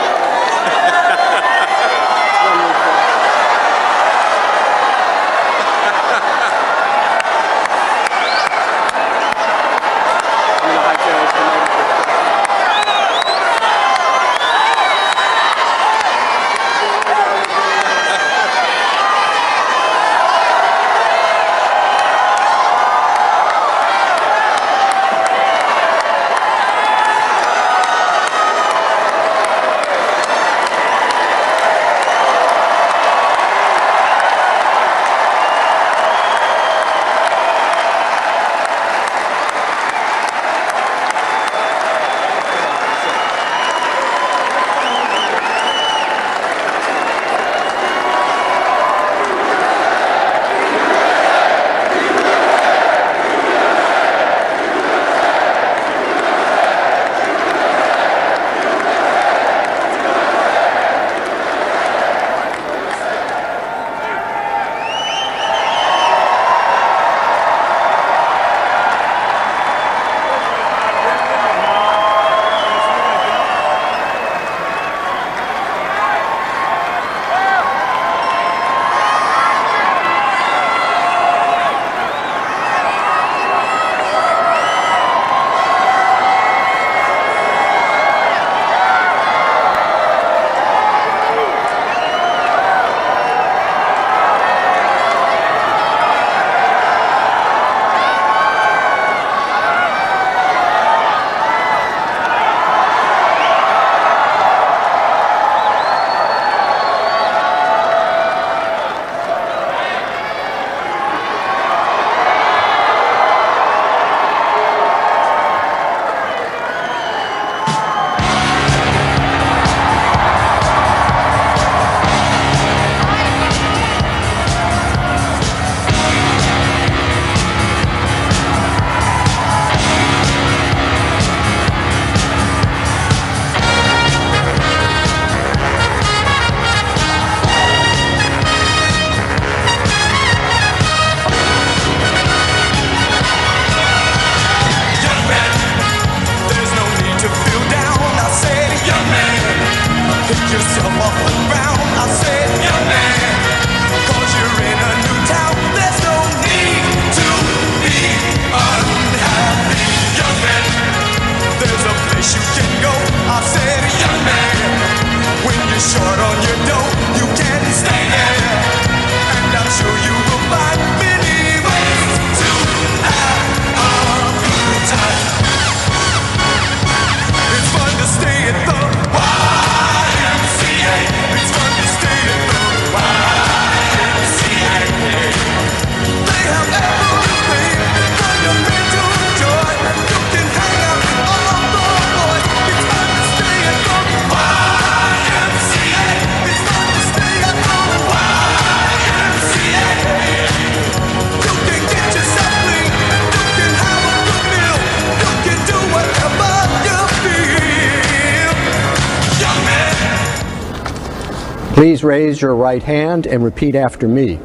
Please raise your right hand and repeat after me.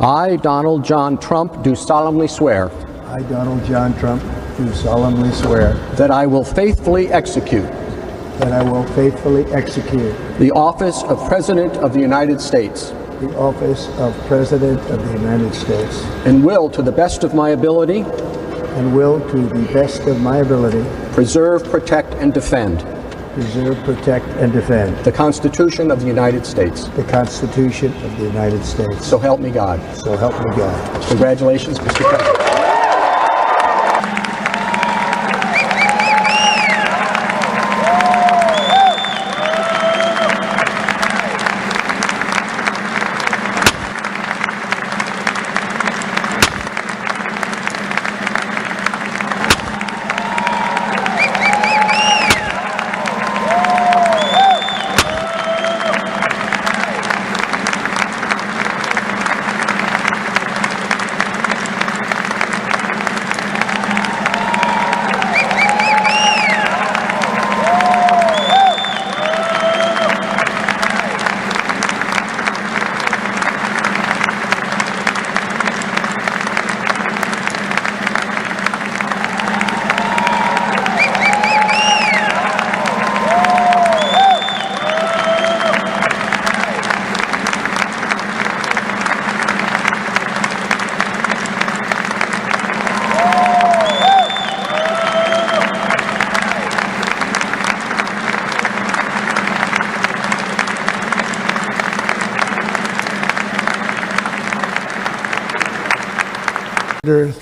I, Donald John Trump, do solemnly swear. I, Donald John Trump, do solemnly swear that I will faithfully execute the office of President of the United States the office of President of the United States and will, to the best of my ability, preserve, protect, and defend the Constitution of the United States. The Constitution of the United States. So help me God. So help me God. Congratulations, Mr. President.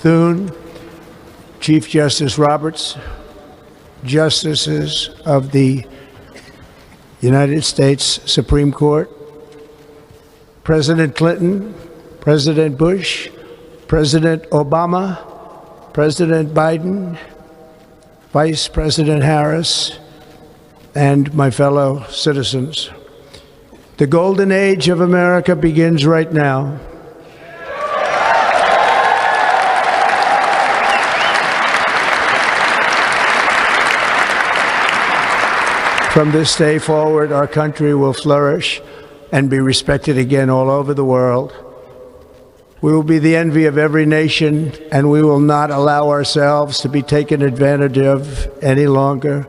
Thune, Chief Justice Roberts, Justices of the United States Supreme Court, President Clinton, President Bush, President Obama, President Biden, Vice President Harris, and my fellow citizens. The golden age of America begins right now. From this day forward, our country will flourish and be respected again all over the world. We will be the envy of every nation, and we will not allow ourselves to be taken advantage of any longer.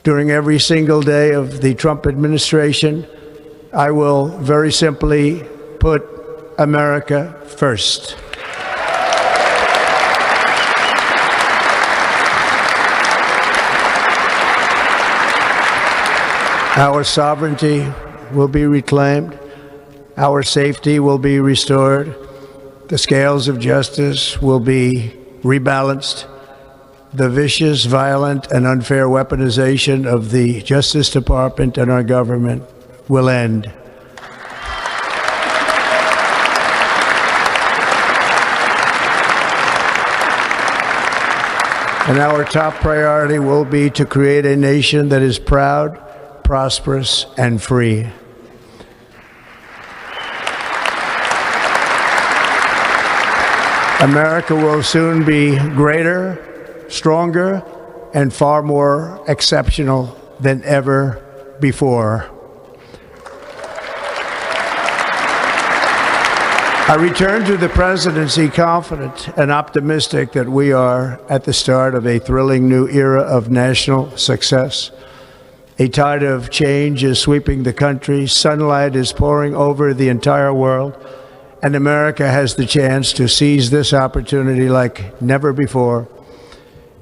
During every single day of the Trump administration, I will very simply put America first. Our sovereignty will be reclaimed. Our safety will be restored. The scales of justice will be rebalanced. The vicious, violent, and unfair weaponization of the Justice Department and our government will end. And our top priority will be to create a nation that is proud, prosperous, and free. America will soon be greater, stronger, and far more exceptional than ever before. I return to the presidency confident and optimistic that we are at the start of a thrilling new era of national success. A tide of change is sweeping the country, sunlight is pouring over the entire world, and America has the chance to seize this opportunity like never before.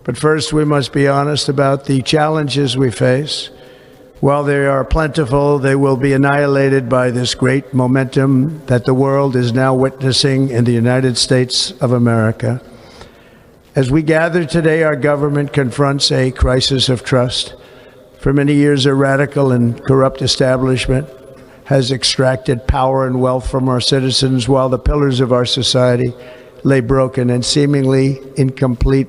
But first, we must be honest about the challenges we face. While they are plentiful, they will be annihilated by this great momentum that the world is now witnessing in the United States of America. As we gather today, our government confronts a crisis of trust. For many years, a radical and corrupt establishment has extracted power and wealth from our citizens while the pillars of our society lay broken and seemingly in complete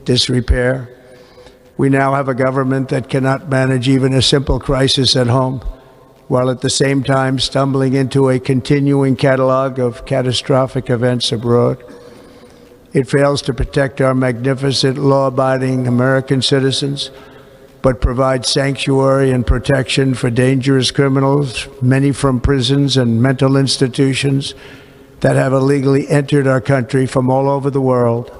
disrepair. We now have a government that cannot manage even a simple crisis at home, while at the same time stumbling into a continuing catalog of catastrophic events abroad. It fails to protect our magnificent, law-abiding American citizens, but provide sanctuary and protection for dangerous criminals, many from prisons and mental institutions that have illegally entered our country from all over the world.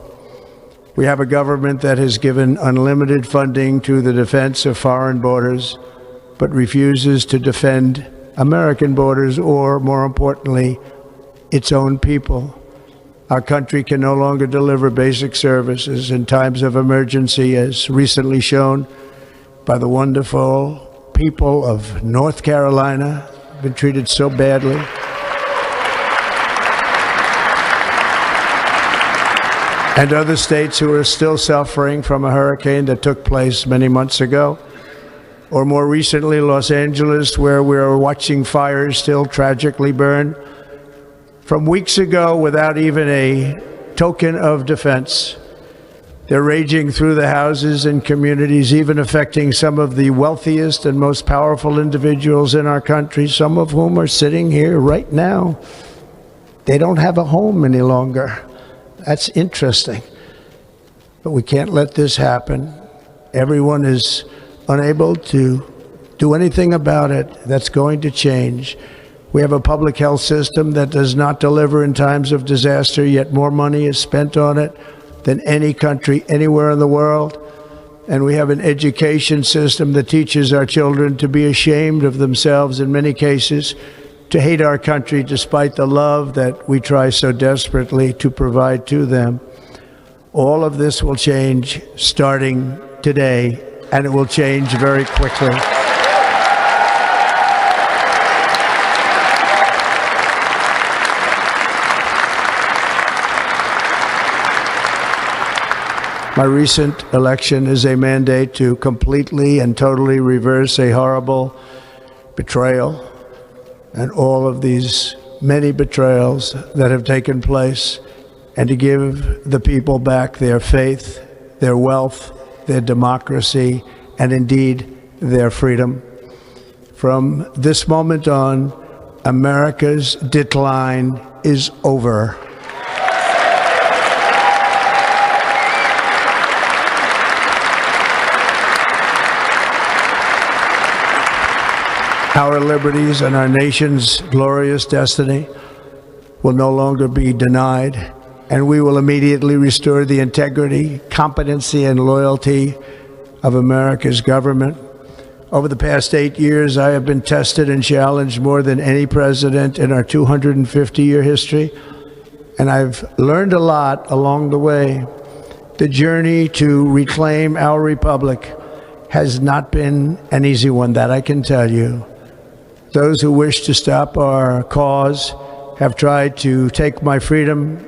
We have a government that has given unlimited funding to the defense of foreign borders, but refuses to defend American borders or, more importantly, its own people. Our country can no longer deliver basic services in times of emergency, as recently shown by the wonderful people of North Carolina, been treated so badly. And other states who are still suffering from a hurricane that took place many months ago. Or more recently, Los Angeles, where we are watching fires still tragically burn from weeks ago without even a token of defense. They're raging through the houses and communities, even affecting some of the wealthiest and most powerful individuals in our country, some of whom are sitting here right now. They don't have a home any longer. That's interesting. But we can't let this happen. Everyone is unable to do anything about it. That's going to change. We have a public health system that does not deliver in times of disaster, yet more money is spent on it than any country anywhere in the world. And we have an education system that teaches our children to be ashamed of themselves in many cases, to hate our country despite the love that we try so desperately to provide to them. All of this will change starting today, and it will change very quickly. My recent election is a mandate to completely and totally reverse a horrible betrayal and all of these many betrayals that have taken place, and to give the people back their faith, their wealth, their democracy, and indeed their freedom. From this moment on, America's decline is over. Our liberties and our nation's glorious destiny will no longer be denied, and we will immediately restore the integrity, competency, and loyalty of America's government. Over the past 8 years, I have been tested and challenged more than any president in our 250-year history, and I've learned a lot along the way. The journey to reclaim our republic has not been an easy one, that I can tell you. Those who wish to stop our cause have tried to take my freedom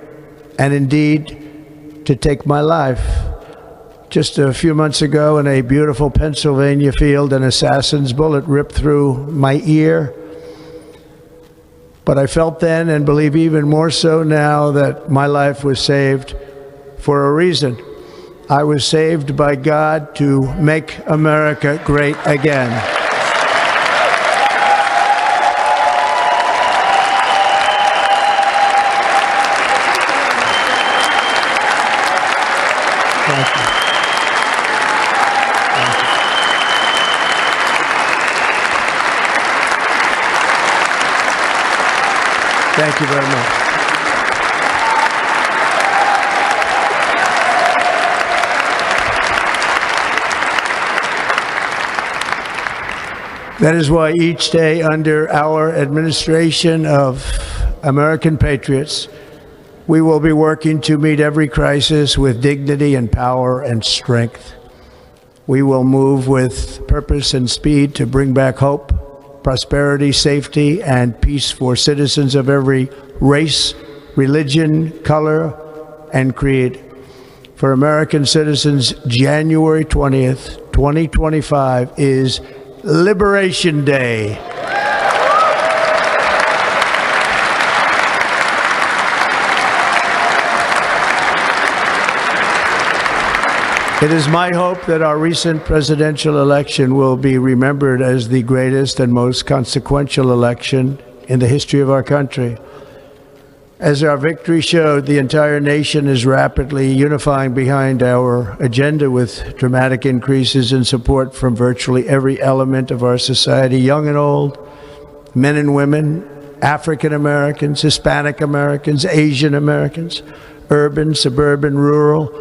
and indeed to take my life. Just a few months ago in a beautiful Pennsylvania field, an assassin's bullet ripped through my ear. But I felt then, and believe even more so now, that my life was saved for a reason. I was saved by God to make America great again. Thank you very much. That is why each day under our administration of American patriots, we will be working to meet every crisis with dignity and power and strength. We will move with purpose and speed to bring back hope, prosperity, safety, and peace for citizens of every race, religion, color, and creed. For American citizens, January 20th, 2025 is Liberation Day. It is my hope that our recent presidential election will be remembered as the greatest and most consequential election in the history of our country. As our victory showed, the entire nation is rapidly unifying behind our agenda with dramatic increases in support from virtually every element of our society, young and old, men and women, African Americans, Hispanic Americans, Asian Americans, urban, suburban, rural,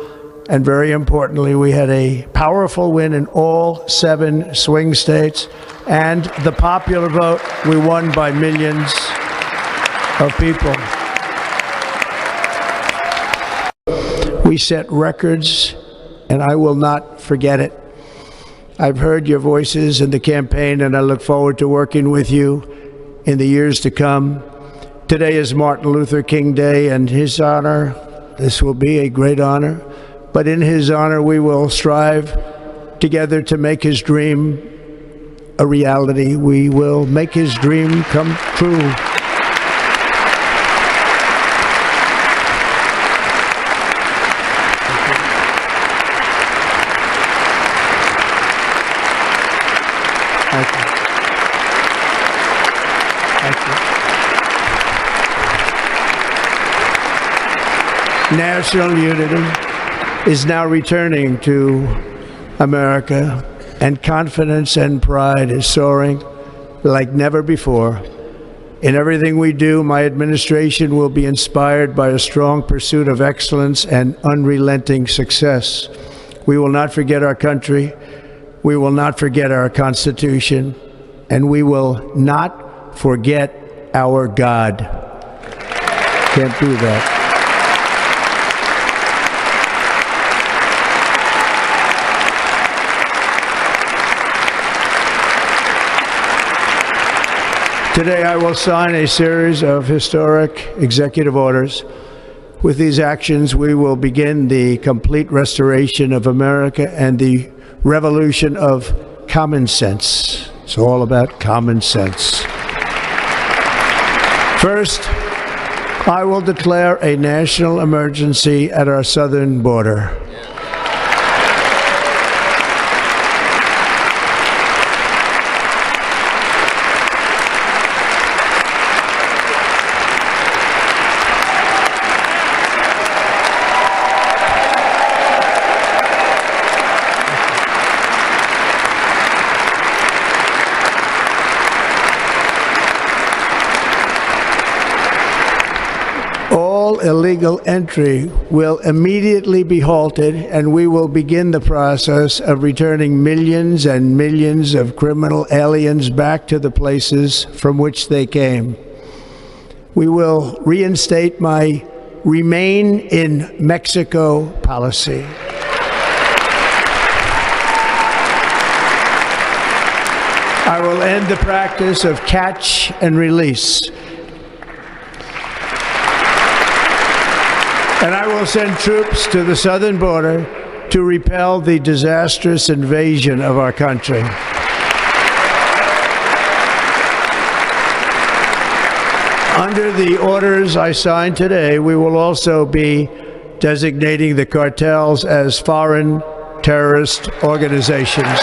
and very importantly, we had a powerful win in all 7 swing states, and the popular vote, we won by millions of people. We set records, and I will not forget it. I've heard your voices in the campaign, and I look forward to working with you in the years to come. Today is Martin Luther King Day, and his honor, this will be a great honor, but in his honor we will strive together to make his dream a reality. We will make his dream come true. National unity is now returning to America, and confidence and pride is soaring like never before. In everything we do, my administration will be inspired by a strong pursuit of excellence and unrelenting success. We will not forget our country, we will not forget our Constitution, and we will not forget our God. Can't do that. Today, I will sign a series of historic executive orders. With these actions, we will begin the complete restoration of America and the revolution of common sense. It's all about common sense. First, I will declare a national emergency at our southern border. Illegal entry will immediately be halted, and we will begin the process of returning millions and millions of criminal aliens back to the places from which they came. We will reinstate my Remain in Mexico policy. I will end the practice of catch and release. And I will send troops to the southern border to repel the disastrous invasion of our country. Under the orders I signed today, we will also be designating the cartels as foreign terrorist organizations.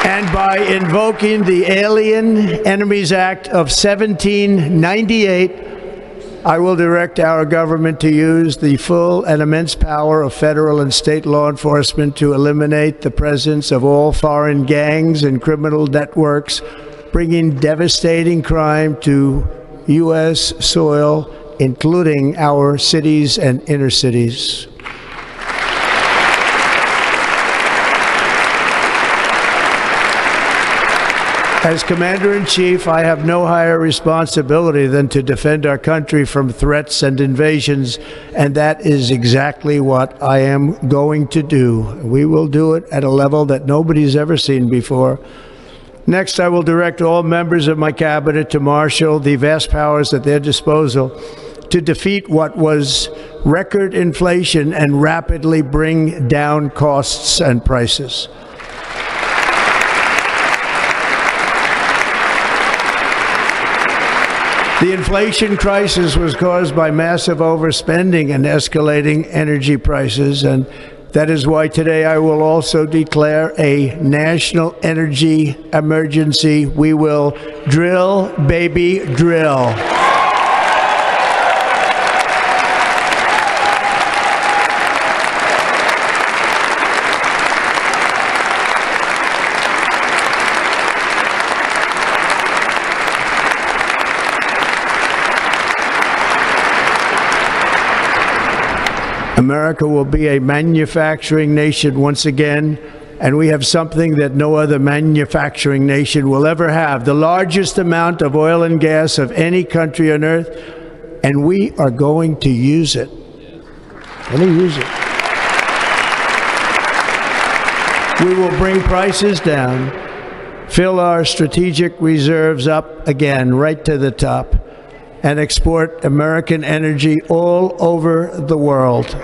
And by invoking the Alien Enemies Act of 1798, I will direct our government to use the full and immense power of federal and state law enforcement to eliminate the presence of all foreign gangs and criminal networks, bringing devastating crime to U.S. soil, including our cities and inner cities. As Commander-in-Chief, I have no higher responsibility than to defend our country from threats and invasions, and that is exactly what I am going to do. We will do it at a level that nobody's ever seen before. Next, I will direct all members of my cabinet to marshal the vast powers at their disposal to defeat what was record inflation and rapidly bring down costs and prices. The inflation crisis was caused by massive overspending and escalating energy prices, and that is why today I will also declare a national energy emergency. We will drill, baby, drill. America will be a manufacturing nation once again, and we have something that no other manufacturing nation will ever have, the largest amount of oil and gas of any country on earth, and we are going to use it. We will bring prices down, fill our strategic reserves up again, right to the top, and export American energy all over the world.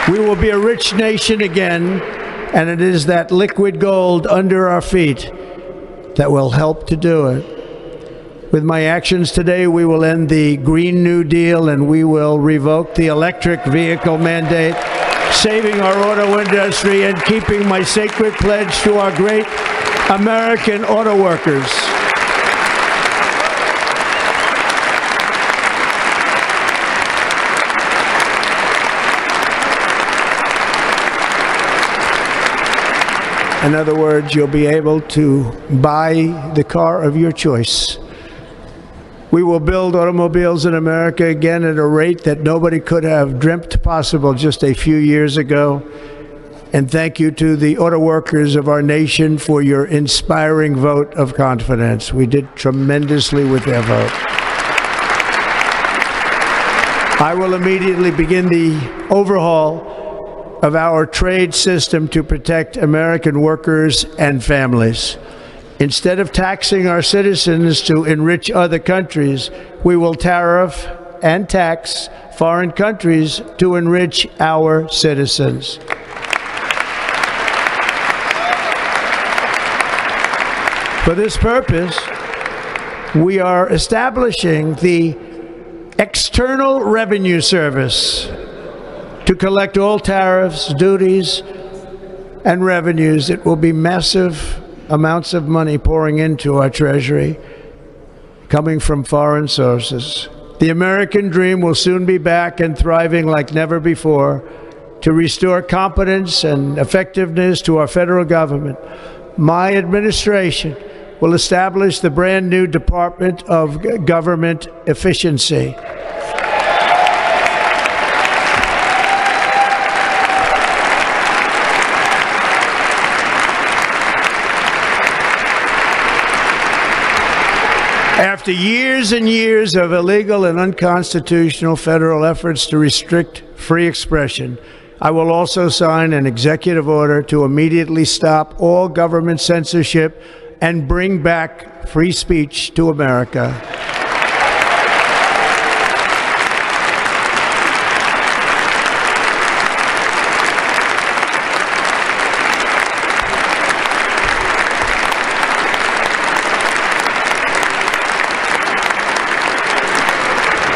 We will be a rich nation again, and it is that liquid gold under our feet that will help to do it. With my actions today, we will end the Green New Deal, and we will revoke the electric vehicle mandate, saving our auto industry and keeping my sacred pledge to our great American auto workers. In other words, you'll be able to buy the car of your choice. We will build automobiles in America again at a rate that nobody could have dreamt possible just a few years ago. And thank you to the auto workers of our nation for your inspiring vote of confidence. We did tremendously with their vote. I will immediately begin the overhaul of our trade system to protect American workers and families. Instead of taxing our citizens to enrich other countries, we will tariff and tax foreign countries to enrich our citizens. For this purpose, we are establishing the External Revenue Service to collect all tariffs, duties, and revenues. It will be massive amounts of money pouring into our treasury, coming from foreign sources. The American dream will soon be back and thriving like never before to restore competence and effectiveness to our federal government. My administration will establish the brand new Department of Government Efficiency. After years and years of illegal and unconstitutional federal efforts to restrict free expression, I will also sign an executive order to immediately stop all government censorship and bring back free speech to America.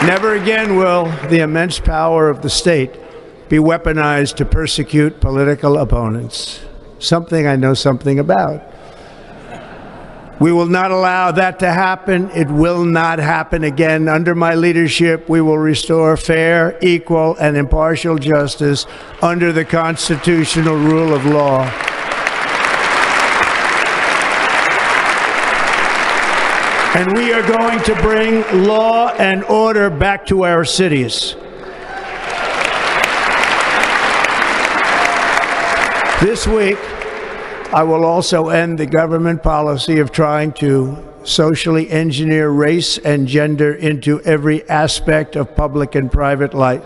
Never again will the immense power of the state be weaponized to persecute political opponents, something I know something about. We will not allow that to happen. It will not happen again. Under my leadership, we will restore fair, equal, and impartial justice under the constitutional rule of law. And we are going to bring law and order back to our cities. This week, I will also end the government policy of trying to socially engineer race and gender into every aspect of public and private life.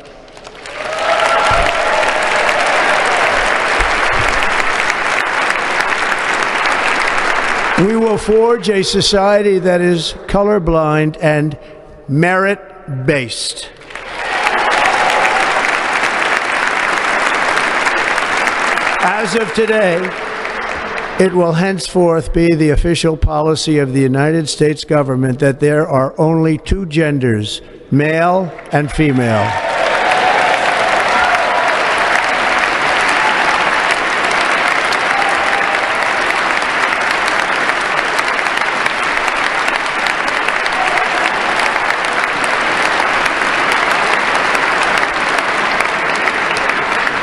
We will forge a society that is colorblind and merit-based. As of today, It will henceforth be the official policy of the United States government that there are only two genders, male and female.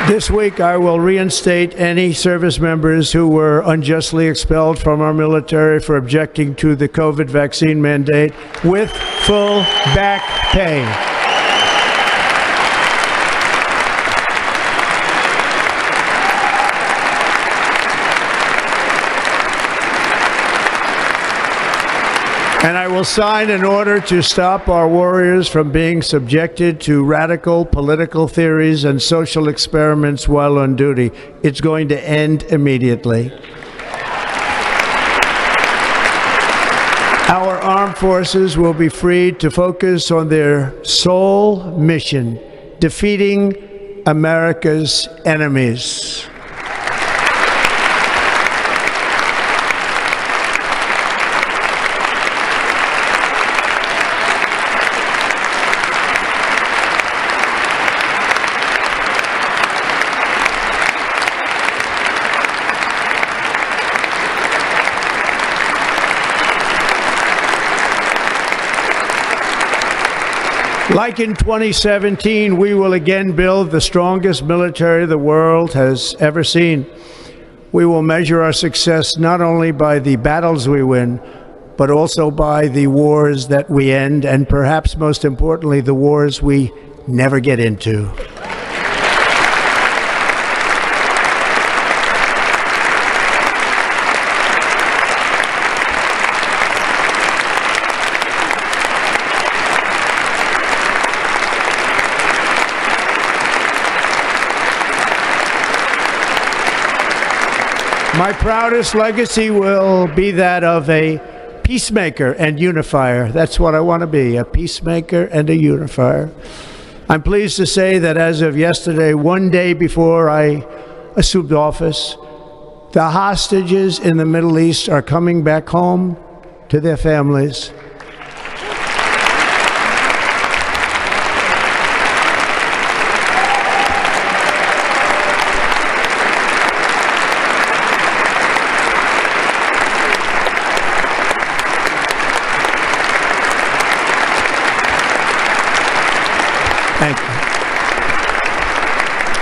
This week, I will reinstate any service members who were unjustly expelled from our military for objecting to the COVID vaccine mandate with full back pay. And I will sign an order to stop our warriors from being subjected to radical political theories and social experiments while on duty. It's going to end immediately. Our armed forces will be freed to focus on their sole mission, defeating America's enemies. Like in 2017, we will again build the strongest military the world has ever seen. We will measure our success not only by the battles we win, but also by the wars that we end, and perhaps most importantly, the wars we never get into. My proudest legacy will be that of a peacemaker and unifier. That's what I want to be, a peacemaker and a unifier. I'm pleased to say that as of yesterday, one day before I assumed office, the hostages in the Middle East are coming back home to their families.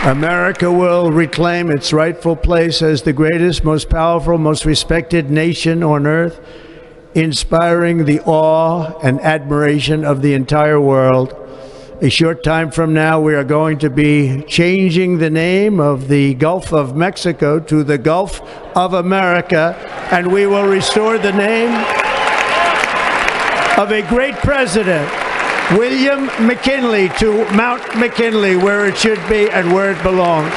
America will reclaim its rightful place as the greatest, most powerful, most respected nation on earth, inspiring the awe and admiration of the entire world. A short time from now, we are going to be changing the name of the Gulf of Mexico to the Gulf of America, and we will restore the name of a great president, William McKinley, to Mount McKinley, where it should be and where it belongs.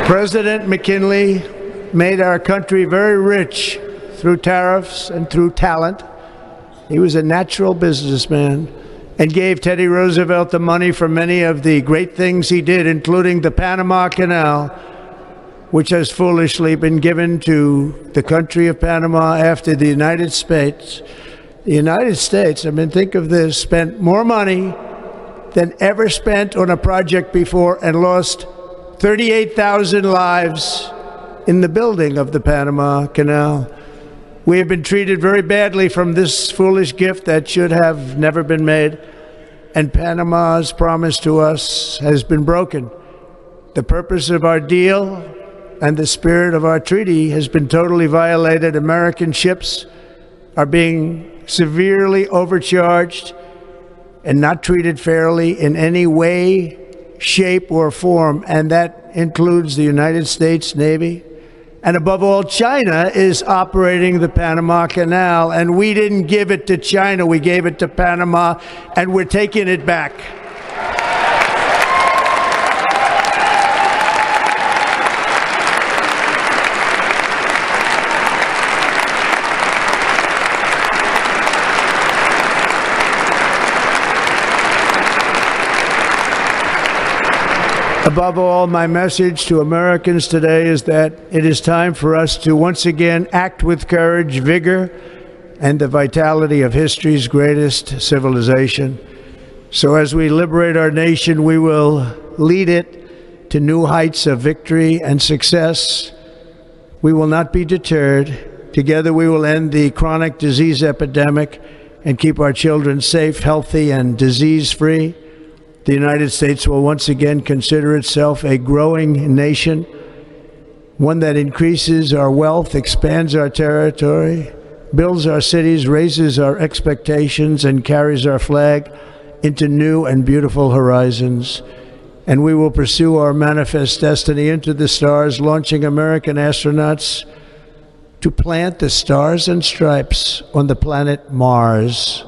President McKinley made our country very rich through tariffs and through talent. He was a natural businessman and gave Teddy Roosevelt the money for many of the great things he did, including the Panama Canal, which has foolishly been given to the country of Panama after the United States. The United States, I mean, think of this, spent more money than ever spent on a project before and lost 38,000 lives in the building of the Panama Canal. We have been treated very badly from this foolish gift that should have never been made, and Panama's promise to us has been broken. The purpose of our deal and the spirit of our treaty has been totally violated. American ships are being severely overcharged and not treated fairly in any way, shape, or form, and that includes the United States Navy. And above all, China is operating the Panama Canal, and we didn't give it to China, we gave it to Panama, and we're taking it back. Above all, my message to Americans today is that it is time for us to once again act with courage, vigor, and the vitality of history's greatest civilization. So as we liberate our nation, we will lead it to new heights of victory and success. We will not be deterred. Together we will end the chronic disease epidemic and keep our children safe, healthy, and disease-free. The United States will once again consider itself a growing nation, one that increases our wealth, expands our territory, builds our cities, raises our expectations, and carries our flag into new and beautiful horizons. And we will pursue our manifest destiny into the stars, launching American astronauts to plant the stars and stripes on the planet Mars.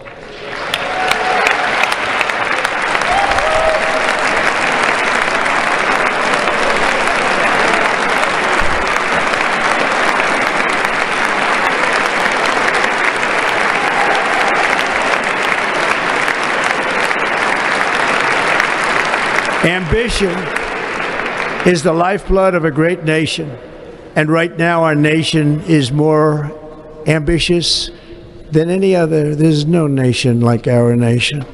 Ambition is the lifeblood of a great nation, and right now our nation is more ambitious than any other. There's no nation like our nation.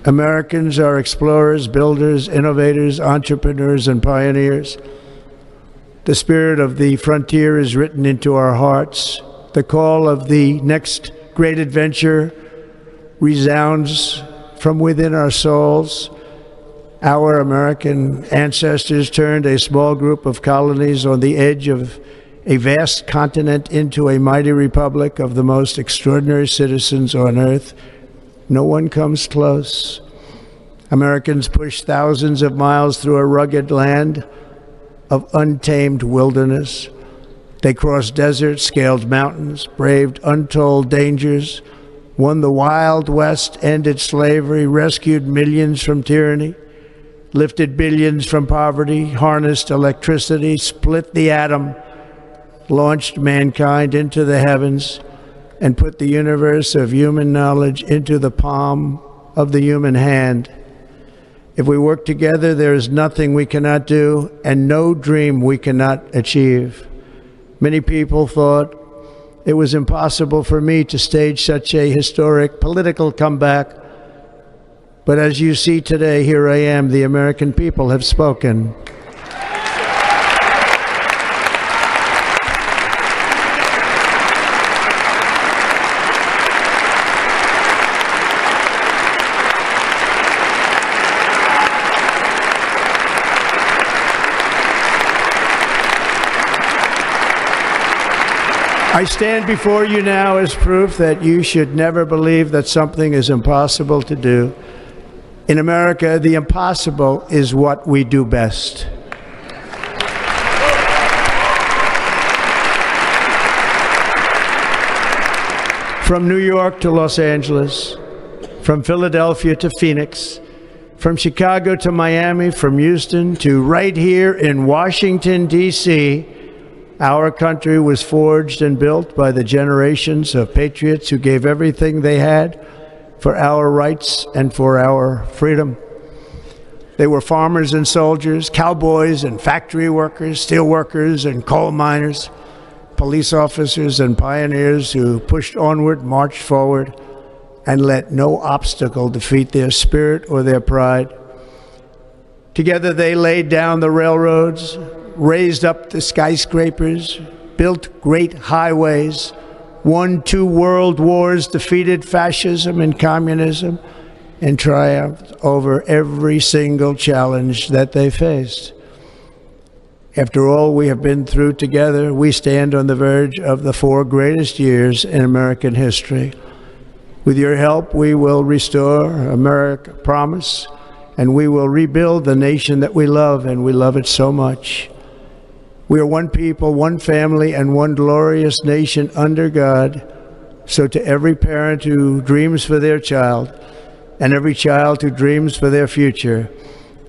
Americans are explorers, builders, innovators, entrepreneurs, and pioneers. The spirit of the frontier is written into our hearts. The call of the next great adventure resounds from within our souls. Our American ancestors turned a small group of colonies on the edge of a vast continent into a mighty republic of the most extraordinary citizens on earth. No one comes close. Americans pushed thousands of miles through a rugged land of untamed wilderness. They crossed deserts, scaled mountains, braved untold dangers, won the Wild West, ended slavery, rescued millions from tyranny, lifted billions from poverty, harnessed electricity, split the atom, launched mankind into the heavens, and put the universe of human knowledge into the palm of the human hand. If we work together, there is nothing we cannot do and no dream we cannot achieve. Many people thought it was impossible for me to stage such a historic political comeback. But as you see today, here I am. The American people have spoken. I stand before you now as proof that you should never believe that something is impossible to do. In America, the impossible is what we do best. From New York to Los Angeles, from Philadelphia to Phoenix, from Chicago to Miami, from Houston to right here in Washington, D.C., our country was forged and built by the generations of patriots who gave everything they had for our rights and for our freedom. They were farmers and soldiers, cowboys and factory workers, steel workers and coal miners, police officers and pioneers who pushed onward, marched forward, and let no obstacle defeat their spirit or their pride. Together they laid down the railroads, raised up the skyscrapers, built great highways, won 2 world wars, defeated fascism and communism, and triumphed over every single challenge that they faced. After all we have been through together, we stand on the verge of the 4 greatest years in American history. With your help, we will restore America promise, and we will rebuild the nation that we love, and we love it so much. We are one people, one family, and one glorious nation under God. So to every parent who dreams for their child, and every child who dreams for their future,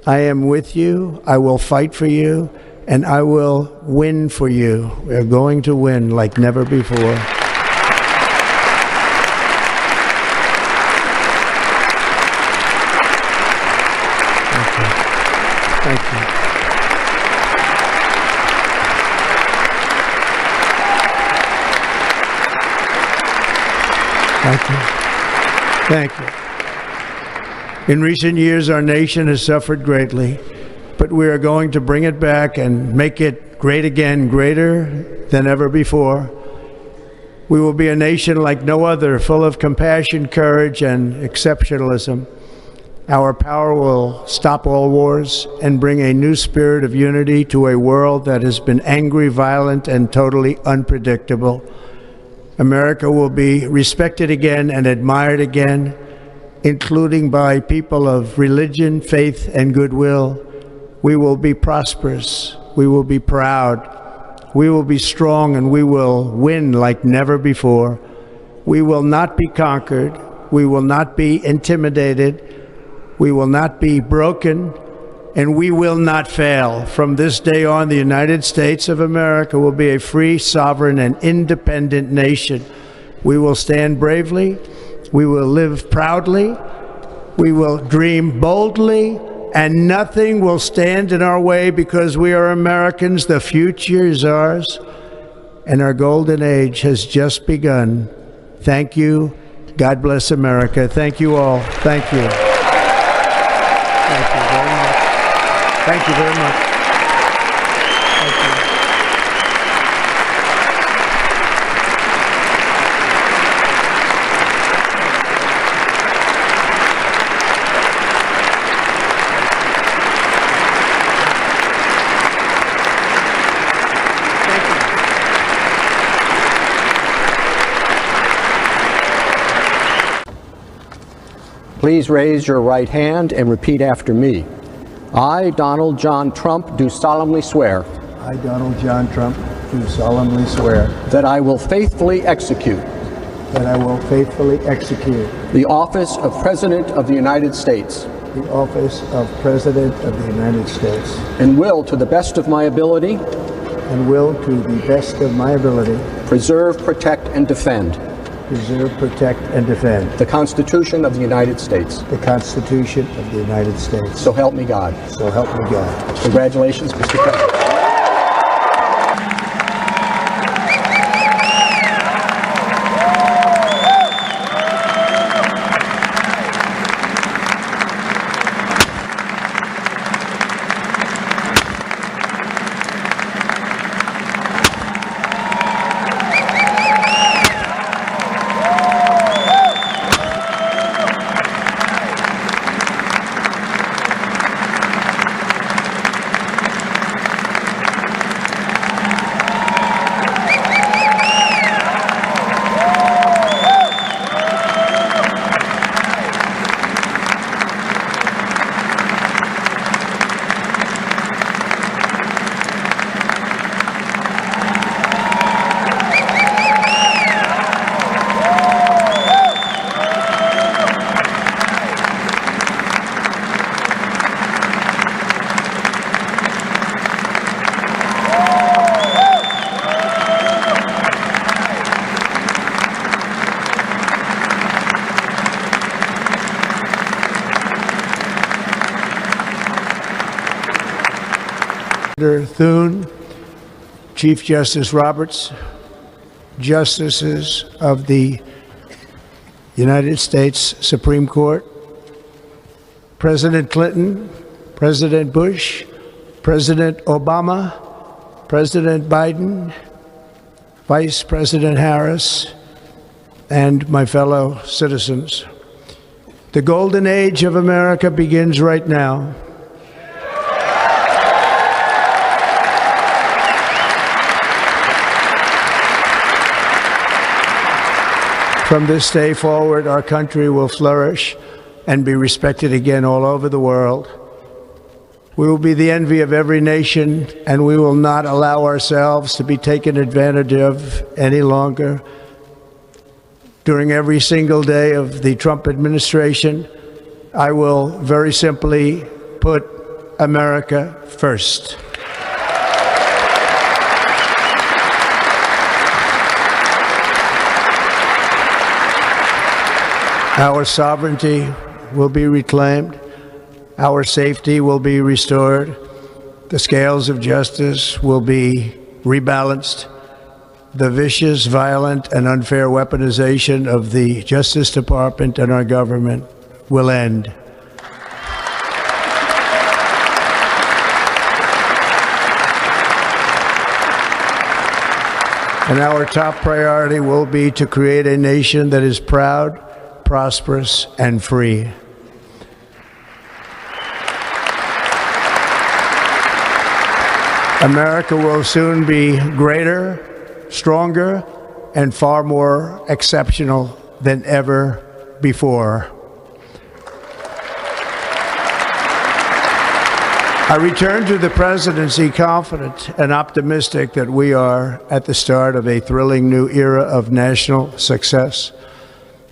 I am with you, I will fight for you, and I will win for you. We are going to win like never before. Thank you. Thank you. In recent years, our nation has suffered greatly, but we are going to bring it back and make it great again, greater than ever before. We will be a nation like no other, full of compassion, courage, and exceptionalism. Our power will stop all wars and bring a new spirit of unity to a world that has been angry, violent, and totally unpredictable. America will be respected again and admired again, including by people of religion, faith, and goodwill. We will be prosperous. We will be proud. We will be strong, and we will win like never before. We will not be conquered. We will not be intimidated. We will not be broken, and we will not fail. From this day on, the United States of America will be a free, sovereign, and independent nation. We will stand bravely. We will live proudly. We will dream boldly, and nothing will stand in our way because we are Americans. The future is ours, and our golden age has just begun. Thank you. God bless America. Thank you all. Thank you. Thank you very much. Thank you very much. Thank you. Please raise your right hand and repeat after me. I, Donald John Trump, do solemnly swear. I, Donald John Trump, do solemnly swear. That I will faithfully execute. That I will faithfully execute. The office of President of the United States. The office of President of the United States. And will, to the best of my ability. And will, to the best of my ability. Preserve, protect, and defend. Preserve, protect, and defend. The Constitution of the United States. The Constitution of the United States. So help me God. So help me God. Congratulations, Mr. President. Thune, Chief Justice Roberts, Justices of the United States Supreme Court, President Clinton, President Bush, President Obama, President Biden, Vice President Harris, and my fellow citizens. The golden age of America begins right now. From this day forward, our country will flourish and be respected again all over the world. We will be the envy of every nation, and we will not allow ourselves to be taken advantage of any longer. During every single day of the Trump administration, I will very simply put America first. Our sovereignty will be reclaimed. Our safety will be restored. The scales of justice will be rebalanced. The vicious, violent, and unfair weaponization of the Justice Department and our government will end. And our top priority will be to create a nation that is proud, prosperous, and free. America will soon be greater, stronger, and far more exceptional than ever before. I return to the presidency confident and optimistic that we are at the start of a thrilling new era of national success.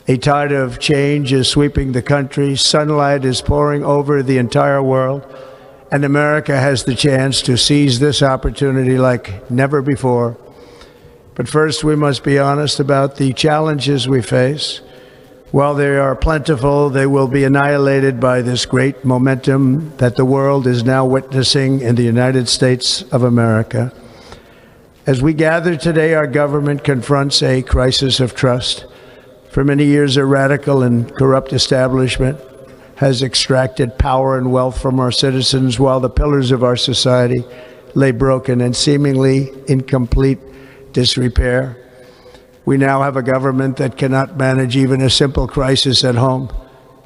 A tide of change is sweeping the country, sunlight is pouring over the entire world, and America has the chance to seize this opportunity like never before. But first, we must be honest about the challenges we face. While they are plentiful, they will be annihilated by this great momentum that the world is now witnessing in the United States of America. As we gather today, our government confronts a crisis of trust. For many years, a radical and corrupt establishment has extracted power and wealth from our citizens while the pillars of our society lay broken and seemingly in complete disrepair. We now have a government that cannot manage even a simple crisis at home,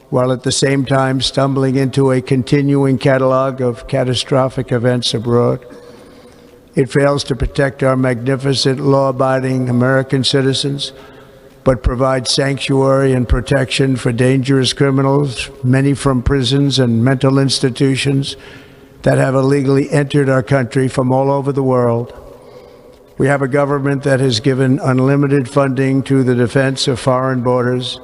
while at the same time stumbling into a continuing catalog of catastrophic events abroad. It fails to protect our magnificent, law-abiding American citizens, but provides sanctuary and protection for dangerous criminals, many from prisons and mental institutions that have illegally entered our country from all over the world. We have a government that has given unlimited funding to the defense of foreign borders,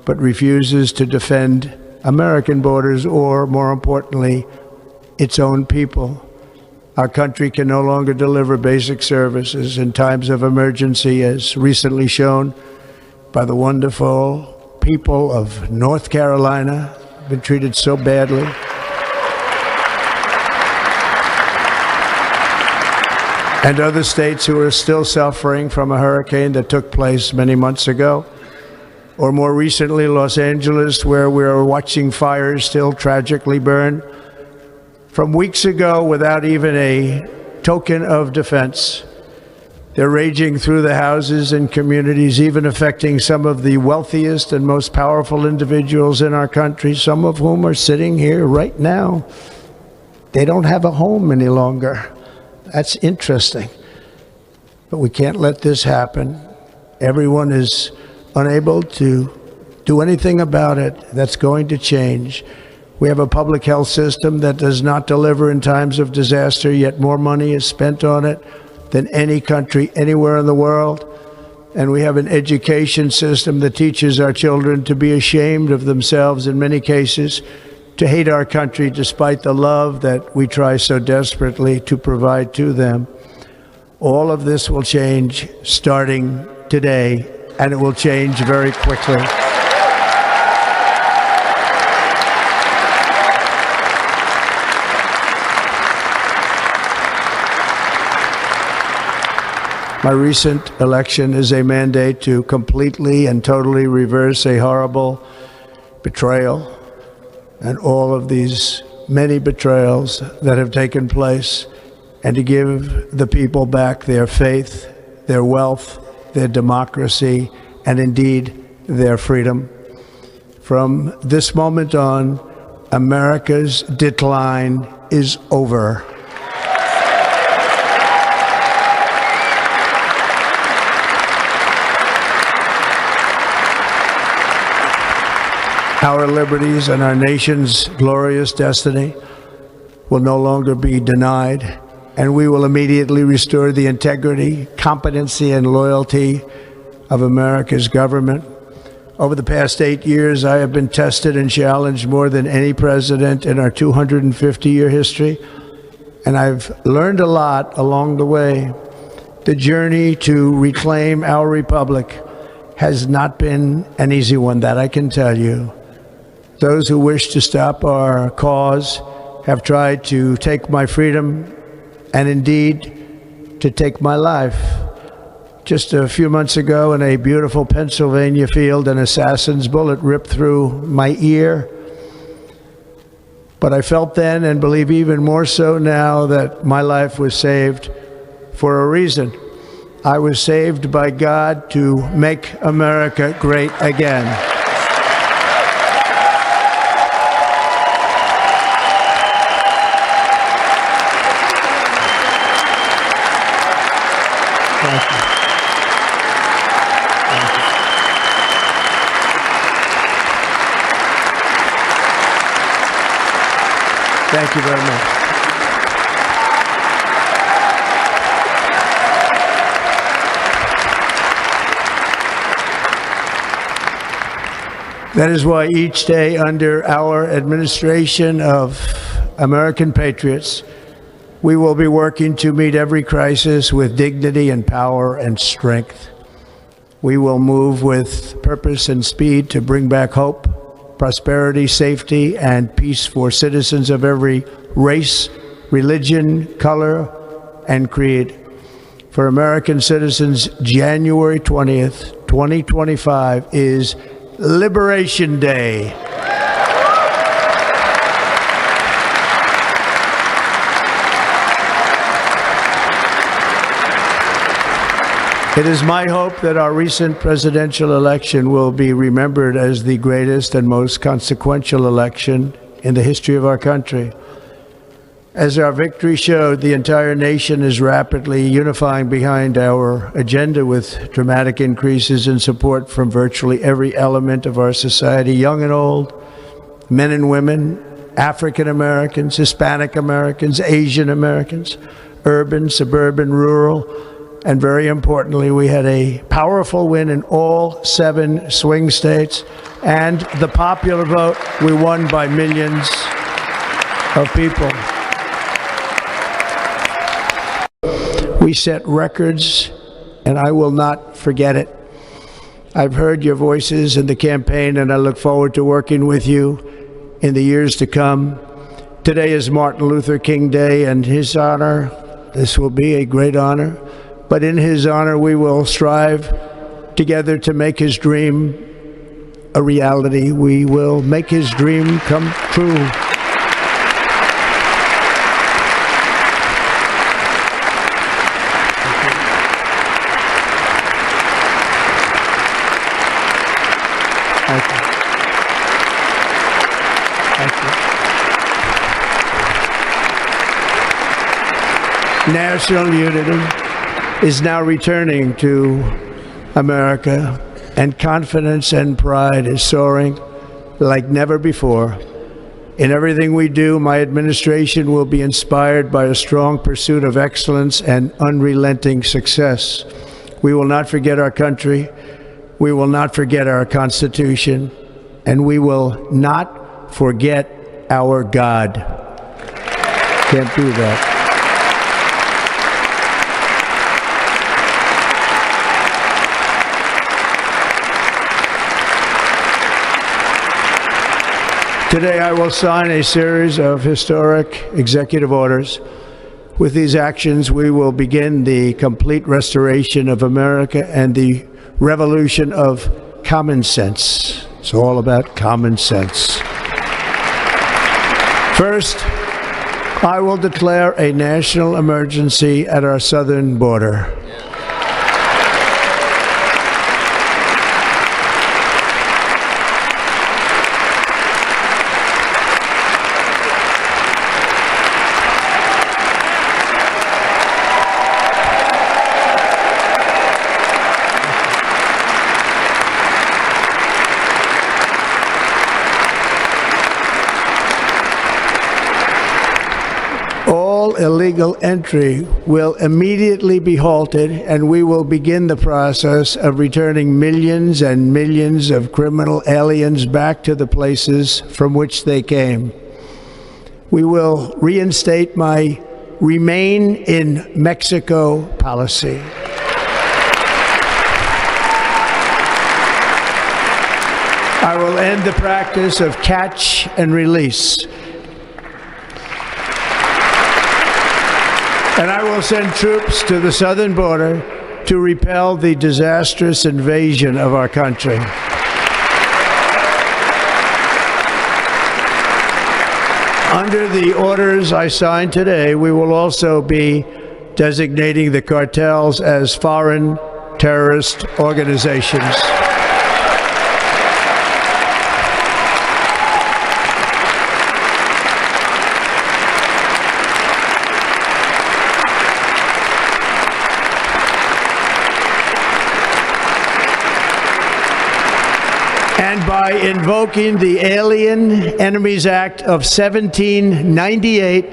but refuses to defend American borders or, more importantly, its own people. Our country can no longer deliver basic services in times of emergency, as recently shown by the wonderful people of North Carolina, been treated so badly. And other states who are still suffering from a hurricane that took place many months ago. Or more recently, Los Angeles, where we are watching fires still tragically burn from weeks ago without even a token of defense. They're raging through the houses and communities, even affecting some of the wealthiest and most powerful individuals in our country, some of whom are sitting here right now. They don't have a home any longer. That's interesting. But we can't let this happen. Everyone is unable to do anything about it. That's going to change. We have a public health system that does not deliver in times of disaster, yet more money is spent on it than any country anywhere in the world. And we have an education system that teaches our children to be ashamed of themselves in many cases, to hate our country despite the love that we try so desperately to provide to them. All of this will change starting today, and it will change very quickly. My recent election is a mandate to completely and totally reverse a horrible betrayal and all of these many betrayals that have taken place, and to give the people back their faith, their wealth, their democracy, and indeed their freedom. From this moment on, America's decline is over. Our liberties and our nation's glorious destiny will no longer be denied, and we will immediately restore the integrity, competency, and loyalty of America's government. Over the past 8 years, I have been tested and challenged more than any president in our 250-year history, and I've learned a lot along the way. The journey to reclaim our republic has not been an easy one, that I can tell you. Those who wish to stop our cause have tried to take my freedom and indeed to take my life. Just a few months ago in a beautiful Pennsylvania field, an assassin's bullet ripped through my ear. But I felt then, and believe even more so now, that my life was saved for a reason. I was saved by God to make America great again. Thank you. Thank you very much. That is why each day under our administration of American patriots, we will be working to meet every crisis with dignity and power and strength. We will move with purpose and speed to bring back hope, prosperity, safety, and peace for citizens of every race, religion, color, and creed. For American citizens, January 20th, 2025 is Liberation Day. It is my hope that our recent presidential election will be remembered as the greatest and most consequential election in the history of our country. As our victory showed, the entire nation is rapidly unifying behind our agenda with dramatic increases in support from virtually every element of our society, young and old, men and women, African Americans, Hispanic Americans, Asian Americans, urban, suburban, rural. And very importantly, we had a powerful win in all 7 swing states. And the popular vote, we won by millions of people. We set records, and I will not forget it. I've heard your voices in the campaign, and I look forward to working with you in the years to come. Today is Martin Luther King Day, and his honor, this will be a great honor. But in his honor, we will strive together to make his dream a reality. We will make his dream come true. Thank you. Thank you. National unity is now returning to America, and confidence and pride is soaring like never before. In everything we do, my administration will be inspired by a strong pursuit of excellence and unrelenting success. We will not forget our country, we will not forget our Constitution, and we will not forget our God. Can't do that. Today, I will sign a series of historic executive orders. With these actions, we will begin the complete restoration of America and the revolution of common sense. It's all about common sense. First, I will declare a national emergency at our southern border. Illegal entry will immediately be halted, and we will begin the process of returning millions and millions of criminal aliens back to the places from which they came. We will reinstate my Remain in Mexico policy. I will end the practice of catch and release. And I will send troops to the southern border to repel the disastrous invasion of our country. Under the orders I signed today, we will also be designating the cartels as foreign terrorist organizations. And by invoking the Alien Enemies Act of 1798,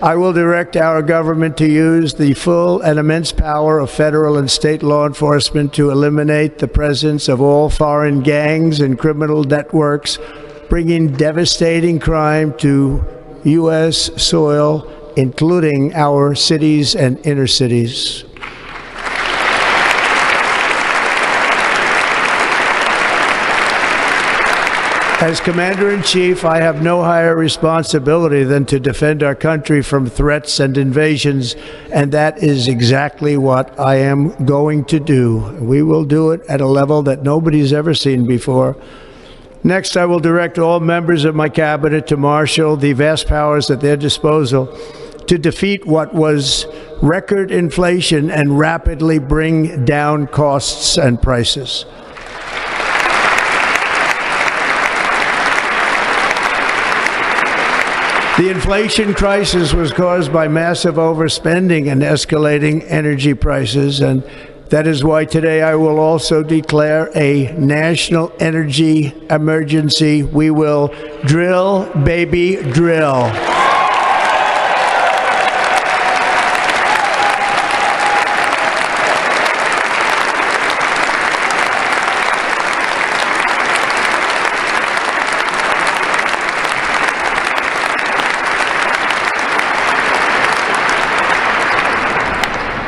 I will direct our government to use the full and immense power of federal and state law enforcement to eliminate the presence of all foreign gangs and criminal networks, bringing devastating crime to U.S. soil, including our cities and inner cities. As Commander-in-Chief, I have no higher responsibility than to defend our country from threats and invasions, and that is exactly what I am going to do. We will do it at a level that nobody's ever seen before. Next, I will direct all members of my cabinet to marshal the vast powers at their disposal to defeat what was record inflation and rapidly bring down costs and prices. The inflation crisis was caused by massive overspending and escalating energy prices, and that is why today I will also declare a national energy emergency. We will drill, baby, drill.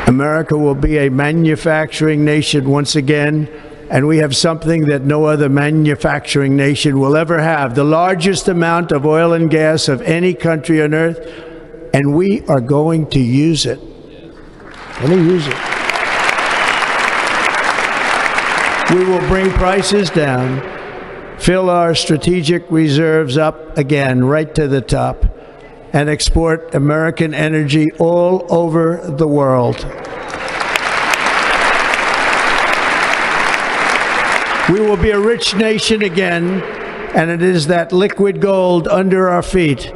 America will be a manufacturing nation once again, and we have something that no other manufacturing nation will ever have, the largest amount of oil and gas of any country on earth, and we are going to use it. We're going to use it. We will bring prices down, fill our strategic reserves up again, right to the top, and export American energy all over the world. We will be a rich nation again, and it is that liquid gold under our feet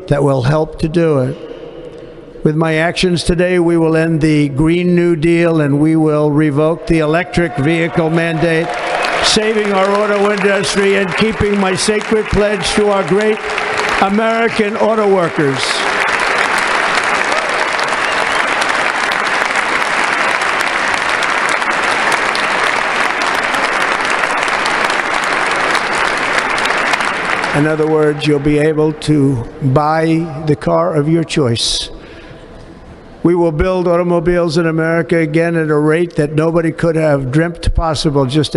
that will help to do it. With my actions today, we will end the Green New Deal, and we will revoke the electric vehicle mandate, saving our auto industry and keeping my sacred pledge to our great American auto workers. In other words, you'll be able to buy the car of your choice. We will build automobiles in America again at a rate that nobody could have dreamt possible just